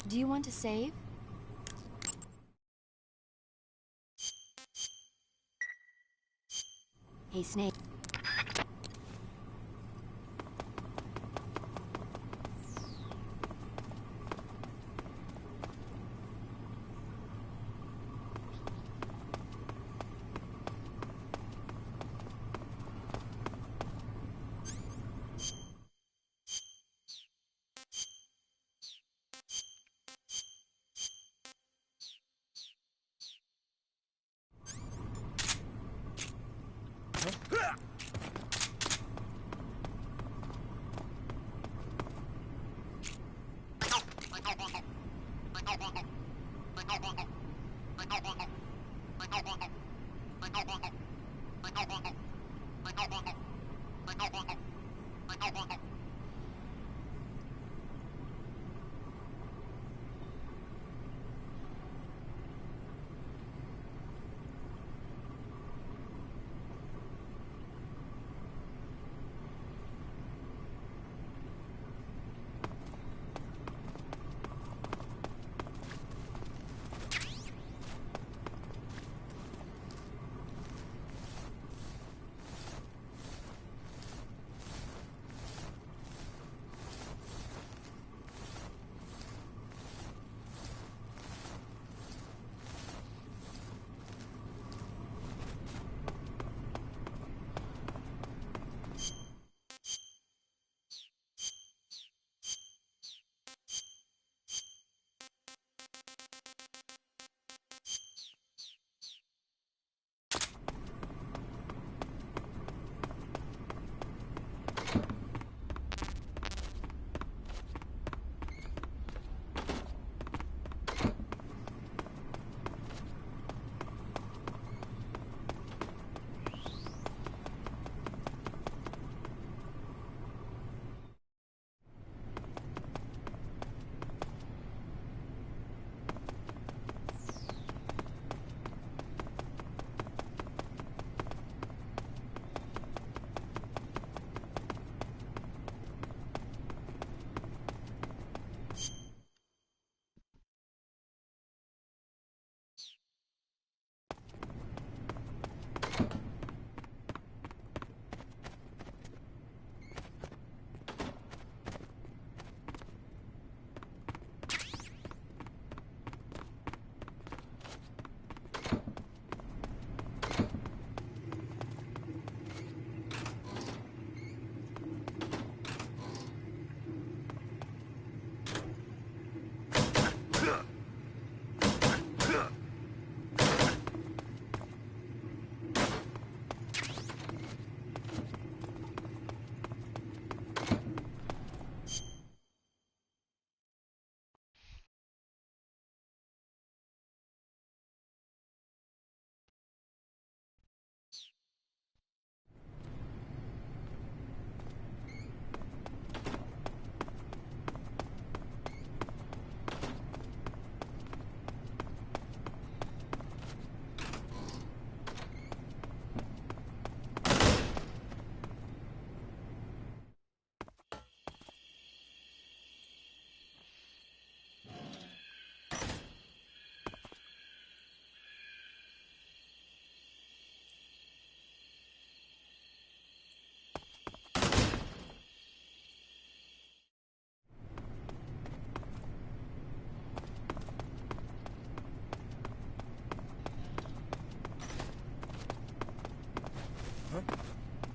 Do you want to save? Hey, Snake.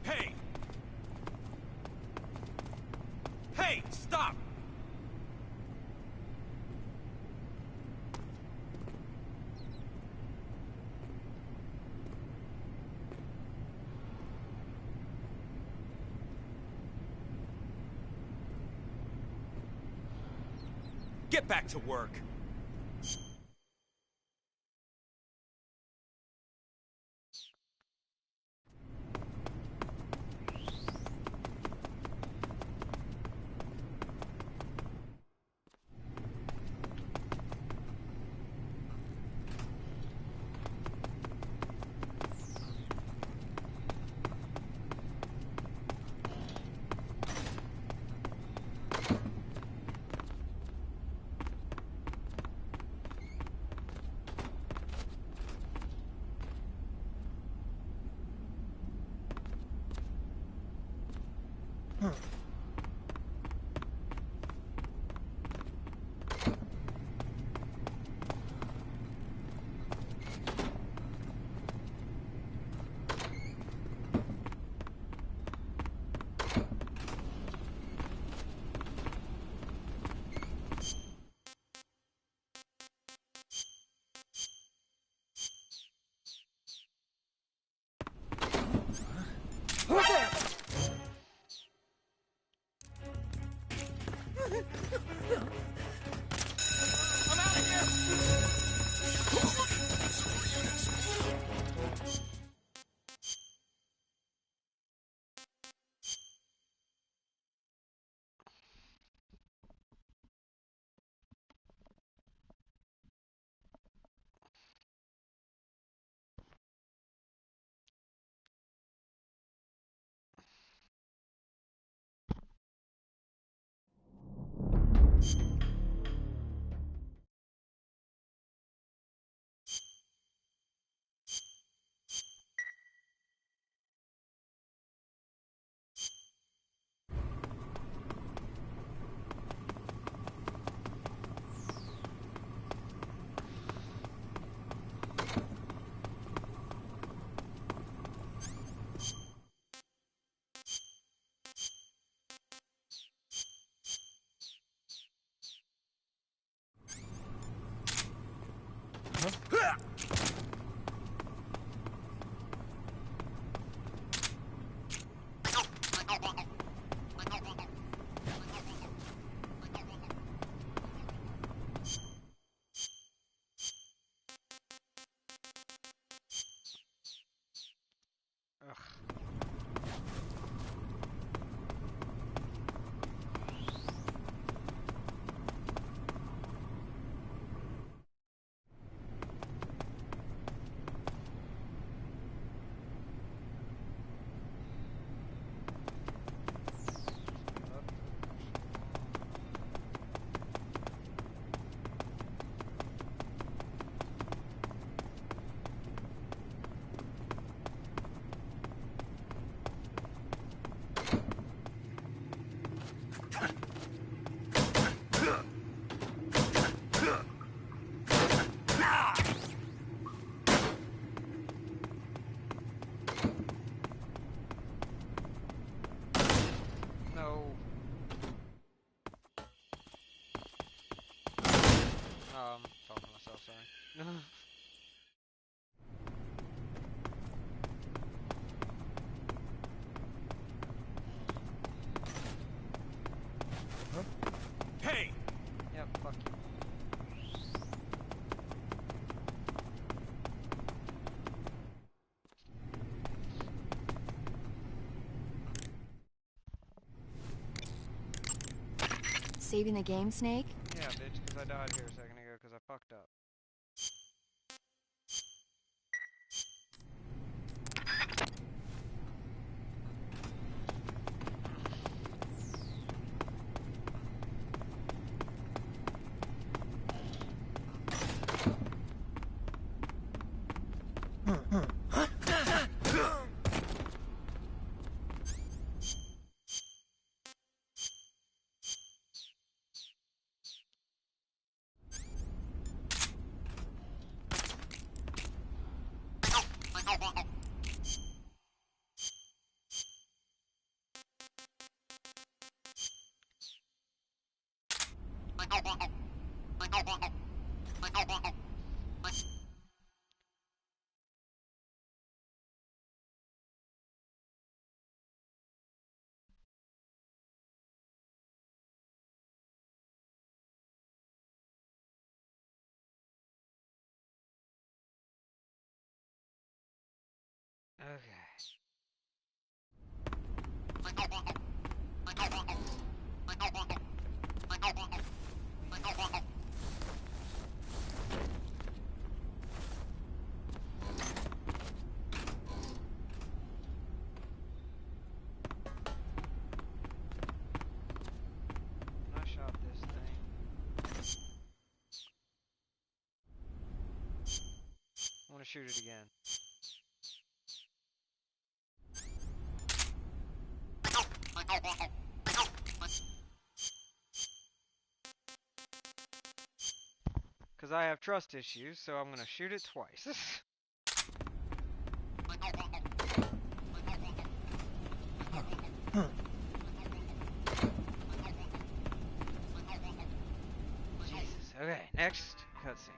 Hey! Hey, stop! Get back to work. clear. I'm out of here! Talking to myself, sorry. Hey! Yep, fuck you. Saving the game, Snake? Yeah, bitch, because I died here a second ago because I fucked up. I shot this thing. I want to shoot it again. Because I have trust issues, so I'm going to shoot it twice. Jesus. Okay, next cutscene.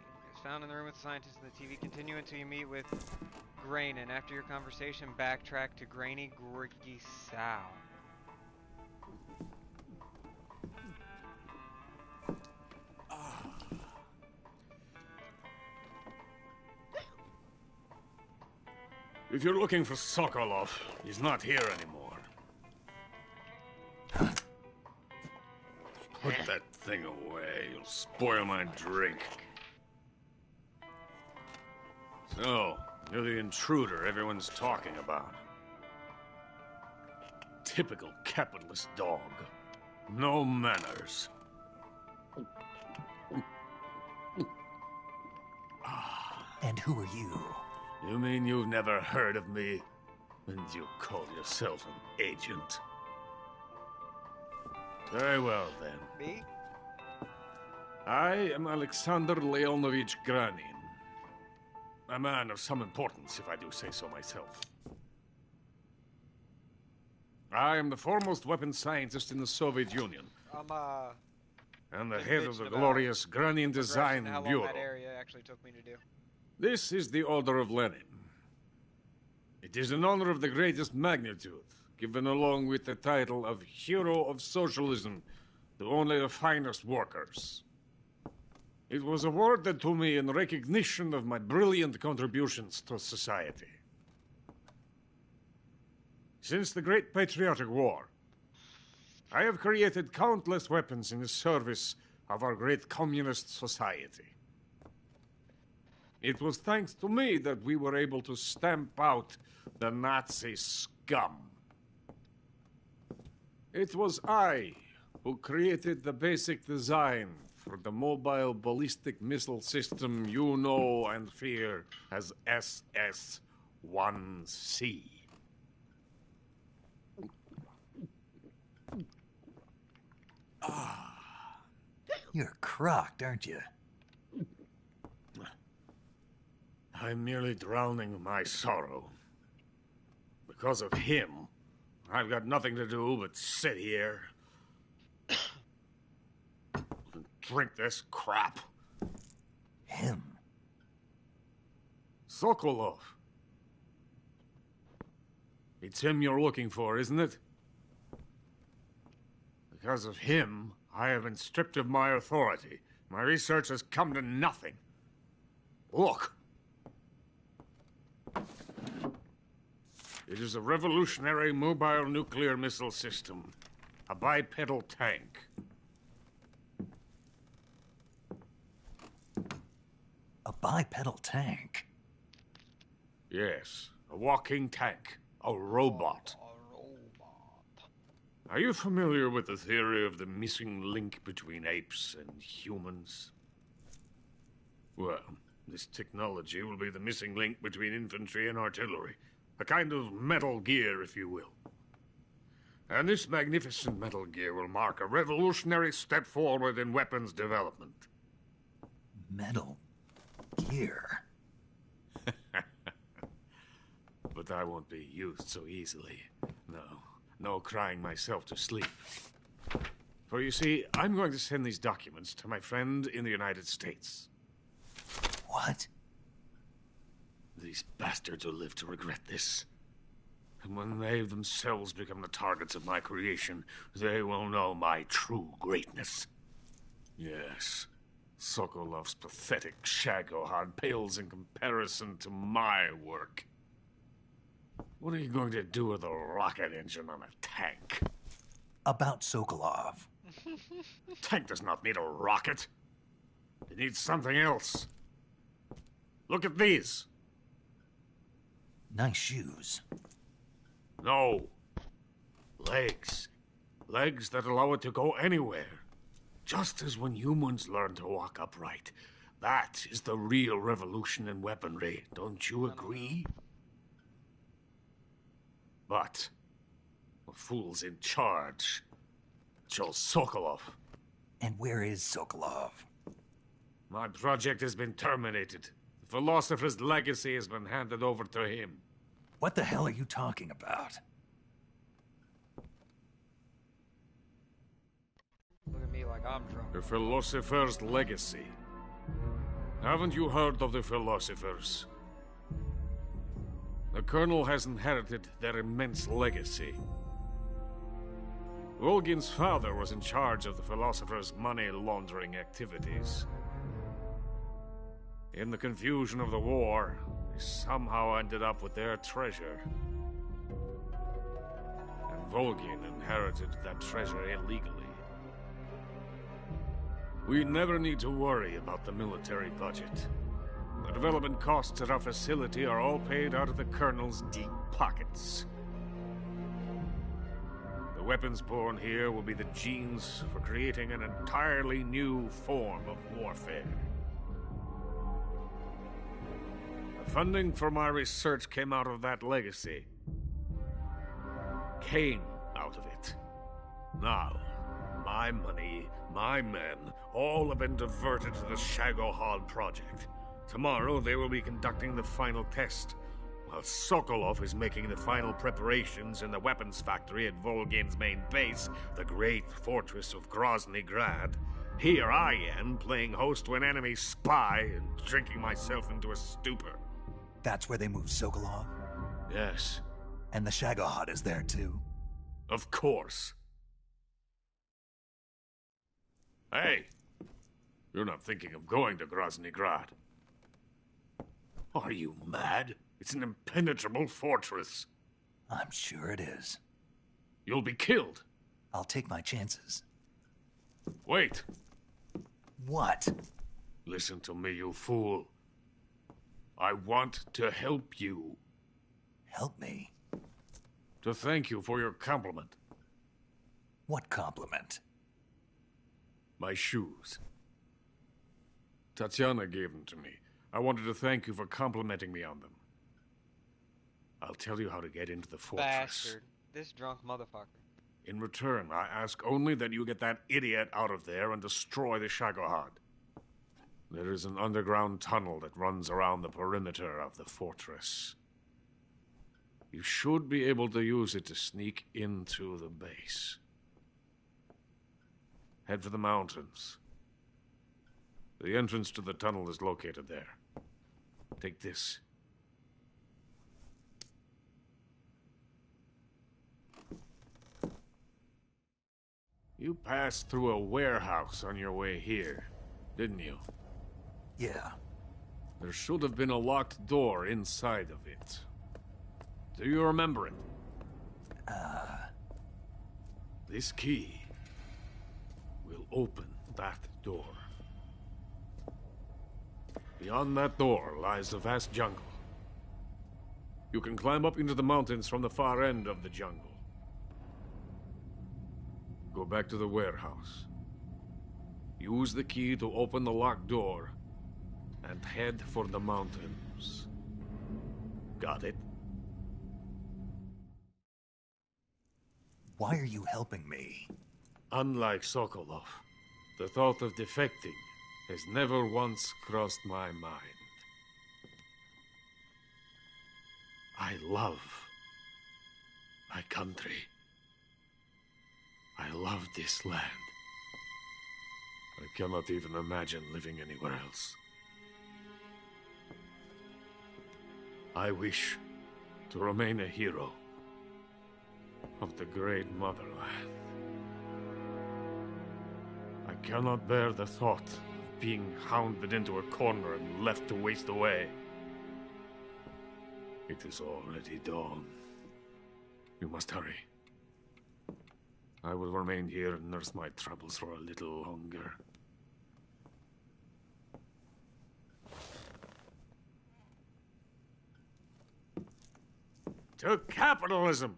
found in the room with the scientists and the TV. Continue until you meet with Grain, and after your conversation, backtrack to Grainy Gorky Sow. If you're looking for Sokolov, he's not here anymore. Put that thing away. You'll spoil my drink. So, you're the intruder everyone's talking about. Typical capitalist dog. No manners. And who are you? You mean you've never heard of me? And you call yourself an agent? Very well, then. Me? I am Alexander Leonovich Granin. A man of some importance, if I do say so myself. I am the foremost weapons scientist in the Soviet Union. And the head of the glorious Granin Design how long Bureau. that area actually took me to do. This is the Order of Lenin. It is an honor of the greatest magnitude, given along with the title of Hero of Socialism to only the finest workers. It was awarded to me in recognition of my brilliant contributions to society. Since the Great Patriotic War, I have created countless weapons in the service of our great communist society. It was thanks to me that we were able to stamp out the Nazi scum. It was I who created the basic design for the mobile ballistic missile system you know and fear as SS-1C. You're crocked, aren't you? I'm merely drowning my sorrow. Because of him, I've got nothing to do but sit here and drink this crap. Him? Sokolov. It's him you're looking for, isn't it? Because of him, I have been stripped of my authority. My research has come to nothing. Look. It is a revolutionary mobile nuclear missile system. A bipedal tank. A bipedal tank? Yes, a walking tank. A robot. Are you familiar with the theory of the missing link between apes and humans? Well, this technology will be the missing link between infantry and artillery. A kind of Metal Gear, if you will. And this magnificent Metal Gear will mark a revolutionary step forward in weapons development. Metal Gear? But I won't be used so easily. No crying myself to sleep. For you see, I'm going to send these documents to my friend in the United States. What? These bastards will live to regret this. And when they themselves become the targets of my creation, they will know my true greatness. Yes, Sokolov's pathetic Shagohod pales in comparison to my work. What are you going to do with a rocket engine on a tank? About Sokolov. Tank does not need a rocket. It needs something else. Look at these. Nice shoes. No. Legs. Legs that allow it to go anywhere. Just as when humans learn to walk upright. That is the real revolution in weaponry. Don't you agree? But the fool's in charge. Joe Sokolov. And where is Sokolov? My project has been terminated. The philosopher's legacy has been handed over to him. What the hell are you talking about? Look at me like I'm drunk. The philosopher's legacy. Haven't you heard of the philosophers? The Colonel has inherited their immense legacy. Volgin's father was in charge of the philosophers' money laundering activities. In the confusion of the war, he somehow ended up with their treasure. And Volgin inherited that treasure illegally. We never need to worry about the military budget. The development costs at our facility are all paid out of the Colonel's deep pockets. The weapons born here will be the genes for creating an entirely new form of warfare. The funding for my research came out of that legacy. Came out of it. Now, my money, my men, all have been diverted to the Shagohod project. Tomorrow they will be conducting the final test, while Sokolov is making the final preparations in the weapons factory at Volgin's main base, the great fortress of Grozny Grad. Here I am, playing host to an enemy spy and drinking myself into a stupor. That's where they moved Sokolov? Yes. And the Shagohod is there too? Of course. Hey! You're not thinking of going to Grozny Grad. Are you mad? It's an impenetrable fortress. I'm sure it is. You'll be killed. I'll take my chances. Wait. What? Listen to me, you fool. I want to help you. Help me? To thank you for your compliment. What compliment? My shoes. Tatiana gave them to me. I wanted to thank you for complimenting me on them. I'll tell you how to get into the fortress. Bastard. This drunk motherfucker. In return, I ask only that you get that idiot out of there and destroy the Shagohod. There is an underground tunnel that runs around the perimeter of the fortress. You should be able to use it to sneak into the base. Head for the mountains. The entrance to the tunnel is located there. Take this. You passed through a warehouse on your way here, didn't you? Yeah. There should have been a locked door inside of it. Do you remember it? This key will open that door. Beyond that door lies a vast jungle. You can climb up into the mountains from the far end of the jungle. Go back to the warehouse. Use the key to open the locked door and head for the mountains. Got it? Why are you helping me? Unlike Sokolov, the thought of defecting has never once crossed my mind. I love my country. I love this land. I cannot even imagine living anywhere else. I wish to remain a hero of the great motherland. I cannot bear the thought of being hounded into a corner and left to waste away. It is already dawn. You must hurry. I will remain here and nurse my troubles for a little longer. To capitalism!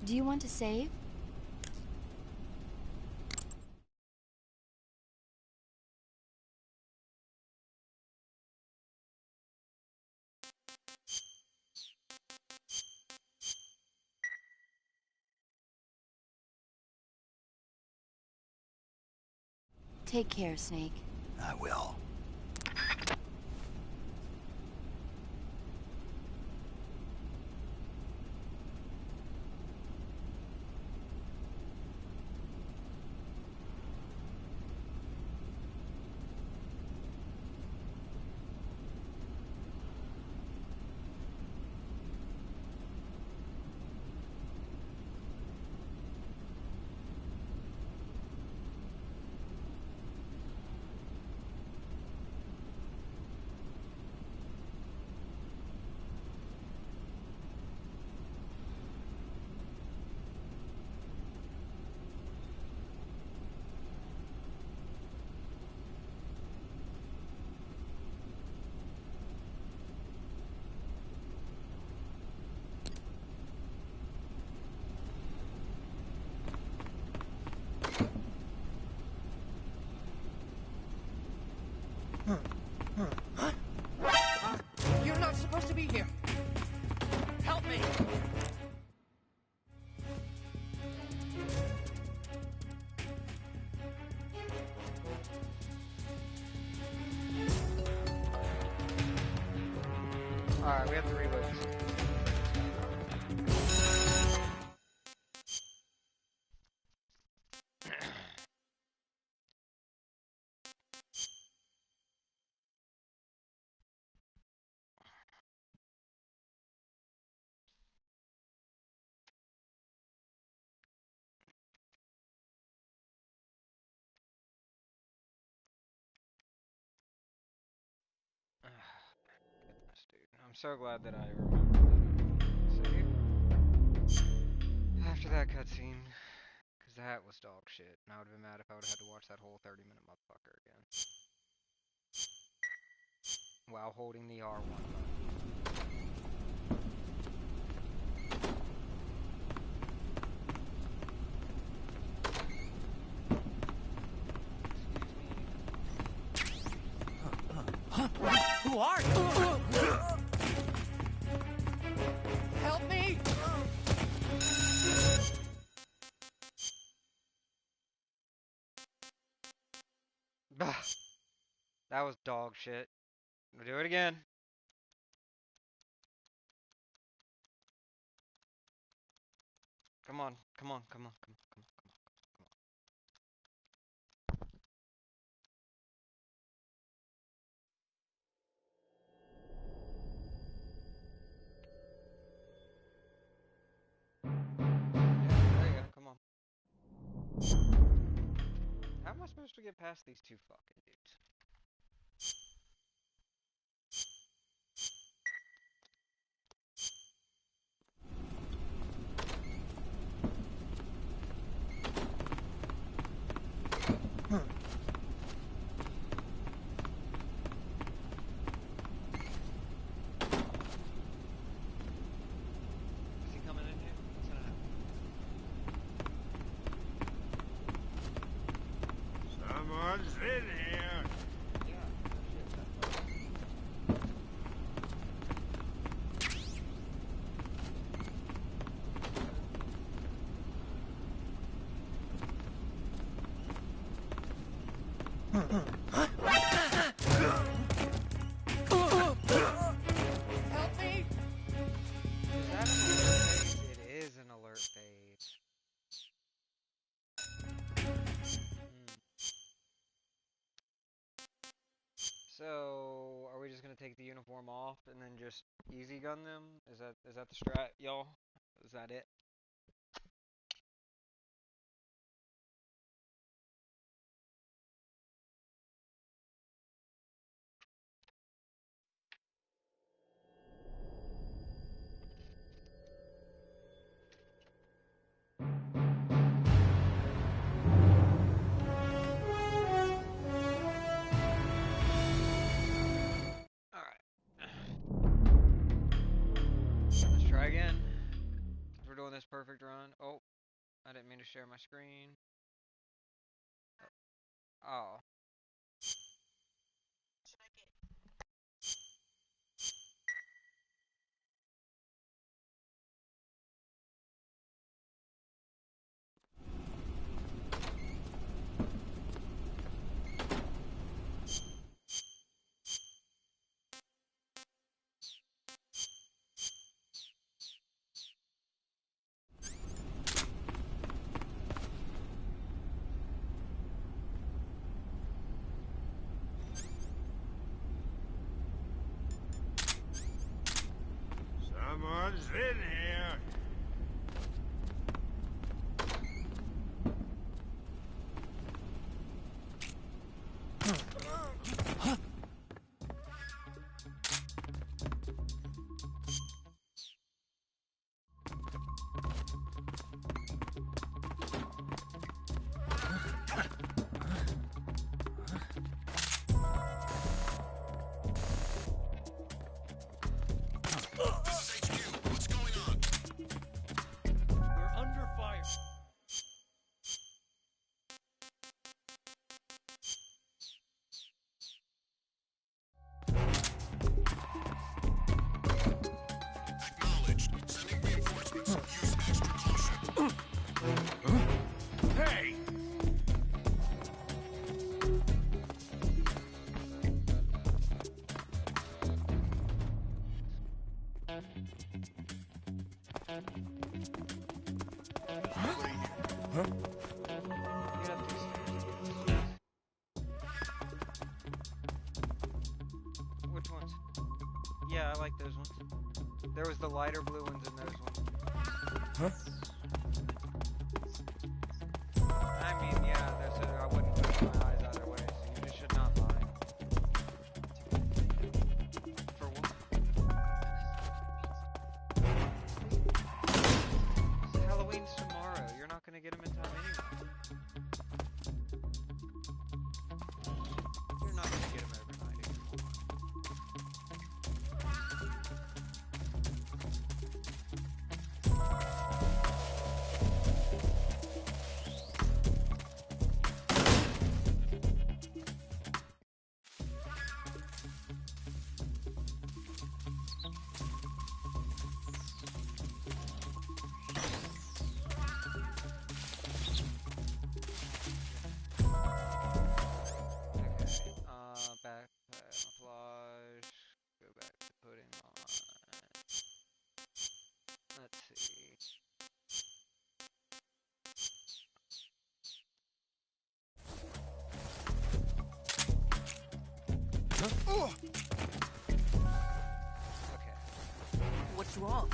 Do you want to save? Take care, Snake. I will. You're not supposed to be here. Help me. Alright, we have to reload this. Goodness, dude. I'm so glad that I remembered that. Save. After that cutscene, because that was dog shit, and I would have been mad if I would have had to watch that whole 30-minute motherfucker again. While holding the R1 button. Who are you? Help me! Bah. That was dog shit. We'll do it again. Come on, come on, come on, come on, come on, come on, come on. There you go, come on. How am I supposed to get past these two fucking dudes? Is he coming in here? What's gonna happen? Someone's in here. Help me! Is that an alert phase? It is an alert phase. So, are we just gonna take the uniform off and then just easy gun them? Is that the strat, y'all? Is that it? Let's try again. We're doing this perfect run. Oh, I didn't mean to share my screen. Oh. Get up these stairs. Which ones? Yeah, I like those ones. There was the lighter blue ones and those ones. I mean, yeah, that's it. I wouldn't close my eyes either way, so you just should not lie. For what? Halloween's tomorrow. You're not gonna get them in time anyway. You're not gonna get them overnight if you want. Back camouflage. Go back to putting on. Let's see. Okay. What's wrong?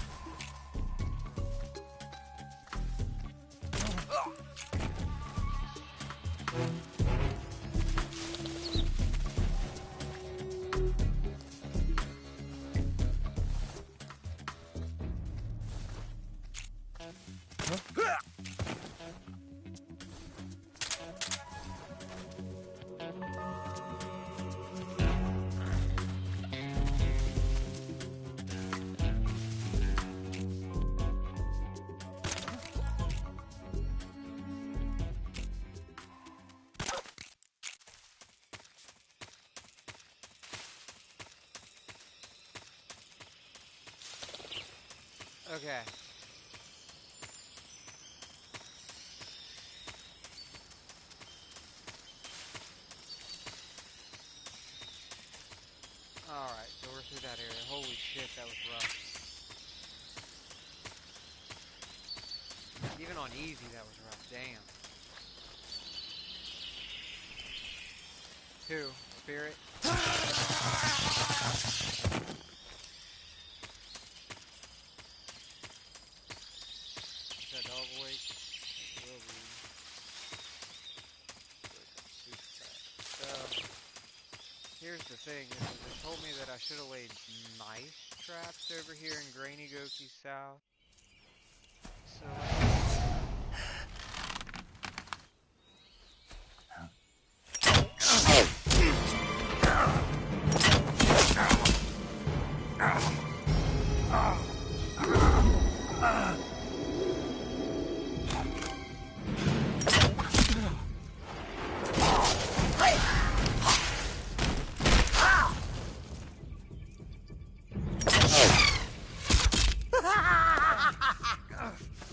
Okay. Alright, so we're through that area. Holy shit, that was rough. Even on easy, that was rough. Damn. 2. Spirit. Is that dog awake? It will be. So, here's the thing, is that they told me that I should have laid mice traps over here in Grainy Goki South. So,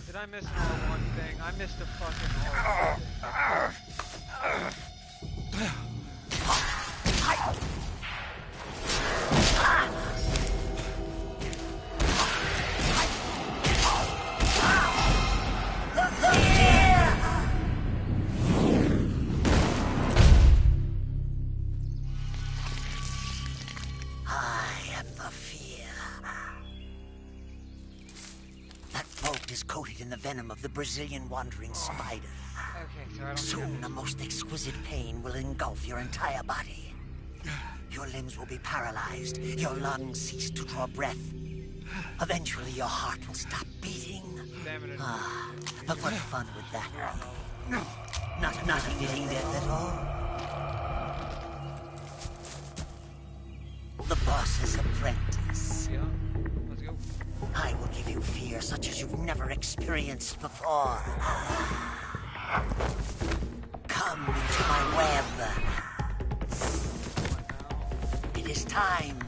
did I miss one thing? I missed a fucking all. I am the fear. That vault is coated in the venom of the Brazilian wandering spider. Okay, so I don't Soon the most exquisite pain will engulf your entire body. Your limbs will be paralyzed, your lungs cease to draw breath. Eventually your heart will stop beating. But what fun would that be? Not a fitting death at all. The boss's apprentice. Yeah, let's go. I will give you fear such as you've never experienced before. Come into my web. It is time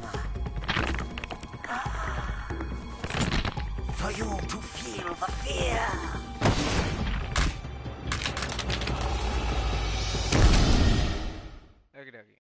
for you to feel the fear. Okie dokie.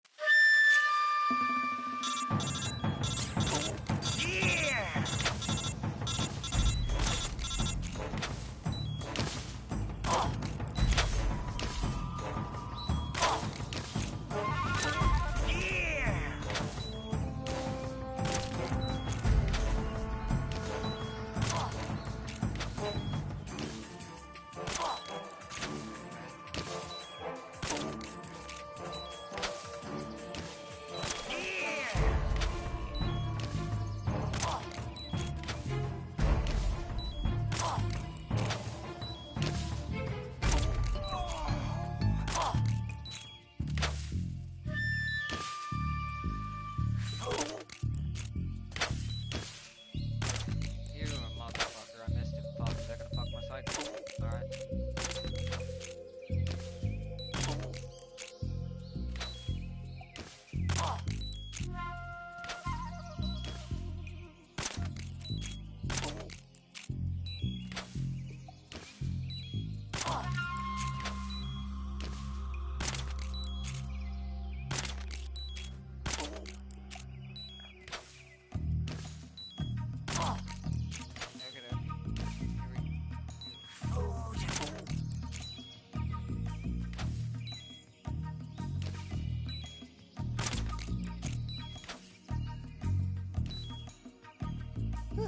The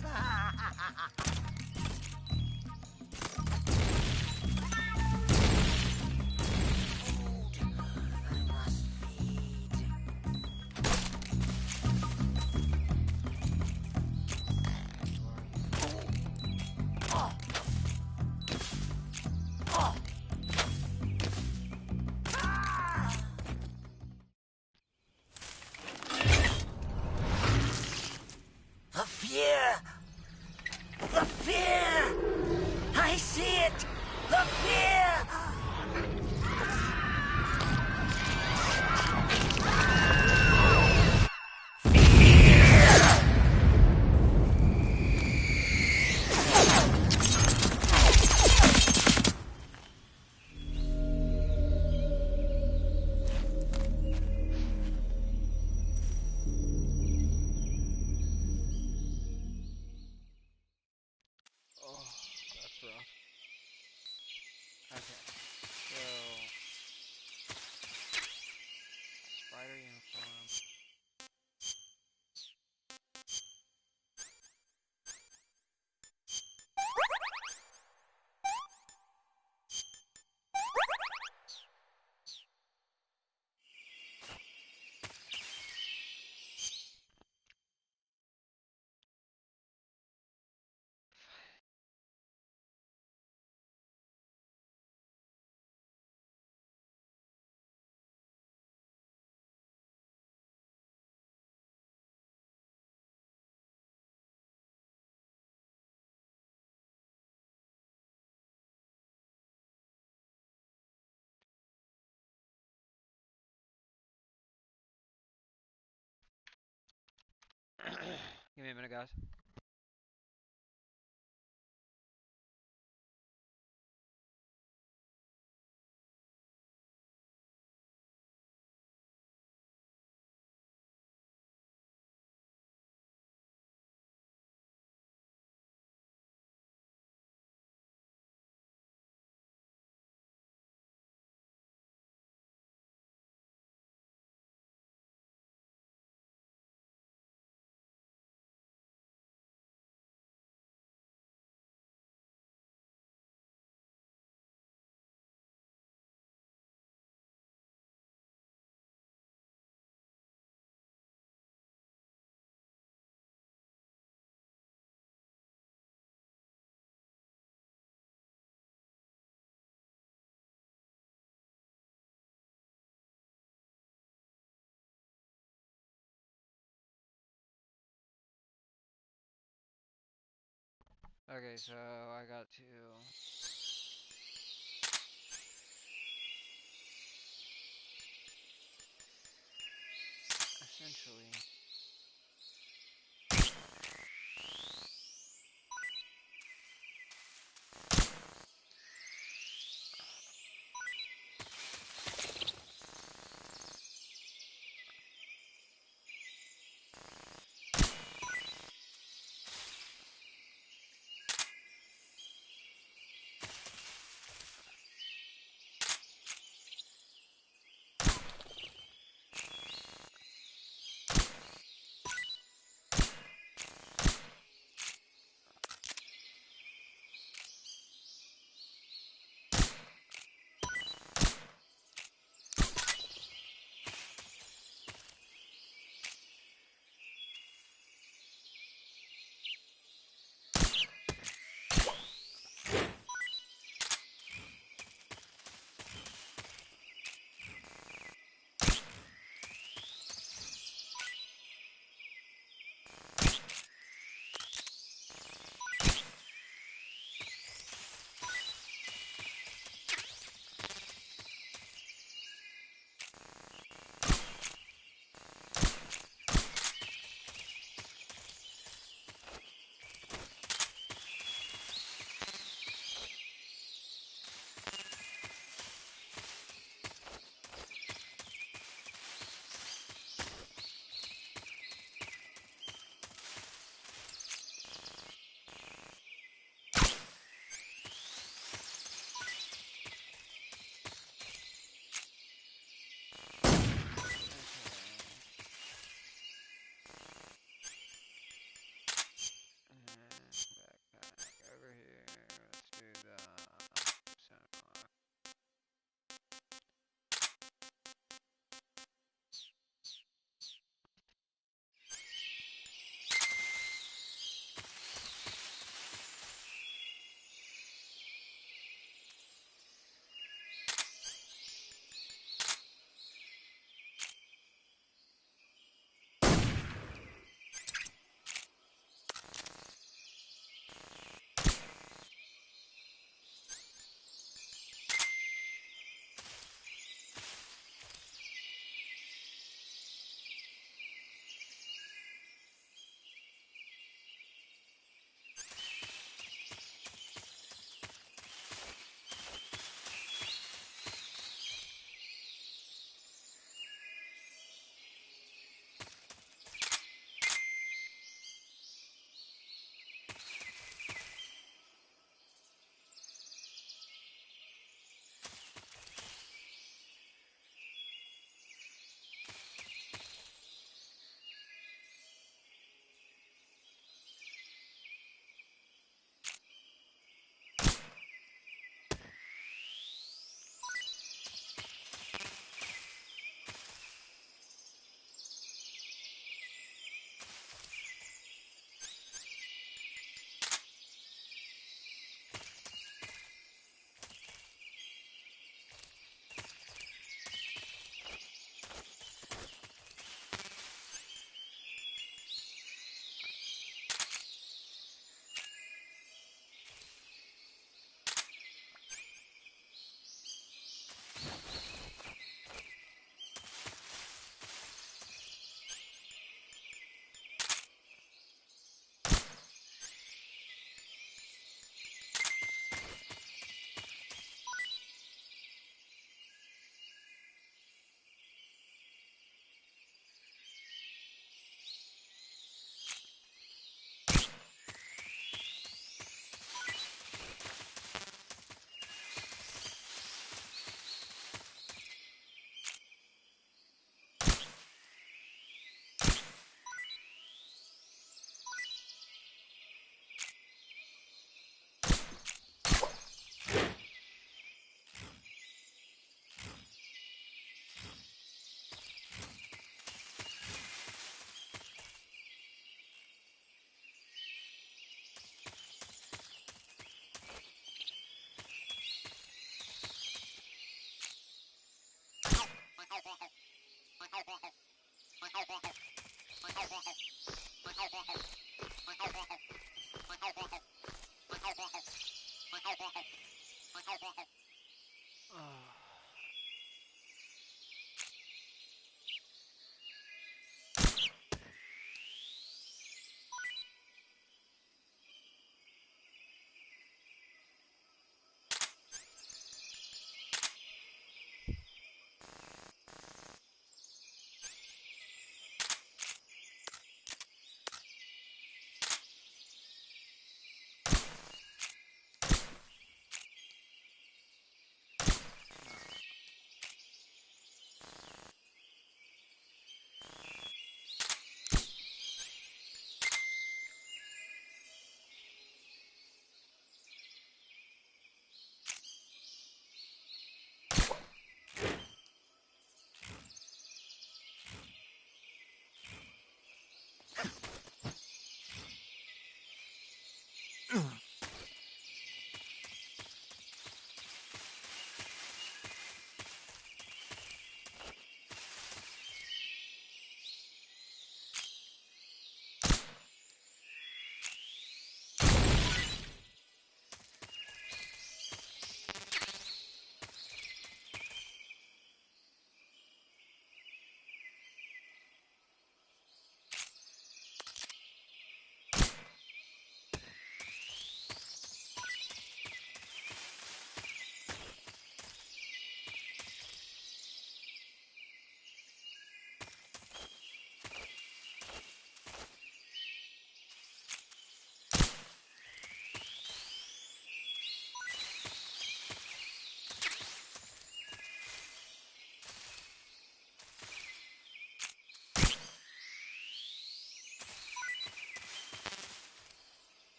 fear! The fear! I see it! The fear! Oh, that's rough. Okay, so spider uniform. Give me a minute, guys. Okay, so I got to essentially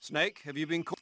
Snake, have you been caught?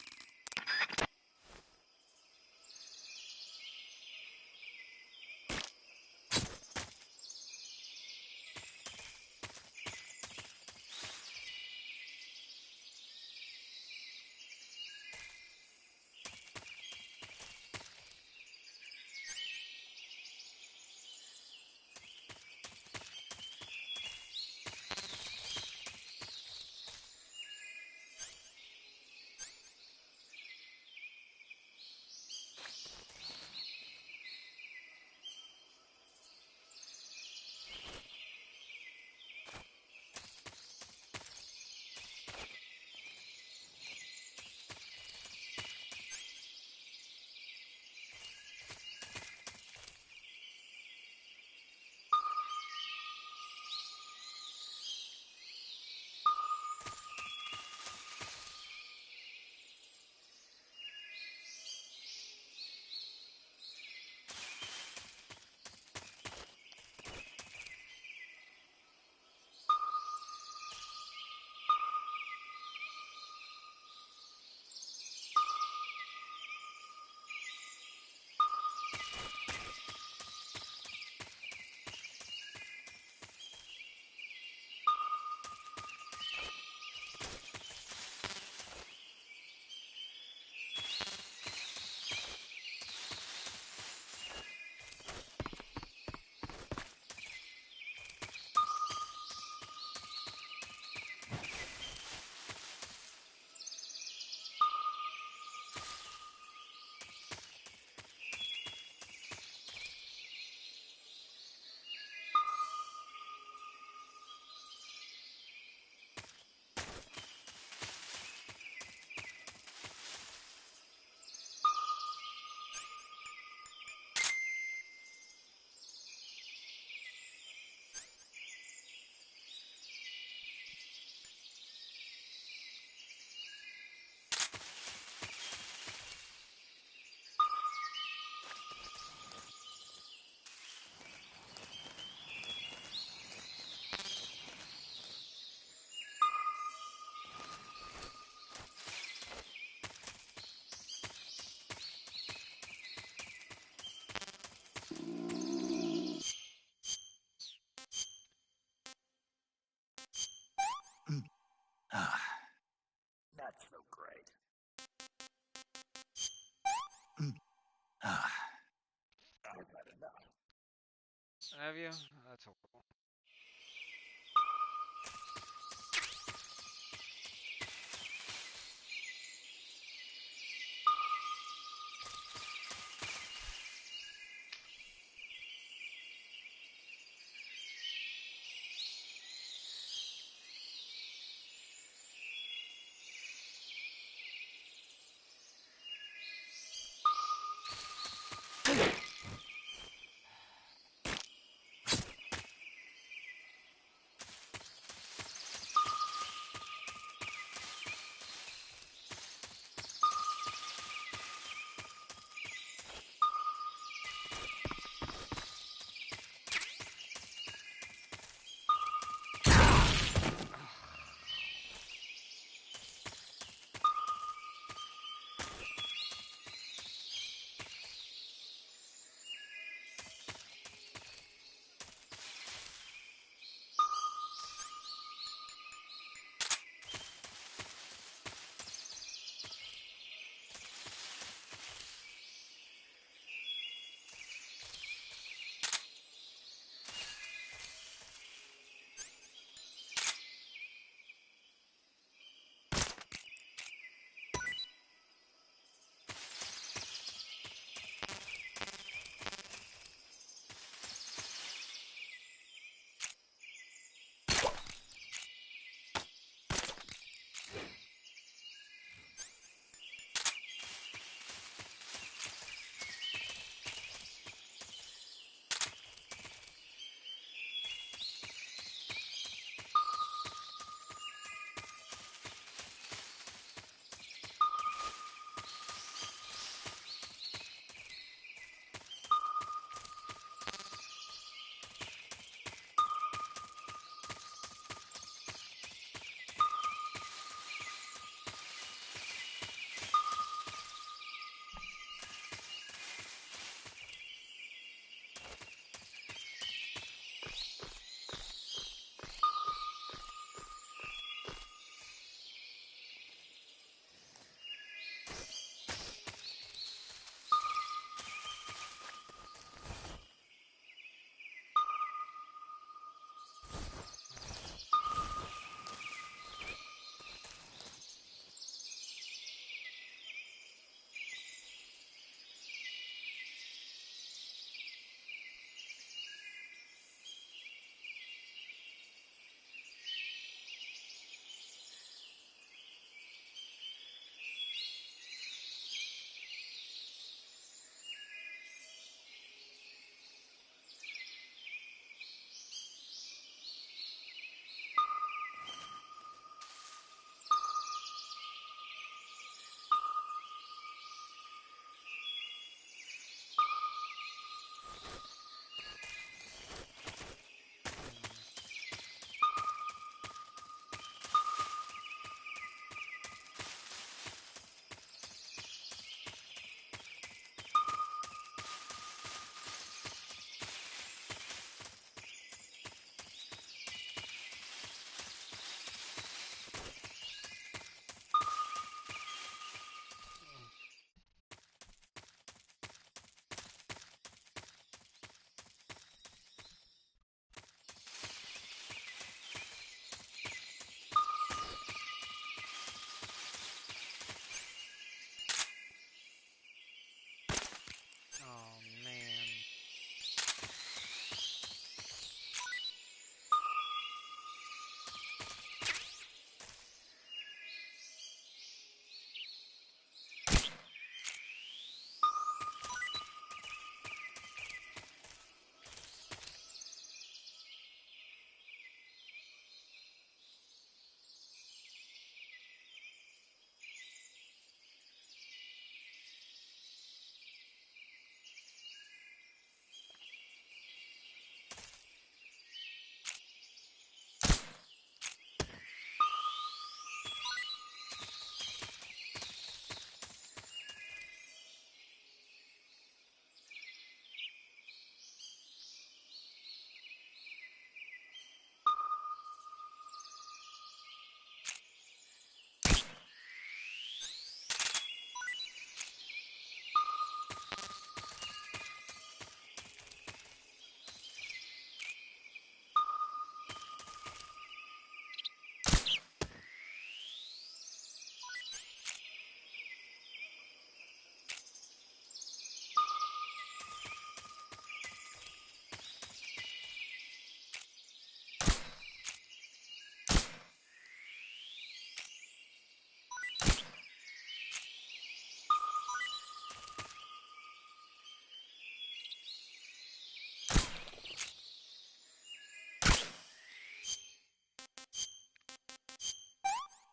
Not so great. I've had enough. Have you? That's cool.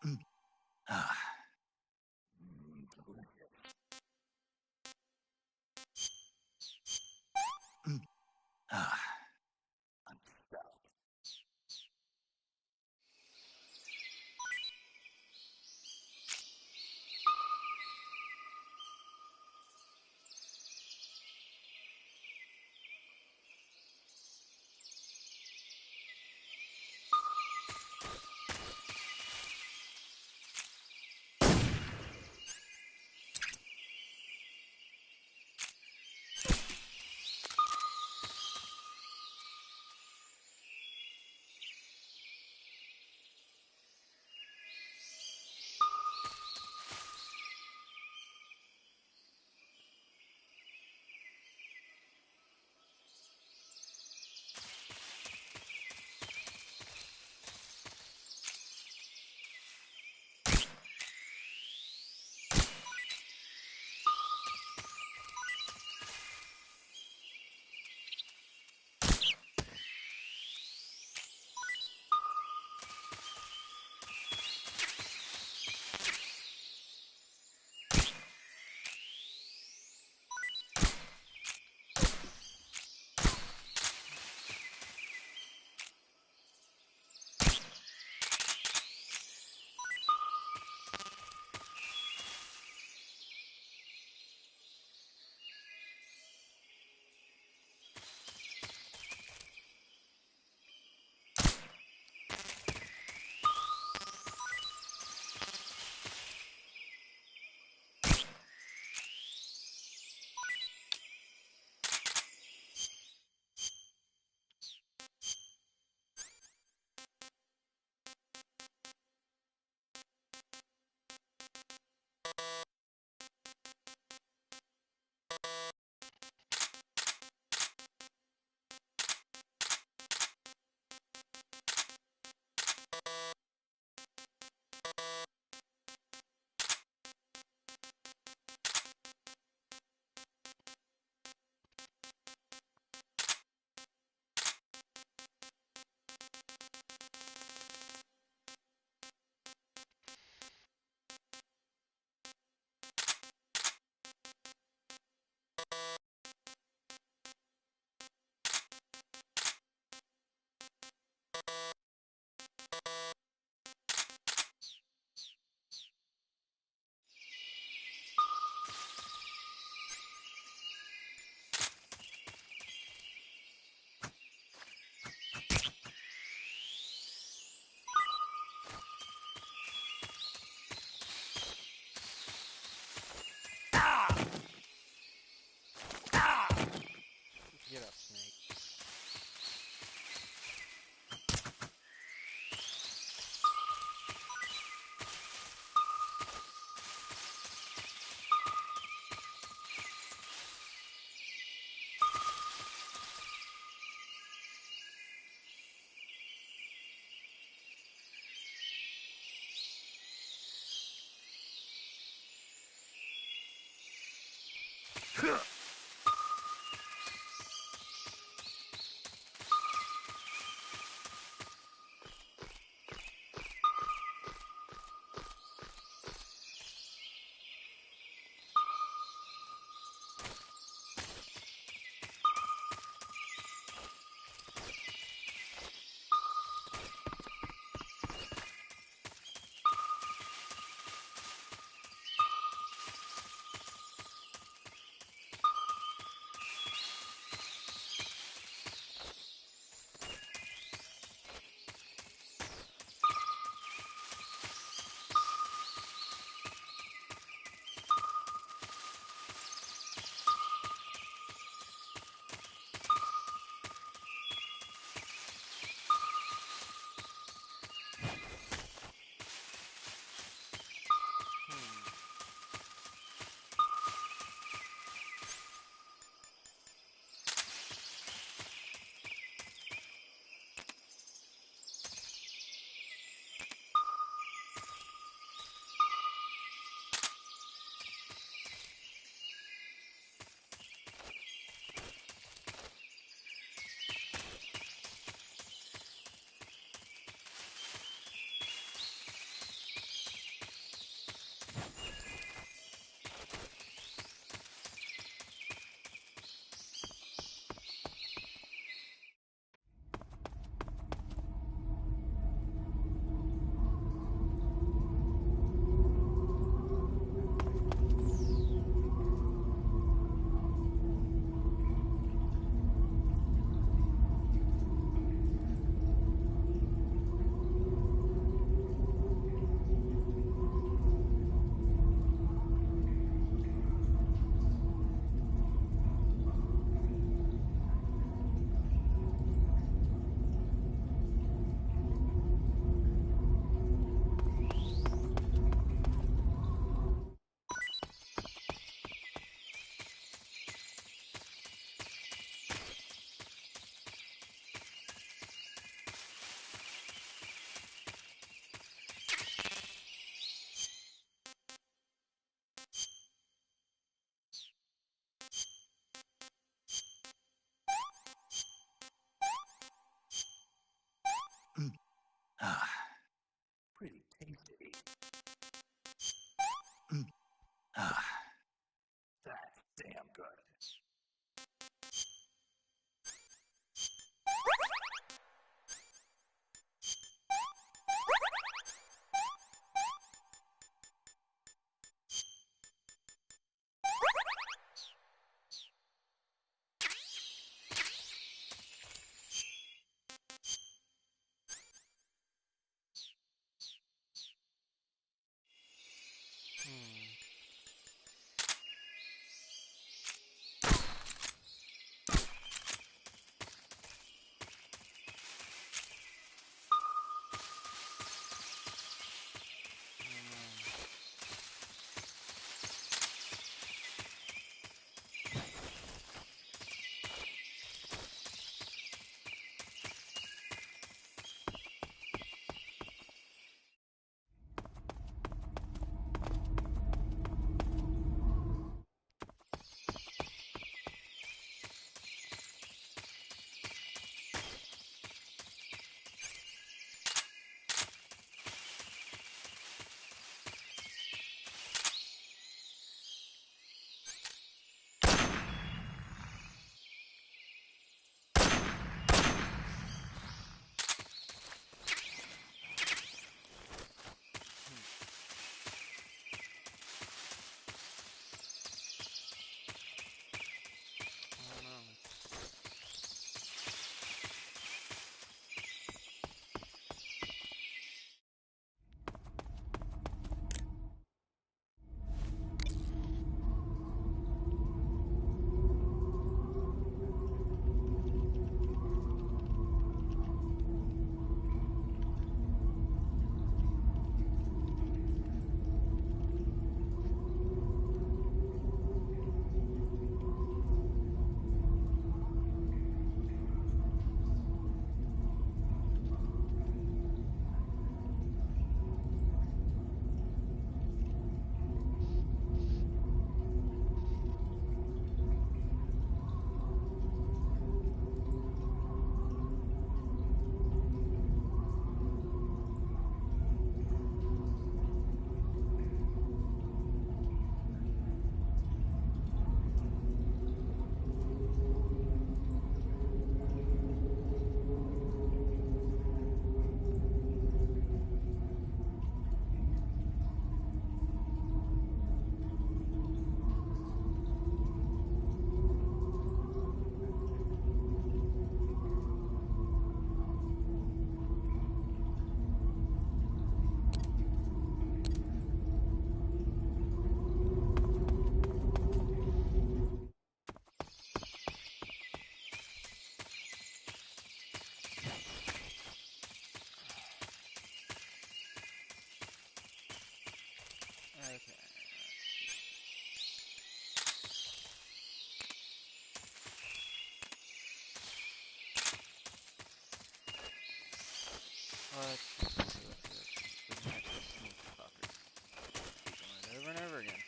Ah. Ah. Ah, pretty tasty. Ah, that's damn good. Okay. Let's see what this actual sneak fucker. Keep doing it over and over again.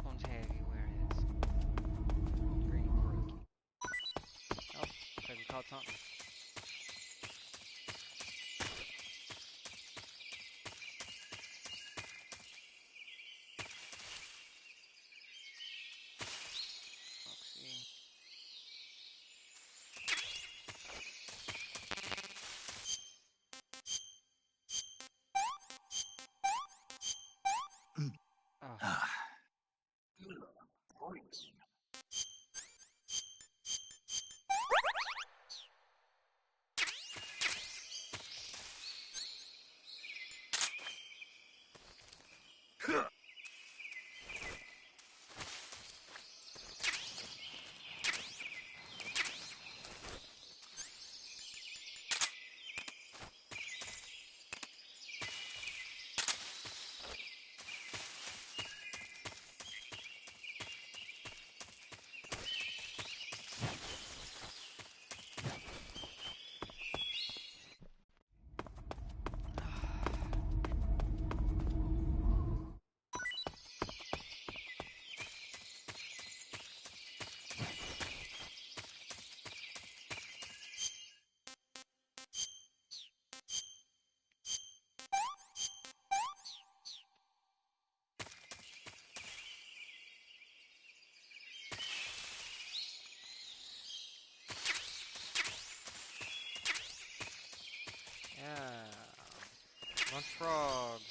Phone's heavy, where is green brookie? Oh, looks like we caught something. Yeah. Lunch frog.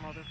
Mother.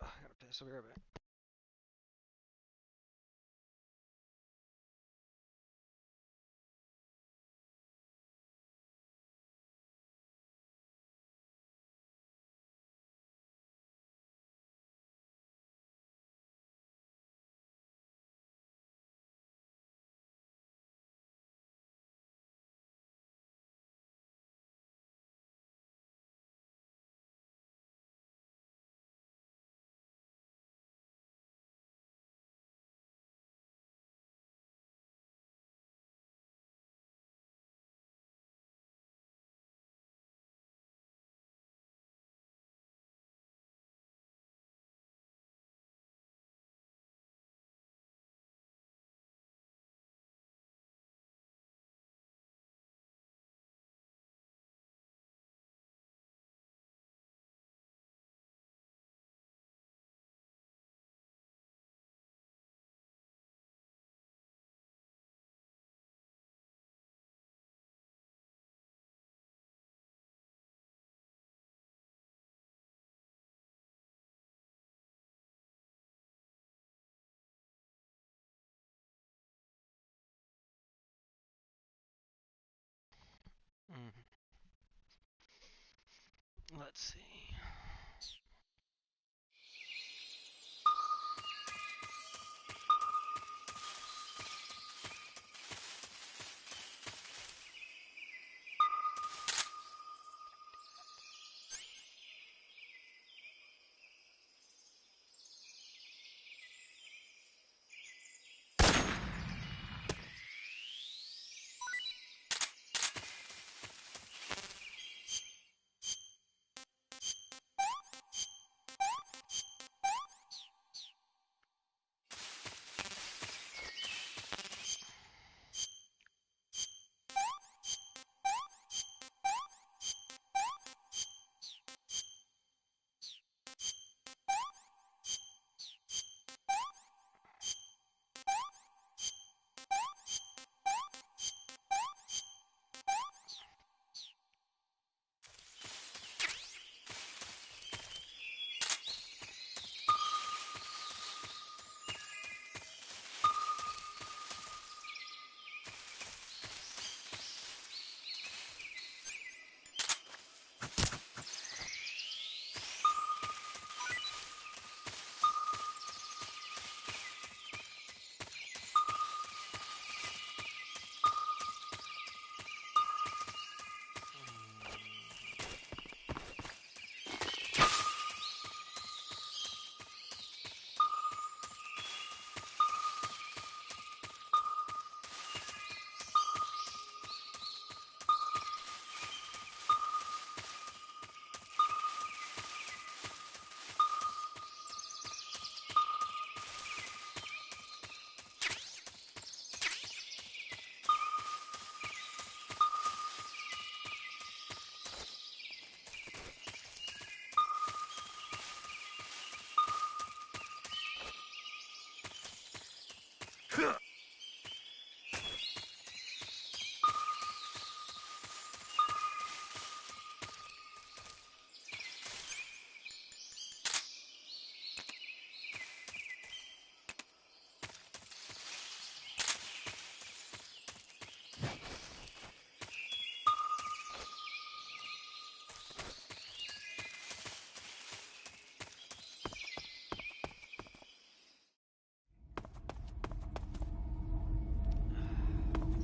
I gotta piss. I'll be right back. Let's see.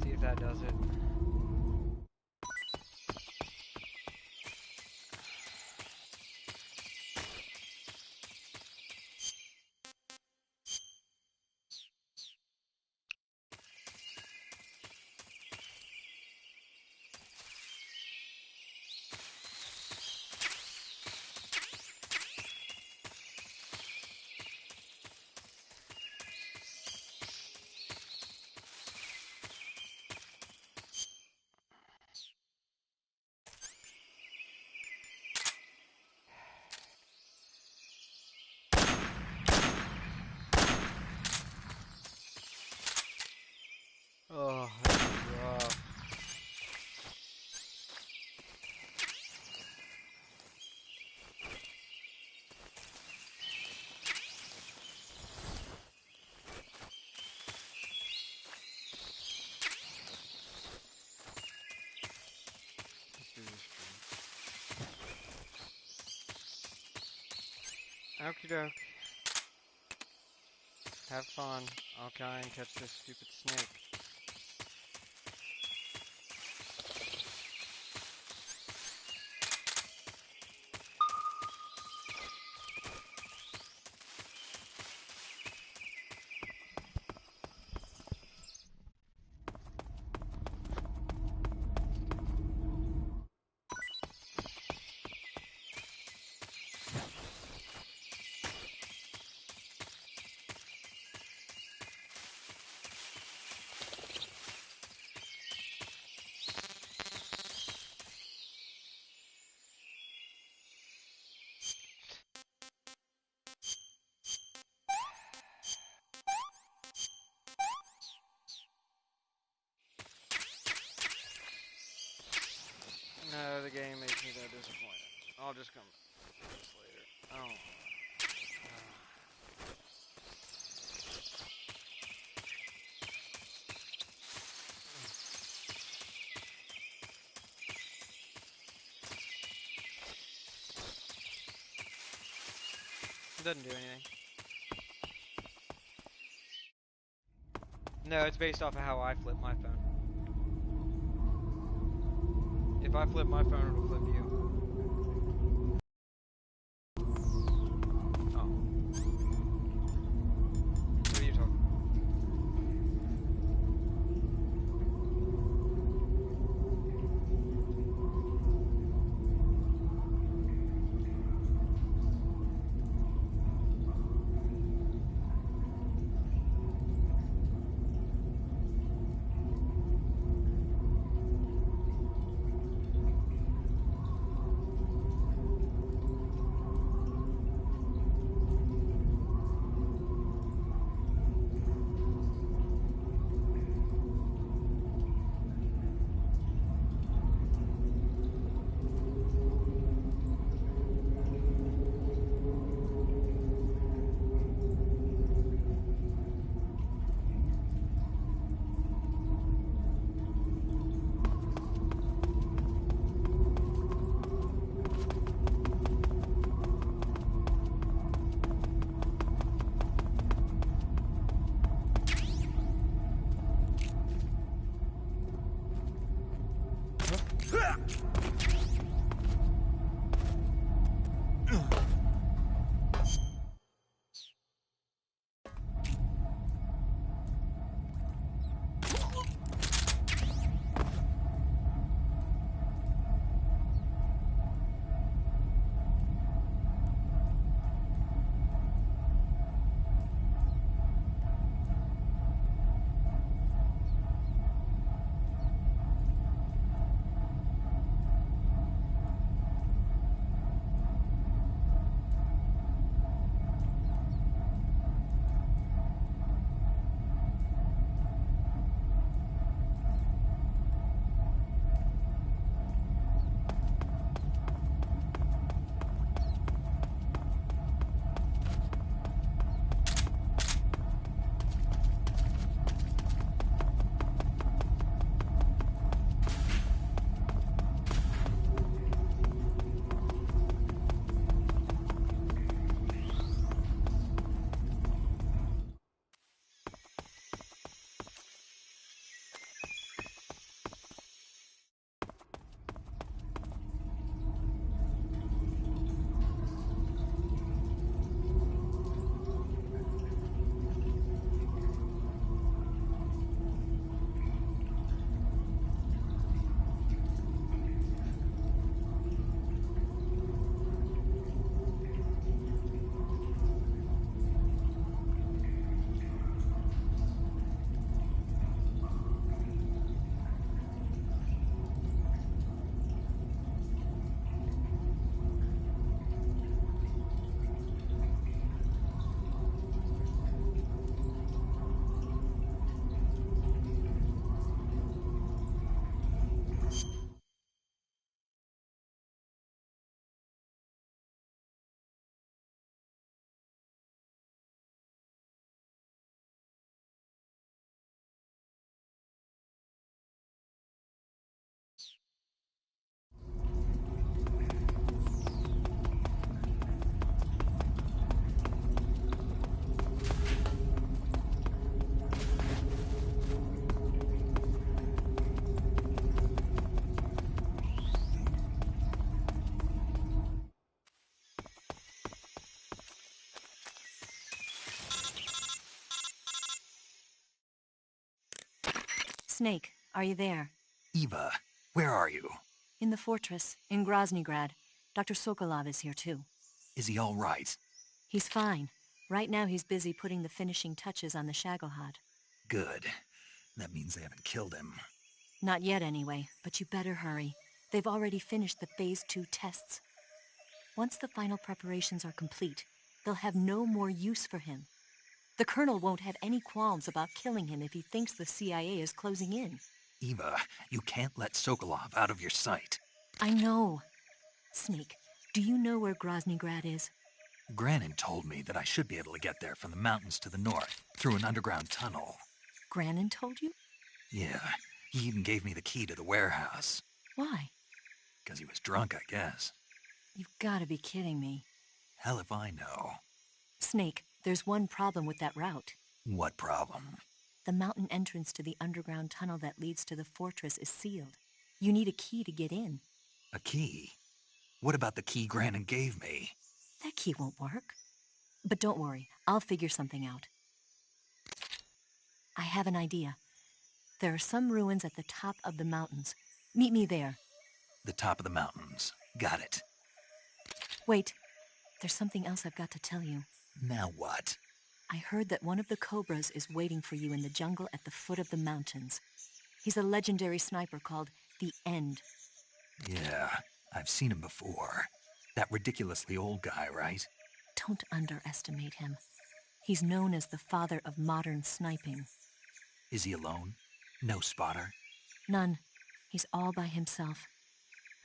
See if that does it. Oh, that's rough. Let's do this stream. Okie doke. Have fun. I'll try and catch this stupid snake. No, the game makes me that disappointed. I'll just come back to this later. Oh. doesn't do anything. No, it's based off of how I flip my phone. If I flip my phone, it'll flip you. Oh. What are you talking? Snake, are you there? Eva, where are you? In the fortress, in Groznygrad. Dr. Sokolov is here too. Is he all right? He's fine. Right now he's busy putting the finishing touches on the Shagohod. Good. That means they haven't killed him. Not yet anyway, but you better hurry. They've already finished the Phase 2 tests. Once the final preparations are complete, they'll have no more use for him. The Colonel won't have any qualms about killing him if he thinks the CIA is closing in. Eva, you can't let Sokolov out of your sight. I know. Snake, do you know where Groznygrad is? Granin told me that I should be able to get there from the mountains to the north, through an underground tunnel. Granin told you? Yeah, he even gave me the key to the warehouse. Why? Because he was drunk, I guess. You've got to be kidding me. Hell if I know. Snake, there's one problem with that route. What problem? The mountain entrance to the underground tunnel that leads to the fortress is sealed. You need a key to get in. A key? What about the key Grannon gave me? That key won't work. But don't worry, I'll figure something out. I have an idea. There are some ruins at the top of the mountains. Meet me there. The top of the mountains. Got it. Wait, there's something else I've got to tell you. Now what? I heard that one of the Cobras is waiting for you in the jungle at the foot of the mountains. He's a legendary sniper called The End. Yeah, I've seen him before. That ridiculously old guy, right? Don't underestimate him. He's known as the father of modern sniping. Is he alone? No spotter? None. He's all by himself.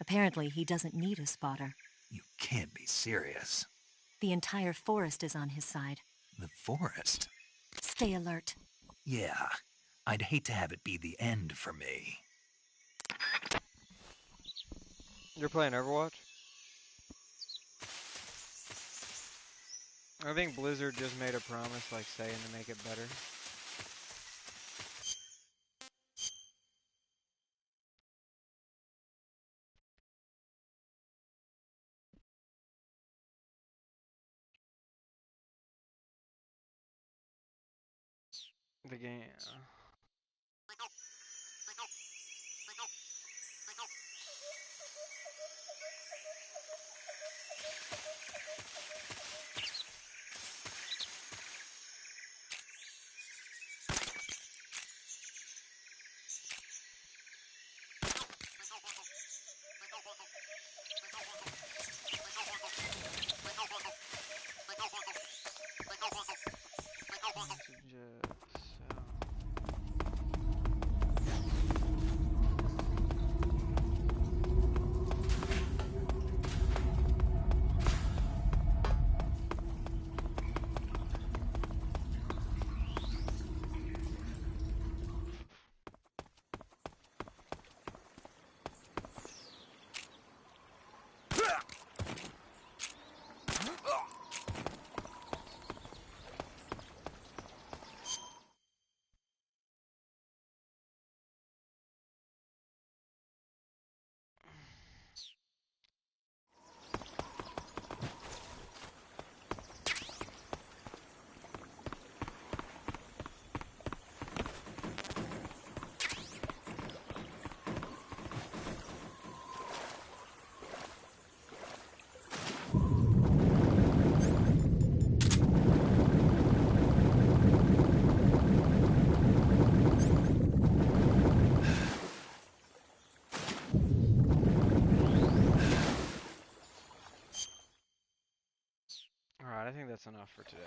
Apparently, he doesn't need a spotter. You can't be serious. The entire forest is on his side. The forest? Stay alert. Yeah, I'd hate to have it be the end for me. You're playing Overwatch? I think Blizzard just made a promise, like saying to make it better. The game. Alright, I think that's enough for today.